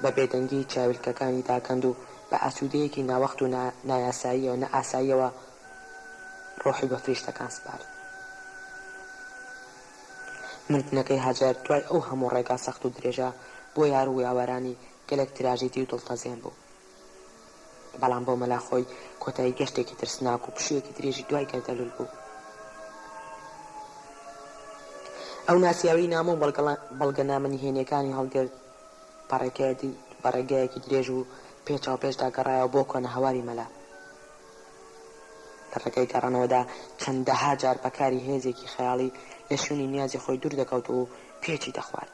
بە بێدەنگی چاویلکەکانی داکەند و بە ئاسوودەیەکی ناوەخت و نایاساییەوە نە ئاساییەوە ڕۆحی بە فریشتەکان سپارد. مردنەکەی هاجەر دوای ئەو هەموو ڕێگا سەخت و درێژە بۆ یار و یاوەرانی گەلێک تراژێدی و دڵتەزێن بوو. بەڵام بۆ مەلا خۆی کۆتایی گەشتێکی ترسناک و پشوویەکی درێژی دوای گەردەلول بوو. ئەو ناسیاوی نامە و بەڵگەنامە نهێنیەکانی هەڵگرت بەڕێگایەکی درێژ و پێچاو پێشدا گەڕایەوە بۆ کۆنە هەواری مەلا. لە ڕێگەی گەڕانەوەدا چەندەها جار بەکاری هێزێکی خەیاڵی لە شوێنی نیازی خۆی دوور دەکەوت و پێچی دەخوارد.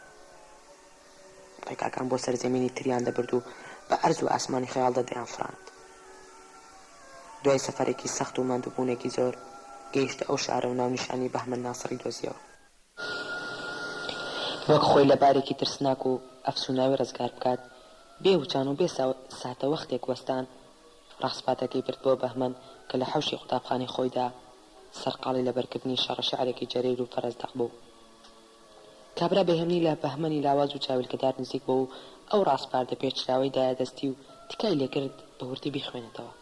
ڕێگاکان بۆ سەرزەمینی تریان دەبرد و بە ئەرز و ئاسمانی خەیاڵدا دەیانفڕاند. دوای سەفەرێکی سەخت و ماندووبوونێکی زۆر گەیشتە ئەو شارە و ناونیشانی بەهمەن ناسری دۆزیەوە. وەک خۆی لە بارێکی ترسناک و ئەفسوناوی ڕزگار بکات بێوچان و بێ ساتە وەختێک وەستان ڕاستپاتەکەی برد بۆ بەهمەن کە لە حەوشی قوتابخانەی خۆیدا سەرقاڵی لەبەرکردنی شەڕە شەعرێکی جەریر و فەرەزدەق بوو. کابرا بەهێمنی لە بەهمەنی لاواز و چاویلکەدار نزیک بوو و ئەو ڕاستپاردە پێچراوەی دایەدەستی و تکای لێکرد بە ورتی بیخوێنێتەوە.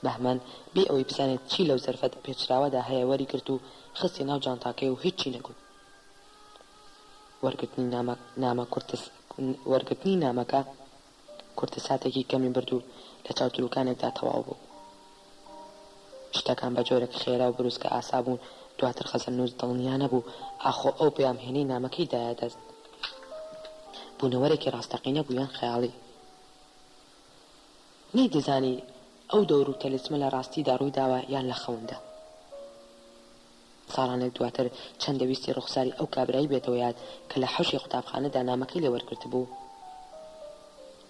بەهمەن بێ ئەوەی بزانێت چی لەو زەرفەت پێچراوەدا هەیە وەری کرد و خستی ناو جانتاکەی و هیچی نەگوت. وەرگرتنی نامەکە کورتە ساتێکی کەمی برد و لە چاوتروکانێکدا تەواو بوو. شتەکان بە جۆرێک خێرا و بروسکە ئاسا بوون. دواتر خەزەرنووس دڵنیا نەبوو ئاخۆ ئەو پەیامهێنەی نامەکەی دایەدەست بوونەوەرێکی ڕاستەقینە بوو یان خەیاڵی. نەیدەزانی ئەو دەور و تەلیسمە لە ڕاستیدا ڕووی داوە یان لە خەوندا. ساڵانێک دواتر چەندەویستی ڕوخساری ئەو کابرایی بێتەوە یاد کە لە حەوشی قوتابخانەدا نامەکەی لێوەرگرت بوو،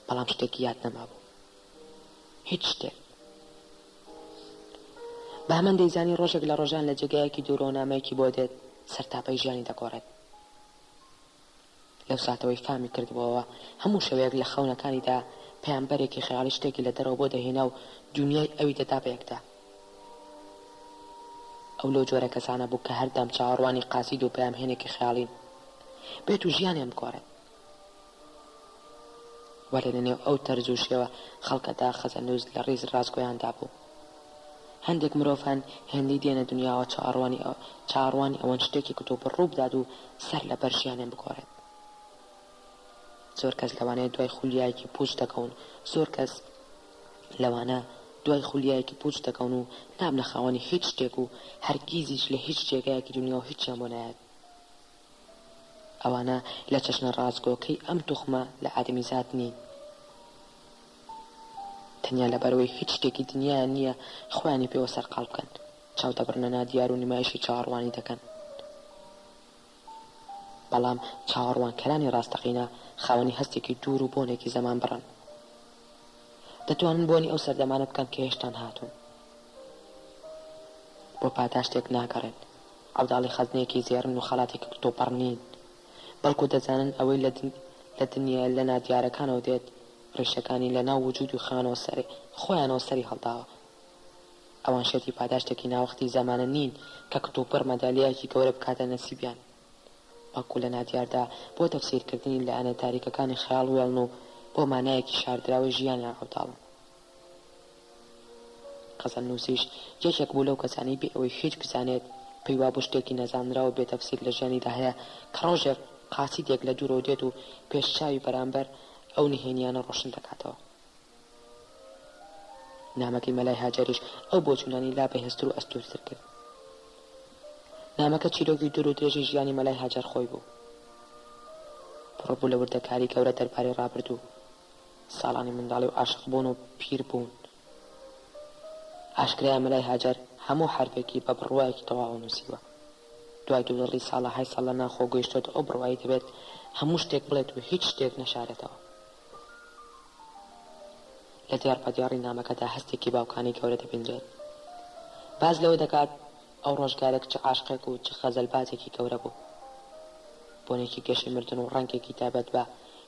بەڵام شتێکی یاد نەمابوو، هیچ شتێک. بەهمەن دەیزانی ڕۆژێک لە ڕۆژان لە جێگایەکی دوورەوە نامەیەکی بۆ دێت سەرتاپەی ژیانی دەگۆڕێت. لەو ساتەوەی فامی کردبەوە هەموو شەوەیەک لە خەونەکانیدا پەیامبەرێکی خەیاڵی شتێکی لە دەرەوە بۆ دەهێنا و دنیای ئەوی دەدا بەیەکدا. ئەو لەو جۆرە کەسانە بوو کە هەردەم چاوەڕوانی قاسید و پەیامهێنێکی خەیاڵین بێت و ژیانیان بگۆڕێت. وە لە نێو ئەو تەرز و شێوە خەڵکەدا خەزەرنووس لە ڕیز ڕاستگۆیاندا بوو. هەندێک مرۆڤان هێندەی دێنە دنیاوە چاوەڕوانی ئەوەن شتێکی کتۆ بڕوو بدات و سەر لە بەر ژیانیان بگۆڕێت. زۆر کەس لەوانەیە دوای خولیایەکی پوچ دەکەون، زۆر کەس لەوانە دوای خولیایەکی پوچ دەکەون و نابنە خاوەنی هیچ شتێک و هەرگیزیش لە هیچ جێگایەکی دنیاوە هیچیان بۆ نایەت. ئەوانە لە چەشنە ڕازگۆکەی ئەم توخمە لە ئادەمیزاد نین. تەنیا لەبەرەوەی هیچ شتێکی دنیایان نییە خۆیانی پێوە سەرقاڵ بکەن، چاو دەبڕنە نادیار و نمایشی چاوەڕوانی دەکەن. بەڵام چاوەڕوانکەرانی ڕاستەقینە خاوەنی هەستێکی دوور و بۆنێکی زەمان بڕن. دەتوانن بۆنی ئەو سەردەمانە بکەن کە هێشتان هاتوون. بۆ پاداشتێک ناگەڕێن، عەوداڵی خەزنەیەکی زێڕن و خەڵاتێکی کتۆپەڕ نین، بەڵکو دەزانن ئەوەی لە دنیا لە نادیارەکانەوە دێت ڕیشەکانی لە ناو وجود و خۆیانەوە سەری هەڵداوە. ئەوان شێتی پاداشتێکی ناوەختی زەمانە نین کە کتۆپەڕ مەدالیایەکی گەورە بکاتە نەسیبیان، بەڵکو لە نادیاردا بۆ تەفسیرکردنی لە ئەنە تاریکەکانی خەیاڵ وێڵن و بۆ مانایەکی شاردراوی ژیانیان عەوداڵن. خەزەرنووسیش یەکێک بوو لەو کەسانەی بێ ئەوەی هیچ بزانێت پێی وا بۆ شتێکی نەزانراوە بێ تەفسیر لە ژیانیدا هەیە کە ڕۆژێک قاسیدێک لە دوورەوە دێت و پێشچاوی بەرامبەر ئەو نهێنیانە ڕۆشن دەکاتەوە. نامەکەی مەلای هاجەریش ئەو بۆچوونانی لا بەهێزتر و ئەستوورتر کرد. نامەکە چیرۆکی دوور و درێژی ژیانی مەلای هاجەر خۆی بوو. پڕ بوو لە وردەکاری گەورە دەربارەی ڕابردوو، ساڵانی منداڵی و عاشق بوون و پیر بوون. ئاشکرایە مەلای هاجەر هەموو حرفێکی بە بڕوایەکی تەواو نووسیوە. دوای دووڵی ساڵە های ساڵ لە ناخۆ گەیشتۆت ئەو بڕوایی دەبێت هەموو شتێک بڵێت و هیچ شتێک نەشارێتەوە. لە دیارپەدیاڕی نامەکەدا هەستێکی باوکانی گەورە دەبیندرێت. باز لەوە دەکات ئەو ڕۆژگارێک چ عاشقێک و چ خەزەلبازێکی گەورە بوو. بۆنێکی گەشی مردن و ڕەنگێکی تایبەت بە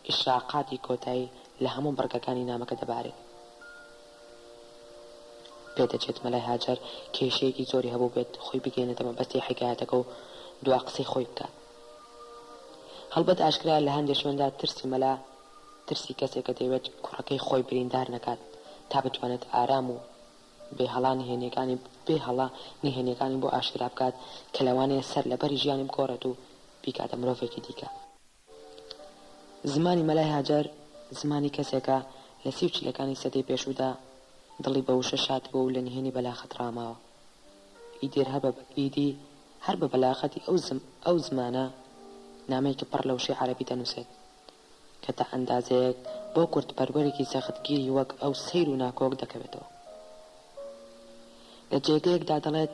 ئیشراقاتی کۆتایی لە هەموو بڕگەکانی نامەکە دەبارێت. پێدەچێت مەلای هاجەر کێشەیەکی زۆری هەبوو بێت خۆی بگەێنێتە مەبەستی حکایەتەکە و دوا قسەی خۆی بکات. هەڵبەت ئاشکرا لە هەندێک شوێندا ترسی مەلا ترسی کەسێکە دەوێت کوڕەکەی خۆی بریندار نەکات تا بتوانێت ئارام و بێهەڵا نهێنیەکانی بۆ ئاشکرا بکات کە لەوانەیە سەر لەبەری ژیانی بگۆڕێت و بیکاتە مرۆڤێکی دیکە. زمانی مەلای هاجەر زمانی کەسێکە لە 30 سەدەی پێشوودا دڵی بە وشە شاد بوو و لە نهێنی بەلاخەت ڕاماوە. ئیدی هەر بە بەلاخەتی ئەو زمانە نامەیەکی پڕ لە وشەی عەرەبی دەنووسێت کە تا ئەندازەیەک بۆ کورد پەروەرێکی سەختگیری وەک ئەو سەیر و ناکۆک دەکەوێتەوە. لە جێگەیەکدا دەڵێت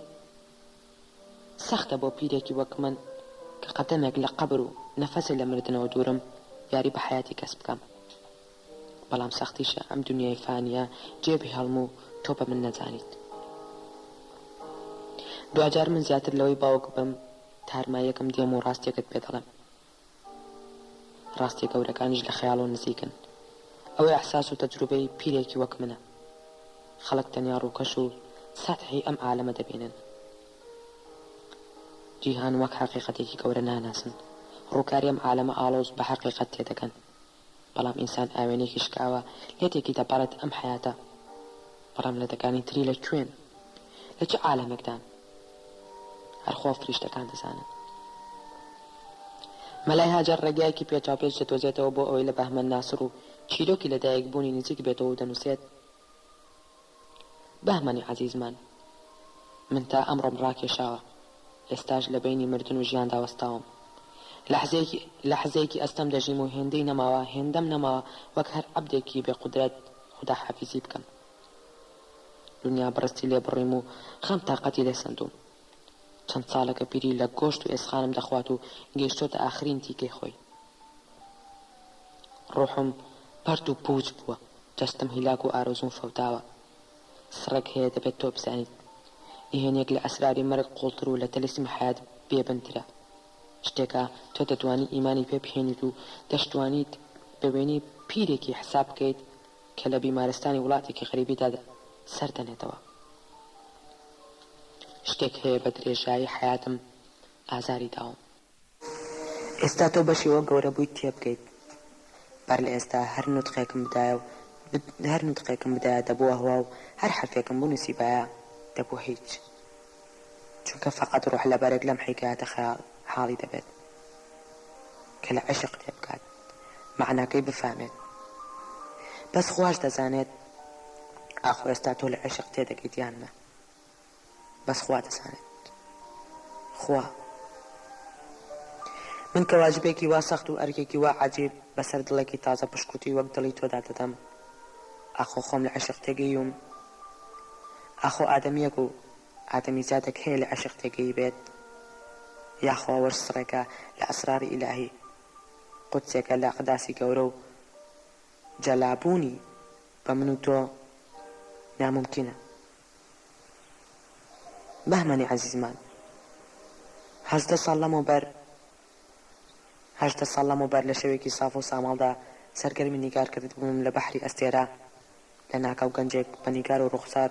سەختە بۆ پیرێکی وەک من کە قەدەمێک لە قەبر و نەفەسێک لە مردنەوە دوورم یاری بە حەیاتی کەس بکەم، بەڵام سەختیشە ئەم دنیای فانیە جێبی هەڵم و تۆ بە من نەزانیت. دوجار من زیاتر لەوەی باوک بم تارمایەکەم دێم و ڕاستیەکەت پێ دەڵێم. ڕاستی گەورەکانیش لە خەیاڵ و نزیکن. ئەوەی ئەحساس و تەجروبەی پیرێکی وەک منە. خەڵک تەنیا ڕووکەش و ساتحی ئەم عالەمە دەبێنن. جیهان وەک حەقیقەتێکی گەورە ناناسن. ڕووکاری ئەم عالەمە ئاڵۆز بە حەقیقەت تێدەکەن. بەڵام ئینسان ئاوێنێکی شکاوە لێتێکی دەپەڕێت ئەم حیاتە. بەڵام لە دەکانی تری لە کوێن؟ لە چه عالەمێکدان؟ هەرخۆ فریشتەکان دەزانن. مەلای هاجر ڕێگایەکی پێچاوپێچ دەتۆزێتەوە بۆ ئەوەی لە بەهمەن ناسر و چیرۆکی لەدایک بوونی نزیک بێتەوە و دەنووسێت: بەهمەنی عەزیزمان، من تا ئەمڕۆم ڕاکێشاوە، ئێستاش لە بینی مردن و ژیاندا وەستاوم. لەحزەیەکی ئەستەم دەژیم و هێندەی نەماوە، هێندەم نەماوە وەک هەر عەبدێکی بێقودرەت خوددا حەفیزی بکەم. دنیا بڕستی لێ بڕیم و خەم تاقەتی لێ سندوم. چەند ساڵەکە پیری لە گۆشت و ئێسخانم دەخوات و گەیشتۆتە ئاخرین تیکەی خۆی. ڕۆحم پەرت و پوچ بووە، جەستم هیلاک و ئارۆزوم فەوتاوە. سڕێک هەیە دەبێت تۆ بزانیت، ئیهێنێک لە ئەسراری مەرگ قوڵتر و لە تەلەسمی حیات بێبنترە. شتێکە تۆ دەتوانی ئیمانی پێ بهێنیت و دەشتوانیت بەوێنی پیرێکی حساب بکەیت کە لە بیمارستانی وڵاتێکی غەریبیدا سەر دەنێتەوە. شتێک هەیە بە درێژایی حیاتم ئازاری داوم. ئێستا تۆ بەشی وە گەورە بوویت تێبگەیت. بەر لە ئێستا هەر نوتقێکم بدایە دەبووە هەوا و هەر حرفێکم بوو نووسیبایە دەبوو هیچ. چونکە فەقەت ڕۆح لەبەرێک لەم حیکایەتە حاڵی دەبێت کە لە عشق تێبکات، معناکەی بفامێت. بەس خواش دەزانێت ئاخۆ ئێستا تۆ لە عشق تێدەگەیت یانمە. بەس خوا دەزانێت. خوا من کە واجبێکی وا سەخت و ئەرکێکی وا عەجیب بەسەر دڵێکی تازە پشکوتی وەک دڵی تۆدا دەدەم، ئاخۆ خۆم لە عشق تێگەیوم. ئاخۆ ئادەمیەک و ئادەمی زادێک هەیە لە عشق تێگەی بێت، یاخوا وەرز سڕێکە لە ئەسراری ئیلاهی، قودسێکە لە قداسی گەورە و جەلابوونی بە من و تۆ ناممکینە. بەهمەنی عەزیزمان، 18 ساڵ لەمەوبەر لە شەوێکی ساف و ساماڵدا سەرگەرمی نیگار کرد بووم لە بەحری ئەستێرا، لە ناکاو گەنجێک بە نیگار و ڕوخسار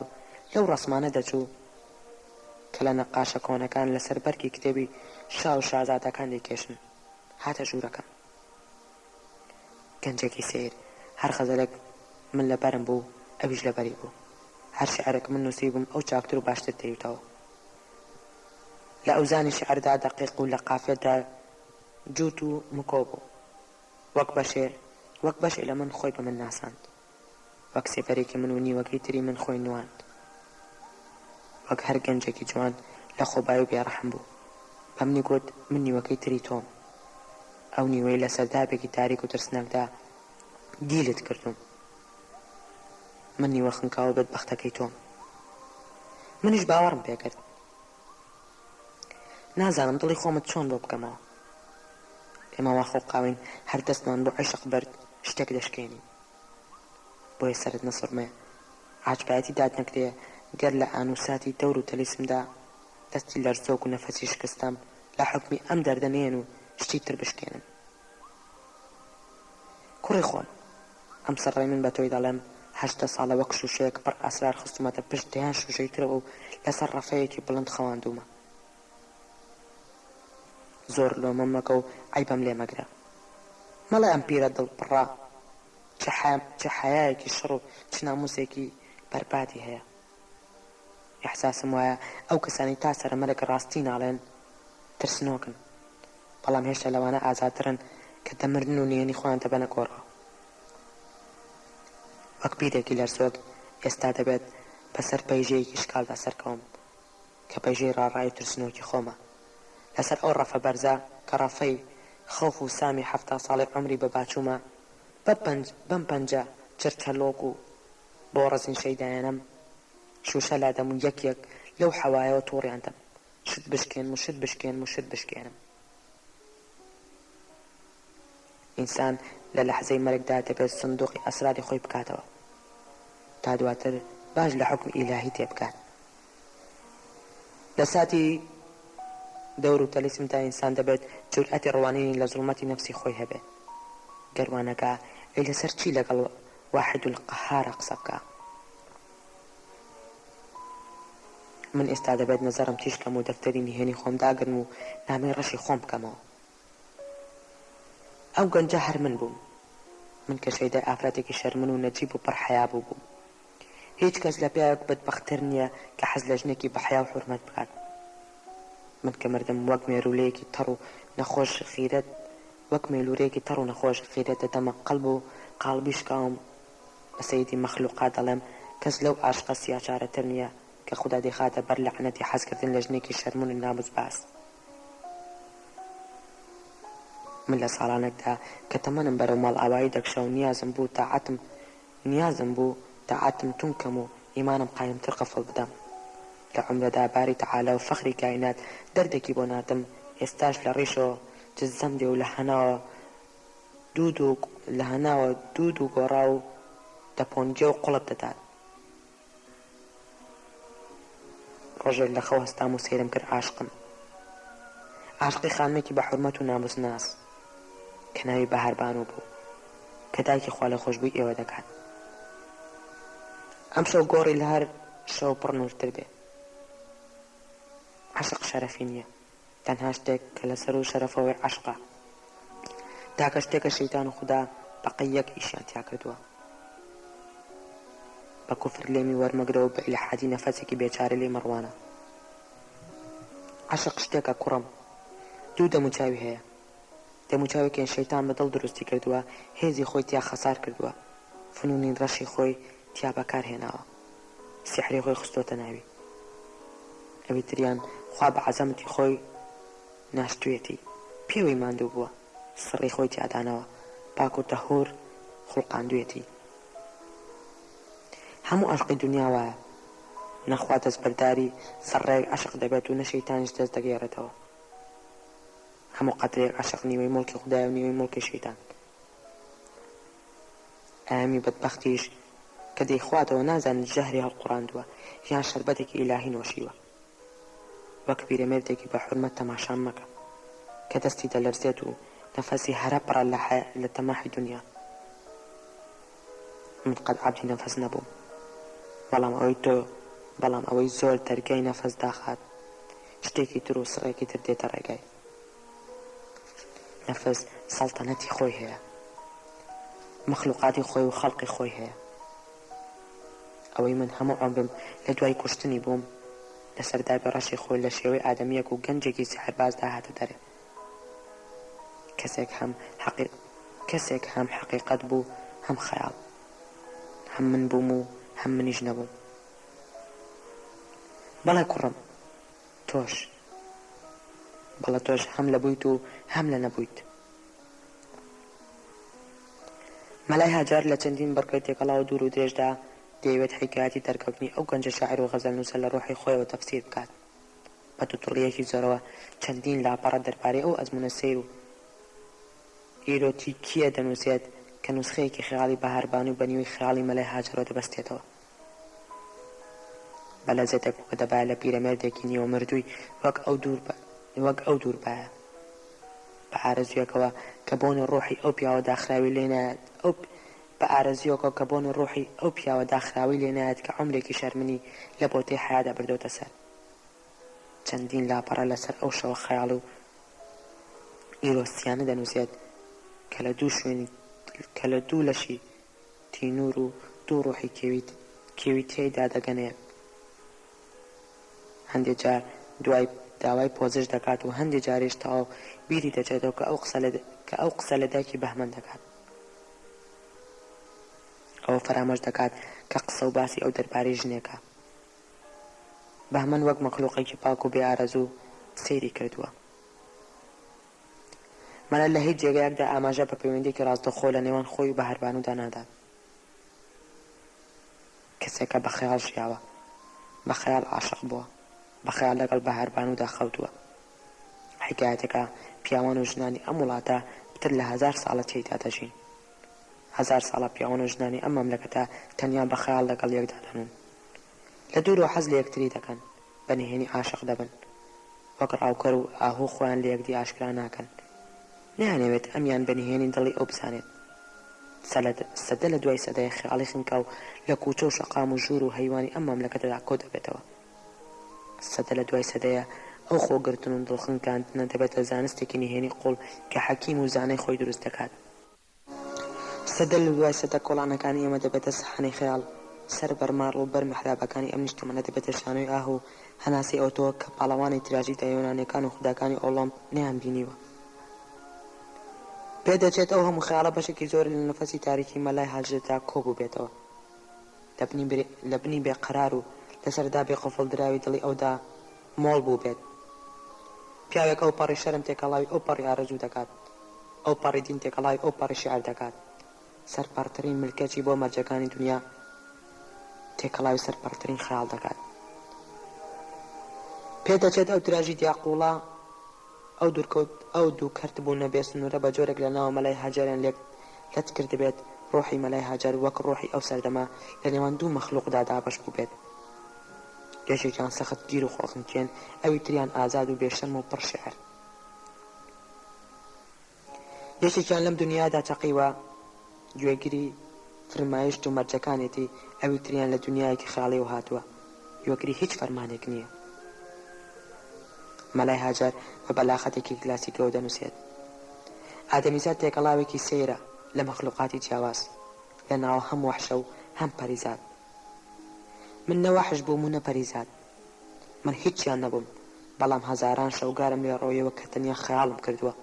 لەو ڕەسمانە دەچوو کە لە نەقاشە کۆنەکان لەسەر بەرگی کتێبی شا و شازادەکان دەیکێشن. هاتە ژوورەکەم. گەنجێکی سیر، هەر خەزەلێک من لە بەرم بوو، ئەویش لە بەری بوو. هەر شعرێک من نووسی بووم ئەو چاکتر و باشتر دەیوتەوە. لە ئەوزانی شعردا دەقیق و لە قافێتدا جووت و مکۆ بوو. وەک بەشێ لە من خۆی بە من ناساند، وەک سێپەرێکی من و نیوەکەی تری من خۆی نواند، وەک هەر گەنجێکی جوان لە خۆبای و بێڕەحم بوو. بە منی گوت من نیوەکەی تری تۆم. ئەو نیوەی لە سەردابێکی تاریک و ترسناکدا دیلت کردوم. من نیوە خنکاوە بەدبەختەکەی تۆم. منیش باوەڕم پێکرد. نازانم دڵی خۆمت چۆن بۆ بکەمەوە. ئێمە وا خۆقاوین هەر دەستمان بۆ عشق برد شتێک دەشکێنین. بۆیە سەرت نەسڕمێ، عاجبایەتی داد نەکرێ گەر لە ئانووساتی دەور و تەلیسمدا دەستی لەرزۆک و نەفەسی شکستم لە حکمی ئەم دەردەنێن و شتی تر بشکێنم. کوڕی خۆم، ئەم سەرڕێی من بە تۆی دەڵێم 18 ساڵە وەک شوشەیەک پڕ ئەسرار خستومەتە پشت دەیان شوشەی ترەوە و لەسەر ڕەفەیەکی بڵند خەواندومە. زۆر لۆمەم مەکە و عیبەم لێ مەگرە. مەڵێ ئەم پیرە دڵپڕا چ حەیایەکی شڕ و چ ناموسێکی بەربادی هەیە. ئیحساسم وایە ئەو کەسانی تا سەرمەرێک ڕاستی ناڵێن ترسنۆکن، بەڵام هێشتا لەوانە ئازادترن کە دەمردن و نێنی خۆیان دەبەنە گۆڕەوە. وەک پیرێکی لەرزۆک ئێستا دەبێت بەسەر پەیژەیەکی شکالدا سەرکەوم کە پەیژەی ڕاڕای و ترسنۆکی خۆمە. لەسەر ئەو ڕەفە بەرزە کە ڕەفەی خەوف و سامی 70 ساڵی عمری بە باچوومە، بەم پەنجە چرچەلۆک و بۆ ڕزین شەیدایەنەم شوشە لادەم و یەک لەو حەوایەوە تووڕیاندەم، شت بشکێنم. ئینسان لە لەحزەی مەرگدا دەبێت سندوقی ئەسراری خۆی بکاتەوە تا دواتر باش لە حکم ئیلاهی تێبکات. لە ساتی دەور و تەلیسمدا ئینسان دەبێت جورئەتی ڕوانینی لە زوڵمەتی نەفسی خۆی هەبێت. گەروانەکە ئەی لەسەر چی لەگەڵ واحد القەهارە قسە بکە؟ من ئێستا دەبێت نەزەرم تیشکەم و دەفتەری نهێنی خۆم داگرم و نامەی ڕەشی خۆم بکەمەوە. ئەو گەنجە هەر من بووم، من کە شەیدای ئافرەتێکی شەرمن و نەجیب و پڕحەیا بوو. هیچ کەس لە پیاوێک بەدبەختتر نییە کە حەز لە ژنێکی بەحیا و حورمەت بکات. من کە مردم وەک مێلوولەیەکی تەڕ و نەخۆش خیرەت دەدەمە قەڵب و قاڵبی شکاوم بە سەیدی مەخلوقات دەڵێم کەس لەو عاشقە سیاچارەتر نییە کە خوددا دەیخاتە بەر لەعنەتی حەزکردن لە ژنێکی شەرمن و ناموس باس. من لە ساڵانێکدا کە تەمەنم بەرەو ماڵ ئاوایی دەکشە و نیازم بوو تاعاتم تونکەم و ئیمانم قایمتر قەفڵ بدەم. لە عمرەدا باری تەعالە و فەخری کاینات دەردێکی بۆ ناتم، ئێستاش لە ڕیشەوە جزەم دێ و لە هەناوە دوود و گۆڕا و دەپۆنجێ و قوڵت دەدات. ڕۆژێک لە خەو هەستام و سێرم کرد عاشقی خانمێکی بە حورمەت و ناموس ناس کە ناوی بەهاربانوو بوو کە دایکی خوا لە خۆشببووی ئێوە دەکات. ئەم شەو گۆڕی لە هەر شەو پڕ نورتر بێ. عاشق شەرەفی نییە، تەنها شتێک کە لەسەر و شەرەفەوەی عاشقە، تاکە شتێکە شەیتان و خوددا بەقەی یەک ئیشیان تیا کردووە. بە کوفر لێمی وەرمەگرە و بە ئیلحادی نەفەسێکی بێچارە لێ مەڕوانە. عاشق شتێکە کوڕم، دوو دەموچاوی هەیە. دەموچاوێکیان شەیتان بەدڵ دروستی کردووە، هێزی خۆی تیا خەسار کردووە، فنونی ڕەشی خۆی تیا بەکار هێناوە، سیحری خۆی خستۆتە ناوی. ئەوی تریان خوا بە عەزەمەتی خۆی ناشتوێتی، پێوەی ماندوو بووە، سڕی خۆی تیادانەوە، پاک و تەهور خوڵقاندوێتی. هەموو عاشقی دنیا وایە، نەخوا دەستبەرداری سەرڕێک عاشق دەبێت و نەشەیتانیش دەست دەگێڕێتەوە. هەموو قەترێک عاشق نیوەی مڵکی خودای و نیوەی مڵکی شەیتان. ئامی بەدبەختیش کە دەیخواتەوە نازانێت ژەهری هەڵقوڕاندووە یان شەربەتێکی ئیلاهی نۆشیوە. وەک پیرەمێردێکی بە حورمەت تەماشام مەکە کە دەستی دەلەرزێت و نەفەسی هەرە پڕە لە تەماحی دنیا. من قەت عەبدی نەفەس نەبووم، بەڵام ئەوەی زۆر دەرگای نەفەس داخات شتێکی تر و سڕێکی تر دێتە ڕێگای. نەفەس سەڵتەنەتی خۆی هەیە، مەخلوقاتی خۆی و خەڵقی خۆی هەیە. ئەوەی من هەموو عمرم لە دوای کوشتنی بووم لەسەردا بە ڕەشی خۆی لە شێوەی ئادەمیەک و گەنجێکی سیحربازدا هاتە دەرێ. کەسێک هەم حەقیقەت بوو هەم خەیاڵ، هەم من بووم و هەم منیش نەبووم. بەڵێ کوڕم، تۆش هەم لە بوویت و هەم لە نەبوویت. مەلای هاجار لە چەندین بەڕگەی تێکەڵاو دوور و درێژدا دەیەوێت حیکایەتی دەرکەوتنی ئەو گەنجە شاعیر و غەزەل نووسە لە ڕۆحی خۆیەوە تەفسیر بکات. بە تووتڕیەکی زۆرەوە چەندین لاپەڕە دەربارەی ئەو ئەزمونە سەیر و ئیرۆتیکیە دەنووسێت کە نوسخەیەکی خەیاڵی بەهاربانوو بە نیوەی خەیاڵی مەلای هاجرەوە دەبەستێتەوە. بە لەزەتێک کە دەبایە لە پیرەمێردێکی نیوە مردووی وەک ئەو دووربایە بە ئارەزویەکەوە کە بۆنی ڕۆحی ئەو پیاوە داخراوی لێ نایەت کە عمرێکی شەرمنی لە بۆتەی حیادا بردۆتە سەر. چەندین لاپەڕە لەسەر ئەو شەوە خەیاڵ و ئیرۆسیانە دەنووسێت کە لە دوو لەشی تینور و دوو ڕۆحی کێوی تێیدا دەگەنێت. هەندێک جار داوای پۆزش دەکات و هەندێک جاریش تەواو بیری دەچێتەوە کە ئەو قسە لە دایکی بەهمەن دەکات. ئەوە فەرامۆش دەکات کە قسە و باسی ئەو دەربارەی ژنێکە. بەهمەن وەک مەخلوقێکی پاک و بێ ئارەزوو سەیری کردووە. مەلە لە هیچ جێگایەکدا ئاماژە بە پەیوەندیەکی ڕاستەوخۆ لە نێوان خۆی و بەهاربانوودا نادات. کەسێکە بە خەیاڵ ژیاوە، بە خەیاڵ عاشق بووە، بە خەیاڵ لەگەڵ بەهاربانوودا خەوتووە. حیکایەتەکە پیاوان و ژنانی ئەم وڵاتە پتر لە 1000 ساڵە تێیدا دەژین. 1000 ساڵە پیاوان و ژنانی ئەم مەملەکەتە تەنیا بە خەیاڵ لەگەڵ یەکدا دەنون. لە دوور و حەز لە یەکتری دەکەن، بە نهێنی عاشق دەبن، وەک ڕاوکەر و ئاهوو خۆیان لە یەکدی ئاشکرا ناکەن. نەیانەوێت ئەمیان بە نهێنی دڵی ئەو بزانێت. سەدە لە دوای سەدای خەیاڵی خنکا و لە کوچە و شەقام و ژوور و هەیوانی ئەم مەملەکەتەدا کۆ دەبێتەوە. سەدە لە دوای سەدەیە ئەو خۆگرتن و دڵخنکاندنە دەبێتە زانستێکی نهێنی قوڵ کە حەکیم و زانەی خۆی دروست دەکات. سەدە لە دوای سەدە کۆڵانەکانی ئێمە دەبێتە سەحنەی خەیاڵ، سەر بەرماڕ و بەر محرابەکانی ئەم نیشتەمەنە دەبێتە شانۆی ئاهو و هەناسی ئەوتەوە کە پاڵەوانی تراژیدا یۆنانیەکان و خوداکانی ئۆڵۆمپ نەیان بینیوە. پێدەچێت ئەو هەموو خەیاڵە بەشێکی زۆر لە نەفەسی تاریکی مەلای هاژێتدا کۆبوو بێتەوە، لە بنی بێقەرار و لەسەردا بێقەفڵ دراوی دڵی ئەودا مۆڵ بوو بێت. پیاوێک ئەو پەڕی شەرم تێکەڵاوی ئەو پەڕی ئارەزوو دەکات، ئەو پەڕی دین تێکەڵاوی ئەو پەڕی شیعر دەکات. سەرپەرترین ملکەتی بۆ مەرجەکانی دنیا تێکەڵاوی سەرپەرترین خەیاڵ دەکات. پێدەچێت ئەو تراژی دیاقوڵە ئەو دوو کەرت بوونە بێ سنوورە بە جۆرێک لە ناو مەلای هاجاریان لەت کرد بێت. ڕۆحی مەلای هاجار وەک ڕۆحی ئەو سەردەما لە نێوان دوو مەخلوقدا دابەش بوو بێت. گەشێکیان سەخت گیر و خۆخنکێن، ئەوی تریان ئازاد و بێشەرم و پڕ شیعر. یەکێکیان لەم دنیادا چەقیوە گوێگیری فرمایشت و مەرجەکانێتی، ئەوی تریان لە دنیایەکی خاڵی و هاتووە، گوێگری هیچ فەرمانێک نییە. مەلای هاجار بە بەلاخەتێکی کلاسیکەوە دەنووسێت: ئادەمیزاد تێکەڵاوێکی سەیرە لە مەخلوقاتی جیاواز، لە ناو هەم وەحشە و هەم پەریزاد. من نەوەحش بووم و نەپەریزاد، من هیچیان نەبووم، بەڵام هەزاران شەوگارم لێ ڕۆیەوە کە تەنیا خەیاڵم کردووە،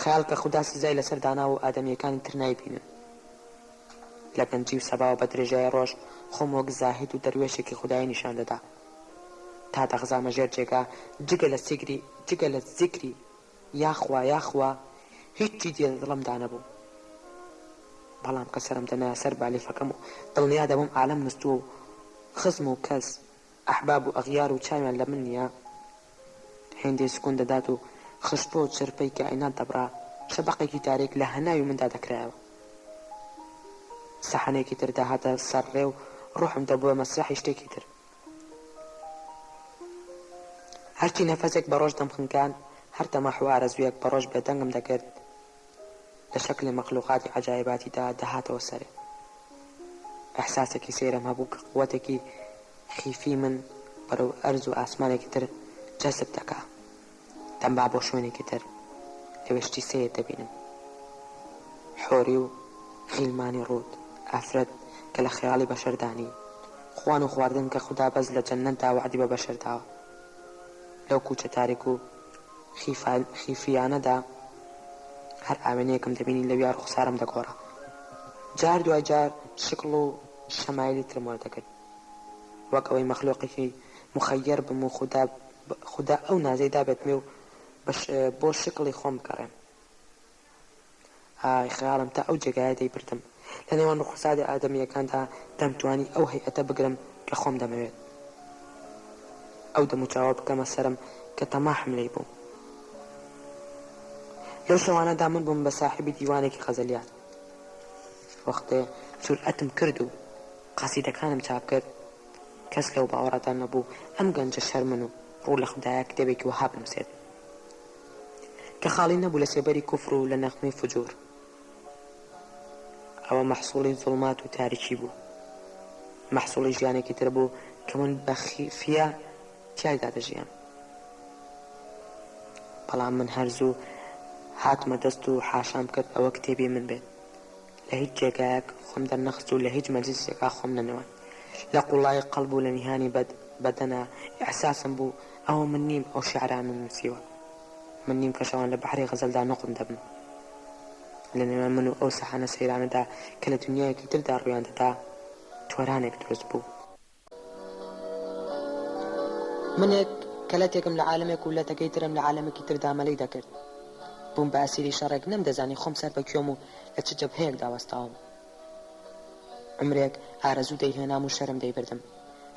خەیاڵ کە خوددا سزای لەسەر دانا و ئادەمیەکانی تر نایبینن. لە گەنجی و سەباوە بە درێژای ڕۆژ خۆم وەک زاهید و دەروێشێکی خودایی نیشان دەدا، تا دەغزامە ژێر جێگا جگە لە زیکری یاخوا هیچی دڵمدا نەبوو. بەڵام کە سەرم دەنایە سەر بالیفەکەم و دڵنیا دەبووم عالەم نستووە و خزم و کەس ئەحباب و ئەغیار و چاویان لە من نییە، هێندێ سکون دەدات و خشپۆ و چرپەی کائینات دەبڕا، شەبەقێکی تاریک لە هەناوی مندا دەکرایەوە. سەحنەیەکی تر داهاتە سەرڕێ و ڕوحم دەبووە مەسرحی شتێکی تر. هەرچی نەفەسێک بە ڕۆژ دەمخنکان، هەر تەمەحو ئارەزوویەک بە ڕۆژ بێدەنگم دەکرد، لە شەکلی مەخلوقاتی عەجایباتیدا دەهاتەوە سەرێ. ئەحساسێکی سەیرم هەبوو کە قووەتێکی خیفی من بەرەو ئەرز و ئاسمانێکی تر جەسب دەکا، دەمبا بۆ شوێنێکی تر، لەوێشتی سەیە دەبینم، حۆری و غیلمانی ڕوود، ئافرەت کە لە خەیاڵی بەشەردانی، خوان و خواردن کە خوددا بەس لە جەننەتدا وعدی بە بەشەرداوە. لەو کوچە تاریک و خیفیانەدا هەر ئاوێنەیەکم دەبینی لەویا ڕوخسارم دەگۆڕا. جار دوای جار شکڵ و شەمایلی ترم وەردەگرت، وەک ئەوەی مەخلوقێکی مخەیر بم و خوددا ئەو نازەی دابێتمێ و بۆ شکڵی خۆم بکەڕێم. ئای خەیاڵم تا ئەو جێگایە دەیبردم، لە نێوان ڕوخسادی ئادەمیەکاندا دەمتوانی ئەو هەیئەتە بگرم کە خۆم دەمەوێت، ئەو دەموچاوە بکەمە سەرم کە تەماحم لێی بوو. لەو شەوانەدا من بووم بە ساحیبی دیوانێکی غەزەلیات. وەختێ جورئەتم کرد و قەسیدەکانم چاپ کرد، کەس لەو باوەڕەدا نەبوو ئەم گەنجە شەرمن و ڕوو لە خوددایە کتێبێکی وەها بنووسێت کە خاڵی نەبوو لە سێبەری کوفر و لە نەغمەی فجوور. ئەوە مەحسوڵی زوڵمات و تاریکی بوو، مەحسوڵی ژیانێکی تر بوو کە من بە خیفە تیایدا دەژیان. بەڵام من هەرزوو هاتمە دەست و حاشام کرد ئەوە کتێبی من بێت. لە هیچ جێگایەک خۆم دەرنەخست و لە هیچ مەجلیسێکا خۆم نەنەوەن، لە قوڵای قەڵب و لە نیهانی بەدەنا ئیحساسم بوو ئەوە من نیم ئەو شیعرانم نووسیوە، من نیم کە شەوان لە بەحری غەزەلدا نوقم دەبن. لە نێوان من و ئەو سەحانە سەیرانەدا کە لە دنیایەکی تردا ڕوویان دەدا تۆرانێک دروست بوو. منێک کە لەتێکم لە عالەمێک و لەتەکەی ترم لە عالەمێکی تردا مەلەی دەکرد. بووم بە ئەسیری شەڕێک نەمدەزانی خۆم سەر بە کوێم و لە چ جەبهەیەک داوەستاوم. عمرێک ئارەزوو دەیهێنام و شەرم دەیبردم،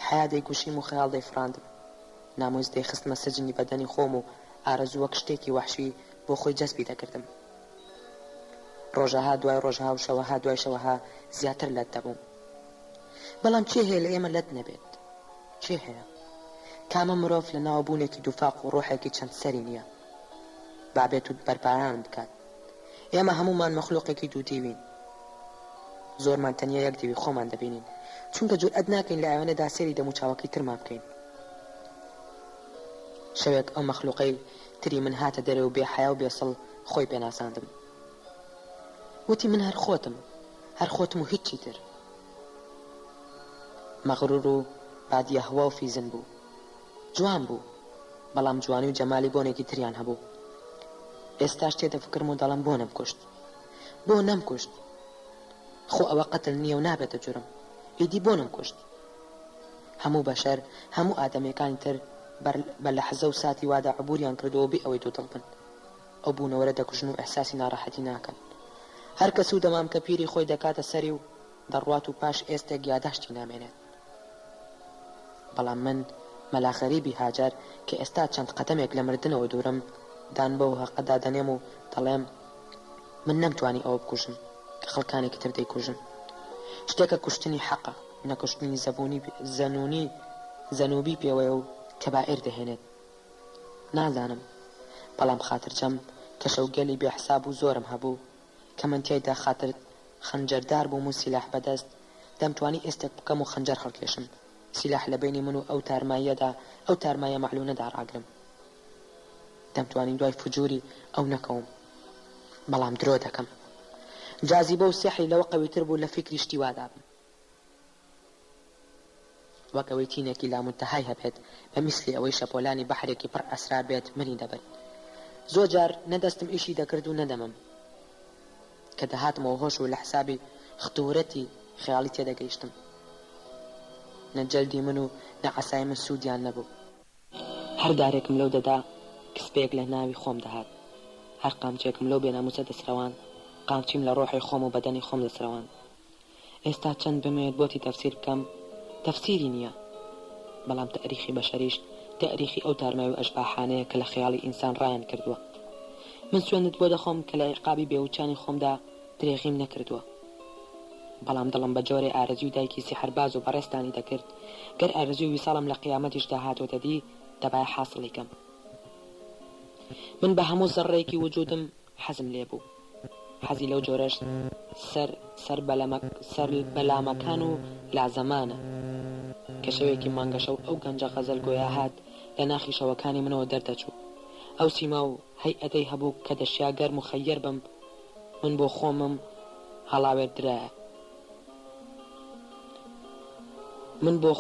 حیا دەیگوشیم و خەیاڵ دەیفڕاندم، نامۆز دەیخستمە سەجنی بەدەنی خۆم و ئارەزوو وەک شتێکی وەحشی بۆ خۆی جەسبی دەکردم. ڕۆژەها دوای ڕۆژها و شەوەها دوای شەوەها زیاتر لەت دەبووم. بەڵام چێ هەیە لە ئێمە لەت نەبێت؟ چێ هەیە؟ کامە مرۆڤ لە ناوەبوونێکی دووفاق و ڕۆحێکی چەند سەری نییە بابێت و بەرپاران بکات. ئێمە هەمومان مەخلوقێکی دوو دیوین، زۆرمان تەنیا یەک دیوی خۆمان دەبینین، چونکە جورئەت ناکەین لە ئەوێنەدا سێری دەموچاوەکەی ترمان بکەین. شەوێک ئەو مەخلوقەی تری من هاتە دەرێ و بێحیا و بێسەڵ خۆی پێناساندم. وتی من هەر خۆتم و هیچی تر. مەغرور و بادیە هەوا و فیزن بوو. جوان بوو، بەڵام جوانی و جەمالی بۆنێکی تریان هەبوو. ئێستاش تێدەفکرم و دەڵم بۆ نەمکوشت. خۆ ئەوە قەتل نییە و نابێتە جورم. ئیدی بۆ نەمکوشت. هەموو بەشەر، هەموو ئادەمیەکانی تر بە لەحزە و ساتی وادا عبوریان کردەوە بێ ئەوەی دوودڵ بن. ئەو بوونەوەرە دەکوژن و ئەحساسی ناڕەحەتی ناکەن. هەر کەس و دەمام کە پیری خۆی دەکاتە سەری و دەڕوات و پاش ئێستێک یاداشتی نامێنێت. بەڵام من مەلاخەریبی هاجار کە ئێستا چەند قەدەمێک لە مردنەوە دوورم دان بەو هەقەدا دەنێم و دەڵێم من نەمتوانی ئەوە بکوژم کە خەڵکانێکی تر دەیکوژن. شتێکە کوشتنی حەقە، نەکوشتنی زەنوبی پێوەیە و کەبائیر دەهێنێت. نازانم، بەڵام خاترجەم کە شەوگەلی بێحساب و زۆرم هەبوو کە من تێیدا خاتر خەنجەردار بووم و سیلاح بەدەست دەمتوانی ئێستێک بکەم و خەنجەر هەڵکێشم، سیلاح لە بینی من و ئەو تارمایە معلوونەدا ڕاگرم. دەمتوانی دوای فجووری ئەو نەکەوم، بەڵام درۆ دەکەم. جازیبە و سیحری لەوە قەویتر بوو لە فکری شتی وادابم. وەک ئەوەی تینێکی لامونتەهای هەبێت بە میسلی ئەوەی شەپۆلانی بەحرێکی پڕ ئەسرار بێت منی دەبێت. زۆر جار نەدەستم ئیشی دەکرد و نەدەمم کە دەهاتمەوە هۆش و لە حسابی خطورەتی خەیاڵی تێدەگەیشتم. نەجەلدی من و نەعەسای من سوودیان نەبوو. هەر دارێکم لەو دەدا کسبێک لە ناوی خۆم دەهات. هەر قامچێکم لەو بێناموسە دەسرەوان، قامچیم لە ڕۆحی خۆم و بەدەنی خۆم دەسرەوان. ئێستا چەند بمێت بۆتی تەفسیر بکەم، تەفسیری نییە، بەڵام تەریخی بەشەریش تەریخی ئەو تارمای و ئەشباحانەیە کە لە خەیاڵی ئینسان ڕایان کردووە. من سوێندت بۆ دەخۆم کە لە عیقابی بێوچانی خۆمدا درێغیم نەکردووە، بەڵام دڵم بە جۆرێ ئارەزوی و دایکی سیحرباز و بەڕێستانی دەکرد گەر ئارەزوی ویساڵم لە قیامەتیشدا هاتوۆتە دی دەبایە حاصڵی کەم. من بە هەموو زەڕێکی وجودم حەزم لێ بوو. حەزی لەو جۆرەش سەر بەلامەکان و لازەمانە کە شەوێکی مانگەشە و ئەو گەنجە غەزەل گۆیا هات لە ناخی شەوەکانی منەوە دەردەچوو. ئەو سیما و هەیئەتەی هەبوو کە دەشیا گەرم و خەیەر بم، من بۆ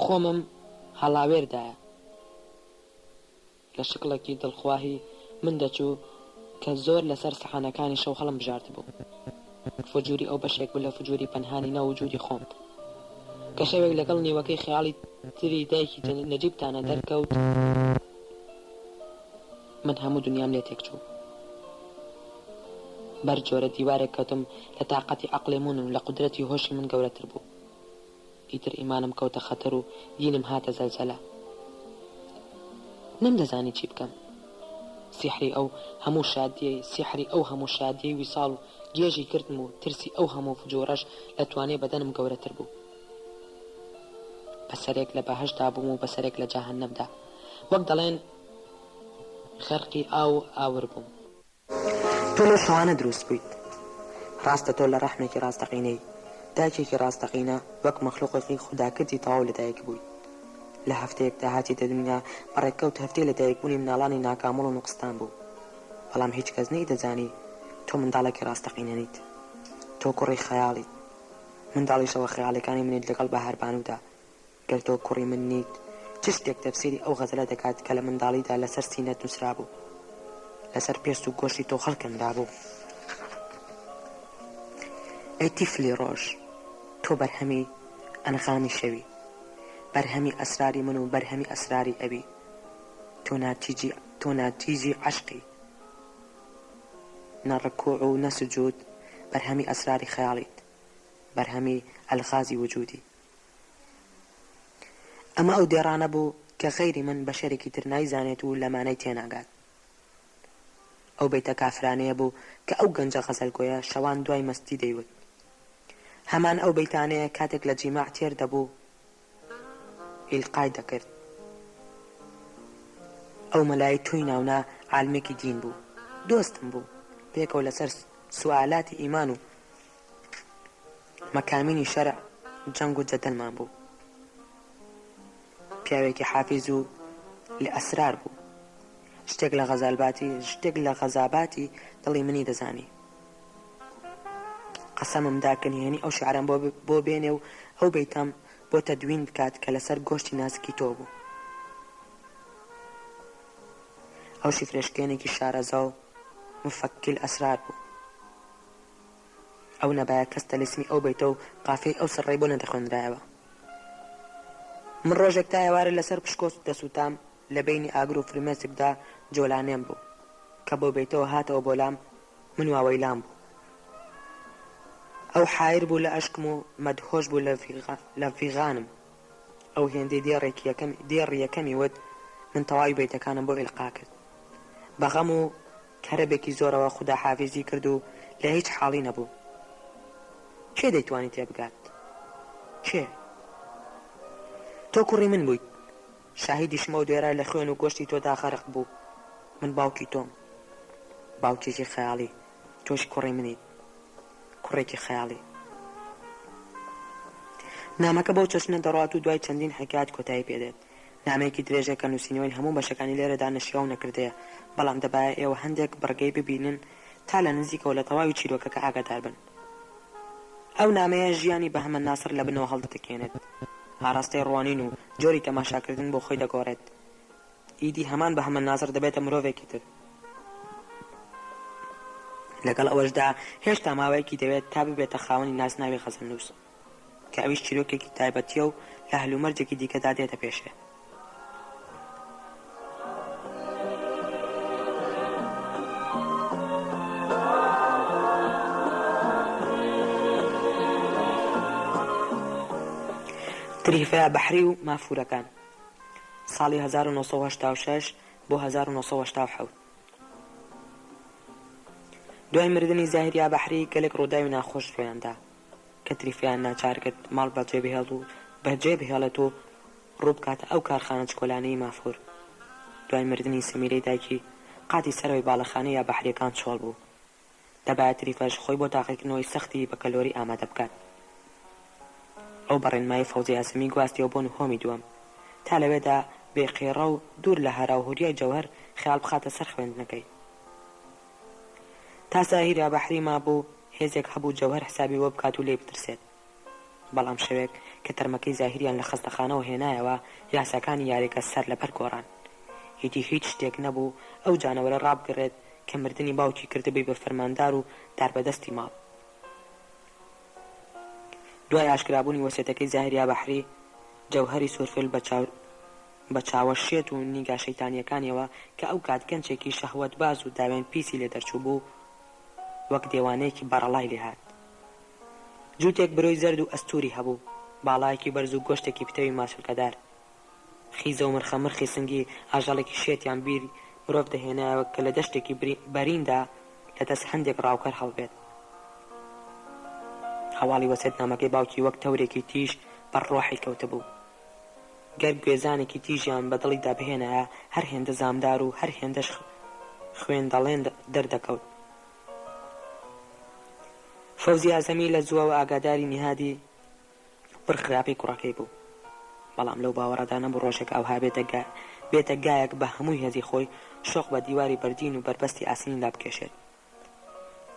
خۆمم هەڵاوێردایە. لە شکڵێکی دڵخواهی من دەچوو کە زۆر لەسەر سەحانەکانی شەو هەڵم بژارد بوو. فجووری ئەو بەشێک بوو لە فجووری پەنهانی نەوجودی خۆم کە شەوێک لەگەڵ نیوەکەی خەیاڵی تری دایکی نەجیبتانە دەرکەوت. من هەموو دنیام لێ تێک چوو. بەر جۆرە دیوارێک کەوتم لە تااقەتی عەقڵێمون و لە قودرەتی هۆشی من گەورەتر بوو. ئیتر ئیمانم کەوتە خەتەر و دینم هاتە زەلزەلە. نەمدەزانی چی بکەم. سیحری ئەو هەموو شادیەی ویساڵ و گێژی کردم و ترسی ئەو هەموو فجۆرەش لە توانێ بەدەنم گەورەتر بوو. بەسەرێک لە بەهەشتا بووم و بەسەرێک لە جەهەنەمدا، وەک دەڵێن خەرقی ئاور بووم. تۆ لەو شەوانە دروست بوویت. ڕاستە تۆ لە ڕەحمێکی ڕاستەقینەی، دایکێکی ڕاستەقینە وەک مەخلوقێکی خوداکردی تەواو لە دایک بوویت. لە هەفتەیەکدا هاتیتە دنیا بەڕێکەوت هەفتەی لە دایکبوونی مناڵانی ناکامەڵ و نوقستان بوو. بەڵام هیچ کەس نەی دەزانی تۆ منداڵێکی ڕاستەقینەنیت. تۆ کوڕی خەیاڵیت. منداڵیشەوە خەیاڵەکانی منیت لەگەڵ بەهاربانوودا. گەر تۆ کوڕی من نیت، چ شتێک تەفسیری ئەو غەزەلە دەکات کە لە منداڵیدا لەسەر سینەت نووسرا بوو، لەسەر پێست و گۆشتی تۆ خەڵکەندا بوو. ئەی تیفلی ڕۆژ، تۆ بەرهەمی ئەنغامی شەوی، بەرهەمی ئەسراری من و بەرهەمی ئەسراری ئەوی. تۆ ناتیجی عەشقی، نەڕکوع و نەسجود، بەرهەمی ئەسراری خەیاڵیت، بەرهەمی ئەلغازی وجودی. ئەمە ئەو دێڕانە بوو کە غەیری من بەشەرێکی تر نایزانێت و لەمانەی تێناگات. ئەو بەیتە کافرانەیە بوو کە ئەو گەنجە غەزەلگۆیە شەوان دوای مەستی دەیوت. هەمان ئەو بەیتانەیە کاتێک لە جیماع تێر دەبوو ئیلقای دەکرد. ئەو مەلای توی ناونا عالمێکی دین بوو، دۆستم بوو، پێکەوە لەسەر سوالاتی ئیمان و مەکامینی شەرع جەنگ و جەدەلمان بوو. پیاوێکی حافیز و لە ئەسرار بوو، شتێک لە غەزاباتی دڵی منی دەزانی. قەسەمم داکەنی هێنی ئەو شعرم بۆ بێنێ و ئەو بەیتەم بۆ تەدوین بکات کە لەسەر گۆشتی نازکی تۆ بوو. ئەو شیفرێشکێنێکی شارەزا و مفەکیل ئەسرار بوو. ئەو نەبایە کەس تەلیسمی ئەو بەیتە و قافەی ئەو سڕێی بۆ نەدەخوێنرایەوە. من ڕۆژێک تا ئێوارە لەسەر پشکۆست دەسووتام لە بینی ئاگر و فرمێسکدا جۆلانێم بوو کە بۆ بەیتەوە هاتەوە بۆ لام من واوەیلام بوو. ئەو حایر بوو لە ئەشکم و مەدهۆش بوو لە ڤیغانم. ئەو هێندەی دێڕی یەکەمی وت من تەواوی بەیتەکانم بۆ ئیلقا کرد. بەغەم و کەرەبێکی زۆرەوە خوددا حافیزی کرد و لە هیچ حاڵی نەبوو. کێ دەیتوانی تێبگات؟ کێ؟ تۆ کوڕی من بوویت. شاهیدیشمە و دوێرە لە خوێن و گۆشتی تۆدا خەرق بوو. من باوکی تۆم. باوکێکی خەیاڵی. تۆش کوڕی منیت. کوڕێکی خەیاڵی. نامەکە بەو چەشنە دەڕات و دوای چەندین حکایەت کۆتایی پێدێت. نامەیەکی درێژێکە نووسینەوەی هەموو بەشەکانی لێرەدا نەشیاو نەکردەیە، بەڵام دەبایە ئێوە هەندێک بڕگەی ببینن تا لە نزیکەوە لە تەواوی چیرۆکەکە ئاگادار بن. ئەو نامەیە ژیانی بەهەمەد ناسر لە بنەوە هەڵدەتەکێنێت. ئاراستەی ڕوانین و جۆری تەماشاکردن بۆ خۆی دەگۆڕێت. ئیدی هەمان بەهەمەد ناسر دەبێتە مرۆڤێکی تر. لەگەڵ ئەوەشدا هێشتا ماوەیەکی دەوێت تا ببێتە خاوەنی ناسناوی خەزەنووس کە ئەویش چیرۆکێکی تایبەتیە و لە هەلومەرجێکی دیکەدا دێتە پێشێ. تریفە بەحری و مافورەکان ساڵی 1986 بۆ 1987. دوای مردنی زاهیریا بەحری گەلێک ڕووداوی ناخۆش ڕۆیاندا کە تریفیان ناچار کرد ماڵ بەجێ بهێڵێت و ڕووبکاتە ئەو کارخانە چکۆلانەی مافور. دوای مردنی سەمیرەی دایکی قاتی سەرەوەی باڵەخانەی یا بەحریەکان چۆڵ بوو. دەبایە تریفەش خۆی بۆ تاقیکردنەوەی سەختی بە کەلۆری ئامادە بکات. ئەو بەڕێنمایی فەوزی ئاسەمی گواستیەوە بۆ نهۆمی دووەم تا لەوێدا بێقێڕە و دوور لە هەرا و هوریای جەوهەر خەیاڵ بخاتە سەر خوێندنەکەی. تا زاهیریا بەحری مابوو هێزێک هەبوو جەوهەر حسابی وە بکات و لێ بترسێت. بەڵام شەوێک کە تەرمەکەی زاهیریان لە خەستەخانەوە هێنایەوە یاساکانی یاریەکە سەر لەبەر گۆڕان. هیچ شتێک نەبوو ئەو جانەوەرە ڕابگەڕێت کە مردنی باوکی کردبی بە فەرماندار و داربەدەستی ماڵ. دوای ئاشکرابوونی وەسێتەکەی زاهیریا بەحری جەوهەری سورفل بە چاوەشێت و نیگا شەیتانیەکانیەوە کە ئەو کات گەنجێکی شەهوەت باز و داوێن پیسی لێ دەرچوو بوو وەک دێوانەیەکی بەڕەڵای لێهات. جووتێک برۆی زەرد و ئەستوری هەبوو، باڵایەکی بەرز و گۆشتێکی پتەوی ماسولکەدار. خیزە و مرخەمرخی سنگی ئاژەڵێکی شێتیان بیر مرۆڤ دەهێنایەوە کە لە دەشتێکی بەریندا لە دەست هەندێک ڕاوکەر هەڵبێت. هەواڵی وەسێت نامەکەی باوکی وەک تەورێکی تیژ بەڕۆحی کەوتە بوو. گەر گوێزانێکی تیژیان بە دڵیدا بهێنایە هەر هێندە زامدار و هەر هێندەش خوێندەڵێن دەردەکەوت. فەوزی ئازەمی لە زووەوە ئاگاداری نهادی پڕخراپی کوڕەکەی بوو، بەڵام لەو باوەڕەدا نەبوو ڕۆژێک ئەوها بێتە گایەک بە هەمووی هێزی خۆی شۆخ بە دیواری بەردین و بربەستی ئاسنیندا بکێشێت،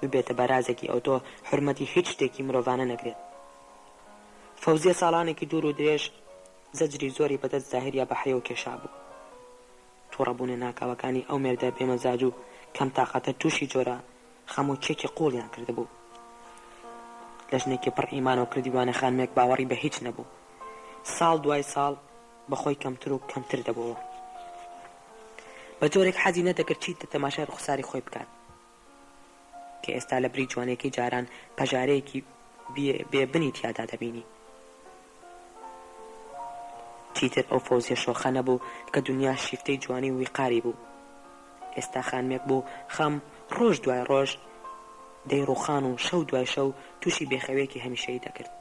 ببێتە بەرازێکی ئەوتۆ حرمەتی هیچ شتێکی مرۆڤانە نەگرێت. فەوزیە ساڵانێکی دوور و درێژ زەجری زۆری بەدەست زاهیریا بەحریەوە کێشا بوو. تووڕەبوونە ناکاوەکانی ئەو مێردە بێمەزاج و کەم تاقەتە تووشی جۆرە خەم و چێکی قوڵیان کردبوو. لە ژنێکی پڕ ئیمانەوە کردیوانە خانمێک باوەڕی بە هیچ نەبوو. ساڵ دوای ساڵ بەخۆی کەمتر و کەمتر دەبەوە. بە جۆرێک حەزی نەدەکرد چیتە تەماشای ڕوخساری خۆی بکات کە ئێستا لە بری جوانێکی جاران پەژارەیەکی بێبنی تیادا دەبینی. چیتر ئەو فەوزیە شۆخە نەبوو کە دنیا شیفتەی جوانی و ویقاری بوو. ئێستا خانمێک بوو خەم ڕۆژ دوای ڕۆژ دەیڕوخان و شەو دوای شەو تووشی بێخەوێکی هەمیشەیی دەکرد.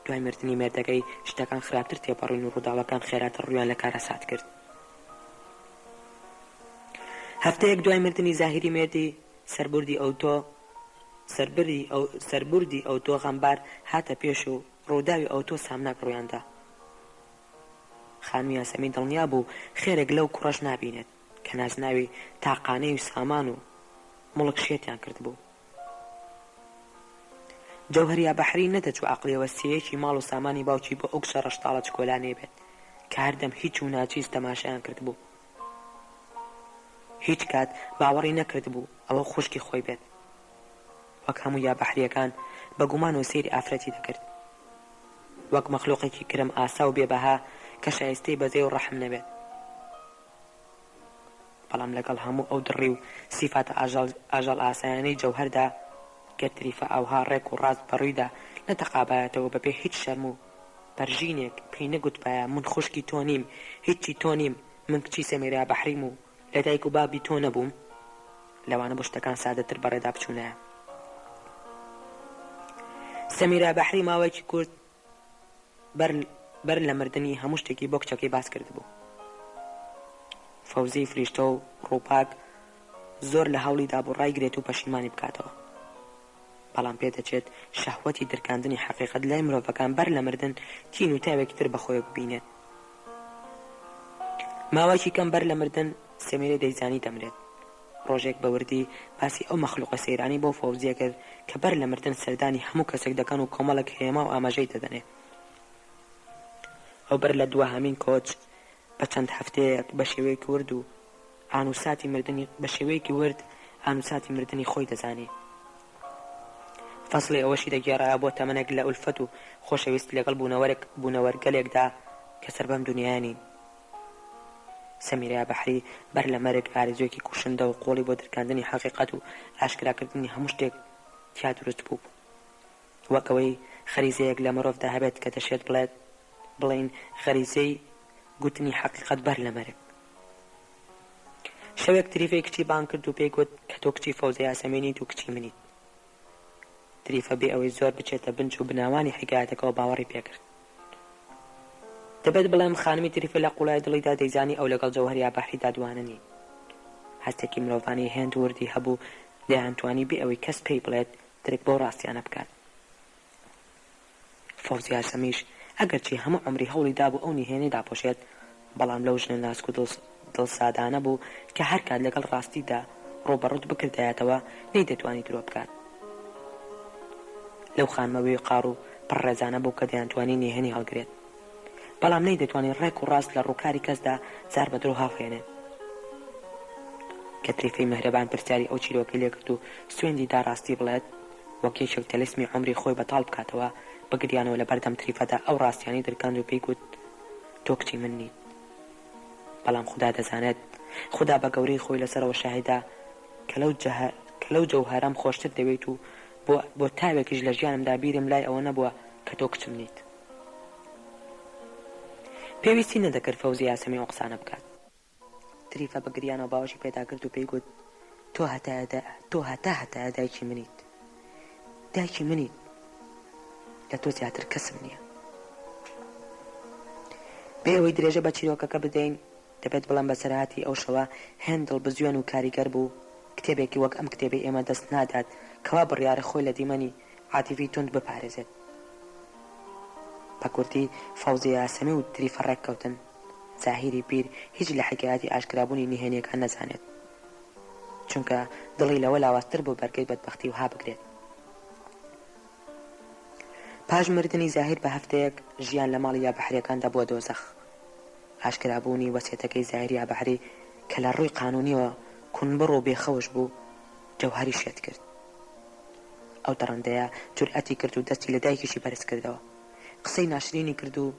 دوای مردنی مێردەکەی شتەکان خراپتر تێپەڕین و ڕووداوەکان خێراتە ڕوویان لە کارە سات کرد. هەفتەیەک دوای مردنی زاهیری مێردی سەربوردی ئەوتۆ غەمبار هاتە پێش و ڕووداوی ئەوتۆ سامناک ڕوویاندا. خانمی یاسەمی دڵنیا بوو خێرێک لەو کوڕەش نابینێت، کە نازناوی تاقانەی و سامان و مڵک شێتیان کرد بوو. جەوهەریا بەحری نەدەچوو عەقڵیەوە سێیەکی ماڵ و سامانی باوکی بۆ ئەو کچە ڕەشتاڵە چکۆلانێ بێت کە هەردەم هیچ و ناچیز تەماشایان کرد بوو. هیچ کات باوەڕی نەکرد بوو ئەوە خوشکی خۆی بێت. وەک هەموو یا بەحریەکان بە گومان و سەیری ئافرەتی دەکرد، وەک مەخلوقێکی کرم ئاسا و بێبەها کە شایستەی بەزێ و ڕەحم نەبێت. بەڵام لەگەڵ هەموو ئەو دڕی و سیفاتە ئاژەڵ ئاسایانەی جەوهەردا گەرتریفە ئەوها ڕێک و ڕاست بەڕوویدا نەتەقابایەتەوە بەبێ هیچ شەرم و بەرژینێک پێی نەگوتبایە من خوشکی تۆ نیم، هیچی تۆ نیم، من کچی سەمیرا بەحریم و لە دایک و بابی تۆ نەبووم. لەوانە بۆ شتەکان سادەتر بەڕێدا بچوونایە. سەمیرا بەحری ماوەیەکی کورت بەر لە مردنی هەموو شتێکی بۆ کچەکەی باس کرد بوو. فەوزی فریشتە و ڕووپاک زۆر لە هەوڵیدا بۆ ڕایگرێت و پەشیمانی بکاتەوە، بەڵام پێدەچێت شەهوەتی دەرکاندنی حەقیقەت لای مرۆڤەکان بەر لە مردن تین و تاوێکی تر بەخۆی ببینێت. ماوەیەکی کەم بەر لە مردن سەمیرە دەیزانی دەمرێت. ڕۆژێک بە وردی باسی ئەو مەخلوقە سەیرانی بۆ فەوزیە کرد کە بەر لە مردن سەردانی هەموو کەسێک دەکەن و کۆمەڵێک هێما و ئاماژەی دەدەنێت. ئەو بەر لە دووەهەمین کۆچ بە چەند هەفتەیەک بە شێوەیەکی ورد و ئانوساتی مردنی خۆی دەزانێت. فەسڵی ئەوەشی دەگێڕایە بۆ تەمەنێک لە ئولفەت و خۆشەویستی لەگەڵ بوونەوەرگەلێکدا کە سەر بەم دنیایانی. سەمیرا بەحری بەر لە مەرگ ئارزوێکی کوشندە و قۆڵی بۆ دەرکاندنی حەقیقەت و ئاشکراکردنی هەموو شتێک تیا دروست بوو، وەک ئەوەی خەریزەیەک لە مرۆڤدا هەبێت کە دەشێت بڵێن خەریزەی گوتنی حەقیقەت بەر لە مەرگ. شەوێک تریفەی کچی بان کرد و پێی گوت کە تۆ کچی فەوزەیە سەمێنیت و کچی منیت. تریفە بێ ئەوەی زۆر بچێتە بنج و بناوانی حکایەتەکەەوە باوەڕی پێکرد. دەبێت بڵێم خانمی تریفە لە قوڵای دڵیدا دەیزانی ئەو لەگەڵ جەوهەریا بەحریدا دواننی. هەستێکی مرۆڤانی هێند وردی هەبوو دەیانتوانی بێ ئەوەی کەس پێی بڵێت ترک بۆ ڕاستیانە بکات. فەوزیا سەمیش ئەگەرچی هەموو عمری هەوڵی دابوو ئەو نهێنەی داپۆشێت، بەڵام لەو ژنە ناسک و دڵسادانە بوو کە هەر کات لەگەڵ ڕاستیدا ڕۆبەڕوت بکردایەتەوە نەیدەتوانی درۆ بکات. لەو خانمەوەی قاڕ و پڕڕێزانە بوو کە دەیانتوانی نهێنی هەڵگرێت، بەڵام نەیدەتوانی ڕێک و ڕاست لە ڕووکاری کەسدا زار بە درۆ هاوهێنێت. کە تریفەی مەهرەبان پرسیاری ئەو چیرۆکەی لێکرد و سوێندی داڕاستی بڵێت وەک یەکێک تەلەسمی عمری خۆی بەتاڵ بکاتەوە، بگریانەوە لە بەردەم تریفەدا ئەو ڕاستیانی دەرکاند و پێی گوت تۆ کچی من نیت. بەڵام خوددا دەزانێت، خوددا بە گەورەی خۆی لەسەرەوە شاهیدا کە لەو جەوهەرەم خۆشتر دەوێت و بۆ تاوێکیش لە ژیانمدا بیرم لای ئەوە نەبووە کە تۆ کچم نیت. پێویستی نەدەکرد فەوزی یاسەمی ئەو قسانە بکات. تریفە بە گریانەوە باوەشی پێدا کرد و پێی گوت تۆ هەتا دایکی منیت، دایکی منیت، لە تۆ زیاتر کەسم نییە. بێ ئەوەی درێژە بە چیرۆکەکە بدەین، دەبێت بڵام بەسەرهاتی ئەو شەوە هێندڵ بزوێن و کاریگەر بوو کتێبێکی وەک ئەم کتێبی ئێمە دەست نادات کەوا بڕیارە خۆی لە دیمەنی عاتیفی تند بپارێزێت. بە کورتی فەوزی یاسەمی و تریفە ڕێککەوتن. زاهیری پیر هیچ لە حکایەتی ئاشکرابوونی نهێنیەکان نەزانێت، چونکە دڵی لەوە لاوازتر بۆ بەرگەی بەدبەختی وها بگرێت. پاش مردنی زاهیر بە هەفتەیەک ژیان لە ماڵی یابەحریەکاندا بووە دۆزەخ. ئاشکرابوونی وەسیەتەکەی زاهیر یابەحری کە لە ڕووی قانونیەوە کونبڕ و بێخەوش بوو جەوهەری شێت کرد. ئەو دەڕەندەیە جورئەتی کرد و دەستی لە دایکیشی بەرز کردەوە. قسەی ناشرینی کرد و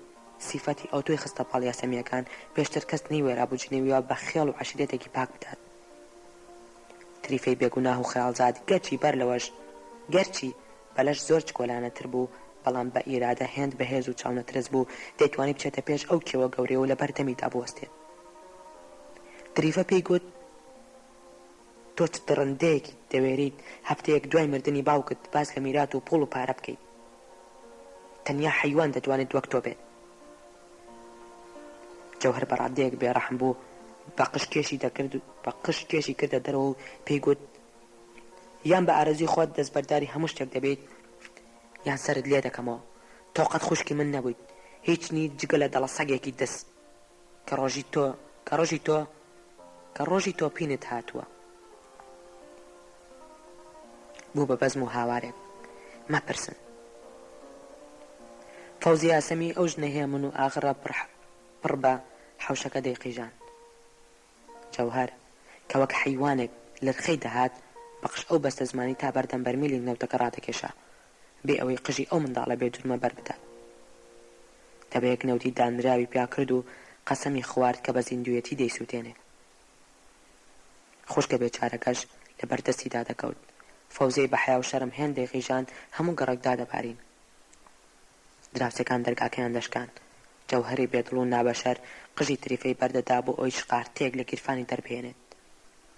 سیفەتی ئەو توی خستە پاڵ یاسەمیەکان پێشتر کەس نەیوێرا بوو جنێویەوە بە خێڵ و عەشیرەتێکی پاک بدات. تریفەی بێگوناه و خەیاڵزاد گەرچی بەلەش زۆر چکۆلانەتر بوو، بەڵام بە ئیرادە هێند بەهێز و چاونەترس بوو دەیتوانی بچێتە پێش ئەو کێوە گەورەیە و لە بەردەمیدا بوەستێت. تریفە پێی گوت تۆ چ دڕندەیەکی دەوێریت هەفتەیەک دوای مردنی باوکت باس لە میرات و پوڵ و پارە بکەیت. تەنیا حەیوان دەتوانێت وەک تۆ بێت. جەوهەر بەڕادەیەک بێڕەحم بوو، بە قش کێشی کردە دەرەوە و پێی گوت یان بە ئارەزوی خۆت دەستبەرداری هەموو شتێک دەبێت یان سەرت لێ دەکەمەوە. تۆ قەت خوشکی من نەبوویت، هیچ نیت جگە لە دەڵە سەگێکی دەست کە ڕۆژی تۆ کە ڕۆژی تۆپینت هاتووە بوو بە بەزم و هاوارێک مەپرسن. فەوزی یاسەمی ئەو ژنە هێمن و ئاغرە پڕ بە حەوشەکە دەیقیژان. جەوهەر کە وەک حەیوانێک لەرخەی دەهات بەقش ئەو بەستە زمانی تا بەردەم بەرمیلی نەوتەکە ڕادەکێشا بێ ئەوەی قژی ئەو منداڵە بێ دوورمە بەربدات. دەبەیەک نەوتی دانراوی پیا کرد و قەسەمی خوارد کە بە زیندویەتی دەیسووتێنێ. خوشکە بێچارەکەش لە بەردەستیدا دەکەوت. فەوزەی بە حیا و شەرم هێن دەیقیژان هەموو گەڕێکدا دەبارین. دراوسەکان دەرگاکەیان دەشکان. جەوهەری بێدڵ و نابەشەر قژی تریفەی بەردەدا بۆ ئەوی شقارتێک لە گیرفانی دەربێنێت.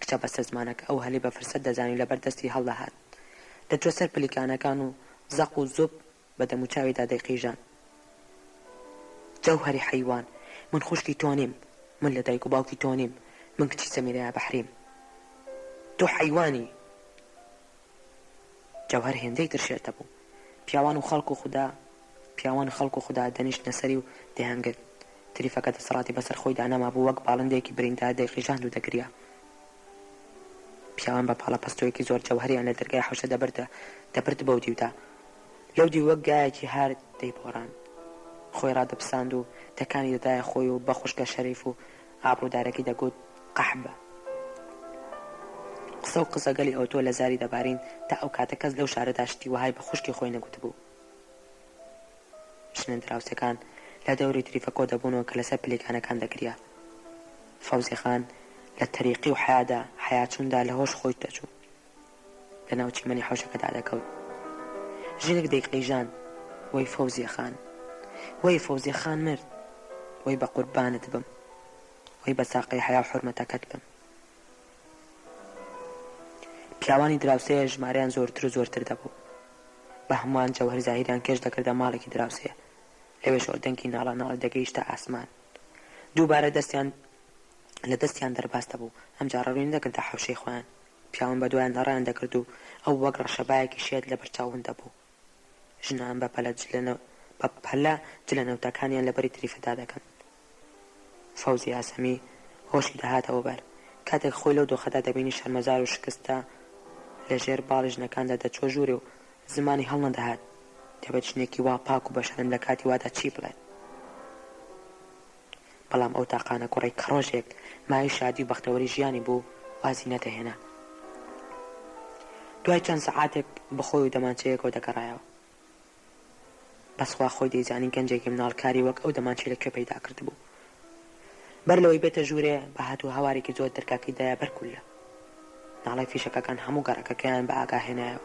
کچە بەستە زمانەکە ئەو هەلی بە فرسەت دەزانی لە بەردەستی هەڵدەهات. دەچوە سەر پلیکانەکان و زەق و زوب بە دەموچاویدا دەیقیژان. جەوهەری حەیوان، من خوشکی تۆ نیم، من لە دایک و باوکی تۆ نیم، من کچی سەمیرەیە بەحریم، تۆ حەیوانی. جەوهەر هێندەی ترشێتە بوو. پیاوان و خەڵک و خوددا دەنیشتنە سەری و دەیانگرت. تریفەکە دەسەڵاتی بەسەر خۆی دانەما بوو وەک باڵندێکی بریندار دەیقیژاند و دەگریا. پیاوان بە پاڵە پەستۆیەکی زۆر جەوهەریان لە دەرگای حەوشە دەبرد بەو دیودا. لەو دی وەک گایەکی هار دەیپۆڕاند. خۆی ڕادەپساند و تەکانی دەدایە خۆی و بە خوشکە شەریف و ئابڕوودارەکەی دەگوت قەحبە. قسە و قسەگەلی ئەو تۆ لە زاری دەبارین تا ئەو کاتە کەس لەو شارەدا شتی وهای بە خوشکی خۆی نەگوت بوو. ژنە دراوسەکان لە دەوری تریفەکۆ دەبوونەوە کە لەسەر پلەکانەکان دەگریا. فەوزی خان لە تەریقی و حیادا حیاچووندا لە هۆش خۆی دەچوو. لە ناو چیمەنی حەوشەکەدا دەکەوت. ژنێک دەیقیژان وەی فەوزی خان، وەی فەوزی خان مرد، وەی بە قوربانت بم، وەی بە ساقەی حیا و حورمەتەکەت بم. پیاوانی دراوسەیە ژمارەیان زۆرتر و زۆرتر دەبوو. بە هەمووان جەوهەر زاهیریان کێش دەکردە ماڵێکی دراوسەیە. لەوێشەوە دەنگی ناڵە دەگەیشتە ئاسمان. دووبارە لە دەستیان دەرباستە بوو. ئەمجا ڕەوین دەکردە حەوشەی خۆیان. پیاوان بە دوایان دەڕیان دەکرد و ئەو وەک ڕەشەبایەکی شێت لە بەرچاون دەبوو. ژنان بە پەلە جلە نەوتەکانیان لەبەری تریفەدا دەکەن. فەوزی یاسەمی هۆشی دەهاتەوە بەر. کاتێک خۆی لەو دۆخەدا دەبینی شەرمەزار و شکستە لە ژێر باڵی ژنەکاندا دەچۆ ژوورێ و زمانی هەڵ نەدەهات. دەبێت ژنێکی وا پاک و بەشەرم لە کاتی وادا چی بڵێت. بەڵام ئەو تاقانە کوڕی کڕۆژێک مای شادی و بەختەوەری ژیانی بوو وازی نەدەهێنا. دوای چەند سەعاتێک بەخۆی و دەمانچەیەکەوە دەگەڕایەوە. بەسخوا خۆی دەیزانی گەنجێکی مناڵکاری وەک ئەو دەمانچەی لەکوێ پەیدا کرد بوو. بەر لەوەی بێتە ژوورێ بە هاتوو هەوارێکی زۆر دەرگاکەی دایە بەرکولە. ناڵای فیشەکەکان هەموو گەڕەکەکەیان بە ئاگاهێنایەوە.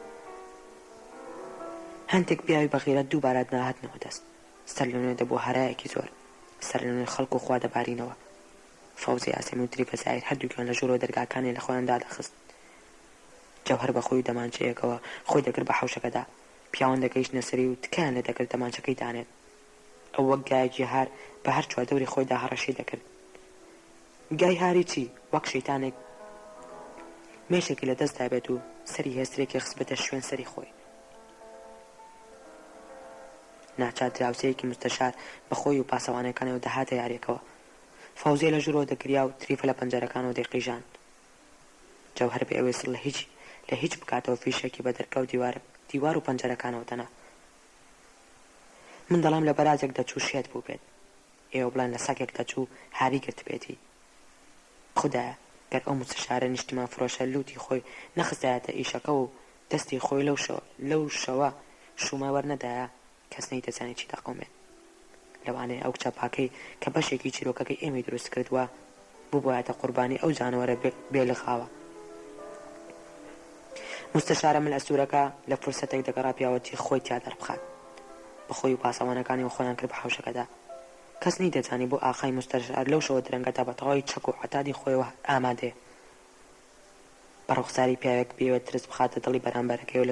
هەندێک پیاوی بەغیرەت دووبارە ناهاتنەوە دەست. سەر لەنوێ دەبوو هەرایەکی زۆر. سەر لەنوێ خەڵک و خوا دەبارینەوە. فەوزی یاسەمی و تریفە زاهیر هەردووکیان لە ژوورەوە دەرگاکانی لە خۆیاندا دەخست. جەوهەر بە خۆی دەمانچەیەکەوە خۆی دەکرد بە حەوشەکەدا. پیاوان دەگەیشتنە سەری و تکیان لە دەکرد دەمانچەکەی دانێت. ئەو وەک گایەکی هار بە هەر چوادەوری خۆیدا هەڕەشی دەکرد. گای هاری چی؟ وەک شەیتانێک مێشێکی لە دەستدا بێت و سەری هێسترێکی خسبێتە شوێن سەری خۆی. ناچار دراوسەیەکی مستەشار بە خۆی و پاسەوانەکانەوە دەهاتە یاریەکەوە. فەوزیە لە ژوورەوە دەگریا و تریفە لە پەنجەرەکانەوە دەیقیژاند. جەوهەر بە ئەوەی سڵ لە هیچ بکاتەوە فیشێکی بە دەرکەوت دیوار و پەنجەرەکانەوە تەنا. من دەڵام لە بەرازێک دەچوو شێت بوو بێت. ئێوە بڵێن لە سەگێک دەچوو هاری گرت بێتی. خودایە گەر ئەو مستەشارە نیشتیمان فرۆشە لوتی خۆی نەخستایەتە ئیشەکە و دەستی خۆی لەو شەوە شومە وەرنەدایە کەس نەیدەزانی چی دەقومێت. لەوانەیە ئەو کچە پاکەی کە بەشێکی چیرۆکەکەی ئێمەی دروست کردووە بووبایەتە قوربانی ئەو جانەوەرە بێلغاوە. مستەشارە من ئەسوورەکە لە فرسەتێک دەگەڕا پیاوەتی خۆی تیا دەربخات. بەخۆی و پاسەوانەکانی خۆیان کرد بە حەوشەکەدا. کەس نەیدەزانی بۆ ئاخای مستەشار لەو شەوە درەنگەدا بە تەواوی چەک و عەتادی خۆیەوە ئامادەیە. بە ڕوخساری پیاوێک بێوێت ترس بخاتە دڵی بەرامبەرەکەیەوە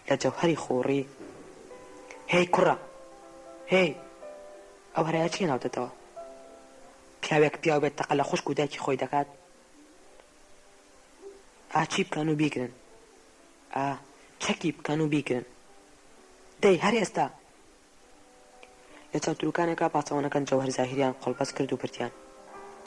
لە جەوهەری خۆڕی هێی کوڕە، هێی ئەو هەرایە چیە ناوتەتەوە؟ پیاوێک پیاو بێت تەقە لە خوشک و دایکی خۆی دەکات. چی بکەن و بیگرن، چەکی بکەن و بیگرن. دەی هەر ئێستا لە چاوتروکانێکا پاسەوانەکان جەوهەر زاهیریان قۆڵبەست کرد و پرتیان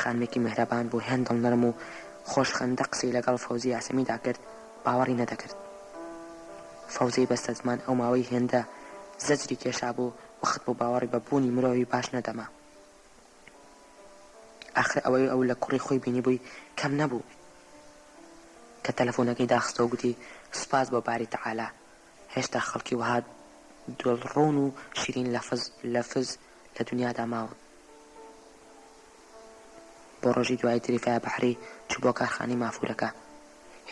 خانمێکی مهرەبان بوو، هێن دڵنەرم و خۆشخەندە قسەی لەگەڵ فەوزی یاسەمیدا کرد، باوەڕی نەدەکرد. فەوزەی بەستە زمان ئەو ماوەی هێندە زەجری کێشا بوو، وەخت بۆ باوەڕی بە بوونی مرۆڤی باش نەدەما. ئاخر ئەوەی ئەو لە کوڕی خۆی بینی بووی کەم نەبوو کە تەلەفۆنەکەی داخستە و گوتی سوپاس بۆ باری تەعالا، هێشتا خەڵکی وها دڵڕۆن و شیرین لەفز لە دنیادا ماون. بۆ ڕۆژی دوای تریفای بەحری چوو بۆ کارخانەی مافورەکە.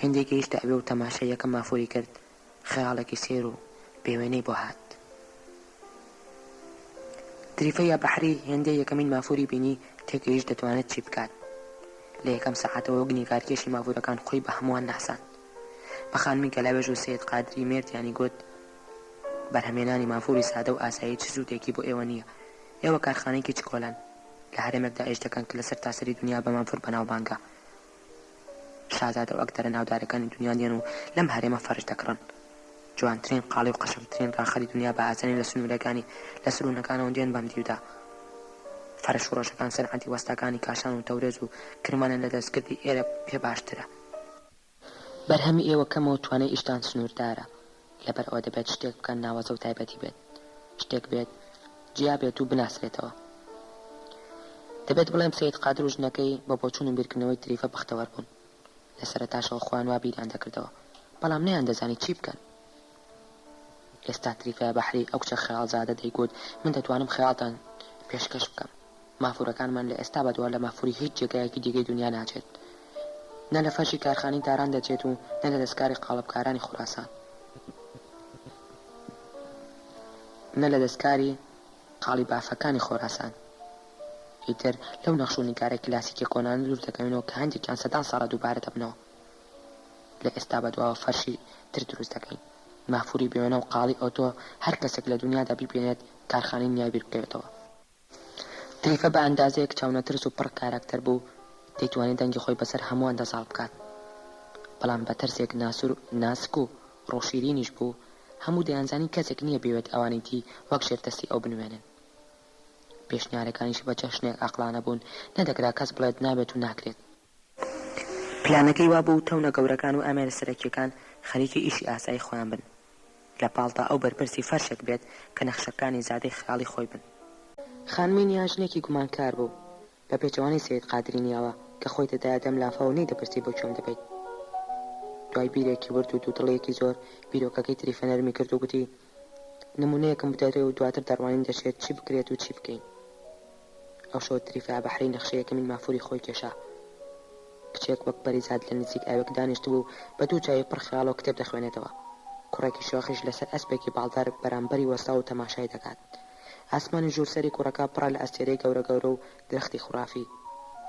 هێندێک گەیشتە ئەوێ و تەماشای یەکەم مافوری کرد، خەیاڵێکی سێر و بێوێنەی بۆ هات. تریفەیە بەحری هێندەی یەکەمین مافوری بینی تێگەیشت دەتوانێت چی بکات. لە یەکەم سەعاتەوە گنیگارکێشی مافورەکان خۆی بە هەمووان ناسان. بە خانمی گەلاوێژ و سید قادری مێردیانی گوت بەرهەمێنانی مافوری سادە و ئاسایی چ زوودێکی بۆ ئێوە نییە. ئێوە کارخانەیەکی چکۆلان لە هەرێمێکدا ئێش دەکەن کە لەسەر تاسەری دنیا بە مافور بەناوبانگە. شازادە و ئەکتەرە ناودارەکانی دنیا دێن و لەم هەرێمە فەرش دەکڕن. جوانترین قاڵی و قەشنگترین ڕاخەری دنیا بە ئاسانی لە سنوورەکانی لە سەرونەکانەوە دێن بەم دیودا. فەرش و ڕۆژەکان سەرعەتی وەستاکانی کاشان و تەورێز و کرمانە لە دەستکردی ئێرە پێ باشترە. بەرهەمی ئێوە کەمەوە توانای ئیشتان سنووردارە، لەبەر ئەوە دەبێت شتێک بکەن ناوەزە و تایبەتی بێت، شتێک بێت جیا بێت و بناسرێتەوە. دەبێت بڵێم سید قادر و ژنەکەی بە بۆچوون و بیرکردنەوەی تریفە بەختەوەر بوون. لە سەرەتاشەوە خۆیان وا بیریان دەکردەوە، بەڵام نەیان دەزانی چی بکەن. ئێستا تریفای بەحری ئەو کچە خەیاڵزادە دەیگوت من دەتوانم خەیاڵتان پێشکەش بکەم. مافورەکانمان لە ئێستا بەدووە لە مافوری هیچ جێگایەکی دیگەی دنیا ناچێت. نە لە فەرشی کارخانەی داران دەچێت و نە لە دەستکاری قاڵبکارانی خوراسان، نە لە دەستکاری قاڵی بافەکانی خۆراسان. ئیتر لەو نەخش و نیگارە کلاسیکی کۆنانە دوور دەکەوینەوە کە هەندێکیان سەدان ساڵە دووبارە دەبنەوە. لە ئێستا بەدواوە فەرشی تر دروست دەکەین، مافوری بێوێنە و قاڵی ئۆتۆ هەر کەسێک لە دنیادا بیبێنێت کارخانەی نیابیر بکەوێتەوە. تریفە بە ئەندازەیەک چاونەترس و پڕ کارەکتەر بوو، دەیتوانێت دەنگی خۆی بەسەر هەمووان دەساڵ بکات. بەڵام بە تەرسێک ناسک و ڕۆشیرینیش بوو، هەموو دەیانزانی کەسێک نییە بێوێت ئەوانەی دی وەک شێرتەستی ئەو بنوێنن. پێشنیارەکانیش بە چەشنێک ئاقلانە بوون، نەدەکرا کەس بڵێت نابێت و ناکرێت. پلانەکەی وا بوو تەونە گەورەکان و ئەمێرە سەرەکیەکان خەریکی ئیشی ئاسایی خۆیان بن، لە پاڵتا ئەو بەرپرسی فەرشێک بێت کە نەخشەکانی زادەی خەیاڵی خۆی بن. خانمی نیاژنێکی گومانکار بوو، بە پێچەوانی سید قادری نیاوە کە خۆی دەدایە دەم لافاو نەی دەپرسی بۆ چۆن دەبێت. دوای بیرێکی ورد و دوودڵەیەکی زۆر بیرۆکەکەی تریفە نەرمی کرد و گوتی نمونەیەکم بدەرێ و دواتر دەڕوانین دەشێت چی بکرێت و چی بکەین. ئەو شەوە تریفە بەحری نەخشەیەکەمی مافوری خۆی کێشا. کچێک وەک پەریزاد لە نزیک ئاوێک دانیشت بوو بە دوو چاوی پڕ خەیاڵ و کتێب دەخوێنێتەوە. کوڕێکی شۆخیش لەسەر ئەسپێکی باڵدار بەرامبەری وەستا و تەماشای دەکات. ئاسمانی ژوورسەری کوڕەکە پڕە لە ئەستێرەی گەورە گەورە و درەختی خوڕافی،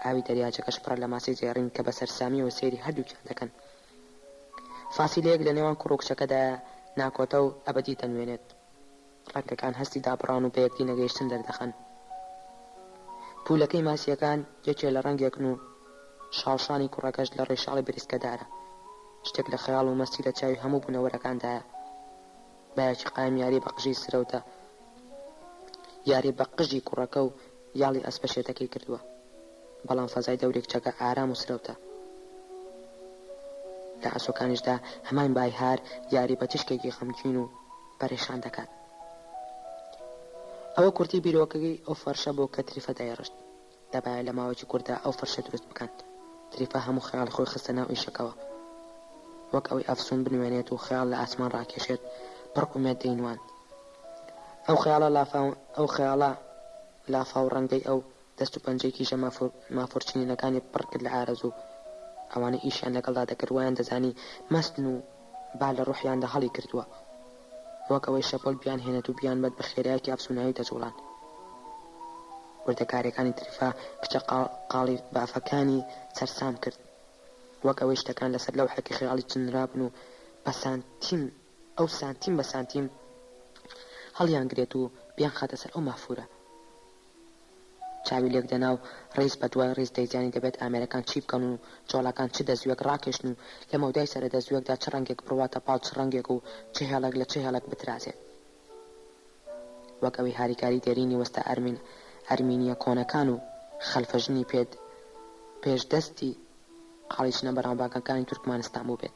ئاوی دەریاچەکەش پڕە لە ماسی جێڕین کە بە سەرسامی و سێری هەردووکیان دەکەن. فاسیلەیەک لە نێوان کوڕ و کچەکەدایە ناکۆتە و ئەبەدی دەنوێنێت. ڕەنگەکان هەستی دابڕان و بەیەکدی نەگەیشتن دەردەخەن. پولەکەی ماسیەکان یەکێ لە ڕەنگێکن و شاڵشانی کوڕەکەش لە ڕێشاڵی بریسکەدارە. شتێک لە خەیاڵ و مەستی لە چاوی هەموو بوونەوەرەکاندایە. بایەکی قایم یاری بە قژی سرەوتە، یاری بە قژی کوڕەکە و یاڵی ئەسپەشێتەکەی کردووە، بەڵام فەزای دەورێک چەکە ئارام و سرەوتە. لە ئاسۆکانیشدا هەمان بایهار یاری بە تشکێکی خەمگین و پەرێشان دەکات. ئەوە کورتی بیرۆکەکەی ئەو فەرشە بۆ کە تریفە دەیڕشت. دەبایە لە ماوەی کووردا ئەو فەرشە دروست بکەن. تریفە هەموو خەیاڵی خۆی خستە ناو ئیشەکەوە، وەک ئەوەی ئەفسون بنوێنێت و خەیاڵ لە ئاسمان ڕاکێشێت بڕ ئومێد دەینوان. ئەو خەیاڵە لافاو ڕەنگەی ئەو دەست و پەنجەی کیژە مافۆرچینینەکانی پڕ کرد لە ئارەزوو. ئەوانە ئیشیان لەگەڵدا دەکرد ویان دەزانی مەستن و با لە ڕوحیاندا هەڵی کردووە، وەک ئەوەی شەپۆل بیان هێنێت و بیان بەد بە خێرایەکی ئەفسونایی دەجوڵان. وردەکارەکانی تریفە کچە قاڵی بافەکانی سەرسام کرد، وەک ئەوەی شتەکان لەسەر لەو حەکی خەیاڵی چنرابن و بە سانتیم ئەو سانتیم بە سانتیم هەڵیان گرێت و بیان خاتە سەر ئەو مافورە. چاوی لێک دەنا و ڕێز بە دوای ڕێز دەیزانی دەبێت ئامێرەکان چی بکەن و جۆڵەکان چ دەزوێک ڕاکێشن و لە مەودای سەرە دەزوێکدا چ ڕەنگێک بڕواتە پاڵ چ ڕەنگێک و چ هێڵێک لە چ هێڵێک بترازێت. وەک ئەوەی هاریکاری دێرینی وەستە ئەرمینیە کۆنەکان و خەلفەژنی پێت پێشدەستی قاڵیچنە بەڕاوباکەکانی تورکمانستان بوو بێت.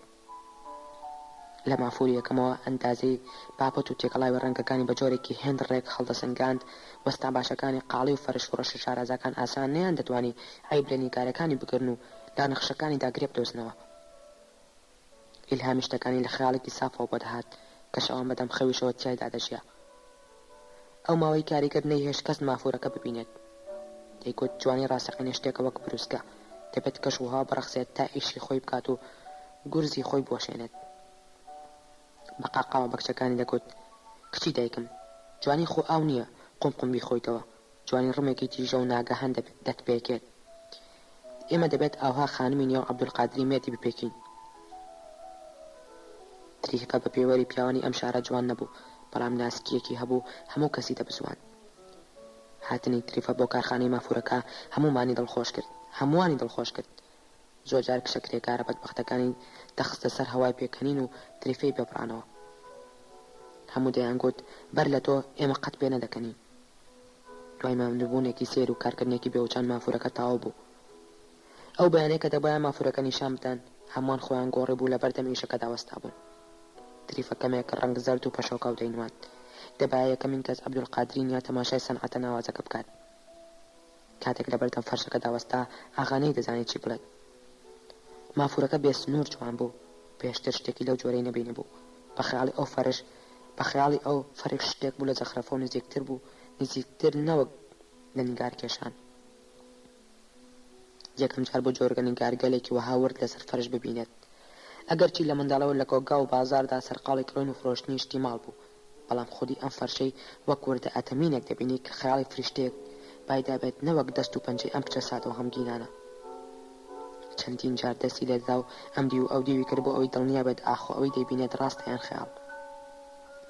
لە مافوری یەکەمەوە ئەندازەی باپەت و تێکەڵاوی ڕەنگەکانی بە جۆرێکی هێندڕێک هەڵدەسەنگاند. وەستا باشەکانی قاڵی و فەرش فڕۆشە شارەزاکان ئاسان نەیان دەتوانی عیب لە نیگارەکانی بگرن و لا نەخشەکانی داگرێ بدۆزنەوە. ئیلهامی شتەکانی لە خەیاڵێکی سافەوە بۆ دەهات کە شەوان بەدەم خەویشەوە تیایدا دەژیا. ئەو ماوەی کاریگەر نەیهێش کەس مافورەکە ببینێت. دەیگوت جوانی ڕاستەقینە شتێکە وەک بروسکە، دەبێت کەش وها بڕەخسێت تا ئیشی خۆی بکات و گورزی خۆی بۆشێنێت. بە قاقاوە بە کچەکانی دەگوت: کچی دایکم، جوانی خۆ ئاو نییە قومقمبی خۆیتەوە، جوانی ڕمێکی تیژە و ناگەهان دەتپێکێت. ئێمە دەبێت ئاوها خانمی نێو عەبدولقادری مێردی بپێکین. تریفە بە پێوەری پیاوانی ئەم شارە جوان نەبوو، بەڵام ناسکیەکی هەبوو هەموو کەسی دەبزوان. هاتنی تریفە بۆ کارخانەی مافورەکە هەمووانی دڵخۆش کرد. زۆر جار کشە کرێکارە بەدبەختەکانی دەخستە سەر هەوای پێکەنین و تریفەی بێبڕانەوە. هەموو دەیان گوت بەر لە تۆ ئێمە قەت پێ نەدەکەنین. دوای مامنبوونێکی سێر و کارکردنێکی بێوچان مافورەکە تاوا بوو. ئەو بەیانەیە کە دەبایە مافورەکە نیشان بدەن هەمووان خۆیان گۆڕی بوو لە بەردەم ئیشەکەدا وەستا بوون. تریفە کەمێک ڕەنگ زەرد و پەشۆکاو دەینوان. دەبایە یەکەمین کەس عەبدولقادری نیە تەماشای سەنعەتە ناوازەکە بکات. کاتێک لە بەردەم فەرشەکەدا وەستا ئاغانەی دەزانێت چی بڵێت. مافورەکە بێسنوور جوان بوو، پێشتر شتێکی لەو جۆرەی نەبینی بوو. بە خەیاڵی ئەو فەرش شتێک بوو لە زەخرەفە و نزیکتر نەوەک لە نیگار کێشان. یەکەم جار بۆ جۆرگە نیگارگەلێکی وەها ورد لەسەر فەرش ببینێت. ئەگەر چی لە منداڵەوە لە کۆگا و بازاردا سەرقاڵی کڕین و فرۆشتنی شتی ماڵ بوو، بەڵام خودی ئەم فەرشەی وەک وردە ئەتەمینێک دەبینی کە خەیاڵی فریشتێک بایدا بێت نەوەک دەست و پەنجەی ئەم کچە سادە و هەمگینانە. چەندین جار دەستی لێدا و ئەم دی و ئەو دیوی کرد بۆ ئەوەی دڵنیا بێت ئاخۆ ئەوەی دەیبینێت ڕاستەیان خەیاڵ.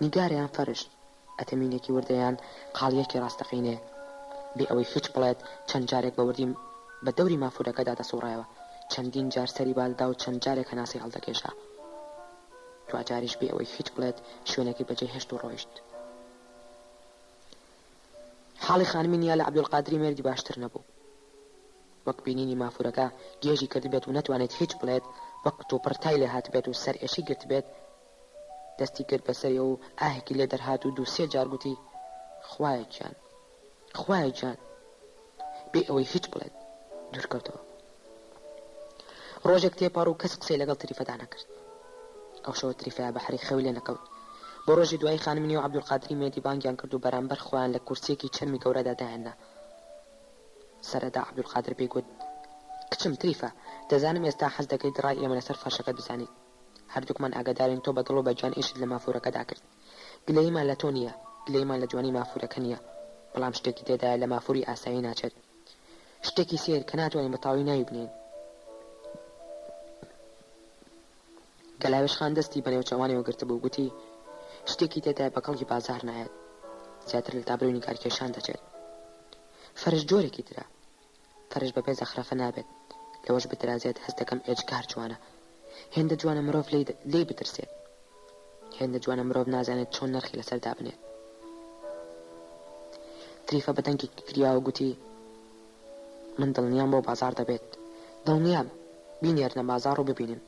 نیگاریان فەرش ئەتەمینێکی وردەیان قاڵیەکی ڕاستەقینەیە. بێ ئەوەی هیچ بڵێت چەند جارێک بە دەوری مافورەکەدا دەسوڕایەوە، چەندین جار سەری بالدا و چەند جارێک هەناسی هەڵدەکێشا. دوجاریش بێ ئەوەی هیچ بڵێت شوێنێکی بەجێ هێشت و ڕۆیشت. حاڵی خانمی نیا لە عەبدولقادری مێردی باشتر نەبوو. وەک بینینی مافورەکە گێژی کرد بێت و نەتوانێت هیچ بڵێت، وەک تۆپڕتای لێ هات بێت و سەر ئێشی گرت بێت. دەستی کرد بەسەری و ئاهێکی لێ دەرهات و دوو سێ جار گوتی: خوایە گیان. بێ ئەوەی هیچ بڵێت دوورکەوتەوە. ڕۆژێک تێپەڕ و کەس قسەی لەگەڵ تریفەدا نەکرد. ئەو شەوە تریفەیە بەحری خەوی لێ نەکەوت. بۆ ڕۆژی دوای خانمی نێو عەبدولقادری مێردی بانگیان کرد و بەرامبەر خۆیان لە کورسیەکی چەرمی گەورەدا داهێنا. سەرەتا عەبدولقادر پێی گوت: کچم تریفە، دەزانم ئێستا حەز دەکەیت ڕای ئێمە لەسەر فەرشەکە بزانیت. هەردووکمان ئاگادارین تۆ بەدڵ و بەجان ئیشت لە مافورەکەدا کرد. گلەیمان لە تۆ نییە، گلەیمان لە جوانی مافورەکە نییە، بەڵام شتێکی تێدایە لە مافوری ئاسایی ناچێت، شتێکی سێر کە ناتوانین بەتاوی ناوی بنین. گەلاوێش خان دەستی بە نێوچەوانەوە گرتبوو، گوتی: شتێکی تێدایە بەکەڵی بازار نایەت، زیاتر لە تابلۆی نیگارکێشان دەچێت. فەرش جۆرێکی ترە، فەرش بەبێ زەخرەفە نابێت، لەوەش بترازێت هەست دەکەم ئێجگار جوانە. هێندە جوانە مرۆڤ لێی بترسێت، هێندە جوانە مرۆڤ نازانێت چۆن نرخی لەسەر دابنێت. تریفە بەدەنگی کریاوە گوتی: من دڵنیام بۆ بازار دەبێت، دڵنیام بینێرنە بازار و ببینن،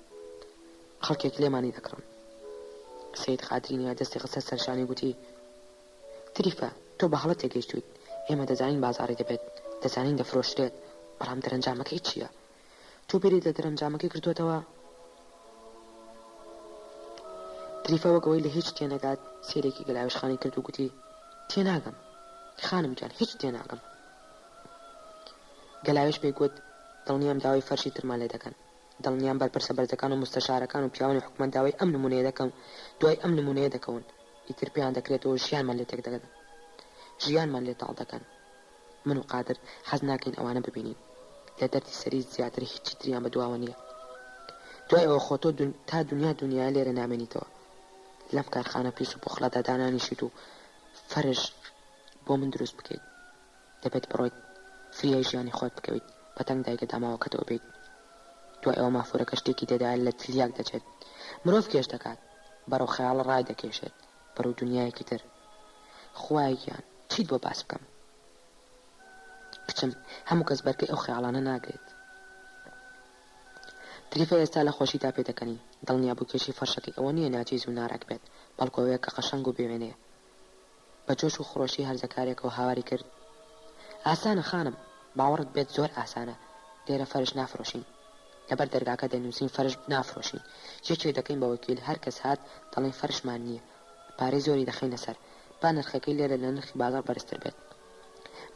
خەڵکێک لێمانی دەکڕن. سەید قادرینیا دەستی قسە سەرشانی گوتی: تریفە، تۆ بە هەڵە تێگەیشتوویت، ئێمە دەزانین بازاری دەبێت، دەزانین دەفرۆشرێت، بەڵام دەرەنجامەکەی چییە؟ تۆ بیرت لە دەرەنجامەکەی کردوێتەوە؟ تریفە وەکەوەی لە هیچ تێنەگات سێرێکی گەلاوێشخانی کرد و گوتی: تێناگەم خانم جان، هیچ تێناگەم. گەلاوێش پێی گوت: دڵنیام داوای فەرشی ترمان لێ دەکەن، دڵنیام بەرپرسە بەرزەکان و مستەشارەکان و پیاوانی حکومەت داوای ئەم نمونەیە دەکەم، دوای ئەم نمونەیە دەکەون، ئیتر پێیان دەکرێتەوە ژیانمان لێ تێک دەکەن، ژیانمان لێ تاڵ دەکەن. من و قادر حەز ناکەین ئەوانە ببینین، لە دەردی سەری زیاتر هیچی تریان بەدواوە نییە. دوای ئەوە خۆتۆ تا دنیا لێرە نامێنیتەوە. لەم کارخانە پیس و پوخڵەدا دانانیشیت و فەرش بۆ من دروست بکەیت، دەبێت بڕۆیت فریای ژیانی خۆت بکەویت، بەتەنگ دایکە داماوەکەتەوە بێت. دوای ئەوە مافورەکە شتێکی تێدایە لە تلیاک دەچێت، مرۆڤ کێش دەکات، بەرەو خەیاڵ ڕای دەکێشێت، بەرەو دنیایەکی تر. خوایەکیان چیت بۆ باس بکەم؟ کچم، هەموو کەس بەرگەی ئەو خەیاڵانە ناگرێت. تریفە ئێستا لە خۆشیدا پێ دەکەنی دڵنیا بوو کێشی فەرشەکەی ئەوە نییە ناچیز و ناڕێک بێت بەڵکو ئەوەیە کە قەشەنگ و بێوێنەیە بە جۆش و خۆشی هەرزەکارێکەوە هاواری کرد ئاسانە خانم باوەڕت بێت زۆر ئاسانە لێرە فەرش نافرۆشین لەبەر دەرگاکە دەنووسین فەرش نافرۆشین یەکێک دەکەین بە وەکیل هەر کەس هات دەڵێن فەرشمان نییە پارەی زۆری دەخینە سەر با نرخەکەی لێرە لە نرخی بازار بەرزتر بێت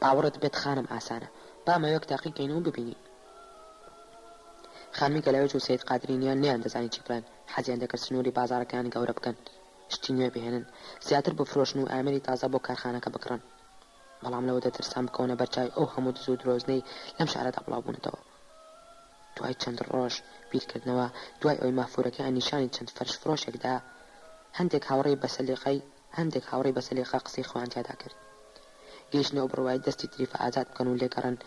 باوەڕت بێت خانم ئاسانە با مەوەک تاقیکەین و ببینین خانمی گەلاوێج و سید قادرینیان نیان دەزانی چی بڵێن حەزیان دەکرد سنووری بازارەکان گەورە بکەن شتی نوێ بهێنن زیاتر بفرۆشن و ئامێری تازە بۆ کارخانەکە بکڕن بەڵام لەوە دەترسان بکەونە بەرچای ئەو هەموو دز و درۆزنەی لەم شارەدا بڵاوبوونەتەوە دوای چەند ڕۆژ بیرکردنەوە دوای ئەوەی مافورەکە ئەنیشانی چەند فەرش فرۆشێکدا هەندێک هاوڕێی بەسەلیقە قسەی خۆیان تیادا کرد گەیشتنەوە بڕوای دەستی تریفە ئازاد بکەن و لێگەڕن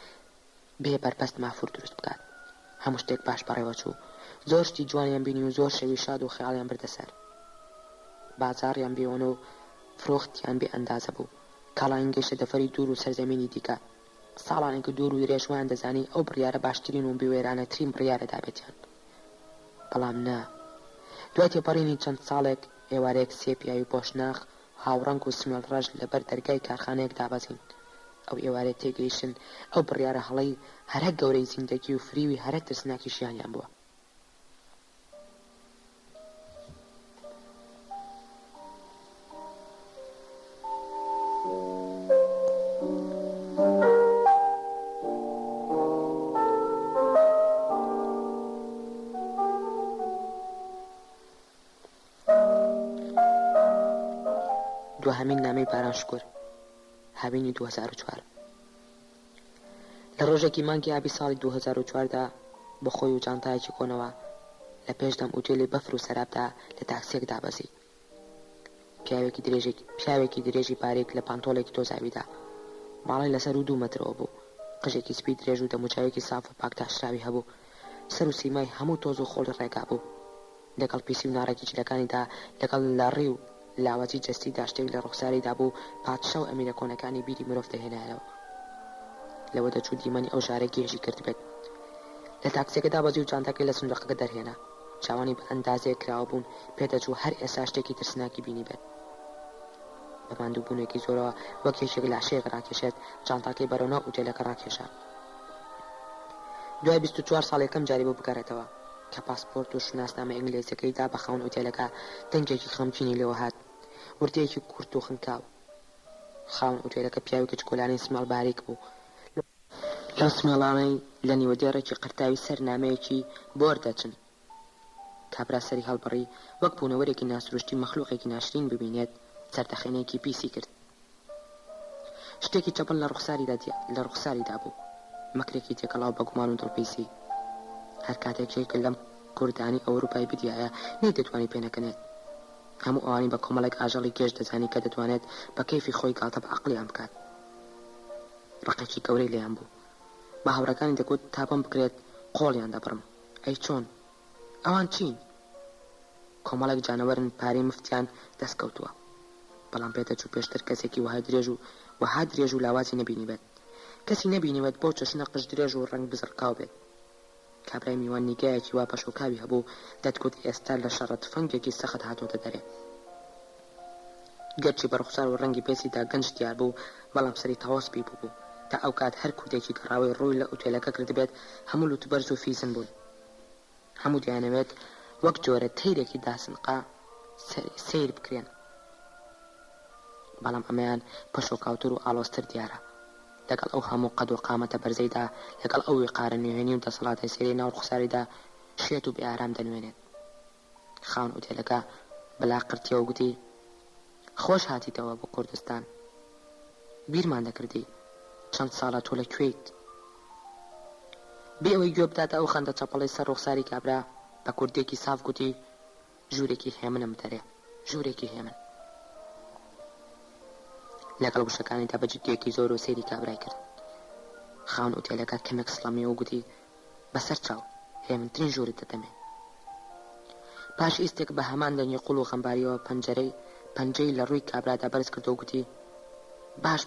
بێ بەربەست مافور دروست بکات هەموو شتێک باش بەڕێوە چوو زۆر شتی جوانیان بینی و زۆر شەوی شاد و خەیاڵیان بردەسەر بازاڕیان بێوەنە و فرۆختیان بێ ئەندازە بوو کاڵایان گەیشتە دەفەری دوور و سەرزەمینی دیکە ساڵانێک دوور و درێژوان دەزانی ئەو بڕیارە باشترین و بێوێرانەترین بڕیارە دابێتیان بەڵام نا دوای تێپەڕینی چەند ساڵێک ئێوارەیەک سێپیایی و پۆشناخ هاوڕەنگ و سمێڵ ڕەش لەبەر دەرگای کارخانەیەک دابەزین ئەو ئێوارەیە تێگەیشتن ئەو بڕیارە هەڵەی هەرە گەورەی زیندەگی و فریوی هەرە ترسناکیشیانیان بووە دوهەمین نامەی بارانشکر هاوینی 2004 لە ڕۆژێکی مانگی ئابی ساڵی 2004دا بە خۆی و جانتایەکی کۆنەوە لە پێشدەم ئوتێلی بەفر و سەرابدا لە تاکسیەک دابەزی پیاوێکی درێژی باریک لە پانتۆڵێکی تۆزاویدا باڵای لەسەر و 2 مەترەوە بوو قژێکی سپی درێژ و دەموچاوێکی ساف و پاکتاشراوی هەبوو سەر و سیمای هەموو تۆز و خۆڵی ڕێگا بوو لەگەڵ پیسی و ناڕێکی جلەکانیدا لەگەڵ لاڕی و لاوەتی جەستی داشتێک لە ڕوخساریدا بوو پادشا و ئەمیرە کۆنەکانی بیری مرۆڤ دەهێنایەوە لەوە دەچوو دیمەنی ئەو ژارە گێژی کرد بێت لە تاکسیەکەدا بەجێ و جانتاکەی لە سندوقەکە دەرهێنا چاوانی بە ئەندازەیە کراوە بوون پێدەچوو هەر ئێستا شتێکی ترسناکی بینی بێت بە ماندووبوونێکی زۆرەوە وەک یەکێک لاشەیەک ڕاکێشێت جانتاکەی بەرەونە ئوتێلەکە ڕاکێشا دوای 24 ساڵ یەکەم جاری بۆ بگەڕێتەوە کە پاسپۆرت و شناسنامە ئینگلیزیەکەیدا بە خاون ئوتێلەکە دەنگێکی خەمگینی لێوە هات وردەیەکی کورت و خنکاو خاون ئوتێلەکە پیاوێکی چکۆلانی سمێڵ باریک بوو لەو سمێڵانەی لە نیوە دێڕێکی قرتاوی سەرنامەیەکی بۆ وەردەچن کابرا سەری هەڵبڕی وەک بوونەوەرێکی ناسروشتی مەخلوقێکی ناشرین ببینێت سەردەخێنەیەکی پیسی کرد شتێکی چەپڵ لە ڕوخساریدا بوو مەکرێکی تێکەڵاو بە گومان و دڵپیسی هەر کاتێکێک لەم کوردانی ئەوروپای بدیایە نەی دەتوانی پێنەکەنێت هەموو ئەوانی بە کۆمەڵێک ئاژەڵی گەشت دەزانی کە دەتوانێت بە کەیفی خۆی گاڵتە بە عەقڵیان بکات ڕقێکی گەورەی لێیان بوو بە هاوڕەکانی دەگوت تا بەم بکرێت قۆڵیان دەبڕم ئەی چۆن ئەوان چین کۆمەڵێک جانەوەرن پارەی مفتیان دەستکەوتووە بەڵام پێدەچوو پێشتر کەسێکی وەها درێژ و لاوازی نەبینی بێت کەسی نەبینیوێت بۆ چەشنە قژ درێژ و ڕەنگ بزڕکاو بێت کابرای میوان نیگایەکی وا پەشۆکاوی هەبوو دەتگوت ئێستا لە شەڕەت فەنگێکی سەخت هاتۆتە دەرێ گەرچی بە ڕوخسار و ڕەنگی پێسیدا گەنج دیار بوو بەڵام سەری تاوەسپی بوو تا ئەو کات هەر کوردێکی گەڕاوی ڕووی لە ئوتێلەکە کردبێت هەموو لوتبەرز و فیزن بوون هەموو دیانەوێت وەک جۆرە تەیرێکی داسنقا سیر بکرێن بەڵام ئەمەیان پەشۆکاوتر و ئاڵۆستر دیارە لەگەڵ ئەو هەموو قەد و قامەتە بەرزەیدا لەگەڵ ئەو وقارە نوێنی و دەسەڵاتی سێری ناو ڕوخساریدا شێت و بێئارام دەنوێنێت خاون ئوتێلەکە بەلا قرتیە و گوتی خۆش هاتیتەوە بۆ کوردستان بیرمان دەکردی چەند ساڵە تۆ لەکوێیت بێ ئەوەی گوێ بداتە ئەو خەندە چەپەڵی سەر ڕوخساری کابرا بە کوردێکی ساف گوتی ژوورێکی هێمنم دەرێ ژوورێکی هێمن لەگەڵ وشەکانیدا بە جددیەکی زۆر و سەیری کابرای کرد خاون ئوتێلەکە کەمێک سڵەمی و گوتی بەسەر چاو هێمنترین ژوورت دەدەمێ پاش ئیستێک بە هەمان دەنگی قوڵ و خەمباریەوە پەنجەی لە ڕووی کابرادا بەرز کرد و گوتی باش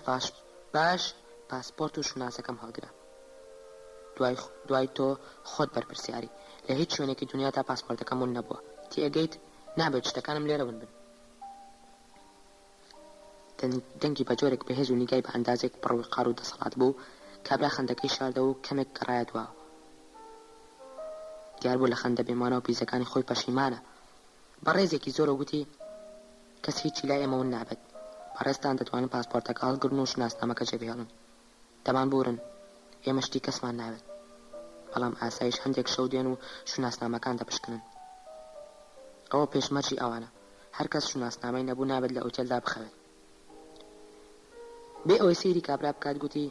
پاسپۆرت و شوناسەکەم هەڵگرە دوای تۆ خۆت بەرپرسیاری لە هیچ شوێنێکی دنیا تا پاسپۆرتەکەمون نەبووە تێگەیت نابێت شتەکانم لێرە بن دەنگی بە جۆرێک بەهێز و نیگای بە ئەندازێک پڕوی قار و دەسەڵات بوو کابرا خەندەکەی شاردە و کەمێک گەڕایە دواوە دیار بوو لە خەندە بێمانە و پیزەکانی خۆی پەشیمانە بە ڕێزێکی زۆرە گوتی کەس هیچی لای ئێمەون نابێت بەڕێستان دەتوانن پاسپۆرتەکە هەڵگرن و شناسنامەکە جێبهێڵن دەمان بورن ئێمە شتی کەسمان ناوێت بەڵام ئاسایش هەندێک شەو دێن و شناسنامەکان دەپشکنن ئەوە پێشمەرجی ئەوانە هەر کەس شناسنامەی نەبوو نابێت لە ئوتێلدا بخەوێت بێ ئەوەی سەیری کابرا بکات گوتی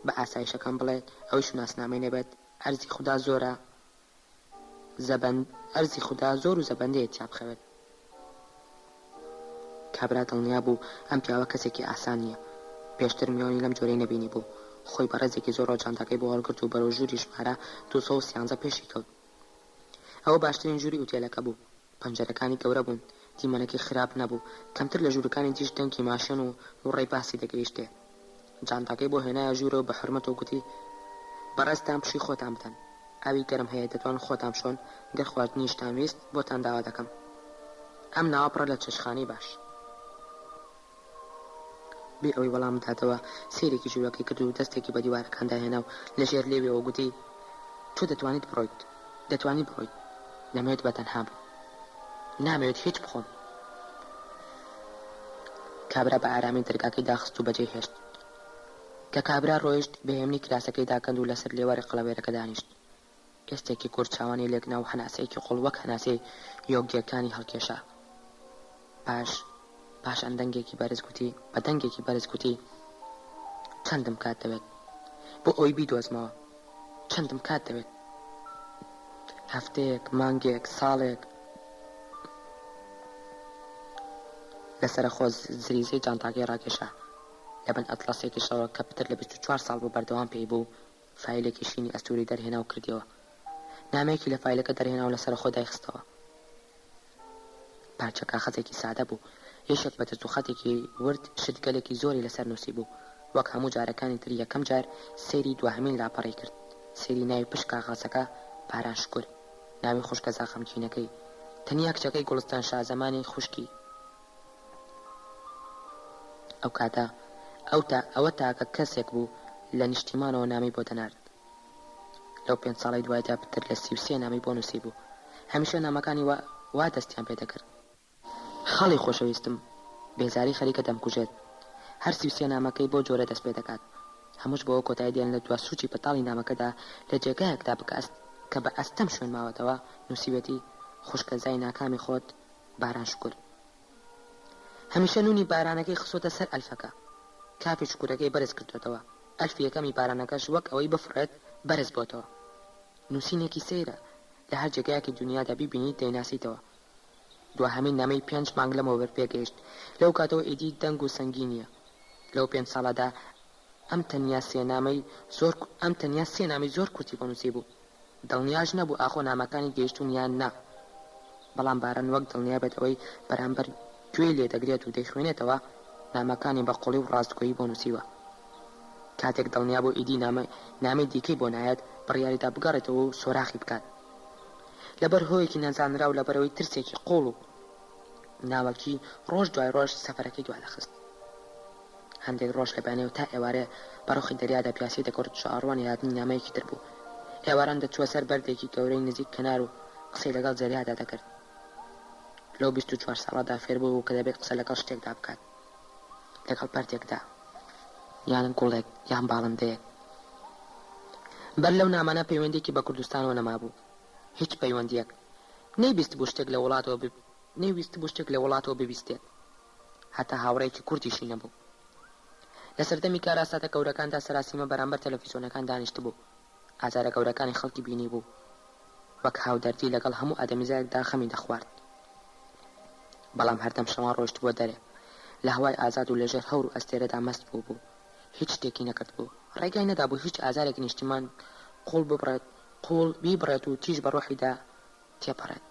بە ئاسایشەکەم بڵێت ئەوەی شناسنامەی نەبێت ئەرزی خوددا زۆرە ئەرزی خوددا زۆر و زەبەندەیە تیا بخەوێت کابرا دڵنیا بوو ئەم پیاوە کەسێکی ئاسان نییە پێشتر میۆنی لەم جۆرەی نەبینی بوو خۆی بە ڕێزێکی زۆر ڕۆژانتاکەی بۆ هەڵگرت و بەرەو ژووری ژمارە 213 پێشی کەوت ئەوە باشترین ژووری ئوتێلەکە بوو پەنجەرەکانی گەورە بوون دیمەنەکی خراپ نەبوو کەمتر لە ژوورەکانی دیش دەنگی ماشێن و ڕێی باسی دەگەیشتێ جانتاکەی بۆ هێنایە ژوورە و بە حرمەت و گوتی بەڕێستان پشی خۆتان بدەن ئاوی گەرم هەیە دەتوان خۆتان بشۆن گەر خواردنیشتان ویست بۆتان داوا دەکەم ئەم ناوە پڕە لە چێشخانەی باش بێ ئەوەی وەڵام بداتەوە سیرێکی ژوورەکەی کرد و دەستێکی بە دیوارەکاندا هێنا و لەژێر لێوێەوە گوتی تۆ دەتوانیت بڕۆیت نەمەوێت بەتەنها بوو نامەوێت هیچ بخۆم کابرا بە ئارامی دەرگاکەی داخست و بەجێ هێشت کە کابرا ڕۆیشت بەهێمنی کراسەکەی داکەند و لەسەر لێوەری قەڵەوێرەکە دانیشت ئێستێکی کورتچاوانی لێکنا و هەناسەیەکی قوڵ وەک هەناسەی یۆگیەکانی هەڵکێشا پاش ئەندەنگێکی بەرز گوتی چەندم کات دەوێت بۆ ئەوی بیدۆزمەوە چەندم کات دەوێت هەفتەیەک مانگێک ساڵێک لەسرە خۆ زریزەی جانتاکەی ڕاکێشا لەبن ئەتلاسێکی شەوە کە پتر لە 24 ساڵ بۆ بەردەوام پێی بوو فایلێکی شینی ئەستوری دەرهێنا و کردیەوە نامەیەکی لە فایلەکە دەرهێنا و لەسەر خۆ دایخستەوە پارچە کاغەزێکی سادە بوو یەشێک بە دەست و خەتێکی ورد شتگەلێکی زۆری لەسەر نووسی بوو وەک هەموو جارەکانی تر یەکەم جار سەیری دوهەمین لاپەڕی کرد سەیری ناوی پشت کاغەزەکە پاران شکر ناوی خوشکە زاخەمکینەکەی تەنیا کچەکەی گوڵستان شازەمانی خوشکی ئەو کاتە ئەوە تاکە کەسێک بوو لە نیشتیمانەوە نامی بۆ دەنارد لەو 5 ساڵی دوایدا پتر لە 33 نامی بۆ نووسی بوو هەمیشە نامەکانی وا دەستیان پێ دەکرد خەڵی خۆشەویستم بێزاری خەریکە دەمکوژێت هەر 33 نامەکەی بۆ جۆرە دەست پێ دەکات هەمووش بۆەوە کۆتایی دێن لە دوا سوچی پەتاڵی نامەکەدا لە جێگایەکدا کە بە ئەستەم شوێن ماوەتەوە نووسیوەتی خوشکە زای ناکامی خۆت باران شکر هەمیشە نونی بارانەکەی خسۆتە سەر ئەلفەکە کافی شکورەکەی بەرز کردوێتەوە ئەلفی یەکەمی بارانەکەش وەک ئەوەی بفڕێت بەرز بۆتەوە نووسینێکی سەیرە لە هەر جێگایەکی دنیادا بیبینیت دەیناسیتەوە دوهەمین نامەی 5 مانگ لەمەوە بەرپێگەیشت لەو کاتەوە ئیدی دەنگ و سەنگینیە لەو 5 ساڵەدا ئەم تەنیا سێ نامی زۆر کورتی بۆ نووسی بوو دڵنیاش نەبوو ئاخۆ نامەکانی گەیشتون یان نا بەڵام باران وەک دڵنیا بێت ئەوەی بەرامبەر گوێی لێ دەگرێت و دەیخوێنێتەوە نامەکانی بە قوڵی و ڕاستگۆیی بۆ نووسیوە کاتێک دڵنیا بۆ ئیدی نامی دیکەی بۆ نایەت بڕیاریدا بگەڕێتەوە و سۆراخی بکات لەبەر هۆیەکی نەزانرا و لەبەرەوەی ترسێکی قوڵ و ناوەکی ڕۆژ دوای ڕۆژ سەفەرەکەی دوادەخست هەندێک ڕۆژ لەبانێ و تا ئێوارێ بەڕۆخی دەریادا پیاسی دەکرد شعڕوانی هاتنی نامەیەکی تر بوو ئێواران دەچوە سەر بەردێکی گەورەی نزیک کەنار و قسەی لەگەڵ زەریادا دەکرد لەو 24 ساڵەدا فێر بوو کە دەبێت قسە لەگەڵ شتێکدا بکات لەگەڵ پەرتێکدا یان گوڵێک یان باڵندەیەک بەر لەو نامانە پەیوەندێکی بە کوردستانەوە نەمابوو هیچ پەیوەندیەک نەیویست بوو شتێک لە وڵاتەوە ببیستێت هەتا هاوڕێکی کوردیشی نەبوو لە سەردەمی کاراساتە گەورەکاندا سەراسیمە بەرامبەر تەلەڤیزۆنەکان دانیشت بوو ئازارە گەورەکانی خەڵکی بینی بوو وەک هاودەردی لەگەڵ هەموو ئادەمیزایەکدا خەمی دەخوارد بەڵام هەردەم شەوان ڕۆیشت بۆ دەرێ لە هەوای ئازاد و لەژێر هەور و ئەستێرەدا مەست بوو هیچ شتێکی نەکرد بوو ڕێگای نەدابوو هیچ ئازارێک نیشتیمان قوڵ بیبڕێت و تیژ بە ڕۆحیدا تێپەڕێت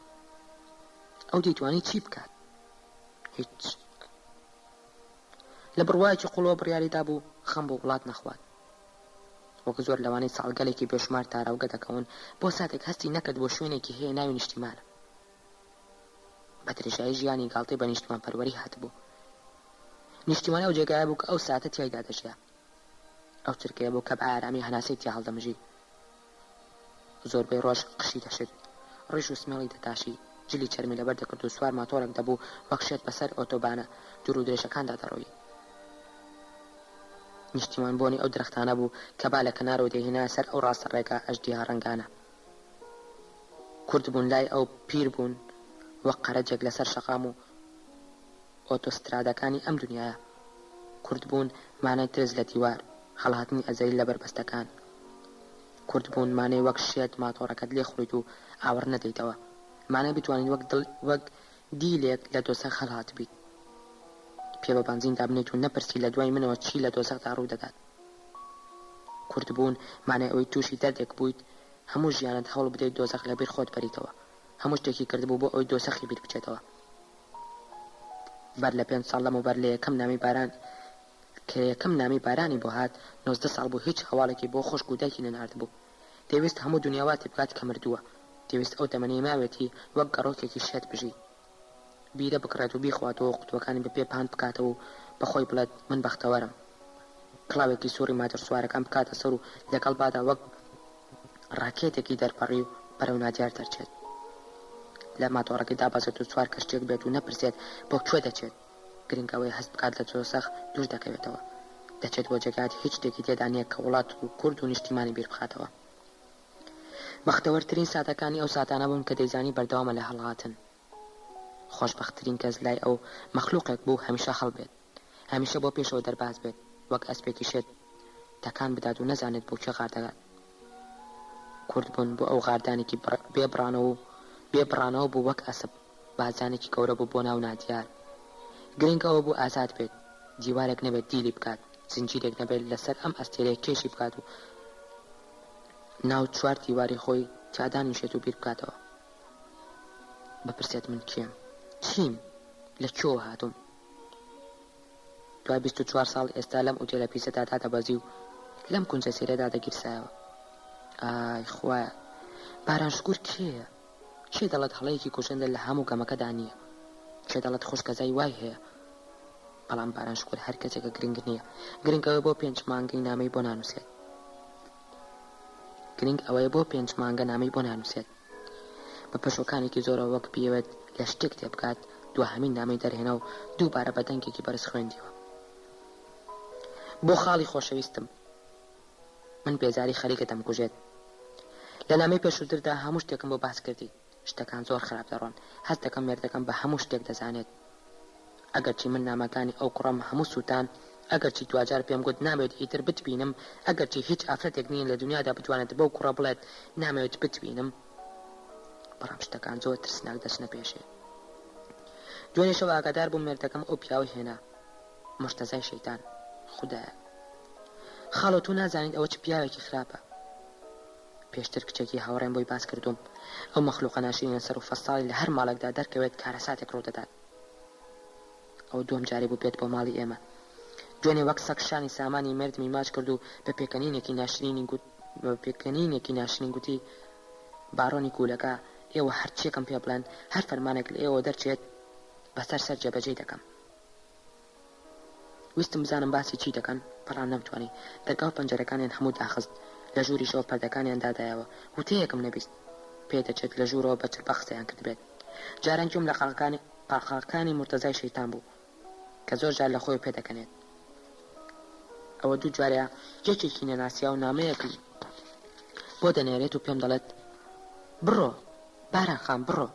ئەو دەیتوانی چی بکات هیچ لە بڕوایەکی قوڵەوە بڕیاریدا بوو خەم بۆ وڵات نەخوات وەک زۆر لەوانەی ساڵگەلێکی بێشمار تاراوگە دەکەون بۆ ساتێک هەستی نەکرد بۆ شوێنێکی هەیە ناوی نیشتیمانە. بە درێژایی ژیانی گاڵتەی بە نیشتیمان پەروەری هاتبوو. نیشتیمانە ئەو جێگایە بوو کە ئەو ساتە تیایدا دەژیا. ئەو چرکەیە بوو کە بە ئارامی هەناسەی تیا هەڵدەمژی. زۆربەی ڕۆژ قشی دەشت، ڕیش و سمێڵی دەتاشی، جلی چەرمی لەبەر دەکرد و سوار ماتۆرێک دەبوو وەک شێت بەسەر ئۆتۆبانە دوور و درێژەکاندا دەڕۆی. نیشتیمان بۆنی ئەو درەختانە بوو کە با لە کەنارەوە دەهێنا سەر ئەو ڕاستە ڕێگا ئەژدیها ڕەنگانە. کورد بوون لای ئەو پیر بوون وەک قەرەجێک لەسەر شەقام و ئۆتۆسترادەکانی ئەم دنیاە. کورد بوون مانای ترس لە دیوار، هەڵهاتنی ئەزەری لە بەربەستەکان. کورد بوون مانای وەک شێت ماتۆڕەکەت لێ خوڕیت و ئاوەڕ نەدەیتەوە، مانای بتوانیت وەک دیلێک لە دۆزەخ هەڵهات بیت، پێ بە بەنزین دابنیت و نەپرسی لە دوای منەوە چی لە دۆزەخدا ڕوو دەدات. کورد بوون مانای ئەوەی تووشی دەردێک بوویت هەموو ژیانت هەوڵ بدەیت دۆزەخ لەبیر خۆت بەریتەوە، هەموو شتێکی کردبوو بۆ ئەوەی دۆزەخی بیر بچێتەوە. بەر لە 5 ساڵ لەمەوبەر لە یەکەم نامی بارانی بۆ هات 19 ساڵ بوو هیچ هەواڵێکی بۆ خۆشک و دایکی نەنارد بوو. دەویست هەموو دنیاواتی بکات کە مردووە، دەویست ئەو تەمەنی ماوێتی وەک گەڕۆکێکی شێت بژی، بیرە بکڕێت و بیخواتەوە قوتوەکانی بەپێ پاند بکاتەوە و بەخۆی بڵێت من بەختەوەرم، کڵاوێکی سووری مادر سوارەکان بکاتە سەر و لەگەڵ بادا وەک ڕاکێتێکی دەرپەڕی و بەرەو نادیار دەرچێت، لە ماتۆڕەکەی دابەزێت و سوار کەشتێک بێت و نەپرسێت بۆ کوێ دەچێت، گرنگەوەی هەست بکات لە دۆزەخ دوور دەکەوێتەوە، دەچێت بۆ جێگات هیچ شتێکی تێدا نییە کە وڵات و کورد و نیشتیمانی بیر بخاتەوە. بەختەوەرترین ساتەکانی ئەو ساتانە بوون کە دەیزانی بەردەوامە لە هەڵهاتن. خۆشبەختترین کەس لای ئەو مەخلوقێک بوو هەمیشە هەڵبێت، هەمیشە بۆ پێشەوە دەرباز بێت وەک ئەسپێکی شێت تەکان بدات و نەزانێت بۆ کێ غار دەگات. کورد بوون بۆ ئەو غاردانێکی بێبڕانەوە بوو وەک ئەسب، بازانێکی گەورە بوو بۆ ناو نادیار. گرنگەوە بوو ئازاد بێت، دیوارێک نەبێت دیلی بکات، زنجیرێک نەبێت لەسەر ئەم ئەستێرەیە کێشی بکات و ناو 4 دیواری خۆی تیادانیشێت و بیر بکاتەوە. بپرسێت من کێم، چیم، لە کێوە هاتووم. دوای 24 ساڵ ئێستا لەم ئوتێلە پیسەدا دادەبەزی و لەم کونجە سێرەدا دەگیرسایەوە. ئای خوایە، بارانشکور کێیە؟ کێ دەڵێت هەڵەیەکی کوشندە لە هەموو گەمەکەدا نییە؟ کێ دەڵێت خوشکەزای وای هەیە؟ بەڵام بارانشکور هەر کەسێکە گرنگ نییە، گرنگەوەی بۆ 5 مانگەی نامەی بۆ نانووسێت. گرنگ ئەوەیە بۆ 5 مانگە نامەی بۆ نانووسێت، بە پەشۆکانێکی زۆرەوە وەک پێوێت لە شتێک تێبکات دوهەمین نامەی دەرهێنا و دووبارە بە دەنگێکی بەرز خوێندیەوە. بۆ خاڵی خۆشەویستم، من بێزاری خەریکە دەمکوژێت. لە نامەی پێشووتردا هەموو شتێکم بۆ باس کردی، شتەکان زۆر خراپ دەڕۆن، هەست دەکەم مێردەکەم بە هەموو شتێک دەزانێت. ئەگەرچی من نامەکانی ئەو کوڕم هەموو سووتان، ئەگەرچی دوجار پێم گوت نامەوێت ئیتر بتبینم، ئەگەرچی هیچ ئافرەتێک نییە لە دنیادا بتوانێت بەو کوڕە بڵێت نامەوێت بتبینم، بەڵام شتەکان زۆر ترسناک دەچنە پێشێ. دوێنێشەوە ئاگادار بووم مێردەکەم ئەو پیاوەی هێنا، مشتەزای شەیتان. خودایە، خاڵۆ تو نازانیت ئەوە چ پیاوێکی خراپە. پێشتر کچێکی هاوڕێم بۆی باس کردوم، ئەو مەخلوقە ناشرینە سەر و فەستاڵی لە هەر ماڵێکدا دەرکەوێت کارەساتێک ڕوو دەدات. ئەو دووەم جاری بوو بێت بۆ ماڵی ئێمە. دوێنێ وەک سەگ شانی سامانی مردمی ماچ کرد و بە پێکەنینێکی ناشرین گوتی باڕۆنی گولەکە ئێوە هەرچیەکەم پێ بڵێن، هەر فەرمانێک لە ئێوە دەرچێت بەسەر سەر جێبەجێ دەکەم. ویستم بزانم باسی چی دەکەن، بەڵام نەمتوانی. دەرگاو پەنجەرەکانیان هەموو داخست، لە ژووری شەوە پەردەکانیان دادایەوە، وتەیەکم نەبیست پێدەچێت لە ژوورەوە بە چربە قسەیان کرد بێت. جاران گوێم لە قاقاکانی مرتەزای شەیتان بوو کە زۆر جار لە خۆی پێدەکەنێت. ئەوە دوو جارەیە جێکێکی نەناسیا و نامەیەکی بۆ دەنێرێت و پێم دەڵێت بڕۆ باران خان بڕۆ،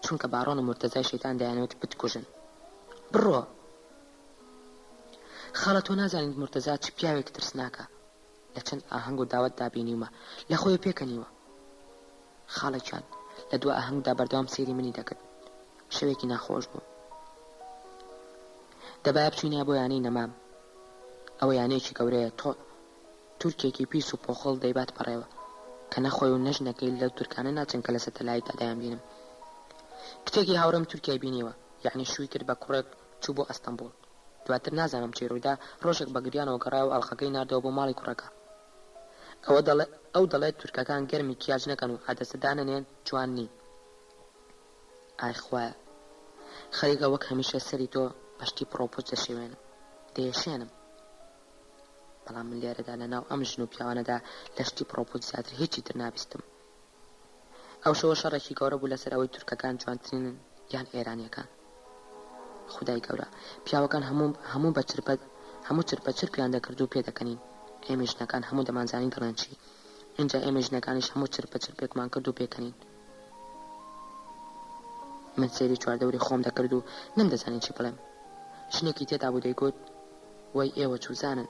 چونکە باڕۆن و مرتەزای شەیتان دەیانەوێت بتکوژن. بڕۆ خاڵە، تۆ نازانیت مرتەزا چ پیاوێک ترسناکە، لە چەند ئاهەنگ و داوت دابینیومە، لە خۆی پێکەنیوە. خاڵێکیان لە دووە ئاهەنگدا بەردەوام سێری منی دەکرد، شەوێکی ناخۆش بوو. دەبایە بچینە بۆ یانەی نەمام، ئەوە یانەیەکی گەورەیە، تۆ تورکێکی پیس و پۆخڵ دەیبات پەڕێوە کە نەخۆی و نەژنەکەی لە تورکانە ناچن کە لە سەتەلایتدا دایان بینم. کتێکی هاوڕێم تورکیای بینیوە، یعنی شووی کرد بە کوڕێک چوو بۆ ئەستەمبول، دواتر نازانم چی ڕوویدا ڕۆژێک بە گریانەوە گەڕایەوە ئەڵخەکەی ناردەوە بۆ ماڵی کوڕەکە. ئەو دەڵێت تورکەکان گەرمی کیاج نەکەن و عادەسەدانەنێن جوان نین. ئای خوایە خەریکە وەک هەمیشە سەری تۆ بەشتی پرۆپۆز دەشێوێنم دەیەشێنم، بەڵام من لێرەدا لەناو ئەم ژن و پیاوانەدا لە شتی پرۆپۆز زیاتر هیچی تر نابیستم. ئەو شەوە شەڕێکی گەورە بوو لەسەر ئەوەی تورکەکان جوانترینن یان ئێرانیەکان. خودای گەورە پیاوەکان هەموو چرپە چرپیان دەکرد و پێدەکەنین، ئێمە ژنەکان هەموو دەمانزانی دەڵێن چی، اینجا ئێمە ژنەکانیش هەموو چرپە چرپێکمان کرد و پێکەنین. من سێری چواردەوری خۆم دەکرد و نەمدەزانی چی بڵێم. ژنێکی تێدا بوو دەیگوت وەی ئێوە چوزانن،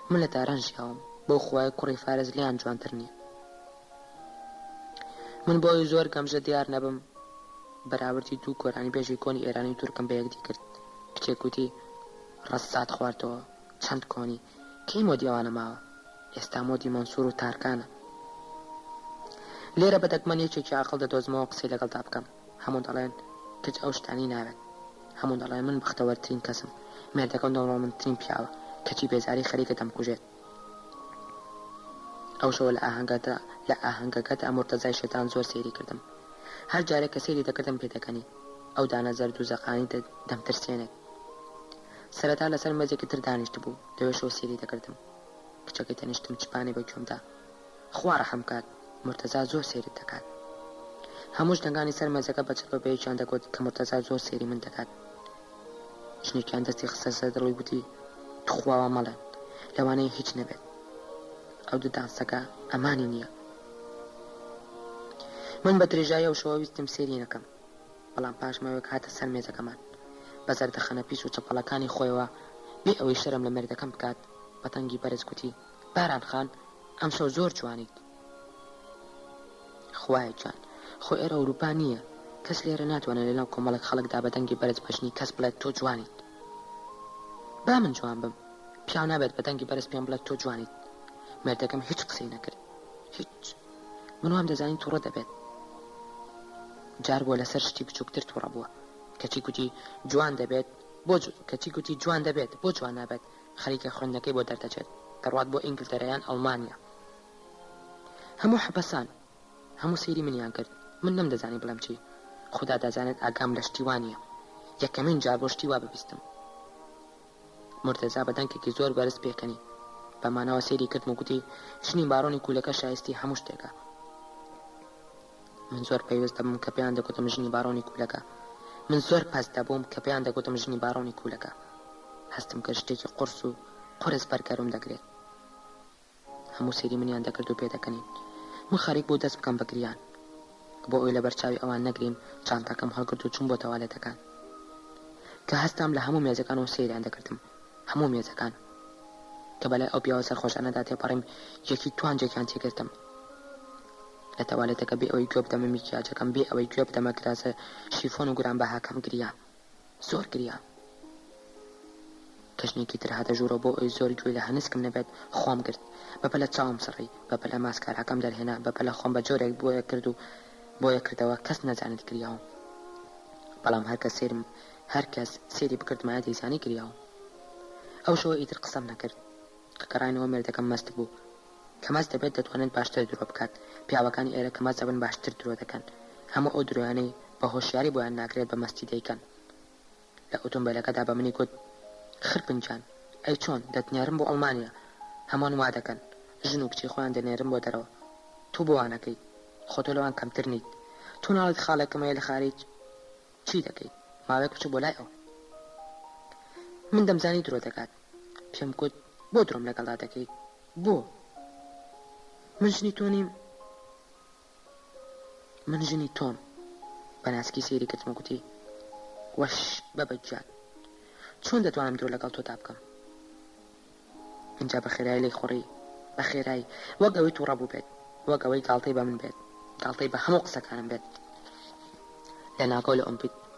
من لە داران ژیاوم بۆ خوای کوڕی فارس لیان جوانتر نییە. من بۆی زۆر گەمژە دیار نەبم بەراوردی دوو گۆرانی بێژی کۆنی ئێرانی تورکم بە یەکدی کرد. کچێک وتی ڕەسات خواردەوە چەند کۆنی کەی مۆدی ئەوانە ماوە، ئێستا مۆدی مەنسوور و تارکانە. لێرە بەدەگمەن یەکێکی عاقڵ دەدۆزمەوە قسەی لەگەڵدا بکەم. هەموو دەڵێن کچ ئەو شتانی ناوێت، هەموو دەڵێن من بەختەوەرترین کەسم، مێردەکەم دەوڵەمەندترین پیاوە کەچی بێزاری خەریکە دەمکوژێت. ئەو شەوە لە ئاهەنگەکەت ئەمورتەزای شێتان زۆر سێری کردم. هەر جارێک کە سێری دەکردم پێدەکەنی ئەو دانە زەرد و زەقانی دەمترسێنێت. سەرەتا لەسەر مێزێکی تر دانیشت بوو لەوێشەوە سێری دەکردم. کچەکەی تەنیشتم چپانێ بە گوێمدا. خوا ڕەحم کات، مورتەزا زۆر سێرت دەکات. هەموو ژنەکانی سەر مێزەکە بە چرپە بەیەکیان دەگوت کە مورتەزا زۆر سێری من دەکات. ژنێکیان دەستی خستە سەر دڵی گوتی توخواوە مەڵێن لەوانەیە هیچ نەبێت، ئەو دوو دانسەکە ئەمانی نییە. من بە درێژایی ئەو شەوە ویستم سێری نەکەم، بەڵام پاشمەوەک هاتە سەر مێزەکەمان بە زەردەخەنە پیس و چەپەڵەکانی خۆیەوە بێ ئەوەی شەرم لە مێردەکەم بکات بە تەنگی بەرز گوتی باران خان ئەم شەو زۆر جوانیت. خوایە جان خۆ ئێرە ئەوروپا نییە، کەس لێرە ناتوانێت لەناو کۆمەڵێک خەڵکدا بە دەنگی بەرز بەشنی کەس بڵێت تۆ جوانیت. با من جوان بم، پیاو نابێت بە دەنگی بەرز پێم بڵێت تۆ جوانیت. مێردەکەم هیچ قسەی نەکرد، هیچ. من وام دەزانی تووڕە دەبێت. جار بووە لەسەر شتی بچووکتر تووڕە بووە. کەچی گوتی جوان دەبێت بۆ جوان نابێت، خەریکە خوێندنەکەی بۆ دەردەچێت دەڕوات بۆ ئینگلتەرایان ئەڵمانیا. هەموو حەبەسان هەموو سەیری منیان کرد. من نەمدەزانی بڵێم چی، خوددا دەزانێت ئاگام لە شتیوانیە. یەکەمین جار بۆ شتی وا ببیستم. مورتەزا بە دەنگێکی زۆر بەرز پێکەنی بەمانەوە سەیری کردم و گوتی ژنی بارۆنی کوولەکە شایستی هەموو شتێکە. من زۆر پەیوەست دەبووم کە پێیان دەگوتم ژنی بارۆنی کوولەکە. من زۆر پەس دەبووم کە پێیان دەگوتم ژنی بارۆنی کوولەکە. هەستم کە شتێکی قورس و قورس بەرگەرم دەگرێت. هەموو سەیری منیان دەکرد و پێدەکەنین. من خەریک بوو دەست بکەم بە گریان بۆ ئەوی لە بەرچاوی ئەوان نەگریم. چانتاکەم هەڵگرت و چوون بۆ تەوالێتەکان کە هەستام لە هەموو مێزەکانەوە سەیریان دەکردم، هەموو مێزەکان کە بەلای ئەو پیاوە سەرخۆشانەدا تێپەڕیم یەکی توانجێکیان تێگرتم. لە تەوالێتەکە بێ ئەوەی گوێ بدەمە میکیاجەکەم، بێ ئەوەی گوێ بدەمە کراسە شیفۆن و گرانبەهاکەم گریا، زۆر گریا. کەژنێکی تر هاتە ژوورەوە بۆ ئەوی زۆر گوێ لە هەنسکم نەبێت خۆم گرت، بەپە لە چاوم سڕی، بەپە لە ماسکارەکەم دەرهێنا، بەپە لە خۆم بە جۆرێک بۆیە کرد و بۆیە کردەوە کەس نەزانێت گریاوم. بەڵام هەر کەس سێری بکردمایە دەیزانی گریاوم. ئەو شەوە ئیتر قسەم نەکرد کە گەڕاینەوە مێردەکەم مەست بوو. کە مەست دەبێت دەتوانێت باشتر درۆ بکات. پیاوەکانی ئێرە کە مەست دەبن باشتر درۆ دەکەن. هەموو ئەو درۆیانەی بە هۆشیاری بۆیان ناکرێت بە مەستی دەیکەن. لە ئۆتۆمبیلەکەدا بە منی گوت خرپنجان ئەی چۆن دەتنێرم بۆ ئەڵمانیا، هەمان وا دەکەن، ژن و کچی خۆیان دەنێرم بۆ دەرەوە، تو بۆوانەکەی خۆ تۆ لەوان کەمتر نیت. تو ناڵێت خاڵێکمەیە لە خارج چی دەکەیت؟ ماوەیەک بچ بۆ لای ئەو. من دەمزانی درۆ دەکات. پێم گوت بۆ درۆم لەگەڵا دەکەیت؟ بۆ؟ من ژنی تۆ نیم. من ژنی تۆم. بەناسکی سێری کردم و گوتی وەش بەبەجات چۆن دەتوانم درۆ لەگەڵ تۆ تا بکەم؟ اینجا بە خێرایی لێی خۆڕی، بە خێرایی وەک ئەوەی تووڕە بوو بێت، وەک ئەوەی گاڵتەی بە من بێت، گاڵتەی بە هەموو قسەکانم بێت.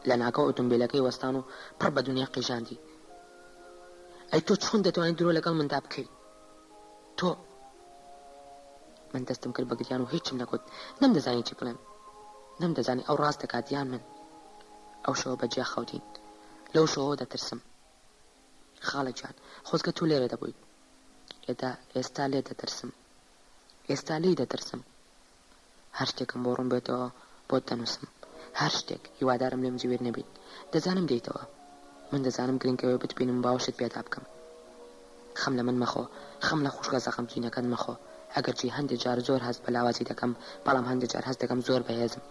لە ناکەو ئۆتۆمبیلەکەی وەستان و پڕ بە دنیا قیژاندی. ئەی تۆ چۆن دەتوانیت درۆ لەگەڵ مندا بکەیت؟ تۆ. من دەستم کرد بە گریان و هیچم نەگوت. نەمدەزانی چی بڵێم، نەمدەزانی ئەو ڕاست دەکات یان من. ئەو شەوە بەجیا خەوتین. لەو شەوە دەترسم. خاڵە جان خۆزگە تو لێرە دەبوویت ئێستا لێ دەترسم ئێستا لی دەترسم هەر شتێکم بۆ ڕوون بێتەوە بۆت دەنووسم هەر شتێک هیوادارم لێم جوێر نەبیت دەزانم دێیتەوە من دەزانم گرنگەوە بتبینم باوشت پێدا بکەم خەم لە من مەخۆ خەم لە خوشکە زەخم جینەکەت مەخۆ ئەگەرچی هەندێک جار زۆر هەست بە لاوازی دەکەم بەڵام هەندێک جار هەست دەکەم زۆر بەهێزم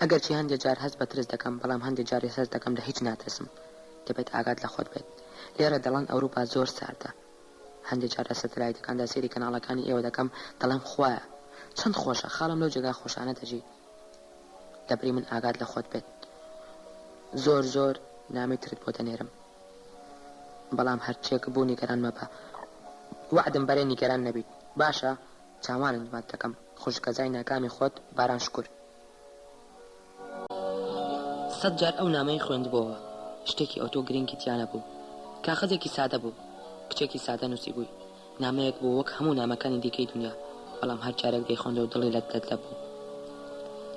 ئەگەرچی هەندێک جار هەست بە ترس دەکەم بەڵام هەندێک جار هەست دەکەم لە هیچ ناترسم دەبێت ئاگات لە خۆت بێت لێرە دەڵێن ئەوروپا زۆر ساردە هەندێک جار لە سەتەلایتەکاندا سێری کەناڵەکانی ئێوە دەکەم دەڵێم خوایە چەند خۆشە خاڵم لەو جێگا خۆشانە دەژی دەبری من ئاگات لە خۆت بێت زۆر نامی ترت بۆ دەنێرم بەڵام هەرچێک بوو نیگەران مەبە وعدم بەرێ نیگەران نەبیت باشە چاوانت مات دەکەم خوشکەزای ناکامی خۆت باران شکر 100 جار ئەو نامەی خوێندبووەوە شتێکی ئۆتۆ گرنگی تیانە بوو کاغەزێکی سادە بوو کچێکی سادە نووسی بووی نامەیەک بوو وەک هەموو نامەکانی دیکەی دنیا بەڵام هەر جارێک دەیخۆندە و دڵی لەت دەبوو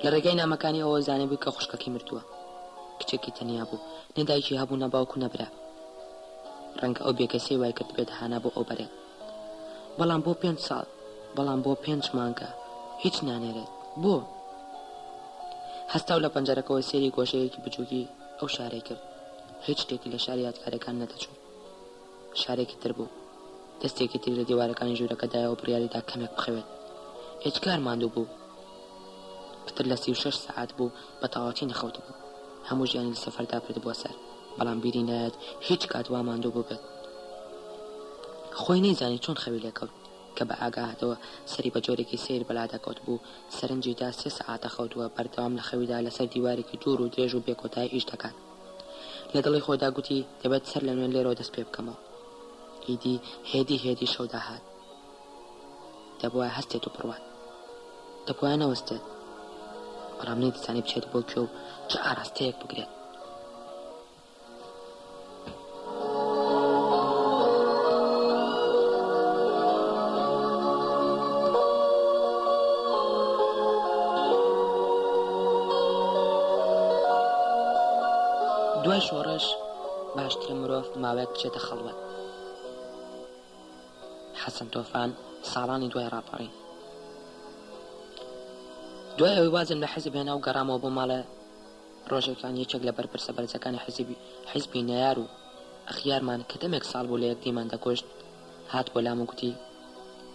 لە ڕێگەی نامەکانی ئەوە زانێ بووی کە خوشکەکەی مردووە کچێکی تەنیا بوو نەدایکی هەبوو نەباوکو نەبرا ڕەنگە ئەو بێکەسی وای کرد بێت هانا بۆ ئەو بەرێت بەڵام بۆ 5 ساڵ بەڵام بۆ 5 مانگە هیچ نانێرێت بۆ هەستاو لە پەنجەرەکەەوە سێری گۆشەیەکی بچووکی ئەو شارەی کرد هیچ شتێکی لە شاری یادگارەکان نەدەچوو شارێکی تر بوو دەستێکی تر لە دیوارەکانی ژوورەکەدایەوە بڕیاریدا کەمێک بخەوێت هیچ کار ماندوو بوو پتر لە 36 سەعات بوو بە تەواوەتی نەخەوت بوو هەموو ژیانی لە سەفەردا برد بووە سەر بەڵام بیری نایەت هیچ کات وا ماندوو بوو بێت خۆی نەیزانی چۆن خەوی لێکەوت کە بە ئاگاهاتەوە سەری بە جۆرێکی سیر بەلادەکەوت بوو سەرنجیدا 3 سەعاتە خەوتووە بەردەوام لە خەویدا لەسەر دیوارێکی دوور و درێژ و بێکۆتای ئیش دەکات لە دڵی خۆدا گوتی دەبێت سەر لە نوێن لێرەوە دەست پێ بکەمەوە ئیدی هێدی شەودا هات دەبووە هەستێت و بڕوات دەبووە نەوەستێت بەڵام نەیدەزانی بچێت بۆ کوێ و چه ئاراستەیەک بگرێت دوای شۆڕش باشترە مرۆڤ ماوەیەک بچێتە خەڵوەت حەسەن تۆفان ساڵانی دوای ڕاپەڕی دوای ئەوەی وازم لە حیزب هێنا و گەڕامەوە بۆ ماڵە ڕۆژێکان یەکێک لە بەرپرسە بەرزەکانی حیزبی نەیار و ئەخیارمان کە دەمێک ساڵ بوو لە یەکدیمان دەکۆشت هات بۆ لام و گوتی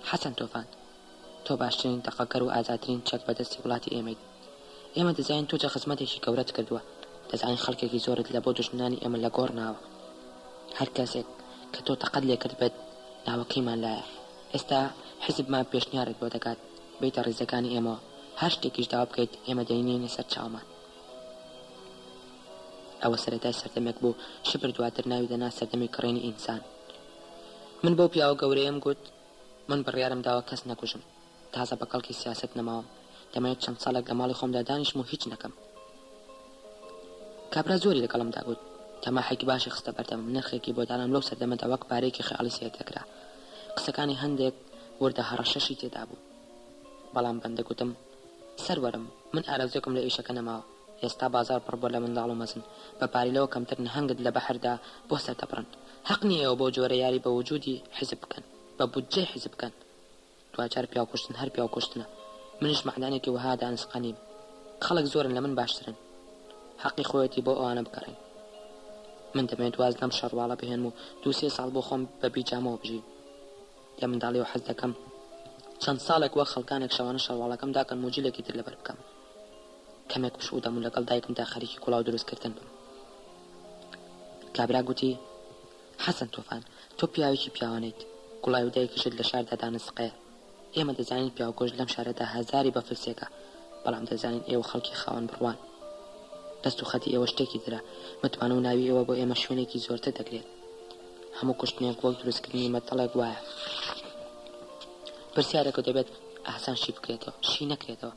حەسەن تۆفان تۆ باشترین دەقەکەر و ئازاترین چەک بەدەستی وڵاتی ئێمەیت ئێمە دەزانین تۆ جە خزمەتێکی گەورەت کردووە دەزانین خەڵکێکی زۆرت لە بۆ دژمنانی ئێمە لە گۆڕ ناوە هەر کەسێک کە تۆ تەقەت لێ کرد بێت ناوەکەیمان لایە ئێستا حیزبمان پێشنیارت بۆ دەکات بیتە ڕێزەکانی ئێمەوە هەر شتێکیش داوا بکەیت ئێمە دەینێنە سەر چاومان ئەوە سەرەتای سەردەمێک بوو شبر دواتر ناوی دەنا سەردەمی کڕێنی ئینسان من بۆ پیاوە گەورەیەم گوت من بڕیارم داوە کەس نەکوژم تازە بە کەڵکی سیاست نەماوم دەمەوێت چەند ساڵێک لە ماڵی خۆمدا دانیشم و هیچ نەکەم کابرا زۆری لەگەڵمدا گوت تەماحێکی باشی خستە بەردەم نرخێکی بۆ دانم لەو سەردەمەدا وەک پارێکی خەیاڵی سێت دەکرا قسەکانی هەندێک وردە هەڕەشەشی تێدا بوو بەڵام بەندە گوتم سەروەرم من ئارەزوێکم لە ئیشەکە نەماوە ئێستا بازار پڕ بۆ لە منداڵ و مەزن بە پاریلەوە کەمتر نهەنگت لە بەحردا بۆ سەر دەبڕن حەق نییەوە بۆ جۆرە یاری بە وجودی حیزب بکەن بە بودجەی حیزب بکەن دوجار پیاو کوشتن هەر پیاو کوشتنە منش مەعدانێکی وها دانسقەنیم خەڵک زۆرن لە من باشترن حەقی خۆیەتی بۆ ئەوانە بکەڕێن من دەمێت واز لەم شەڕواڵە بهێنم و 2-3 ساڵ بۆ خۆم بە بیجامەوە بژیم لە منداڵی و حەز دەکەم چەند ساڵێک وەک خەڵکانێک شەوانە شەڕواڵەکەم داکەن موجلێکی تر لەبەر بکەم کەمێک پشوو دەم و لەگەڵ دایکمدا خەریکی کوڵاو دروستکردن بم کابرا گوتی حەسەن تۆفان تۆ پیاوێکی پیاوانیت کوڵای و دایکیشت لە شاردا دانسقەیە ئێمە دەزانین پیاوگۆژ لەم شارەدا هەزاری بە فلسێکە بەڵام دەزانین ئێوە خەڵکی خاوەن بڕوان دەست و خەتی ئێوە شتێکی ترە متمانە و ناوی ئێوە بۆ ئێمە شوێنێکی زۆرتر دەگرێت هەموو کوشتنێک وەک دروستکردنی مەتەڵێک وایە پرسیارێکە دەبێت ئاسان شی بکرێتەوە شی نەکرێتەوە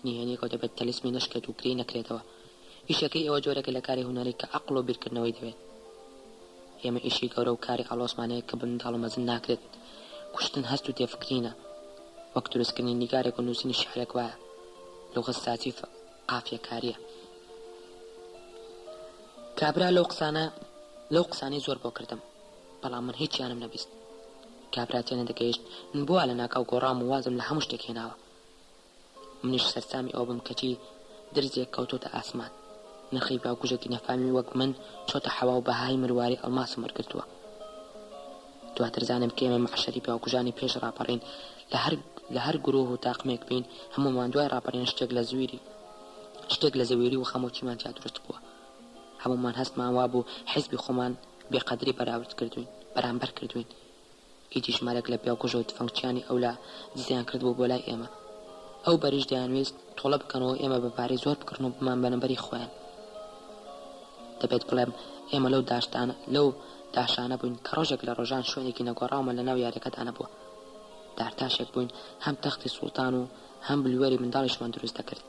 نهێنیەکە دەبێت تەلیسمی نەشکێت و گرێی نەکرێتەوە ئیشەکەی ئێوە جۆرەکە لە کاری هونەری کە عەقڵ و بیرکردنەوەی دەوێت ئێمە ئیشی گەورە و کاری ئەڵۆسمانەیە کە بمنداڵ و مەزن ناکرێت کوشتن هەست و تێفکرینە وەک دروستکردنی نیگارێک و نووسینی شعرێک وایە لغە ساتی قافیەکاریە کابرا لەو قسانە لەو قسانەی زۆر بۆ کردم بەڵام من هیچیانم نەبیست کابراتێ نەدەگەیشت من بۆ لە ناکاو گۆڕام و وازم لە هەموو شتێک هێناوە منیش سەرسامی ئەو بم کەچی درزێک کەوتۆتە ئاسمان نرخی باوکوژێکی نەفامی وەک من چۆتە حەوا و بەهای مرواری ئەڵماسم وەرگرتووە دواتر زانم کە ئێمە مەحشەری پیاوکوژانی پێش ڕاپەڕین لە هەر گرۆه و تاقمێک بین هەمومان دوای ڕاپەڕین شتێک لە زەویری و خەمۆکیمان تیا دروست بووە هەمومان هەستمان وا بوو حیزبی خۆمان بێقەدری بەرامبەر کردوین ئیدی ژمارەك لە پیاوکوژە و تفەنگچیانی ئەو لە دزیان کردبوو بۆ لای ئێمە ئەو بەریش دەیانویست تۆڵە بکەنەوە ئێمە بەپارەی زۆر بکردن و بمان بەنەبەری خۆیان دەبێت بڵێم ئێمە لەو داشانە بووین کە ڕۆژێک لە ڕۆژان شوێنێکی نەگۆڕاومە لە ناو یاریەکەدانە بووە دارتاشێک بووین هەم تەختی سوڵتان و هەم بلوێری منداڵیشمان دروست دەکرد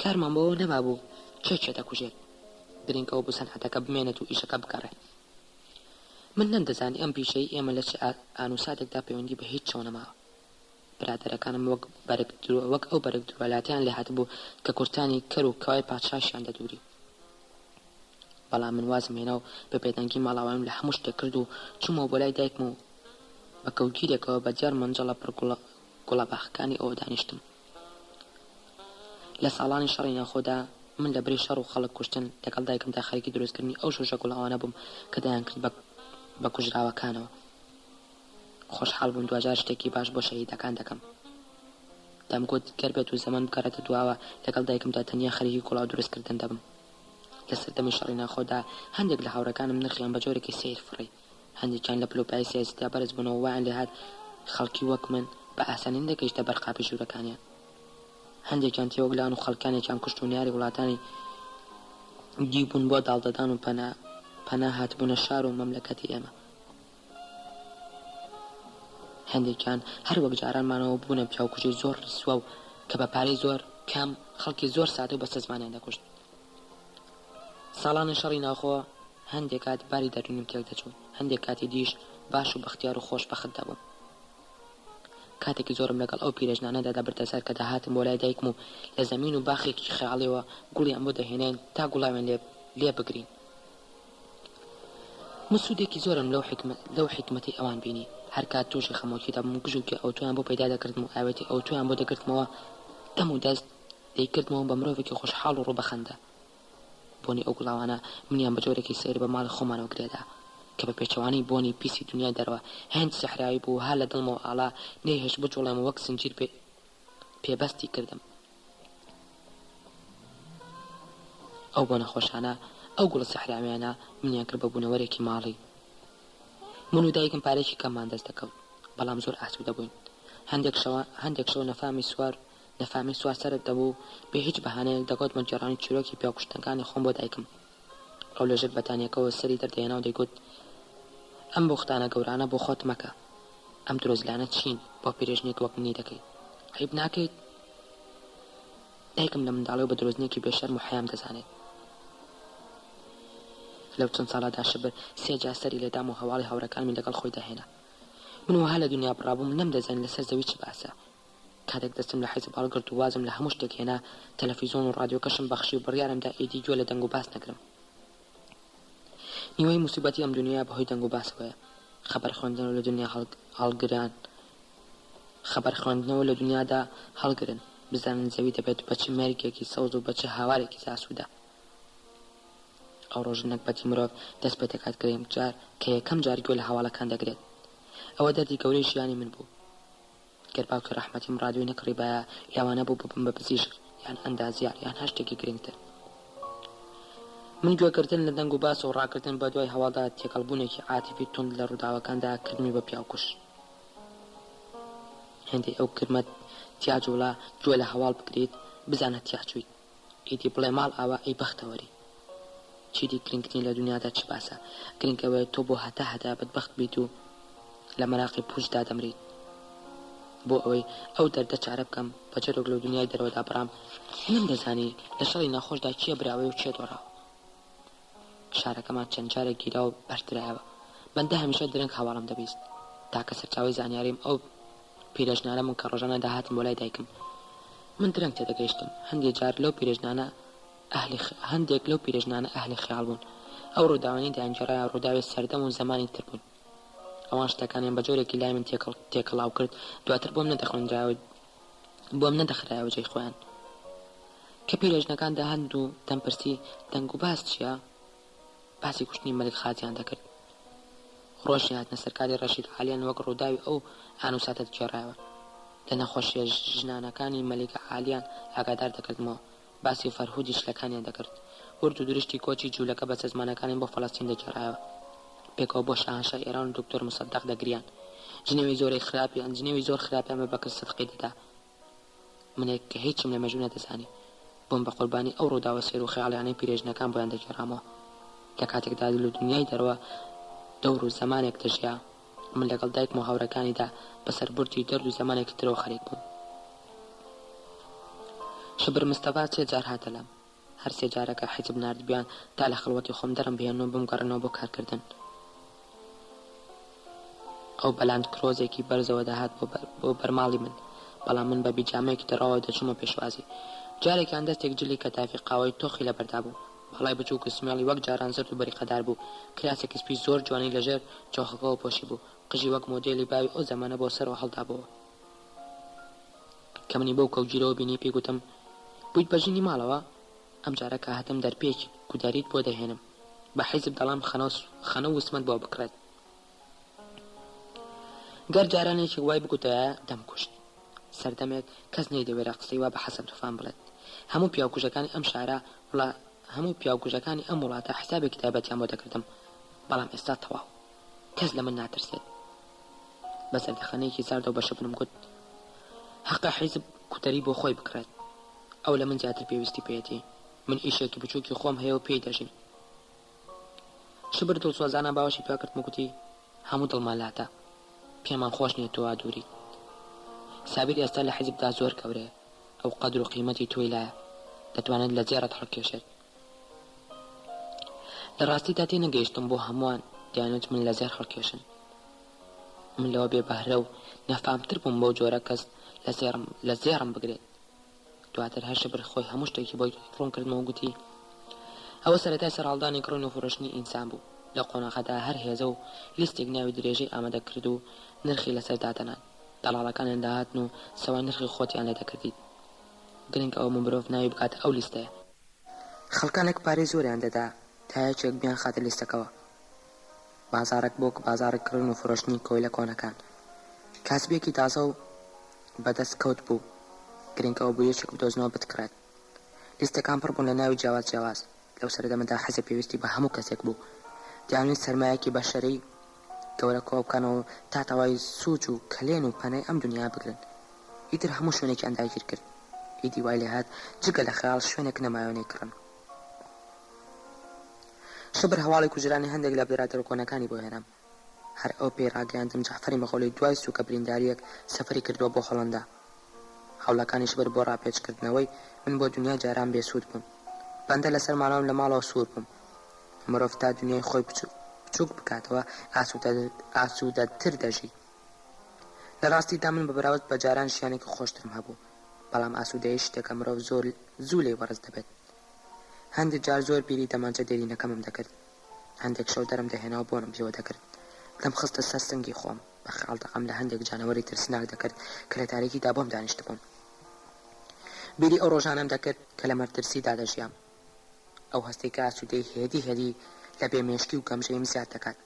کارمان بەوە نەما بوو چێ دەکوژێت برینکەوە بوو سەنعەتەکە بمێنێت و ئیشەکە بکەڕێت من نەمدەزانی ئەم پیشەی ئێمە لە چ ئانوساتێکدا پەیوەندی بە هیچ چۆ نەماوە برادەرەکانم وەک ئەو بەرەک درۆلاتیان لێ هاتبوو کە کورتانی کەر و کەوای پادشاشیان دەدووری بەڵام من وازم هێنا و بە پێدەنگی ماڵاوانم لە هەموو شتێک کرد و چوومەوە بۆ لای دایکم و بە کەوتگیرێکەوە بە جار منجەڵە پڕ گوڵەباخەکانی ئەوە دانیشتم لە ساڵانی شەڕی ناخۆدا من لە بری شەڕ و خەڵک کوشتن لەگەڵ دایکمدا خەریکی دروستکردنی ئەو شوشە گوڵاوانە بووم کە دەیان کرد بە کوژراوەکانەوە خۆشحاڵ بووم دوجار شتێکی باش بۆ شەهیدەکان دەکەم دەمگوت گەر بێت و زەمان بکارێتە دواوە لەگەڵ دایکمدا تەنیا خەریکی گوڵاو دروستکردن دەبم لە سەردەمی شەڕی ناخۆدا هەندێک لە هاوڕەکانم نرخیان بە جۆرێکی سیر فڕی هەندێکیان لە پلۆپای سیاسیدا بەرز بوونەوە وایان لێ هات خەڵکی وەک من بە ئاسانی نەگەیشتە بەرقاپی ژوورەکانیان هەندێکیان تێوەگلان و خەڵکانێکیان کوشت و نیاری وڵاتانی دیبوون بۆ داڵدەدان و پەنا هاتبوونە شار و مەملەکەتی ئێمە هەندێکیان هەر وەک جارانمانەوە بوونە پیاوکوژی زۆر ڕسوە و کە بە پارەی زۆر کەم خەڵکی زۆر سادە و بەسە زمانیان دەکوشت ساڵانی شەڕی ناخۆ هەندێک کات باری دەرونیم تێک دەچوو هەندێک کاتی دیش باش و بەختیار و خۆش بەخت دەبووم کاتێکی زۆرم لەگەڵ ئەو پیرەژنانەدا دەبردە سەر کە داهاتم بۆ لای دایکم و لە زەمین و باخێکی خەیاڵیەوە گوڵیان بۆ دەهێنین تا گوڵاویان لێ بگرین مسعودێکی زۆرم لەو حکمەتی ئەوان بینی هەر کات تووشی خەمۆکیدا بووم گژوکی ئەو تویان بۆ پەیدا دەکردم و ئاوێتی ئەو تویان بۆ دەگرتمەوە دەم و دەست دەیکردمەوە بە مرۆڤێکی خۆشحاڵ و ڕووبەخەندە بۆنی ئەو گوڵاوانە منیان بە جۆرێکی سیر بە ماڵی خۆمانەوە گرێدا کە بە پێچەوانی بۆنی پیسی دنیا دەرەوە هەند سەحراوی بوو ها لە دڵمەوە ئاڵا نەیهێش بجوڵێم وەک سنجیر پێبەستی کردم ئەو بۆ نەخۆشانە ئەو گوڵە سەحراویانە منیان کرد بە بوونەوەرێکی ماڵی من و دایکم پارێکی کەممان دەست دەکەوت بەڵام زۆر ئاسوودە بووین هەندێک شەو نەفامی سوار سەرت دەبوو بێ هیچ بەهانەیەک دەگوت مەجێڕانی چیرۆکی پیاوکوشتەکانی خۆم بۆ دایکم ئەو لەژێر بەتانیەکەوە سەری دەردەهێنا و دەیگوت ئەم بوختانە گەورانە بۆ خۆت مەکە ئەم درۆزلانە چین بۆ پیرێژنێک وەک منی دەکەیت عیب ناکەیت دایکم لە منداڵی و بە درۆزنێکی بێشەرم و حەیام دەزانێت لەو چەند ساڵادا شەبر 3 جا سەری لێدام و هەواڵی هاوڕەکانمی لەگەڵ خۆی داهێنا من وها لە دنیا بڕابووم نەمدەزانین لەسەر زەوی چ باسە کاتێک دەستم لە حیزب هەڵگرت و وازم لە هەموو شتێک هێنا تەلەڤیزۆن و ڕادیۆکەشم بەخشی و بڕیارمدا ئیدی گوێ لە دەنگ و باس نەکرم نیوەی موسیبەتی ئەم دنیا بەهۆی دەنگ و باسەوەیە خەبەر خوێندنەوە لە دنیا دنیادا هەڵگرن بزانن زەوی دەبێت بە چ مێرگێکی سەوز و بە چ هاوارێکی زاسوودە ئەو ڕۆژ نەکبەتی مرۆڤ دەست پێ دەکات کرێم جار کە یەکەم جار گوێ لە هەواڵەکان دەگرێت ئەوە دەردی گەورەی ژیانی من بوو گەر باوکی ڕەحمەتیم ڕادیۆی نەکڕی بایە لەوانە بوو ببم بە پزیشک یان ئەندازیار یان هەر شتێکی گرنگتر من گوێگرتن لە دەنگ و باس و ڕاکردن بە دوای هەواڵدا تێکەڵبوونێکی عاتیفی تند لە ڕووداوەکاندا کردمی بە پیاوکوش هەندێک ئەو کرمەت تیاجوڵا گوێ لە هەواڵ بکرێت بزانە تیاچوویت ئیدی بڵێ ماڵ ئاوا ئەی بەختەوەری چیدی گرنگترین لە دنیادا چ باسە گرنگەوەی تۆ بۆ هەتا بەدبەخت بیت و لە مەراقی پوشدا دەمریت بۆ ئەوەی ئەو دەردە چارە بکەم بە جەرۆک لەو دنیای دەرەوەدا بڕام نەمدەزانی لە شەڕی ناخۆشدا چیە براوەی و چێ دۆڕاوە شارەکەمان چەند جارێک گیرا و بەردرایەوە بەندە هەمیشە درەنگ هەواڵم دەبیست تاکە سەرچاوی زانیاریم ئەو پیرەژنانە من کە ڕۆژانە داهاتم بۆ لای دایکم من درەنگ تێدەگەیشتم هەندێک لەو پیرەژنانە ئەهلی خیاڵ بوون ئەو ڕووداوانی دایانگێڕایان ڕووداوی سەردەم و زمانی تر بوون. ئەوان شتەکانیان بە جۆرێکی لای من تێکەڵاو کرد، دواتر بۆم نەدەخرایەوە جێی خۆیان. کە پیرێژنەکان داهەند و دەمپرسی دەنگ و باس چییە؟ باسی کوشتنی مەلک خاتیان دەکرد. ڕۆژی هاتنە سەرکاری ڕەشید عالیان وەک ڕووداوی ئەو ئانوساتە گێڕایەوە. لە نەخۆشیە ژنانەکانی مەلیکە عالیان ئاگادار دەکردمەوە، باسی فەرهودی شلەکانیان دەکرد. ورد و درشتی کۆچی جوولەکە بە سەزمانەکانی بۆ فەڵەستین دەگێڕایەوە. پێکەوە بۆ شاهنشای ئێران و دکتۆر مصدق دەگریان. جنێوی زۆر خراپیان بە بەکر سەدقی دەدا. منێک کە هیچم لە مێژوو نەدەزانی بۆم بە قوربانی ئەو ڕووداوە سێر و خەیاڵیانەی پیرێژنەکان بۆیان دەگێڕامەوە. لە کاتێکدا دل و دنیای دەرەوە دەور و زمانێک دەژیا، من لەگەڵ دایکم و هاوڕەکانیدا بەسەر بورتی دەرد و زمانێکی ترەوە خەریک بووم. شبر مستەفا 3 جار هاتە لام. هەر 3 جارەکە حیزب ناردبیان تا لە خەڵوەتی خۆم دەرم بهێنەوە بمگەڕێنەوە بۆ کارکردن. ئەو بەلاند کرۆزێکی بەرزەوە داهات بۆ بەرماڵی من، بەڵام من بە بیجامەیەکی دەڕاوە دەچوومە پێشوازی. جارێکیان دەستێک جلی کە تافی قاوەی تۆخی لەبەردا بوو، بەڵای بچووک و سمێڵی وەک جاران زرد و بەریقەدار بوو. کراسێکی سپی زۆر جوانی لەژێر جۆخەکەەوە پۆشی بوو، قژی وەک مۆدێلی باوی ئەو زەمانە بۆ سەرەوە هەڵدابەوە. کە منی بەو کەوجیرەوە بینی پێی گوتم بوویت بەژینی ماڵەوە؟ ئەم جارە کە هاتم دەرپێکی کوداریت بۆ دەهێنم، بە حیزب دەڵام خەنە وسمت بۆ بکرێت. گەر جارانێکی وای بگوتەیە دەمکوشت. سەردەمێک کەس نەیدەوێرە قسەی وا بە حەسەب توفان بڵێت. هەموو پیاوکوژەکانی ئەم شارە هەموو پیاوکوژەکانی ئەم وڵاتە حسابێکی تایبەتیان بۆ دەکردم، بەڵام ئێستا تەواو کەس لە من ناترسێت. بە زەردەخەنەیەکی زاردەوە بە شەبنم گوت حەقە حیزب کوتەری بۆ خۆی بکرێت. ئەو لە من زیاتر پێویستی پێێتی، من ئیشێکی بچووکی خۆم هەیە و پێی دەژین. شبر دڵسۆزانە باوەشی پێ کردم گوتی هەموو دڵمالاتە، پێمان خۆش نییە تۆ دووری. سابیر ئێستا لە حیزبدا زۆر کەورەیە، ئەو قەدر و قیمەتی تۆی لایە، دەتوانێت لە جێرەت هەڵکێشێت. لە ڕاستیدا تێ نەگەیشتم بۆ هەمووان دەیانێت من لە زێر هەڵکێشن. من لەوە بێبەهرە و نەفامتر بووم بۆ جۆرە کەس لە زێرم بگرێت. دواتر هەر شبر خۆی هەموو شتێکی بۆی ڕوون کردمەوە گوتی ئەوە سەرەتای سەرهەڵدانی کڕین و فڕۆشتنی ئینسان بوو. لە قۆناغەدا هەر هێزە و لیستێک ناوی درێژەی ئامادە کرد و نرخی لەسەر دادەنان. دەڵاڵەکانیان داهاتن و سەوای نرخی خۆتیان لێ دەکردیت. گرنگ ئەوە مرۆڤ ناوی بکاتە ئەو لیستەیە. خەڵکانێک پارەی زۆریان دەدا تا یەکێک بیان خاتە لیستەکەەوە. بازارێک بۆ بازارێک کڕین و فرۆشتنی کۆی لە کۆنەکان. کاسبێکی تازە و بەدەست کەوت بوو. گرنگ ئەوە بوو یەکێک بدۆزنەوە بتکرێت. لیستەکان پڕ بوون لە ناوی جیاواز. لەو سەردەمەدا حەزە پێویستی بە هەموو کەسێک بوو. دەیانوێت سەرمایەکی بەشەرەی گەورە کۆ بکەنەوە تا تەواوی سووچ و کەلێن و پەنەی ئەم دنیا بگرن. ئیتر هەموو شوێنێکیان داگیر کرد. ئیدی وای لێ هات جگە لە خەیاڵ شوێنێک نەمایۆنەی کڕن. شبر هەواڵی کوژرانی هەندێک لە برادەر کۆنەکانی بۆ هێنام. هەر ئەو پێی ڕاگەیاندم جەعفەری مەخۆڵی دوای سووکە برینداریەک سەفەری کردووە بۆ هۆڵەندا. هەوڵەکانی شبر بۆ ڕاپێچکردنەوەی من بۆ دنیا جاران بێسوود بووم. بەندە لەسەر ماڵەوەم لە ماڵەوە سوور بووم. مرۆڤ تا دنیای خۆی بچووک بکاتەوە ئاسوودەتر دەژی. لە ڕاستیدا من بەبراوت بە جاران ژیانێکی خۆشترم هەبوو، بەڵام ئاسوودەیی شتێکە مرۆڤ زۆر زوو لێی وەرز دەبێت. هەندێک جار زۆر بیری دەمانچە دێرینەکەمم دەکرد. هەندێک شەو دەرم دەهێناوە بۆنم پێوە دەکرد. دەم خستە سەر سنگی خۆم، بە خەڵتەقەم لە هەندێک جانەوەری ترسناک دەکرد کە لە تاریکیدا بۆم دانیشت بوون. بیری ئەو ڕۆژانەم دەکرد کە لە مەرترسیدا دەژیام. ئەو هەستێک کە ئاسوودەی هێدی لە بێمێشکی و گەمژەیم زیاد دەکات.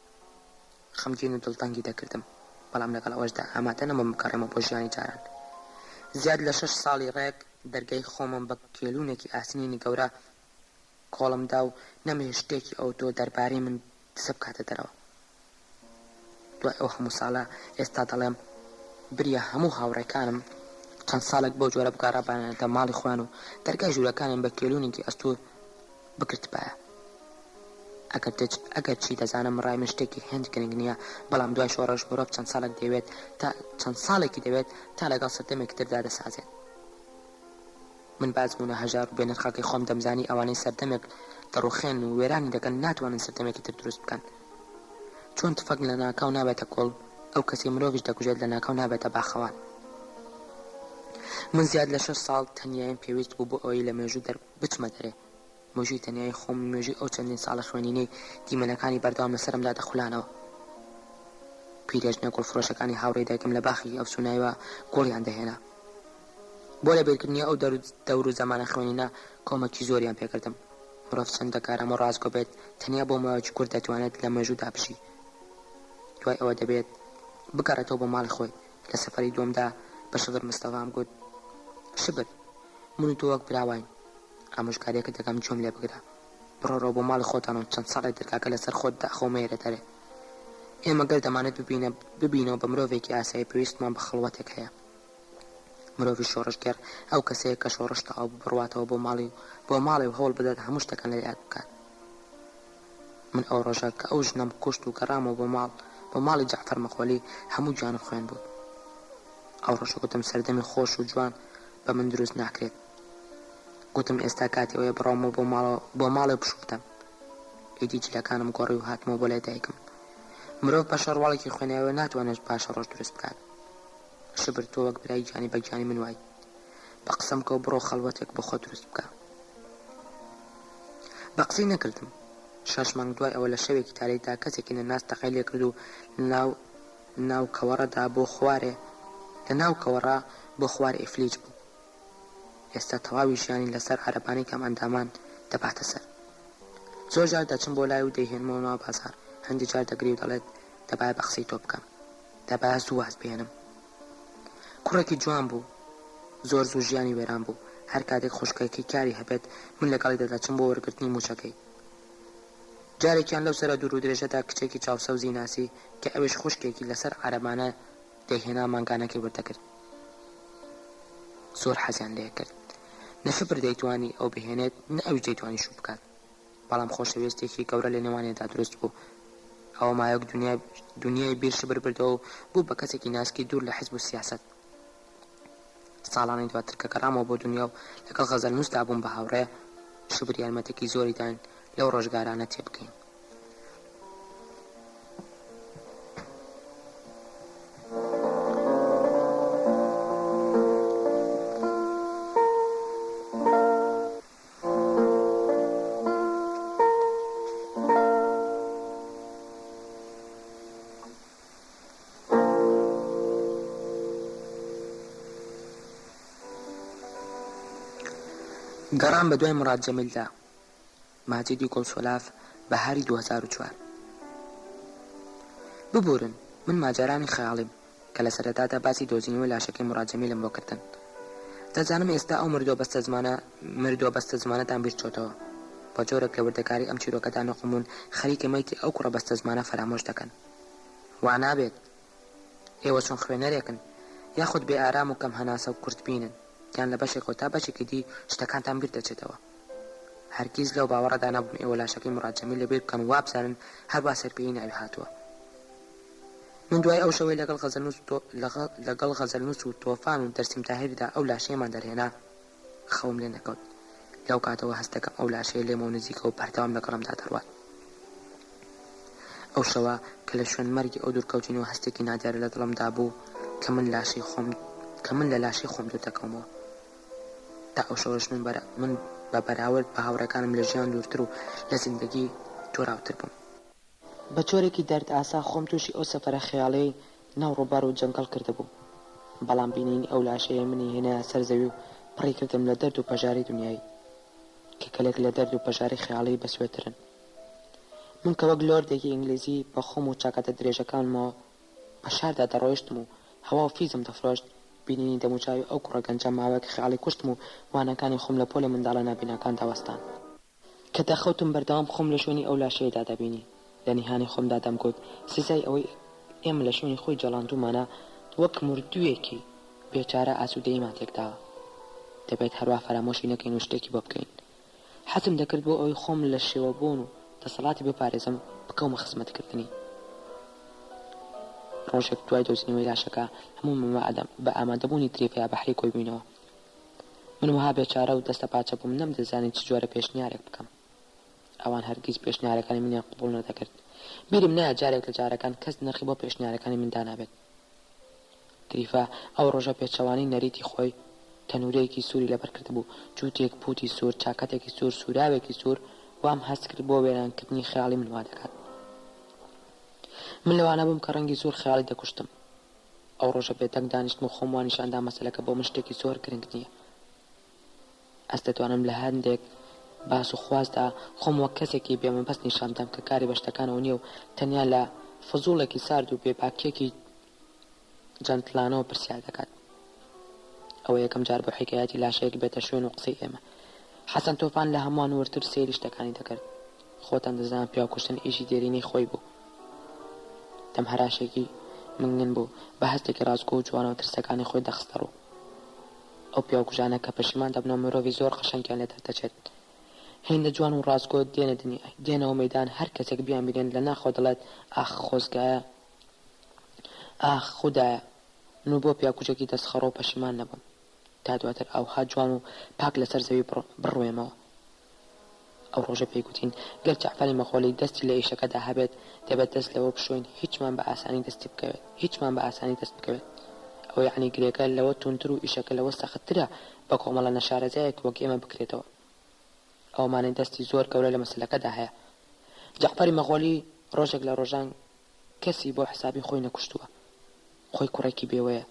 خەمگین و دڵتەنگی دەکردم، بەڵام لەگەڵ ئەوەشدا ئامادە نەبووم بگەڕێمە بۆ ژیانی جاران. زیاد لە 6 ساڵی ڕێک دەرگای خۆمم بە کێلوونێکی ئاسنینی گەورە کۆڵمدا و نەمێ شتێکی ئەو تۆ دەربارەی من دسە بکاتە دەرەوە. دوای ئەو هەموو ساڵە ئێستا دەڵێم بریە هەموو هاوڕێکانم چەند ساڵێک بۆ جۆرە بگەڕابانێتە ماڵی خۆیان و دەرگای ژوورەکانیان بە کێلوونێکی ئەستوور بکرد پایە. ئەگەر چی دەزانم ڕای من شتێکی هێند گرنگ نییە، بەڵام دوای شۆڕەش مرۆڤ چەند ساڵێکی دەوێت تا لەگەڵ سەردەمێکی تردا دەسازێت. من بازبوونە هەژار و بێنرخەکەی خۆم دەمزانی ئەوانەی سەردەمێک دەڕوخێن و وێرانی دەکەن ناتوانن سەردەمێکی تر دروست بکەن. چۆن تفەک لە ناکاو نابێتە کۆڵ، ئەو کەسی مرۆڤیش دەکوژێت لە ناکاو نابێتە باخەوان. من زیاد لە 6 ساڵ تەنیایم پێویست بوو بۆ ئەوەی لە مێژوو بچمە دەرێ. مۆژی تەنیایی خۆم مێژی ئەو چەندین ساڵە خوێنینەی دیمەنەکانی بەردەوام لەسەرمدا دەخولانەوە. پیرێژنە گوڵفرۆشەکانی هاوڕێی دایکم لە باخی ئەو سونایوە گۆڵیان دەهێنا. بۆ لە بیرکردنی ئەو دەور و زەمانە خوێنینە کۆمەکی زۆریان پێکردم. مرۆڤ چەندە کارەمە ڕازگۆ بێت تەنیا بۆ ماوەیەکی کورت دەتوانێت لە مێژوودا بژی. دوای ئەوە دەبێت بگەڕێتەوە بۆ ماڵی خۆی. لە سەفەری دووەمدا بە شەبر مستەفام گوت: شبر، من و تۆ وەک براوین، ئامۆژگاریەکە دەکەم جۆم لێ بگرە. بڕۆڕۆ بۆ ماڵی خۆتان و چەند ساڵێک دەرکاکە لەسەر خۆت داخۆمەیرەتەرێ. ئێمە گەر دەمانێت ببینەوە بە مرۆڤێکی ئاسایی پێویستمان بە خەڵوەتێک هەیە. مرۆڤی شۆڕشگەر ئەو کەسەیە کە شۆڕشتەوە بڕواتەوە بۆ ماڵی و هەوڵ بدات هەموو شتەکان لە یاد بکات. من ئەو ڕۆژە کە ئەو ژنەم کوشت و گەڕامەوە بۆ ماڵی جەعفەر مەخۆلی هەموو جوانم خوێن بوو. ئەو ڕۆژە گوتم سەردەمی خۆش و جوان بە من دروست ناکرێت. گوتم ئێستا کاتی ئەوەیە بڕۆمەوە بۆ ماڵی بشوفتم. ئیدی جلەکانم گۆڕی و هاتمەوە بۆ لای دایکم. مرۆڤ بە شەڕواڵێکی خوێنیاوە ناتوانێت پاشە ڕۆژ دروست بکات. شبر، تۆ وەک برای جانی بەگیانی من وای. بە قسەم کە بڕۆ خەڵوەتێک بە خۆ دروست بکە. بە قسەی نەکردم. 6 مانگ دوای ئەوە لە شەوێکی تاریکدا کەسێکی نەناس تەقەی لێ کرد و ناو کەوەڕەدا لە کەوەڕا بۆ خوارێ ئیفلیج بوو. ئێستا تەواوی ژیانی لەسەر عەرەبانەی کەم ئەندامان دەباتە سەر. زۆر جار دەچم بۆ لای و دەیهێنمەوە بازار. هەندی جار دەگری و دەڵێت دەبایە بە قسەی تۆ بکەم، دەبایە زوو واز بێنم. کوڕێکی جوان بوو، زۆر زوو ژیانی وێران بوو. هەر کاتێک خوشکێکی کاری هەبێت من لەگەڵی دەدەچم بۆ وەرگرتنی موچەکەی. جارێکیان لەو سەرە دوور و درێژەدا کچێکی چاوسەوزی ناسی کە ئەوێش خوشکێکی لەسەر عەرەبانە دەیهێنا مانگانەکەی وردەگرت. زۆر حەزیان لێ کرد. نەشبر دەیتوانی ئەو بهێنێت، نە ئەوی دەیتوانی شوو بکات. بەڵام خۆشەویستێکی گەورە لە نێوانێدا دروست بوو. ئەوە مایەک دنیای بیر شبر بردەوە و بوو بە کەسێکی ناسکی دوور لە حیزب و سیاست. ساڵانی دواتر کە گەڕامەوە بۆ دنیا و لەگەڵ غەزەلنووسدا بووم بە هاوڕێ، شبر یارمەتێکی زۆری داین لەو ڕۆژگارانە تێبکەین. گەڕام بە دوای مراد جەمیلدا، ماجیدی گوڵسۆلاف بەهاری 2004. ببورن، من ماجارانی خەیاڵیم کە لە سەرەتادا باسی دۆزینەوەی لاشەکەی مراد جەمیلم بۆ کردن. دەزانم ئێستا ئەو مردووە بەستە زمانەتان بیر چۆتەوە. بە جۆرێک لە وردەکاری ئەم چیرۆکەدا نەخۆمون خەریکە مەیتی ئەو کوڕە بەستە زمانە فەرامۆش دەکەن. وا نابێت. ئێوە چۆن خوێنەرێکن، یاخود بێ ئارام و کەم هەناسە و کورتبینن، یان لە بەشێکەوە تا بەشێکی دی شتەکانتان بیر دەچێتەوە. هەرگیز لەو باوەڕەدا نەبووم ئێوە لاشەکەی مراد جەمیل لەبیر بکەن و وابزانن هەروە سەرپێی ناوی هاتووە. من دوای ئەو شەوەی لەگەڵ غەزەلنووس و تۆفان و دەرسیم تاهیردا ئەو لاشەیەمان دەرهێنا، خەوم لێ نەکەوت. لەو کاتەوە هەست دەکەم ئەو لاشەیە لێمە و نزیکە و بەردەوام لەگەڵمدا دەڕوات. ئەو شەوە کە لە شوێن مەرگی ئەو دوورکەوتینەوە هەستێکی نادیار لە دڵمدا بوو کە من لە لاشەی خۆم دوور دەکەمەوە. تا ئەو شەوەش من بە بەراورد بە هاوڕێکانم لە ژیان دوورتر و لە زیندگی تۆراوتر بووم. بە جۆرێکی دەرد ئاسا خۆم تووشی ئەو سەفەرە خەیاڵەی ناو ڕووبار و جەنگەڵ کردبوو. بەڵام بینینی ئەو لاشەیە منی هێنایە سەر زەوی و پڕی کردم لە دەرد و پەژاری دنیایی کە کەلێک لە دەرد و پەژاری خەیاڵی بەسوێترن. من کە وەک لۆردێکی ئینگلیزی بە خۆم و چاکەتە درێژەکانمەوە بە شاردا دەڕۆیشتم و هەوا و فیزم دەفرۆشت، بینینی دەموچاوی ئەو کوڕە گەنجە ماوەیەک خەیاڵی کوشتم و وانەکانی خۆم لە پۆلی منداڵە نابیناکان داوەستان. کە دەخەوتم بەردەوام خۆم لە شوێنی ئەو لاشەیەدا دەبینی. لە نیهانی خۆمدا دەمگوت سزای ئەوەی ئێمە لە شوێنی خۆی جەڵاندومانە وەک مردوویەکی بێچارە ئاسوودەیمان تێکداوە. دەبێت هەروە فەرامۆشی نەکەین و شتێکی بۆ بکەین. حەزم دەکرد بۆ ئەوەی خۆم لە شێوەبوون و دەسەڵاتی بپارێزم بکەومە خزمەتکردنی. ڕۆژێک دوای دۆزینەوەی لاشەکە هەموو بە ئامادەبوونی تریفیا بەحری کۆی بووینەوە. من وها بێچارە و دەستە پاچە بووم، نەمدەزانی چ جۆرە پێشنیارێک بکەم. ئەوان هەرگیز پێشنیارەکانی منیان قبوڵ نەدەکرد. بیرم نایە جارێک لە جارەکان کەس نرخی بۆ پێشنیارەکانی من دانابێت. تریفا ئەو ڕۆژە پێچەوانی نەریتی خۆی تەنورەیەکی سووری لەبەرکرد بوو، جووتێک پوتی سوور، چاکەتێکی سوور، سوراوێکی سوور، وام هەست کرد بۆ وێرانکردنی خەیاڵی من وا دەکات. من لەوانە بووم کە ڕەنگی زۆر خەیاڵی دەکوشتم. ئەو ڕۆژە بێدەنگ دانیشتم و خۆم وانیشاندا مەسەلەکە بۆ من شتێکی زۆر گرنگ نییە. ئەس دەتوانم لە هەندێک باس و خوازدا خۆم وەک کەسێکی بێمەبەست نیشاندەم کە کاری بەشتەکانەوە نییە و تەنیا لە فزوڵێکی سارد و بێباکیەکی جەنتلانەوە پرسیار دەکات. ئەوە یەکەم جار بۆ حیکایەتی لاشەیەک بێتە شوێن و قسەی ئێمە. حەسەن تۆفان لە هەمووان وەرتر سەیری شتەکانی دەکرد. خۆتان دەزانن پیاوکوشتن ئیشی دێرینەی خۆی بوو. دەمهەراشێکی منگن بوو بە هەستێکی ڕازگۆ و جوانەوە ترسەکانی خۆی دەخستەڕوو. ئەو پیاوکوژانە کە پەشیمان دەبنەوە مرۆڤی زۆر قەشەنگیان لێ دەردەچێت. هێندە جوان و ڕازگۆ دێنەوە مەیدان، هەر کەسێک بیان بینێن لە ناخۆ دەڵێت ئاخ خۆزگایە، ئاخ خودایە، من بۆ پیاکوچێکی دەستخەڕۆ و پەشیمان نەبووم تا دواتر ئەوها جوان و پاک لەسەر زەوی بڕوێمەوە. ئەو ڕۆژە پێیگوتین گەر جەعفەری مەخۆلی دەستی لە ئیشەکەدا هەبێت دەبێت دەست لەوە بشۆین، هیچمان بە ئاسانی دەست بکەوێت. ئەو یعنی گرێگە لەوە تونتر و ئیشەکە لەوە سەختترە بە کۆمەڵە نەشارەزایەک وەک ئێمە بکرێتەوە. ئەومانەی دەستی زۆر گەورە لە مەسەلەکەدا هەیە. جەعفەری مەخۆلی ڕۆژێک لە ڕۆژان کەسی بۆ حسابی خۆی نەکوشتووە. خۆی کوڕێکی بێوەیە،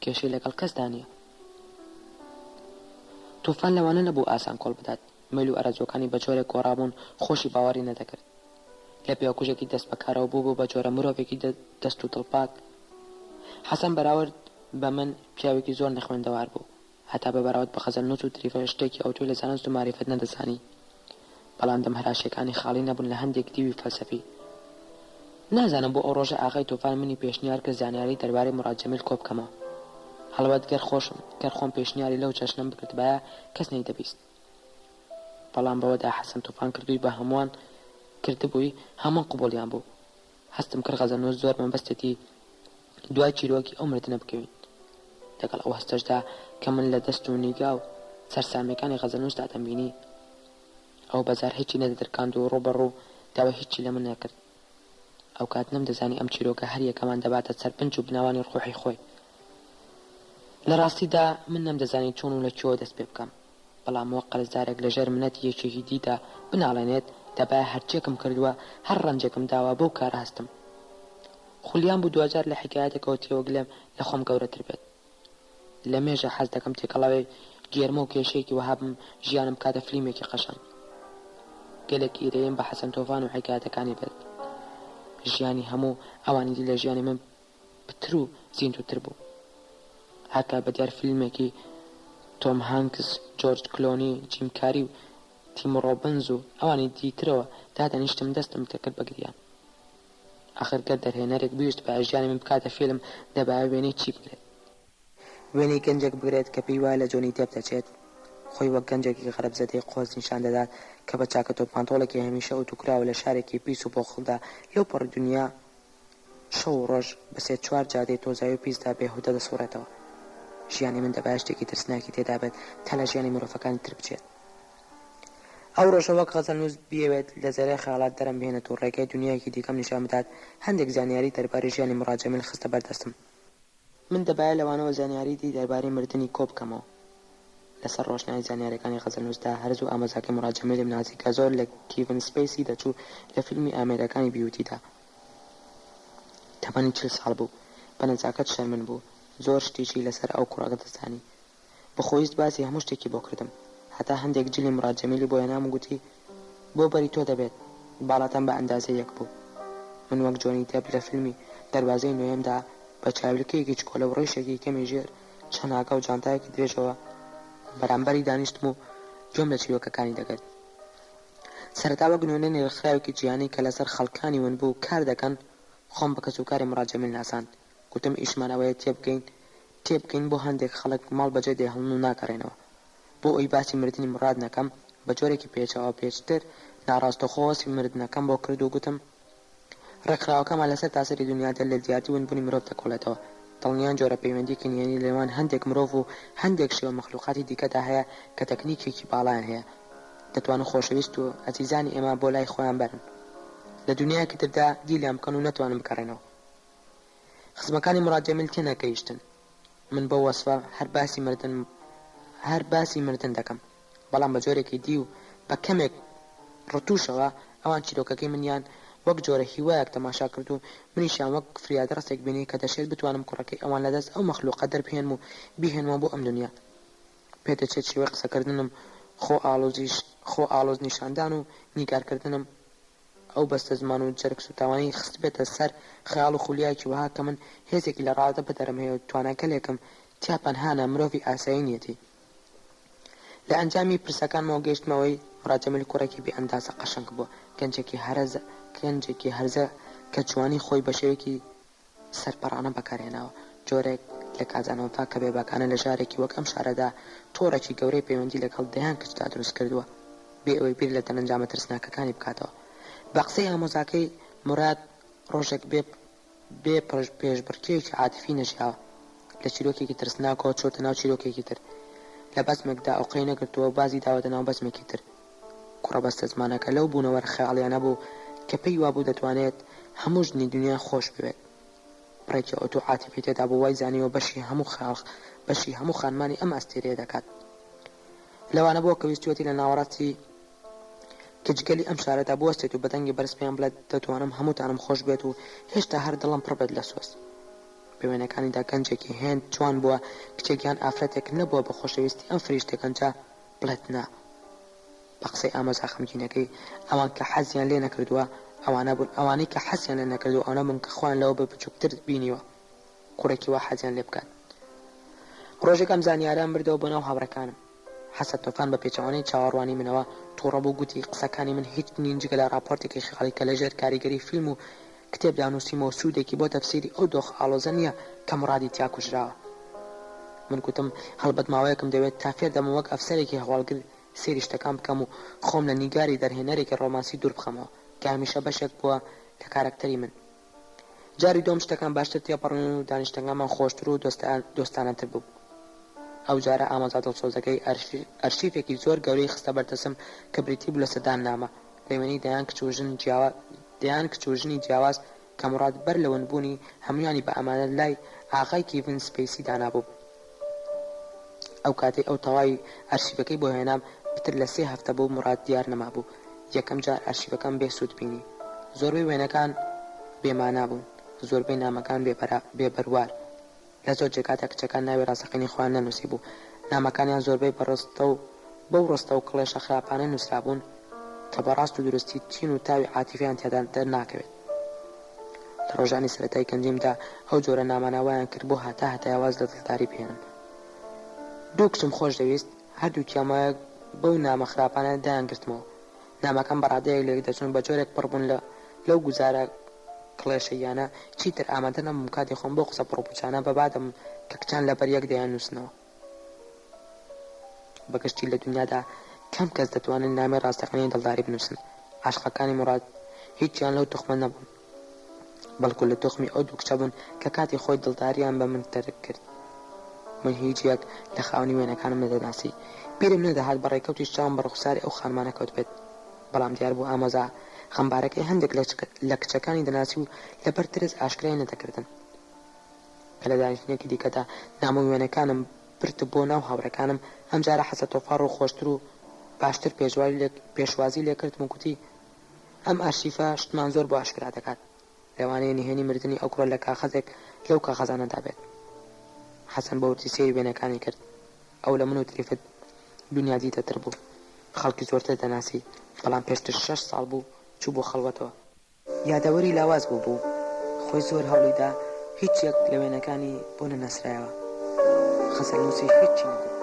کێشەی لەگەڵ کەسدا نییە. تووفان لەوانە نەبوو ئاسان کۆڵ بدات. مەل و ئەرەزۆکانی بە جۆرێک گۆڕابوون، خۆشی باوەڕی نەدەکرد. لە پیاکوژێکی دەست بەکارەوە بوو بە جۆرە مرۆڤێکی دەست و دڵپاک. حەسەن بەراورد بە من پیاوێکی زۆر نەخوێندەوار بوو، هەتا بە بەراورد بە خەزەنووت و تریفە شتێکی ئەوتۆی لە زانست و ماریفەت نەدەزانی. بەڵام دەمهەراشیەکانی خاڵی نەبوون لە هەندێک دیوی فەلسەفی. نازانم بۆ ئەو ڕۆژە ئاغای تووفان منی پێشنیار کرد زانیاری دەربارەی موراد جەمیل کۆ بکەمەوە. هەڵبەت گەر خۆم پێشنیاری لەو جەژنەم بکردبایە کەس نەیدەبیست. بەڵام بەوەدا حەسەن تووفان کردووی بە هەمووان کردبووی، هەمووان قبوڵیان بوو. هەستم کرد خەزەنووت زۆر مەبەستێتی دوای چیرۆکی ئەو مردنە بکەوین. لەگەڵ ئەو هەستەشدا کە من لە دەست و نیگا و سەرسامیەکانی خەزەنووسدا دەمبینی، ئەو بەزار هیچی نەدەدرکاند و ڕوبەڕوو داوای هیچی لە من نەکرد. ئەو کات نەمدەزانی ئەم چیرۆکە هەر یەکەمان دەباتە سەرپنج و بناوانی ڕوحی خۆی. لە ڕاستیدا من نەمدەزانی چۆن و لەکوێوە دەست پێ بکەم. بەڵام وەک قەرزدارێک لەژێر منەت یەکێکی دیدا بناڵێنێت دەبایە هەرچێکم کردووە، هەر ڕەنجێکم داوە بەو کارە هەستم. خولیان بوو 2000 لە حکایەتێکەوە تێوەگلێم لە خۆم گەورەتر بێت. لە مێژە حەز دەکەم تێکەڵاوی گێرمە و کێشەیەکی وەهابم ژیانم کاتە فلیمێکی قەشەنگ. گەلێک ئیرەیەم بە حەسەن تۆفان و حکایەتەکانی بێت. ژیانی هەموو ئەوانی دی لە ژیانی من پتر و زیندووتر بوو. هەتا بەدیار فیلمێکی تۆم هانکس، جۆرج کلۆنی، جیم کاری و تیم ڕۆبنز و ئەوانی دیترەوە دادەنیشتم دەستم تێکرد بە گریان. ئاخر گەر دەرهێنەرێک بیست بە ژیانی من بکاتە فیلم دەبایە وێنەی چی بگرێت؟ وێنەی گەنجێک بگرێت کە پێی وایە لە جۆنی دێپ دەچێت، خۆی وەک گەنجێکی غەرەبزەدەی قۆز نیشان دەدات کە بە چاکەتۆ پانتۆڵێکی هەمیشە ئۆتوکراوە لە شارێکی پیس و بۆخڵدا لەو پەڕ دنیا شەو و ڕۆژ بە 3-4 جادەی تۆزایی و پیسدا بێهودە دەسوڕێتەوە. ژیانی من دەبایە شتێکی ترسناکی تێدا بێت تا لە ژیانی مرۆڤەکانی تر بچێت. ئەو ڕۆژە وەک خەزەنووس بیەوێت لە زەرای خەیاڵات دەرم بهێنێت و ڕێگای دنیایەکی دیکەم نیشان بدات. هەندێک زانیاری دەربارەی ژیانی موراد جەمیل خستە بەردەستم. من دەبایە لەوانەوە زانیاری دی دەربارەی مردنی کۆ بکەمەوە. لەسەر ڕۆژناوی زانیاریەکانی خەزەنووسدا هەرز و ئامۆزاکەی موراد جەمیل نازیکە زۆر لە کیڤن سپەیسی دەچوو لە فیلمی ئامێرەکانی بیوتیدا. تەمەنی 40 ساڵ بوو، بە نەزاکەت شەرمن بوو، زۆر شتێکی لەسەر ئەو کوڕەکە دەزانی. بەخۆیست باسی هەموو شتێکی بۆ کردم. هەتا هەندێک جلی موراد جەمیلی بۆ هێنام و گوتی بۆ بەری تۆ دەبێت. باڵاتان بە ئەندازە یەک بوو. من وەک جۆنی دێپ لە فیلمی دەروازەی نوێمدا بە چاویلکەیەکی چکۆلە و ڕیشێکی کەمی ژێر چەناکە و جانتایەکی درێژەوە بەرامبەری دانیشتم و جۆم لە چیرۆکەکانی دەگەت. سەرەتا وەک نوێنەی نێرخراوێکی جیهانی کە لەسەر خەڵکانی ون بوو کار دەکەن خۆم بە کەسوکاری موراد جەمیل ناساند. گوتم ئیشمانەوەیە تێبکەین بۆ هەندێک خەڵک ماڵ بەجێ دێهڵن و ناکەڕێنەوە. بۆ ئەوی باسی مردنی موراد نەکەم بە جۆرێکی پێچەوە پێچتر ناڕاستەخۆسی مردنەکەم بۆ کرد و گوتم ڕێکخراوەکەمان لەسەر تاسەری دنیادا لە دیاردی ونبوونی مرۆڤ دەکۆڵێتەوە. دڵنیان جۆرە پەیوەندی کنیانی لەوان هەندێک مرۆڤ و هەندێک شێوە مەخلوقاتی دیکەدا هەیە کە تەکنیکێکی باڵایان هەیە، دەتوانن خۆشەویست و ئەزیزانی ئێمە بۆ لای خۆیان بەرن، لە دنیاکی تردا دیلیان بکەن و نەتوانن بکەڕێنەوە. خزمەکانی موراد جەمیل تێنەگەیشتن. من بە وەسفە هەر باسی مردن هەر باسی مردن دەکەم بەڵام بە جۆرێکی دی و بە کەمێک ڕتوشەوە ئەوان چیرۆکەکەی منیان وەک جۆرە هیوایەک تەماشا کرد و منیشیان وەک فریادە ڕستێک بینی کە دەشێت بتوانم کوڕەکەی ئەوان لەدەست ئەو مەخلوقە دەربهێنم و بیهێنمەوە بۆ ئەم دنیا پێدەچێت شێوەی قسەکردنم خۆ ئالۆز نیشاندان و نیگارکردنم ئەو بەستە زمان و جەرگ سوتاوانی خست بێتە سەر خەیاڵ و خولیایکی وها کە من هێزێکی لە ڕادە بەدەرم هەیە و تواناکەلێکم تیا پەنهانە مرۆڤی ئاسایی نیەتی لە ئەنجامی پرسەکانمەوە گەیشتمەوەی مڕاجەمیل کوڕێکی بێ ئەندازە قەشەنگ بووە گەنجێکی هەرزە کە جوانی خۆی بە شێوەیەکی سەرپەڕانە بەکارهێناوە جۆرێک لە کازانەوەفا کە بێباکانە لە ژارێکی وەک ئەم شارەدا تۆڕێکی گەورەی پەیوەندی لەگەڵ دەیان کچدا دروست کردووە بێ ئەوەی بیر لە دەرەنجامە ترسناکەکانی بکاتەوە بە قسەی ئامۆزاکەی مراد ڕۆژێک بێ پێشبڕکێکی عاتیفی نەژیاوە لە چیرۆکێکی ترسناکەوە چۆتە ناو چیرۆکێکی تر لە بەزمێکدا ئەوقەی نەگرتووە بازی داوەتە ناو بەزمێکی تر کوڕە بەستە زمانەکە لەو بوونەوە خەیاڵیانە بوو کە پێی وابوو دەتوانێت هەموو ژنی دنیا خۆش بوێت بڕێکی ئۆتۆ عاتیفی تێدا بوو وای زانیوە بەشی هەموو خانمانی ئەم ئەستێرەیە دەکات لەوانە بۆ کە ویستوەتی لە ناوەڕاستی کچگەلی ئەم شارەدا بوەستێت و بەدەنگی بەرزپیان بڵێت دەتوانم هەمووتانم خۆش بێت و هێشتا هەر دڵم پڕ بێت لە سۆس پەیوەندەکانیدا گەنجێکی هێند جوان بووە کچێکیان ئافرەتێک نەبووە بە خۆشەویستی ئەم فریشتە گەنجە بڵێت نا بە قسەی ئامۆزا خەمگینەکەی ئەوان کە حەزیان لێ نەکردووە ئەوانە بوون ئەوانەی کە حەزیان لێ نەکردو ئەوانە بوون کە خۆیان لەوە بە بچووکتر بینیوە کوڕێکی وا حەزیان لێ بکات ڕۆژێکم زانیاریان بردەوە بۆ ناو هاوڕەکانم حەسەن تۆفان بە پێچەوانەی چاوەڕوانی منەوە تووڕە بوو گوتی قسەکانی من هیچ نینجگە لە راپۆرتێکی خەڵی کە لەژێر کاریگەری فیلم و کتێبدا نووسیمەوە سوودێکی بۆ تەفسیری ئەو دۆخ ئاڵۆزە نییە کە مڕادی تیا کوژراوە من گوتم هەڵبەت ماوەیەکم دەوێت تا فێر دەمە وەک ئەفسەرێکی هەواڵگر سێری شتەکان بکەم و خۆم لە نیگاری دەرهێنەرێکی ڕۆمانسی دوور بخەمەوە کە هەمیشە بەشێک بووە لە کارکتەری من جاری دۆم شتەکان باشتر تێپەڕن و دانیشتەکانمان خۆشتر و دۆستانەتر بوو ئەو جارە ئامۆزا دڵسۆزەکەی ئەرشیفێکی زۆر گەورەی خستە بەردەسم کە بریتی بوو لە سەدان نامە لەوێنەی دەیان کچ و ژنی جیاواز کە مڕاد بەر لەوەنبوونی هەمویانی بە ئەمانە لای ئاغای کیڤن سپەیسی دانابوو ئەو کاتەی ئەو تەواوی ئەرشیفەکەی بۆ هێنام پتر لە 3 هەفتە بوو مڕاد دیار نەمابوو یەکەم جار ئەرشیفەکەم بێسوود بینی زۆربەی وێنەکان بێمانا بوون زۆربەی نامەکان بێبەروار لە زۆر جێگاتە کچەکان ناوی ڕاستەقینی خۆیان نەنووسی بوو نامەکانیان زۆربەی بەو ڕستە و کڵێشە خراپانە نووسرابوون کە بەڕاست و درستی چین و تاوی عاتیفیان تێدا دەرناکەوێت لە ڕۆژانی سەرەتای کەنجیمدا ئەو جۆرە ناماناوایان کرد بۆ هەتایواز لە دڵداری بهێنم دوو کچم خۆش دەویست هەردووکیامایە بەو نامە خراپانە دایان گرتمەوە نامەکەم بەڕادەیەک لێک دەچون بە جۆرێک پڕبوون لەو گوزارە کڵێشەیانە چیتر ئامادە نەبووم کاتی خۆم بۆ قسە پڕۆپوچانە بەبادم کە کچان لەبەر یەک دەیان نووسنەوە بەگشتی لە دنیادا کەم کەس دەتوانن نامی ڕاستەقینەی دڵداری بنووسن عاشقەکانی مراد هیچیان لەو تۆخمە نەبوون بەڵکو لە تۆخمی ئەو دوو کچە بوون کە کاتی خۆی دڵداریان بە من تەرک کرد من هیچ یەک لە خاوەنی وێنەکانم نەدەناسی بیرم نەدەهات بە ڕێکەوتی شتام بە ڕوخساری ئەو خانمانە کەوت بێت بەڵام دیار بوو ئامۆزا خەمبارەکەی هەندێک لە کچەکانی دەناسی و لەبەر ترس ئاشکرای نەدەکردن کە لە دانیشتنێکی دیکەدا نامە وێنەکانم برد بۆ ناو هاوڕەکانم ئەم جارە حەسە تۆفاڕ و خۆشتر و باشتر پێشوازی لێ کردم و گوتی ئەم ئارشیفە شتمان زۆر بۆ ئاشکرا دەکات لەوانەیە نهێنی مردنی ئەو کوڕە لە کاغەزێک لەو کاغەزانەدا بێت حەسەن بە وردی سێری وێنەکانی کرد ئەو لە من و تریفت دنیا دیتەتر بوو خەڵکی زۆرتر دەناسی بەڵام پێشتر 6 ساڵ بوو چوو بۆ خەڵوەتەوە یادەوەری لاواز بوو خۆی زۆر هەوڵیدا هیچ یەک لە وێنەکانی بۆ نەنەسرایەوە خەسەر نووسی هیچی نەگوت